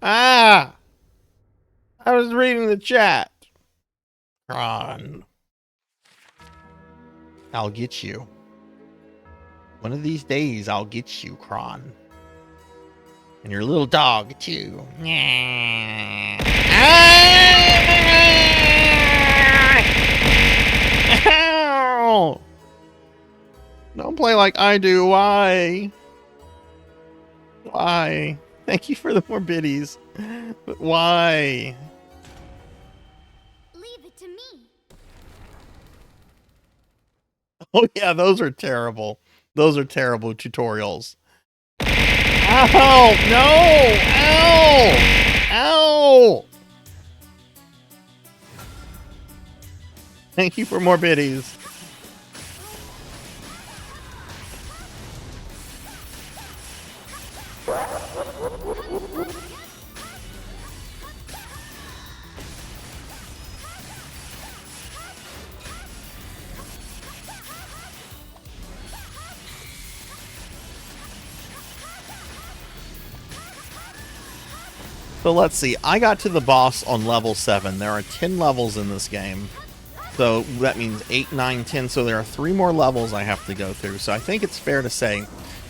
Ah! I was reading the chat. Kron. I'll get you. One of these days, I'll get you, Kron. And your little dog, too. Ow! Don't play like I do. Why? Why? Thank you for the more biddies. But why? Leave it to me. Oh yeah, those are terrible. Those are terrible tutorials. Ow! No! Ow! Ow! Thank you for more biddies. So let's see. I got to the boss on level 7. There are 10 levels in this game. So that means 8, 9, 10. So there are 3 more levels I have to go through. So I think it's fair to say,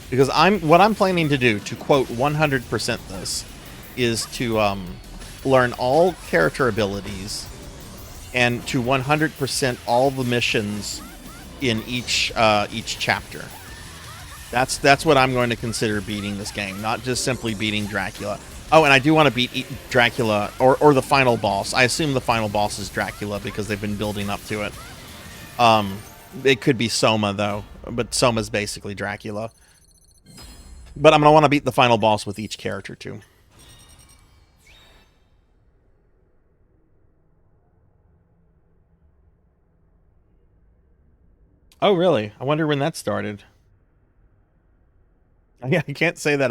because what I'm planning to do, to quote 100% this, is to learn all character abilities and to 100% all the missions in each chapter. That's what I'm going to consider beating this game, not just simply beating Dracula. Oh, and I do want to beat Dracula, or the final boss. I assume the final boss is Dracula because they've been building up to it. It could be Soma, though, but Soma's basically Dracula. But I'm going to want to beat the final boss with each character, too. Oh, really? I wonder when that started. I can't say that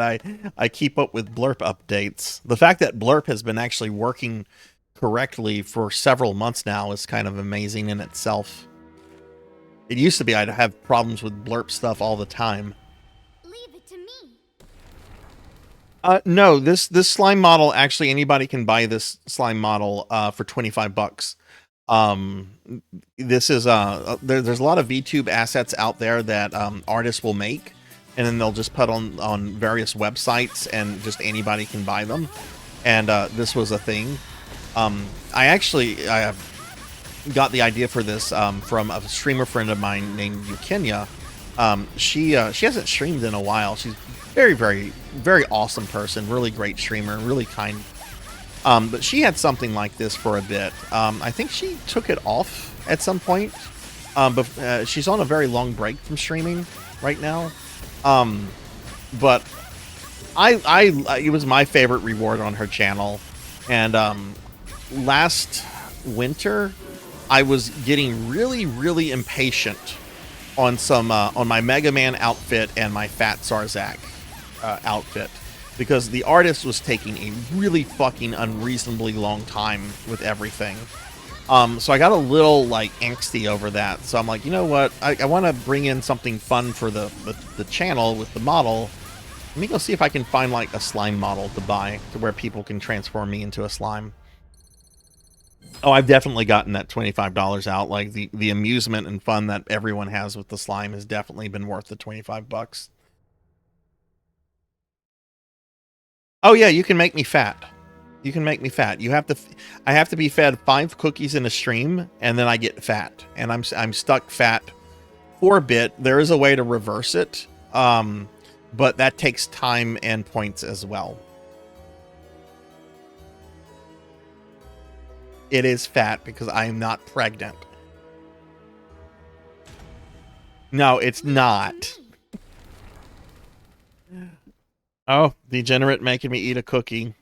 I keep up with Blurp updates. The fact that Blurp has been actually working correctly for several months now is kind of amazing in itself. It used to be I'd have problems with Blurp stuff all the time. Leave it to me. No, this slime model, actually anybody can buy this slime model for $25. This is there's a lot of VTube assets out there that artists will make, and then they'll just put on various websites, and just anybody can buy them. And this was a thing. I got the idea for this from a streamer friend of mine named Eukenia. She hasn't streamed in a while. She's very, very, very awesome person. Really great streamer. Really kind. But she had something like this for a bit. I think she took it off at some point. But she's on a very long break from streaming right now. But it was my favorite reward on her channel. And last winter, I was getting really, really impatient on on my Mega Man outfit and my Fat Sarzac outfit, because the artist was taking a really fucking unreasonably long time with everything. So I got a little like angsty over that. So I'm like, you know what? I want to bring in something fun for the channel with the model. Let me go see if I can find like a slime model to buy to where people can transform me into a slime. Oh, I've definitely gotten that $25 out. Like the amusement and fun that everyone has with the slime has definitely been worth the $25. Oh yeah, you can make me fat. You can make me fat. I have to be fed 5 cookies in a stream, and then I get fat. And I'm stuck fat for a bit. There is a way to reverse it, but that takes time and points as well. It is fat because I am not pregnant. No, it's not. Oh, degenerate making me eat a cookie.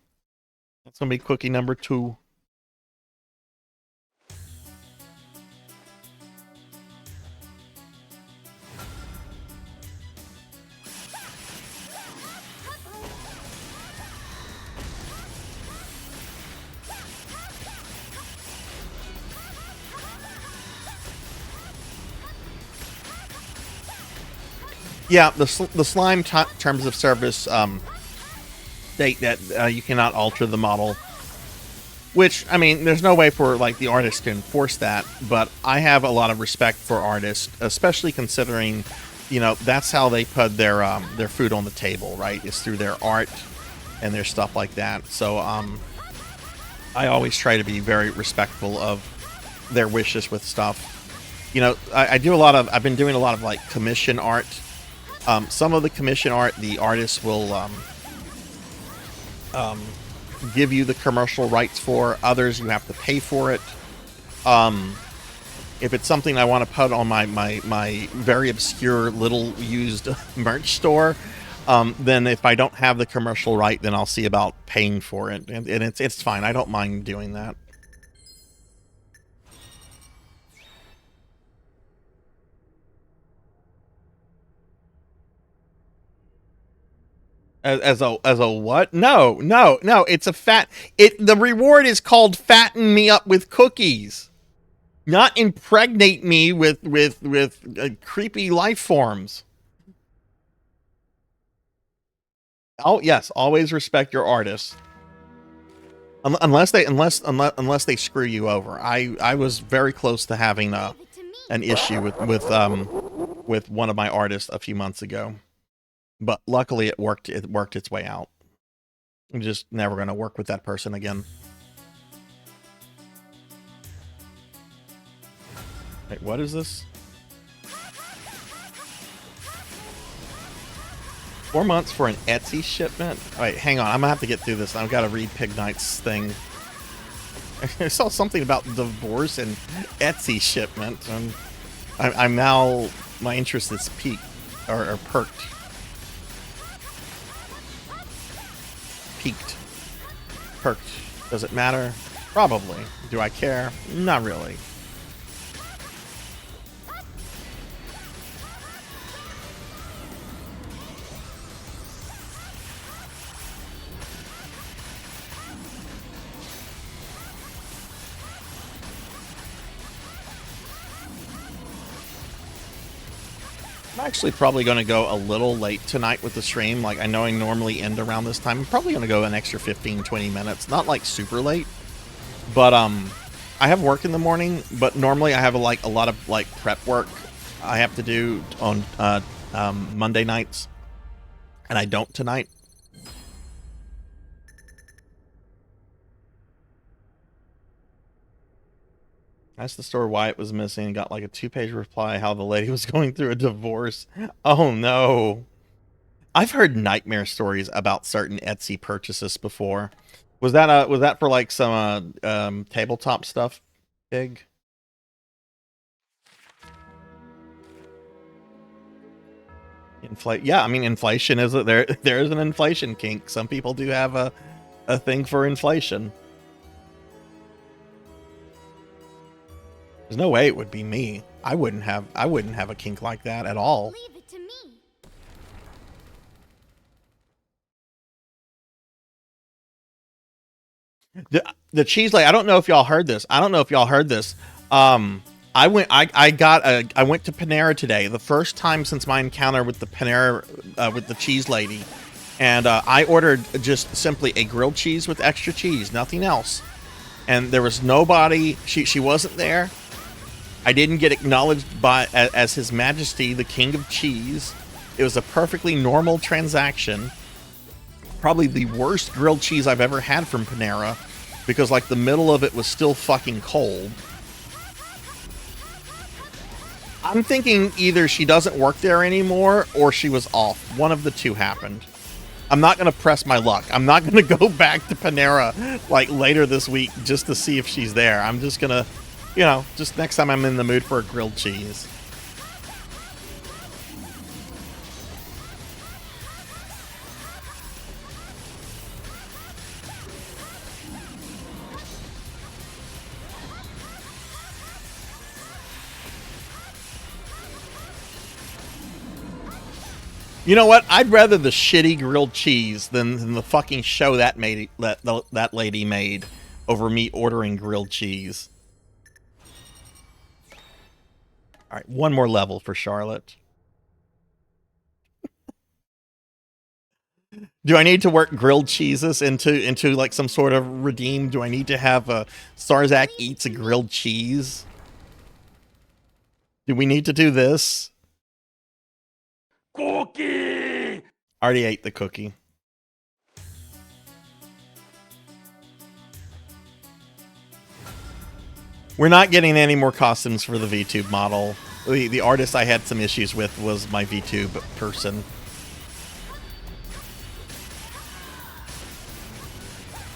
That's going to be cookie number 2. Yeah, the slime terms of service state that you cannot alter the model. Which, I mean, there's no way for like the artist to enforce that, but I have a lot of respect for artists, especially considering, you know, that's how they put their food on the table, right? Is through their art and their stuff like that. So I always try to be very respectful of their wishes with stuff. You know, I've been doing a lot of like commission art. Some of the commission art, the artist will give you the commercial rights for. Others, you have to pay for it. If it's something I want to put on my very obscure little used merch store, then if I don't have the commercial right, then I'll see about paying for it, and it's fine. I don't mind doing that. As a what? No. It's a the reward is called fatten me up with cookies, not impregnate me with creepy life forms. Oh yes, always respect your artists. Unless they screw you over. I was very close to having an issue with one of my artists a few months ago. But luckily it worked its way out. I'm just never going to work with that person again. Wait, what is this? 4 months for an Etsy shipment? Wait, hang on. I'm going to have to get through this. I've got to read Pig Knight's thing. I saw something about divorce and Etsy shipment. I'm now... My interest is peaked. Or perked. Peaked. Perked. Does it matter? Probably. Do I care? Not really. I'm actually probably going to go a little late tonight with the stream. Like, I know I normally end around this time. I'm probably going to go an extra 15-20 minutes. Not, like, super late. But, I have work in the morning, but normally I have, a lot of, like, prep work I have to do on, Monday nights. And I don't tonight. Asked the store why it was missing and got like a 2-page reply how the lady was going through a divorce. Oh no. I've heard nightmare stories about certain Etsy purchases before. Was that for like some tabletop stuff? Big? Yeah, I mean inflation is there is an inflation kink. Some people do have a thing for inflation. There's no way it would be me. I wouldn't have a kink like that at all. Leave it to me. The cheese lady, I don't know if y'all heard this. I went to Panera today. The first time since my encounter with the Panera with the cheese lady. And I ordered just simply a grilled cheese with extra cheese, nothing else. And there was nobody, she wasn't there. I didn't get acknowledged as His Majesty, the King of Cheese. It was a perfectly normal transaction. Probably the worst grilled cheese I've ever had from Panera, because like the middle of it was still fucking cold. I'm thinking either she doesn't work there anymore or she was off. One of the two happened. I'm not going to press my luck. I'm not going to go back to Panera like later this week just to see if she's there. I'm just going to, you know, just next time I'm in the mood for a grilled cheese. You know what? I'd rather the shitty grilled cheese than the fucking show that lady made over me ordering grilled cheese. All right, one more level for Charlotte. Do I need to work grilled cheeses into like some sort of redeem? Do I need to have a Sarzac eats a grilled cheese? Do we need to do this? Cookie! Already ate the cookie. We're not getting any more costumes for the VTube model. The artist I had some issues with was my VTube person.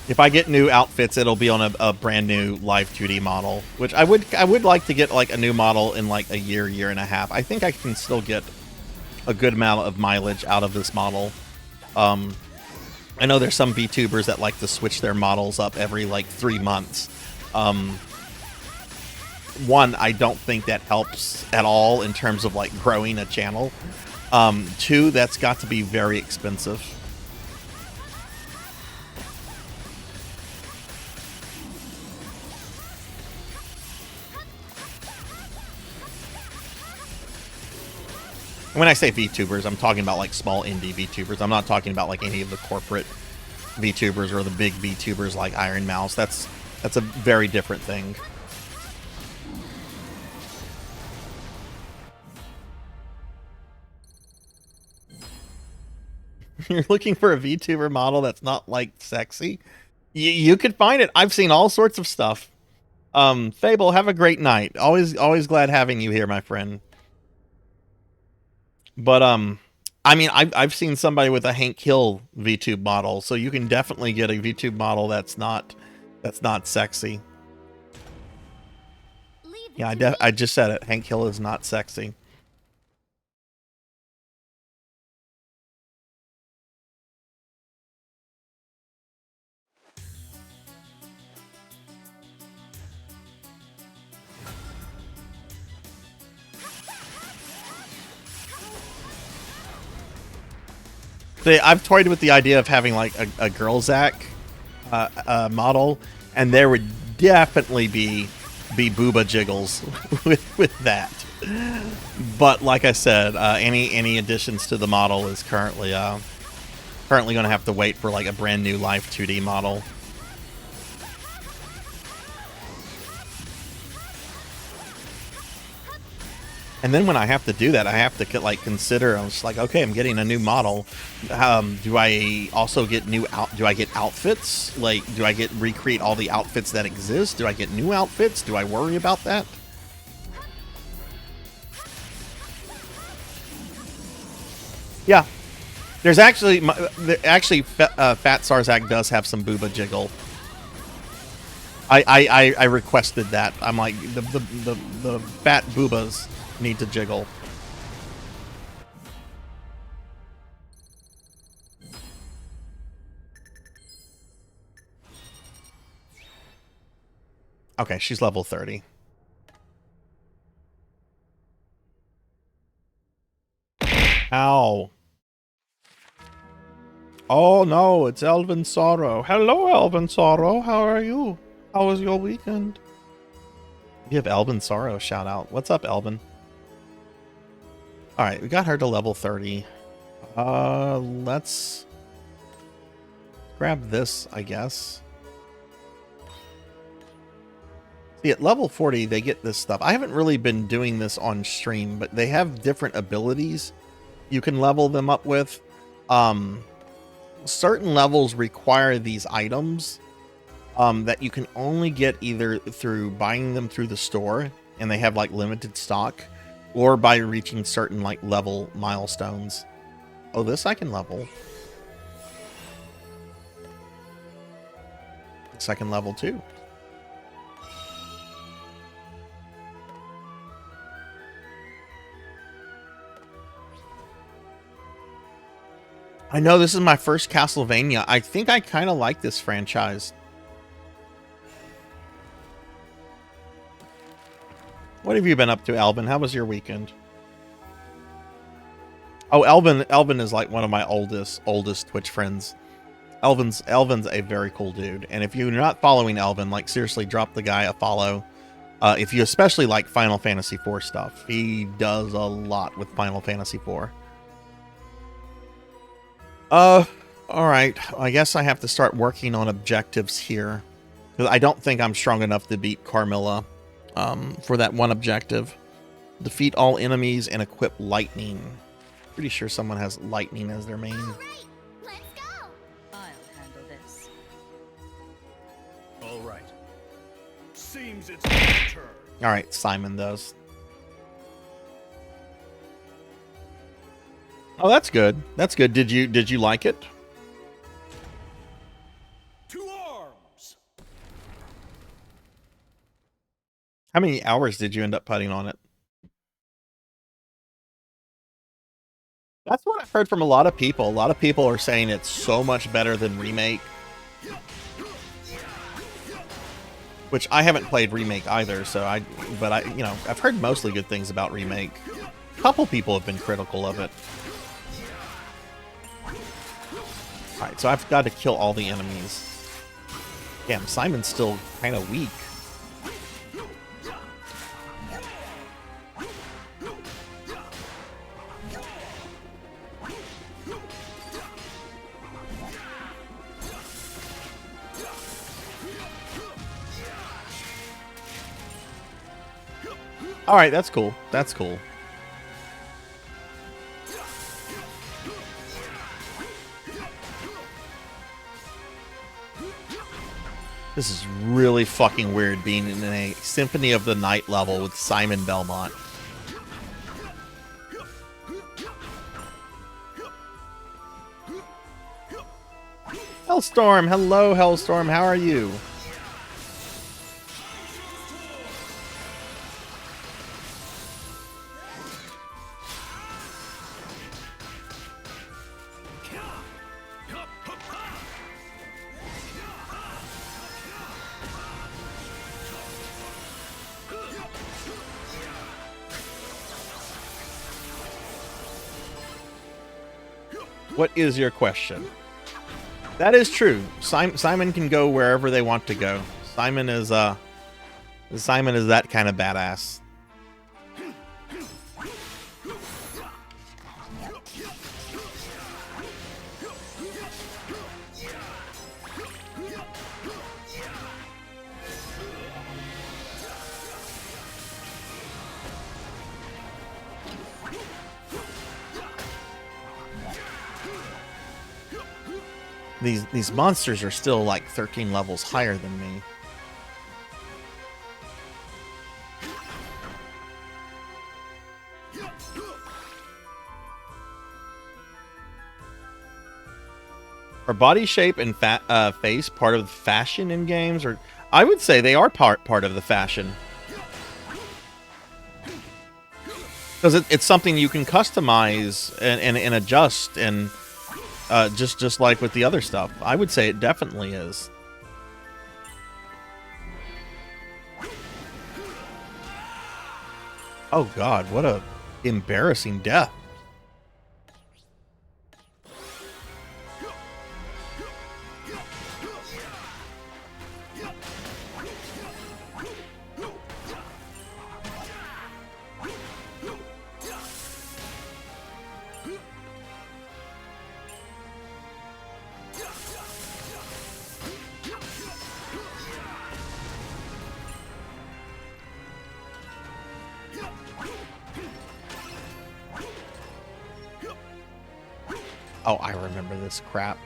If I get new outfits, it'll be on a brand new live 2D model, which I would like to get like a new model in like a year and a half. I think I can still get a good amount of mileage out of this model. I know there's some VTubers that like to switch their models up every like 3 months. One, I don't think that helps at all in terms of like growing a channel. Two, that's got to be very expensive. When I say VTubers, I'm talking about like small indie VTubers. I'm not talking about like any of the corporate VTubers or the big VTubers like Iron Mouse. That's a very different thing. You're looking for a VTuber model that's not like sexy? You could find it. I've seen all sorts of stuff. Fable, have a great night. Always glad having you here, my friend. But I mean, I've seen somebody with a Hank Hill VTube model, so you can definitely get a VTube model that's not sexy. Yeah, I just said it. Hank Hill is not sexy. I've toyed with the idea of having like a girl Zac model, and there would definitely be booba jiggles with that. But like I said, any additions to the model is currently going to have to wait for like a brand new live 2D model. And then when I have to do that, I have to like consider. I'm just like, okay, I'm getting a new model. Do I also get do I get outfits? Like, do I recreate all the outfits that exist? Do I get new outfits? Do I worry about that? Yeah, there's actually Fat Sarzac does have some booba jiggle. I requested that. I'm like the fat boobas need to jiggle. Okay, she's level 30. Ow. Oh no, it's Elven Sorrow. Hello, Elven Sorrow. How are you? How was your weekend? Give Elven Sorrow a shout out. What's up, Elven? Alright, we got her to level 30. Let's grab this, I guess. See, at level 40, they get this stuff. I haven't really been doing this on stream, but they have different abilities you can level them up with. Certain levels require these items that you can only get either through buying them through the store, and they have like limited stock, or by reaching certain like level milestones. Oh, this I can level. Second level too. I know this is my first Castlevania. I think I kind of like this franchise. What have you been up to, Alvin? How was your weekend? Oh, Elvin is like one of my oldest Twitch friends. Elvin's a very cool dude. And if you're not following Elvin, like seriously, drop the guy a follow. If you especially like Final Fantasy IV stuff, he does a lot with Final Fantasy IV. All right, I guess I have to start working on objectives here. 'Cause I don't think I'm strong enough to beat Carmilla for that one objective. Defeat all enemies and equip lightning. Pretty sure someone has lightning as their main. All right, let's go. I'll handle this. All right. Seems it's my turn. All right, Simon does. Oh, that's good. That's good. Did you like it? To arms. How many hours did you end up putting on it? That's what I've heard from a lot of people. A lot of people are saying it's so much better than Remake. Which I haven't played Remake either, so I've heard mostly good things about Remake. A couple people have been critical of it. Alright, so I've got to kill all the enemies. Damn, Simon's still kind of weak. Alright, that's cool. That's cool. This is really fucking weird being in a Symphony of the Night level with Simon Belmont. Hellstorm! Hello, Hellstorm. How are you? What is your question? That is true. Simon can go wherever they want to go. Simon is that kind of badass. These monsters are still like 13 levels higher than me. Are body shape and face part of the fashion in games? Or I would say they are part of the fashion. Because it's something you can customize and adjust and just like with the other stuff. I would say it definitely is. Oh god, what a embarrassing death. Oh, I remember this crap.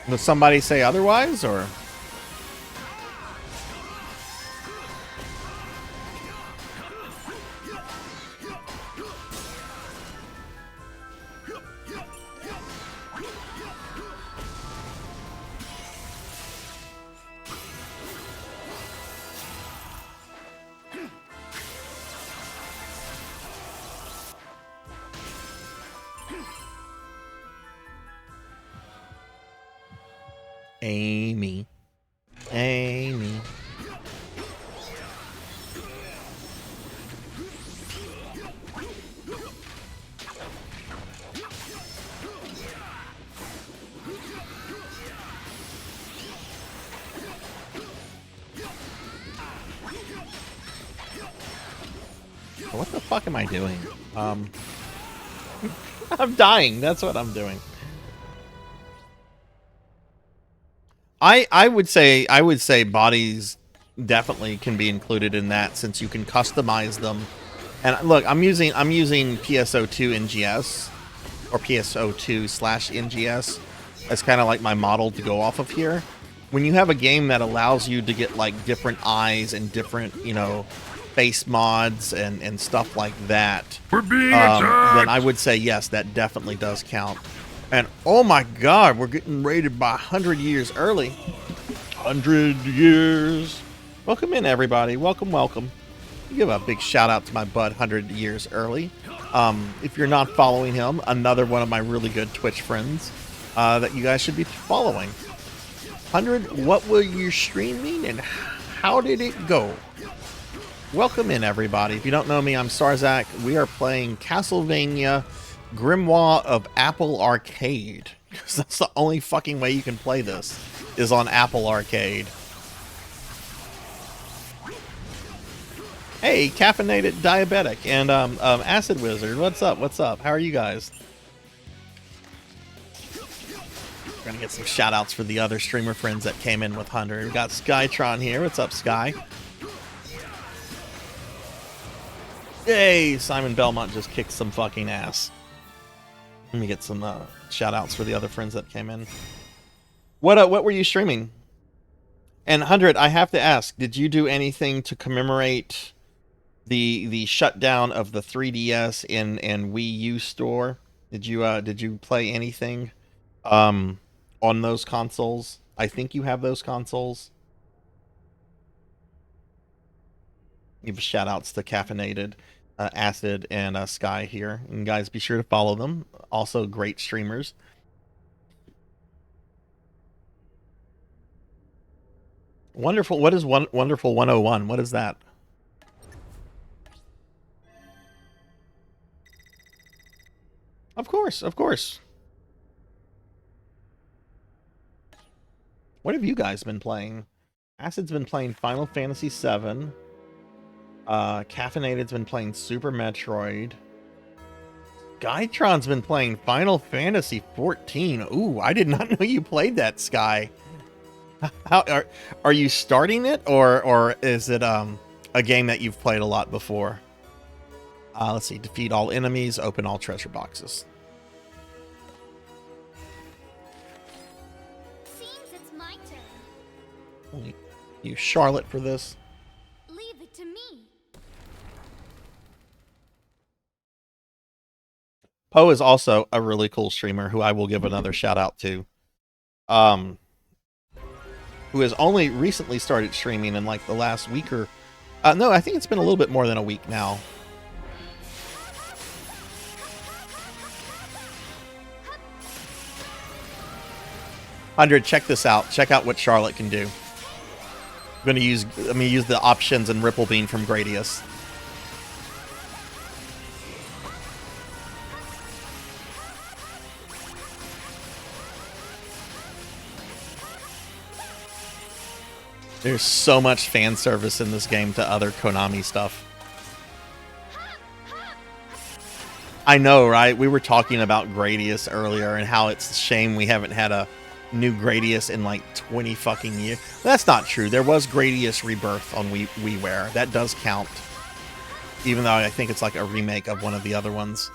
Does somebody say otherwise, or? Amy. Amy. What the fuck am I doing? I'm dying. That's what I'm doing. I would say bodies definitely can be included in that, since you can customize them. And look, I'm using PSO2 NGS, or PSO2/NGS as kind of like my model to go off of here. When you have a game that allows you to get like different eyes and different, you know, face mods and stuff like that, We're being attacked! then I would say yes, that definitely does count. And oh my god, we're getting rated by 100 years early. 100 years. Welcome in, everybody. Welcome, welcome. Give a big shout out to my bud 100 years early. If you're not following him, another one of my really good Twitch friends that you guys should be following. 100, what were you streaming and how did it go? Welcome in, everybody. If you don't know me, I'm Sarzac. We are playing Castlevania Grimoire of Apple Arcade. Because that's the only fucking way you can play this, is on Apple Arcade. Hey, Caffeinated Diabetic and Acid Wizard. What's up? What's up? How are you guys? We're gonna get some shout outs for the other streamer friends that came in with 100. We got Skytron here. What's up, Sky? Yay! Simon Belmont just kicked some fucking ass. Let me get some shout outs for the other friends that came in. What were you streaming? And 100, I have to ask, did you do anything to commemorate the shutdown of the 3DS and Wii U store? Did you play anything on those consoles? I think you have those consoles. Give shout outs to Caffeinated, Acid, and Sky here. And guys, be sure to follow them. Also great streamers. Wonderful. What is Wonderful 101? What is that? Of course, of course. What have you guys been playing? Acid's been playing Final Fantasy VII. Caffeinated's been playing Super Metroid. Skytron's been playing Final Fantasy 14. Ooh, I did not know you played that, Sky. How are you starting it, or is it a game that you've played a lot before? Let's see. Defeat all enemies. Open all treasure boxes. Seems it's my turn. Use Charlotte for this. Leave it to me. Poe is also a really cool streamer who I will give another shout out to. Who has only recently started streaming in like the last week or... no, I think it's been a little bit more than a week now. Check this out. Check out what Charlotte can do. I'm gonna use the options and Ripple Bean from Gradius. There's so much fan service in this game to other Konami stuff. I know, right? We were talking about Gradius earlier and how it's a shame we haven't had a new Gradius in like 20 fucking years. That's not true. There was Gradius Rebirth on WiiWare. That does count. Even though I think it's like a remake of one of the other ones.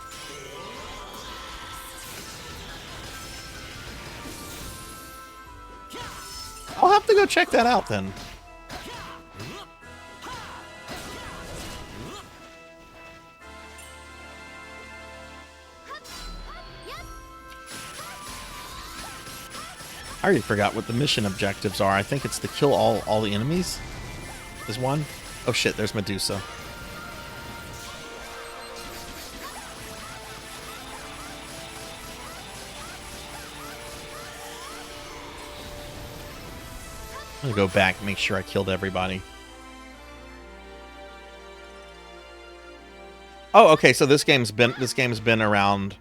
I'll have to go check that out then. I already forgot what the mission objectives are. I think it's to kill all the enemies. Is one? Oh shit, there's Medusa. I'm gonna go back and make sure I killed everybody. Oh, okay, so this game's been around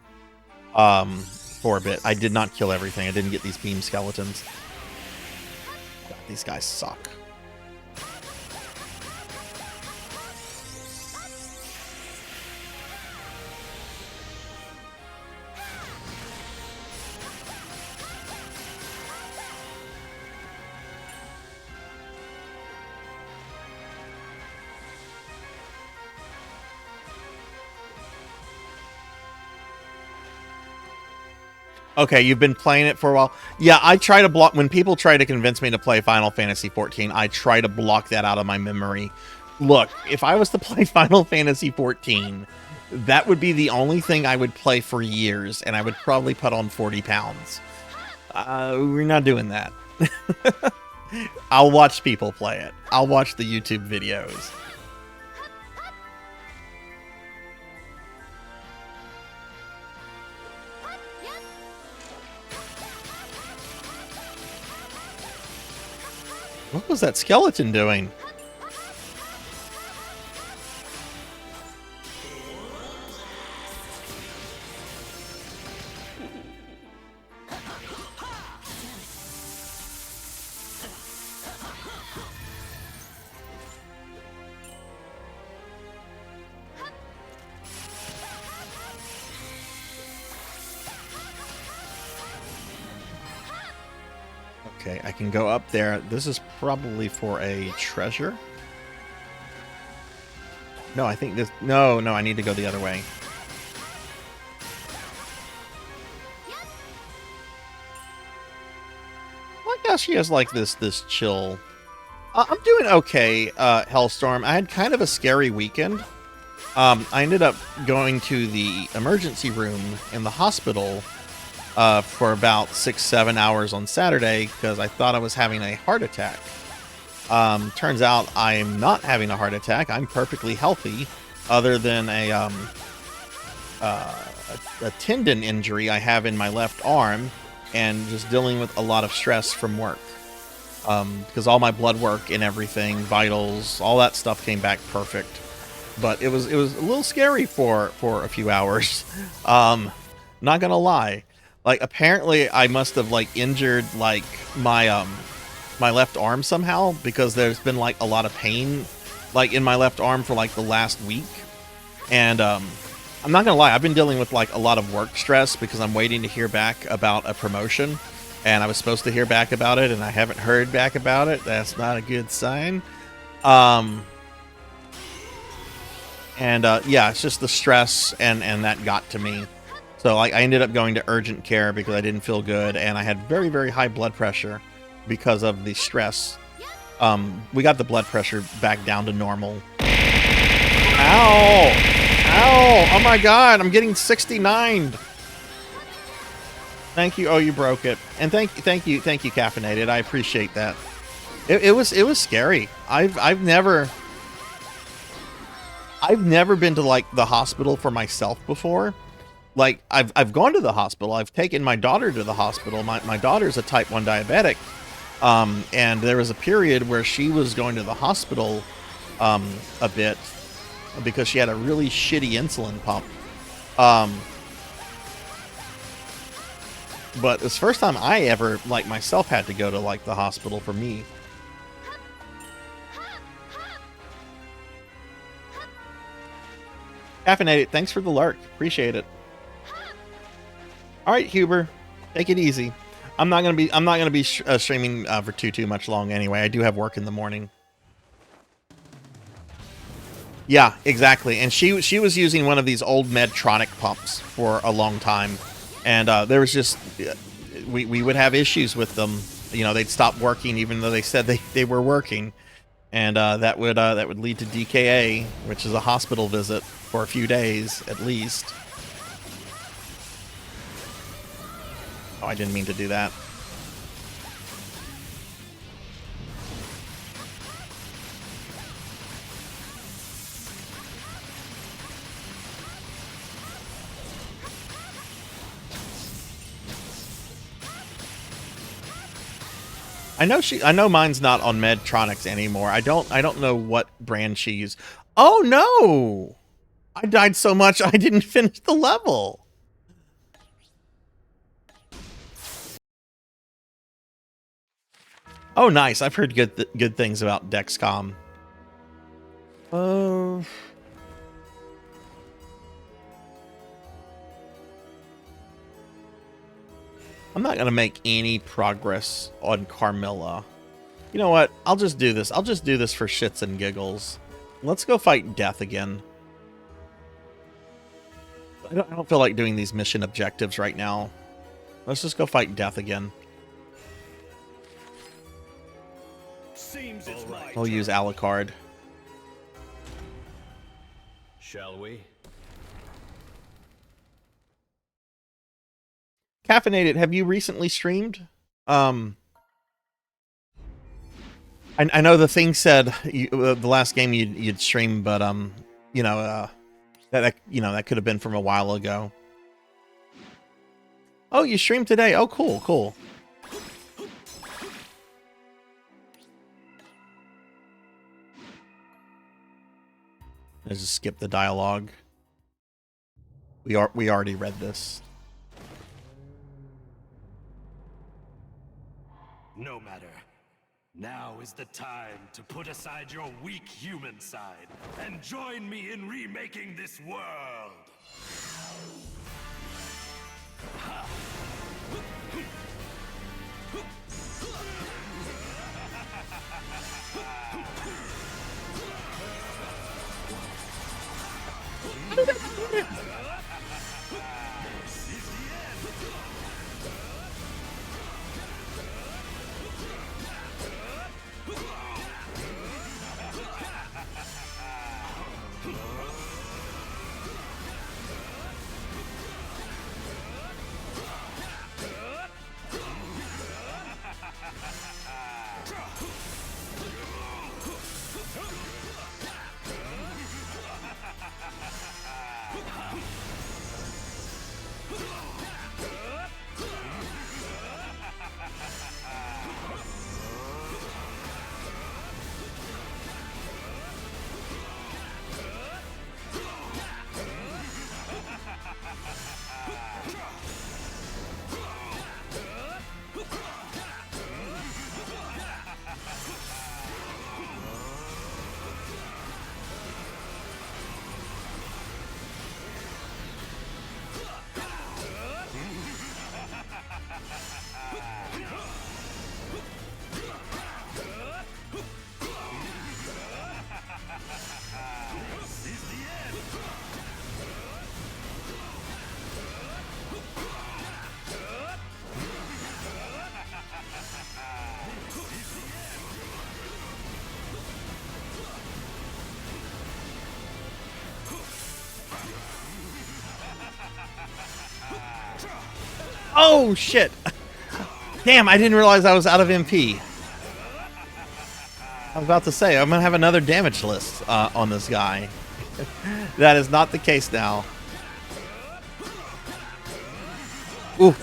for a bit. I did not kill everything. I didn't get these beam skeletons. God, these guys suck. Okay, you've been playing it for a while. Yeah, I try to block when people try to convince me to play Final Fantasy 14. I try to block that out of my memory. Look, if I was to play Final Fantasy 14, that would be the only thing I would play for years, and I would probably put on 40 pounds. We're not doing that. I'll watch people play it. I'll watch the YouTube videos. What was that skeleton doing? Okay, I can go up there. This is probably for a treasure. No, I think this... No, I need to go the other way. I like how she has, like, this chill... I'm doing okay, Hellstorm. I had kind of a scary weekend. I ended up going to the emergency room in the hospital for about 6-7 hours on Saturday because I thought I was having a heart attack. Turns out I'm not having a heart attack. I'm perfectly healthy, other than a tendon injury I have in my left arm, and just dealing with a lot of stress from work. Because all my blood work and everything, vitals, all that stuff came back perfect. But it was a little scary for a few hours. Not gonna lie. Like, apparently I must have, like, injured, like, my left arm somehow, because there's been, like, a lot of pain, like, in my left arm for, like, the last week. And, I'm not gonna lie, I've been dealing with, like, a lot of work stress because I'm waiting to hear back about a promotion. And I was supposed to hear back about it, and I haven't heard back about it. That's not a good sign. Yeah, it's just the stress, and that got to me. So I ended up going to urgent care because I didn't feel good, and I had very, very high blood pressure because of the stress. We got the blood pressure back down to normal. Ow! Ow! Oh my god, I'm getting 69. Thank you. Oh, you broke it. And thank you, Caffeinated. I appreciate that. It was scary. I've never been to, like, the hospital for myself before. Like, I've gone to the hospital. I've taken my daughter to the hospital. My daughter's a type 1 diabetic. And there was a period where she was going to the hospital a bit because she had a really shitty insulin pump. But it's the first time I ever, like, myself had to go to, like, the hospital for me. Caffeinated, thanks for the lurk. Appreciate it. All right, Huber, take it easy. I'm not gonna be streaming for too much long anyway. I do have work in the morning. Yeah, exactly. And she was using one of these old Medtronic pumps for a long time, and there was just we would have issues with them. You know, they'd stop working even though they said they were working, and that would lead to DKA, which is a hospital visit for a few days at least. Oh, I didn't mean to do that. I know mine's not on Medtronics anymore. I don't know what brand she used. Oh no! I died so much I didn't finish the level. Oh, nice. I've heard good things about Dexcom. I'm not going to make any progress on Carmilla. You know what? I'll just do this. I'll just do this for shits and giggles. Let's go fight Death again. I don't feel like doing these mission objectives right now. Let's just go fight Death again. Seems it's my We'll use Alucard. Shall we? Caffeinated, have you recently streamed? I know the thing said the last game you'd stream, but you know, that could have been from a while ago. Oh, you streamed today. Oh, cool, cool. Let's just skip the dialogue. We already read this. No matter. Now is the time to put aside your weak human side and join me in remaking this world. Oh, shit. Damn, I didn't realize I was out of MP. I was about to say, I'm going to have another damage list on this guy. That is not the case now. Ooh.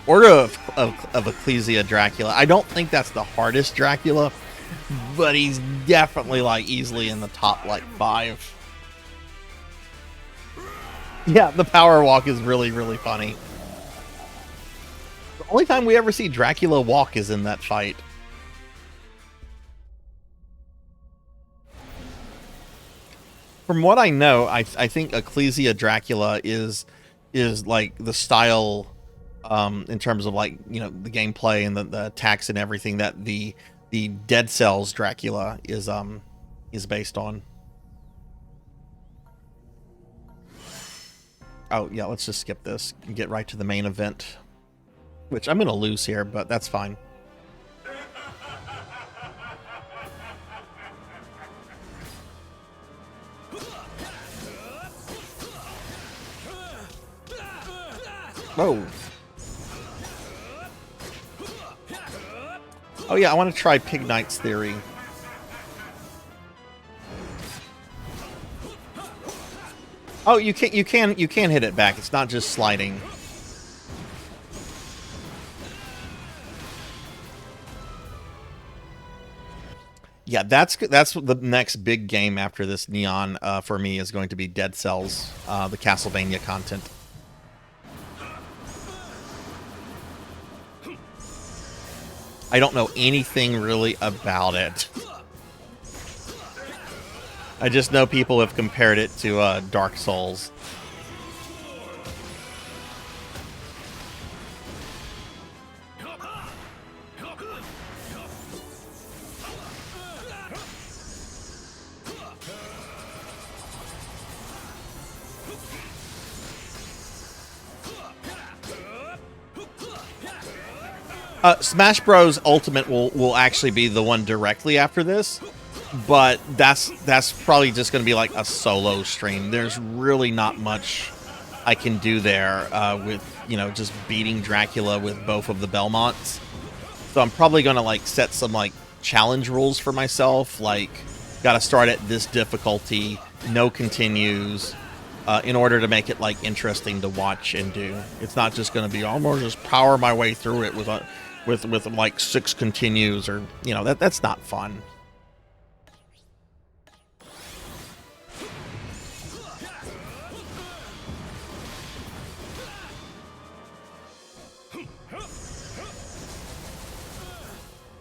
Order of Ecclesia Dracula. I don't think that's the hardest Dracula, but he's definitely, like, easily in the top, like, 5. Yeah, the power walk is really, really funny. The only time we ever see Dracula walk is in that fight. From what I know, I think Ecclesia Dracula is like the style in terms of, like, you know, the gameplay and the attacks and everything that the Dead Cells Dracula is based on. Oh yeah, let's just skip this and get right to the main event. Which I'm going to lose here, but that's fine. Whoa. Oh yeah, I want to try Pig Knight's theory. Oh, you can hit it back. It's not just sliding. Yeah, that's the next big game after this Neon for me is going to be Dead Cells, the Castlevania content. I don't know anything really about it. I just know people have compared it to Dark Souls. Smash Bros. Ultimate will actually be the one directly after this, but that's probably just going to be like a solo stream. There's really not much I can do there with, you know, just beating Dracula with both of the Belmonts. So I'm probably going to like set some like challenge rules for myself, like got to start at this difficulty, no continues, in order to make it like interesting to watch and do. It's not just going to be, oh, I'm going to just power my way through it with like 6 continues, or, you know, that's not fun.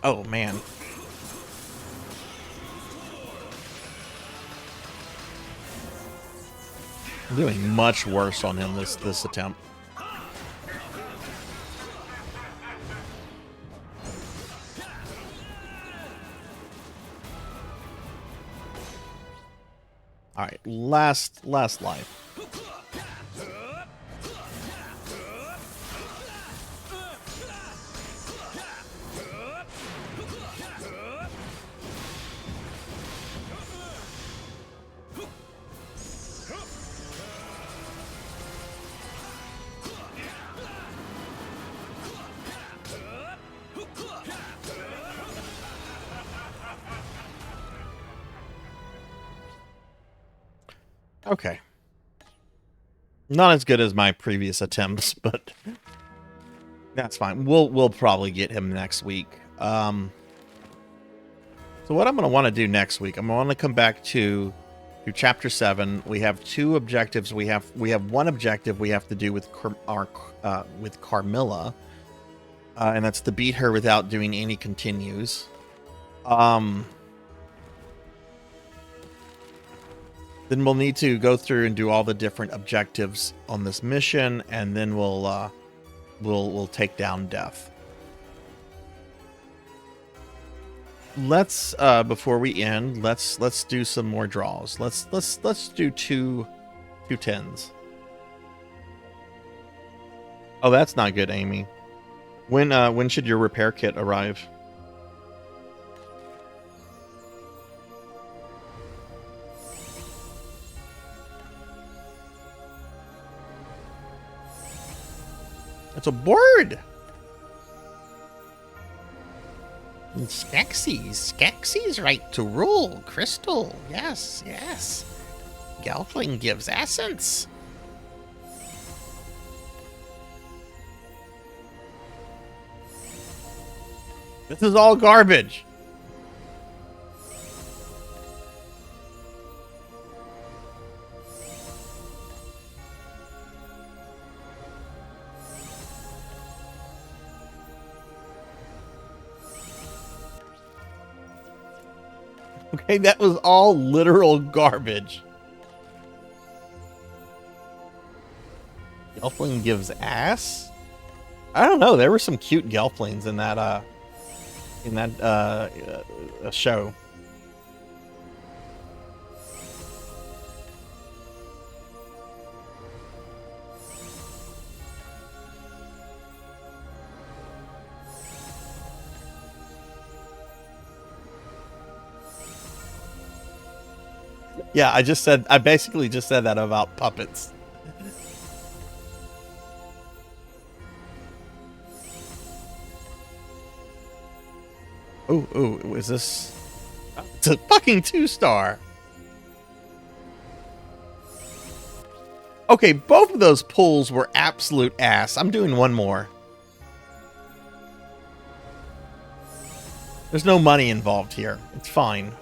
Oh man. I'm doing much worse on him this attempt. All right, last life. Okay. Not as good as my previous attempts, but that's fine. We'll probably get him next week. So what I'm going to want to do next week, I'm going to want to come back to chapter 7. We have 2 objectives. We have one objective we have to do with with Carmilla, and that's to beat her without doing any continues. Then we'll need to go through and do all the different objectives on this mission, and then we'll take down Death. Let's before we end, let's do some more draws. Let's do two 10s. Oh, that's not good, Amy. When should your repair kit arrive? It's a bird. Skeksis right to rule. Crystal, yes. Gelfling gives essence. This is all garbage. Okay, that was all literal garbage. Gelfling gives ass? I don't know. There were some cute Gelflings in that show. Yeah, I basically just said that about puppets. Ooh, is this? It's a fucking 2-star. Okay, both of those pulls were absolute ass. I'm doing one more. There's no money involved here. It's fine.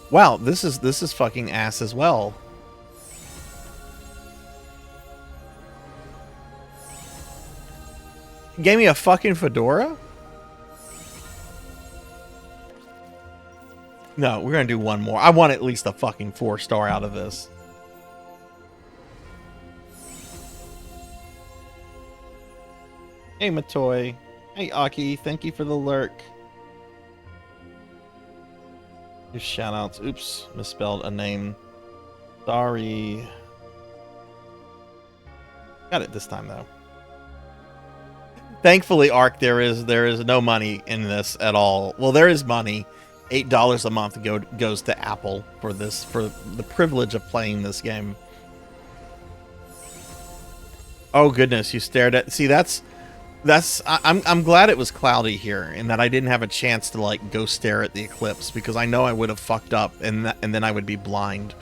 Wow, this is fucking ass as well. He gave me a fucking fedora? No, we're gonna do one more. I want at least a fucking 4-star out of this. Hey, Matoy. Hey, Aki. Thank you for the lurk. Your shoutouts. Oops, misspelled a name. Sorry. Got it this time though. Thankfully, Ark, there is no money in this at all. Well, there is money. $8 a month goes to Apple for the privilege of playing this game. Oh goodness, you stared at. See, I'm glad it was cloudy here and that I didn't have a chance to like go stare at the eclipse, because I know I would have fucked up and then I would be blind.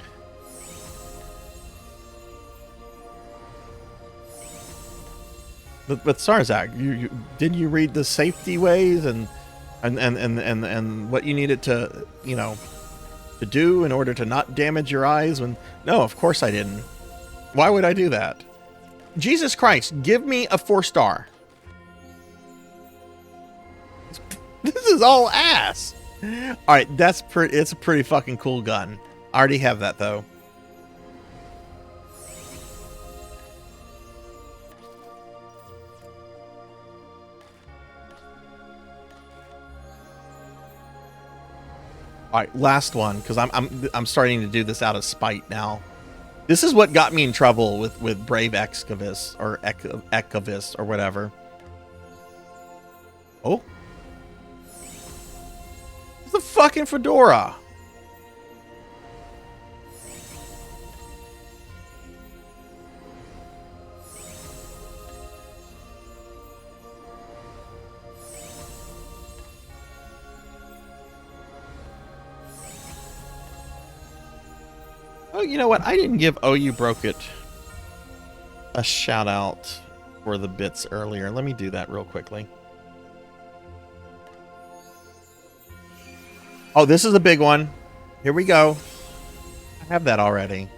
But Sarzac, you didn't you read the safety ways and what you needed to, you know, to do in order to not damage your eyes? When no, of course I didn't. Why would I do that? Jesus Christ, give me a 4-star. This is all ass. All right, it's a pretty fucking cool gun. I already have that though. All right, last one, because I'm starting to do this out of spite now. This is what got me in trouble with Brave Excavis or Ecavis or whatever. Oh, it's the fucking fedora. Oh, you know what? I didn't give Oh You Broke It a shout out for the bits earlier. Let me do that real quickly. Oh, this is a big one. Here we go. I have that already.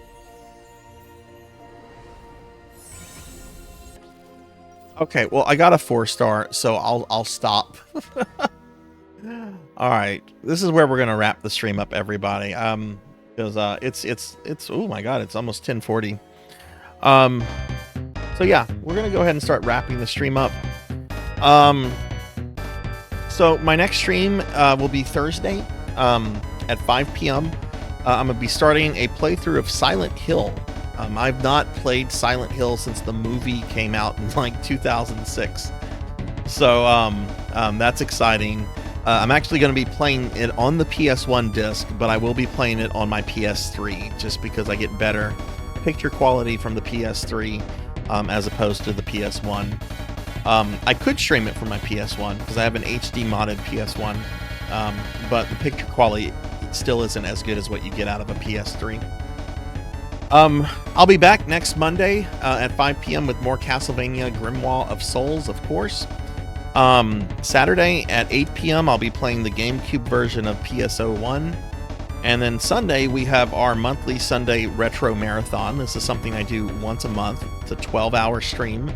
Okay, well, I got a 4-star, so I'll stop. All right, this is where we're gonna wrap the stream up, everybody. Because it's oh my god, it's almost 10:40. So yeah, we're gonna go ahead and start wrapping the stream up. So my next stream will be Thursday at 5 p.m. I'm gonna be starting a playthrough of Silent Hill. I've not played Silent Hill since the movie came out in like 2006. So that's exciting. I'm actually going to be playing it on the PS1 disc, but I will be playing it on my PS3 just because I get better picture quality from the PS3 as opposed to the PS1. I could stream it from my PS1 because I have an HD modded PS1, but the picture quality still isn't as good as what you get out of a PS3. I'll be back next Monday at 5 p.m. with more Castlevania Grimoire of Souls, of course. Saturday at 8 p.m. I'll be playing the GameCube version of PSO1. And then Sunday we have our monthly Sunday Retro Marathon. This is something I do once a month. It's a 12-hour stream.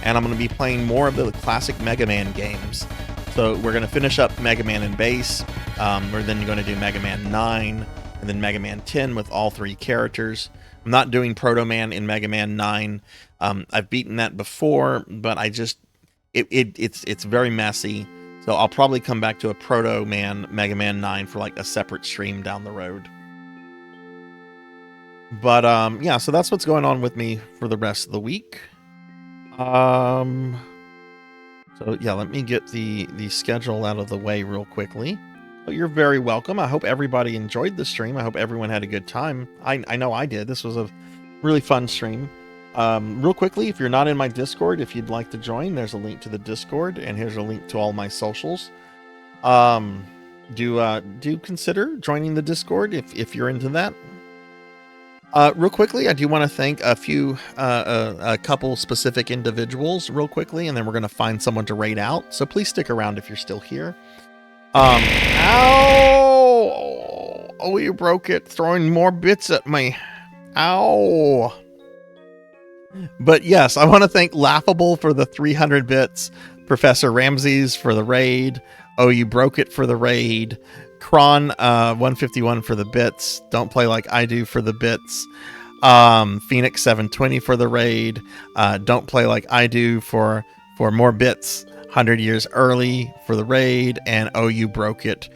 And I'm going to be playing more of the classic Mega Man games. So we're going to finish up Mega Man and Base. We're then going to do Mega Man 9 and then Mega Man 10 with all 3 characters. I'm not doing Proto Man in Mega Man 9. I've beaten that before, but I just... It's very messy, so I'll probably come back to a Proto Man Mega Man 9 for like a separate stream down the road. But yeah, so that's what's going on with me for the rest of the week. So yeah, let me get the schedule out of the way real quickly. Well, you're very welcome. I hope everybody enjoyed the stream. I hope everyone had a good time. I know I did. This was a really fun stream. Real quickly, if you're not in my Discord, if you'd like to join, there's a link to the Discord, and here's a link to all my socials. Do consider joining the Discord if you're into that. Real quickly, I do want to thank a couple specific individuals real quickly, and then we're going to find someone to raid out. So please stick around if you're still here. Ow! Oh, you broke it. Throwing more bits at me. Ow! But yes, I want to thank Laughable for the 300 bits, Professor Ramses for the raid, Oh You Broke It for the raid, Kron 151 for the bits, Don't Play Like I Do for the bits, Phoenix 720 for the raid, Don't Play Like I Do for for more bits. 100 years early for the raid, and oh, you broke it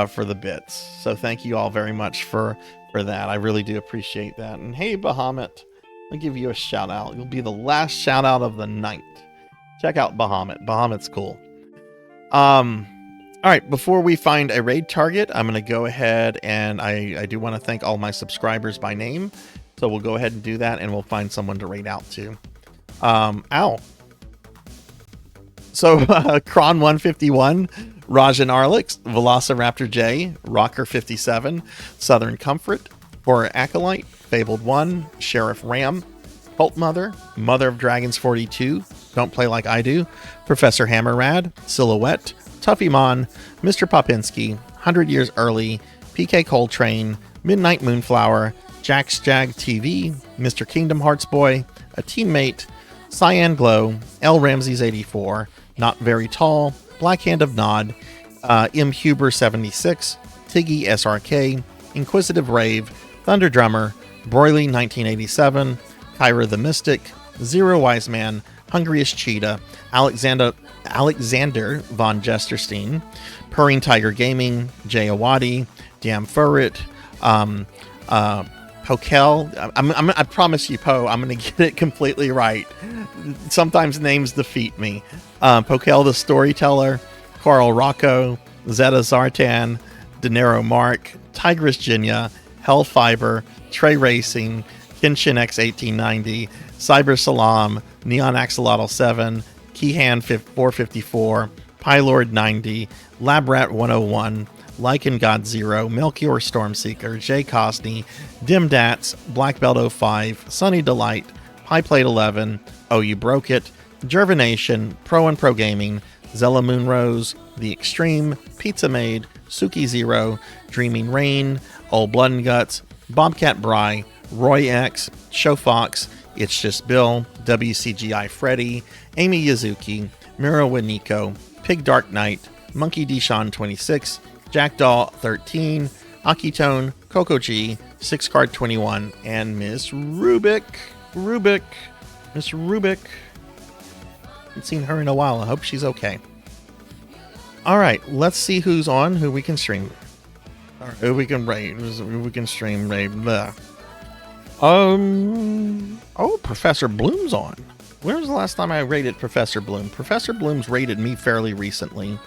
for the bits. So thank you all very much for that. I really do appreciate that. And hey, Bahamut, I'll give you a shout out. You'll be the last shout out of the night. Check out Bahamut. Bahamut's cool. All right, before we find a raid target, I'm going to go ahead and I do want to thank all my subscribers by name. So we'll go ahead and do that, and we'll find someone to raid out to. Ow. So, Kron 151, Rajan Arlix, Velociraptor J, Rocker 57, Southern Comfort, Horror Acolyte, Fabled 1, Sheriff Ram, Cult Mother, Mother of Dragons 42, Don't Play Like I Do, Professor Hammerrad, Silhouette, Tuffymon, Mr. Popinski, 100 Years Early, PK Coltrane, Midnight Moonflower, Jack's Jag TV, Mr. Kingdom Hearts Boy, A Teammate, Cyan Glow, L. Ramses 84, Not Very Tall, Black Hand of Nod, M. Huber 76, Tiggy SRK, Inquisitive Rave, Thunder Drummer, Broily 1987, Kyra the Mystic, Zero Wise Man, Hungriest Cheetah, Alexander von Jesterstein, Purring Tiger Gaming, Jay Awadi, Damn Furrit, Pokel. I promise you, Poe, I'm going to get it completely right. Sometimes names defeat me. Pokel the Storyteller, Carl Rocco, Zeta Zartan, Dinero Mark, Tigress Jinya, Hellfiber, Trey Racing, Kenshin X 1890, Cyber Salam, Neon Axolotl 7, Keyhand 454, Pylord 90, Labrat 101, Lycan God Zero, Melchior Stormseeker, Jay Cosney, Dim Dats, Black Belt 05, Sunny Delight, Pie Plate 11, Oh You Broke It, Jervination, Pro and Pro Gaming, Zella Moonrose, The Extreme, Pizza Maid, Suki Zero, Dreaming Rain, Old Blood and Guts, Bobcat Bry, Roy X, Show Fox, It's Just Bill, WCGI Freddy, Amy Yazuki, Miro Winiko, Pig Dark Knight, Monkey Deshawn 26, Jackdaw 13, Akitone, Coco G, 6 Card 21, and Miss Rubik. Miss Rubik. Haven't seen her in a while. I hope she's okay. Alright, let's see who's on, who we can stream. Or who we can raid. Who we can stream, raid. Blah. Oh, Professor Bloom's on. When was the last time I raided Professor Bloom? Professor Bloom's raided me fairly recently.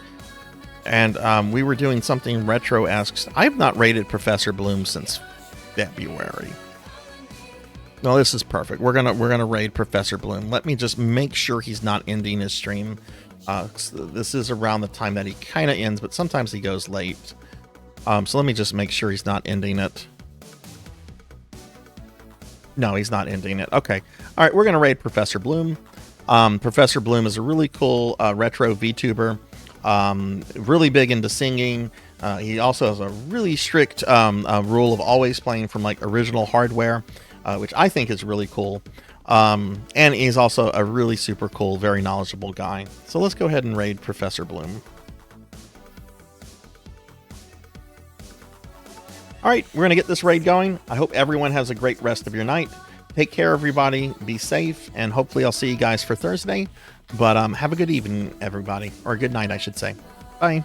And we were doing something retro-esque. I've not raided Professor Bloom since February. No, this is perfect. We're gonna raid Professor Bloom. Let me just make sure he's not ending his stream. This is around the time that he kind of ends, but sometimes he goes late. So let me just make sure he's not ending it. No, he's not ending it. Okay. All right, we're gonna raid Professor Bloom. Professor Bloom is a really cool retro VTuber. Really big into singing. He also has a really strict rule of always playing from like original hardware, which I think is really cool. And he's also a really super cool, very knowledgeable guy. So let's go ahead and raid Professor Bloom. All right, we're going to get this raid going. I hope everyone has a great rest of your night. Take care, everybody. Be safe, and hopefully I'll see you guys for Thursday. But have a good evening, everybody. Or a good night, I should say. Bye.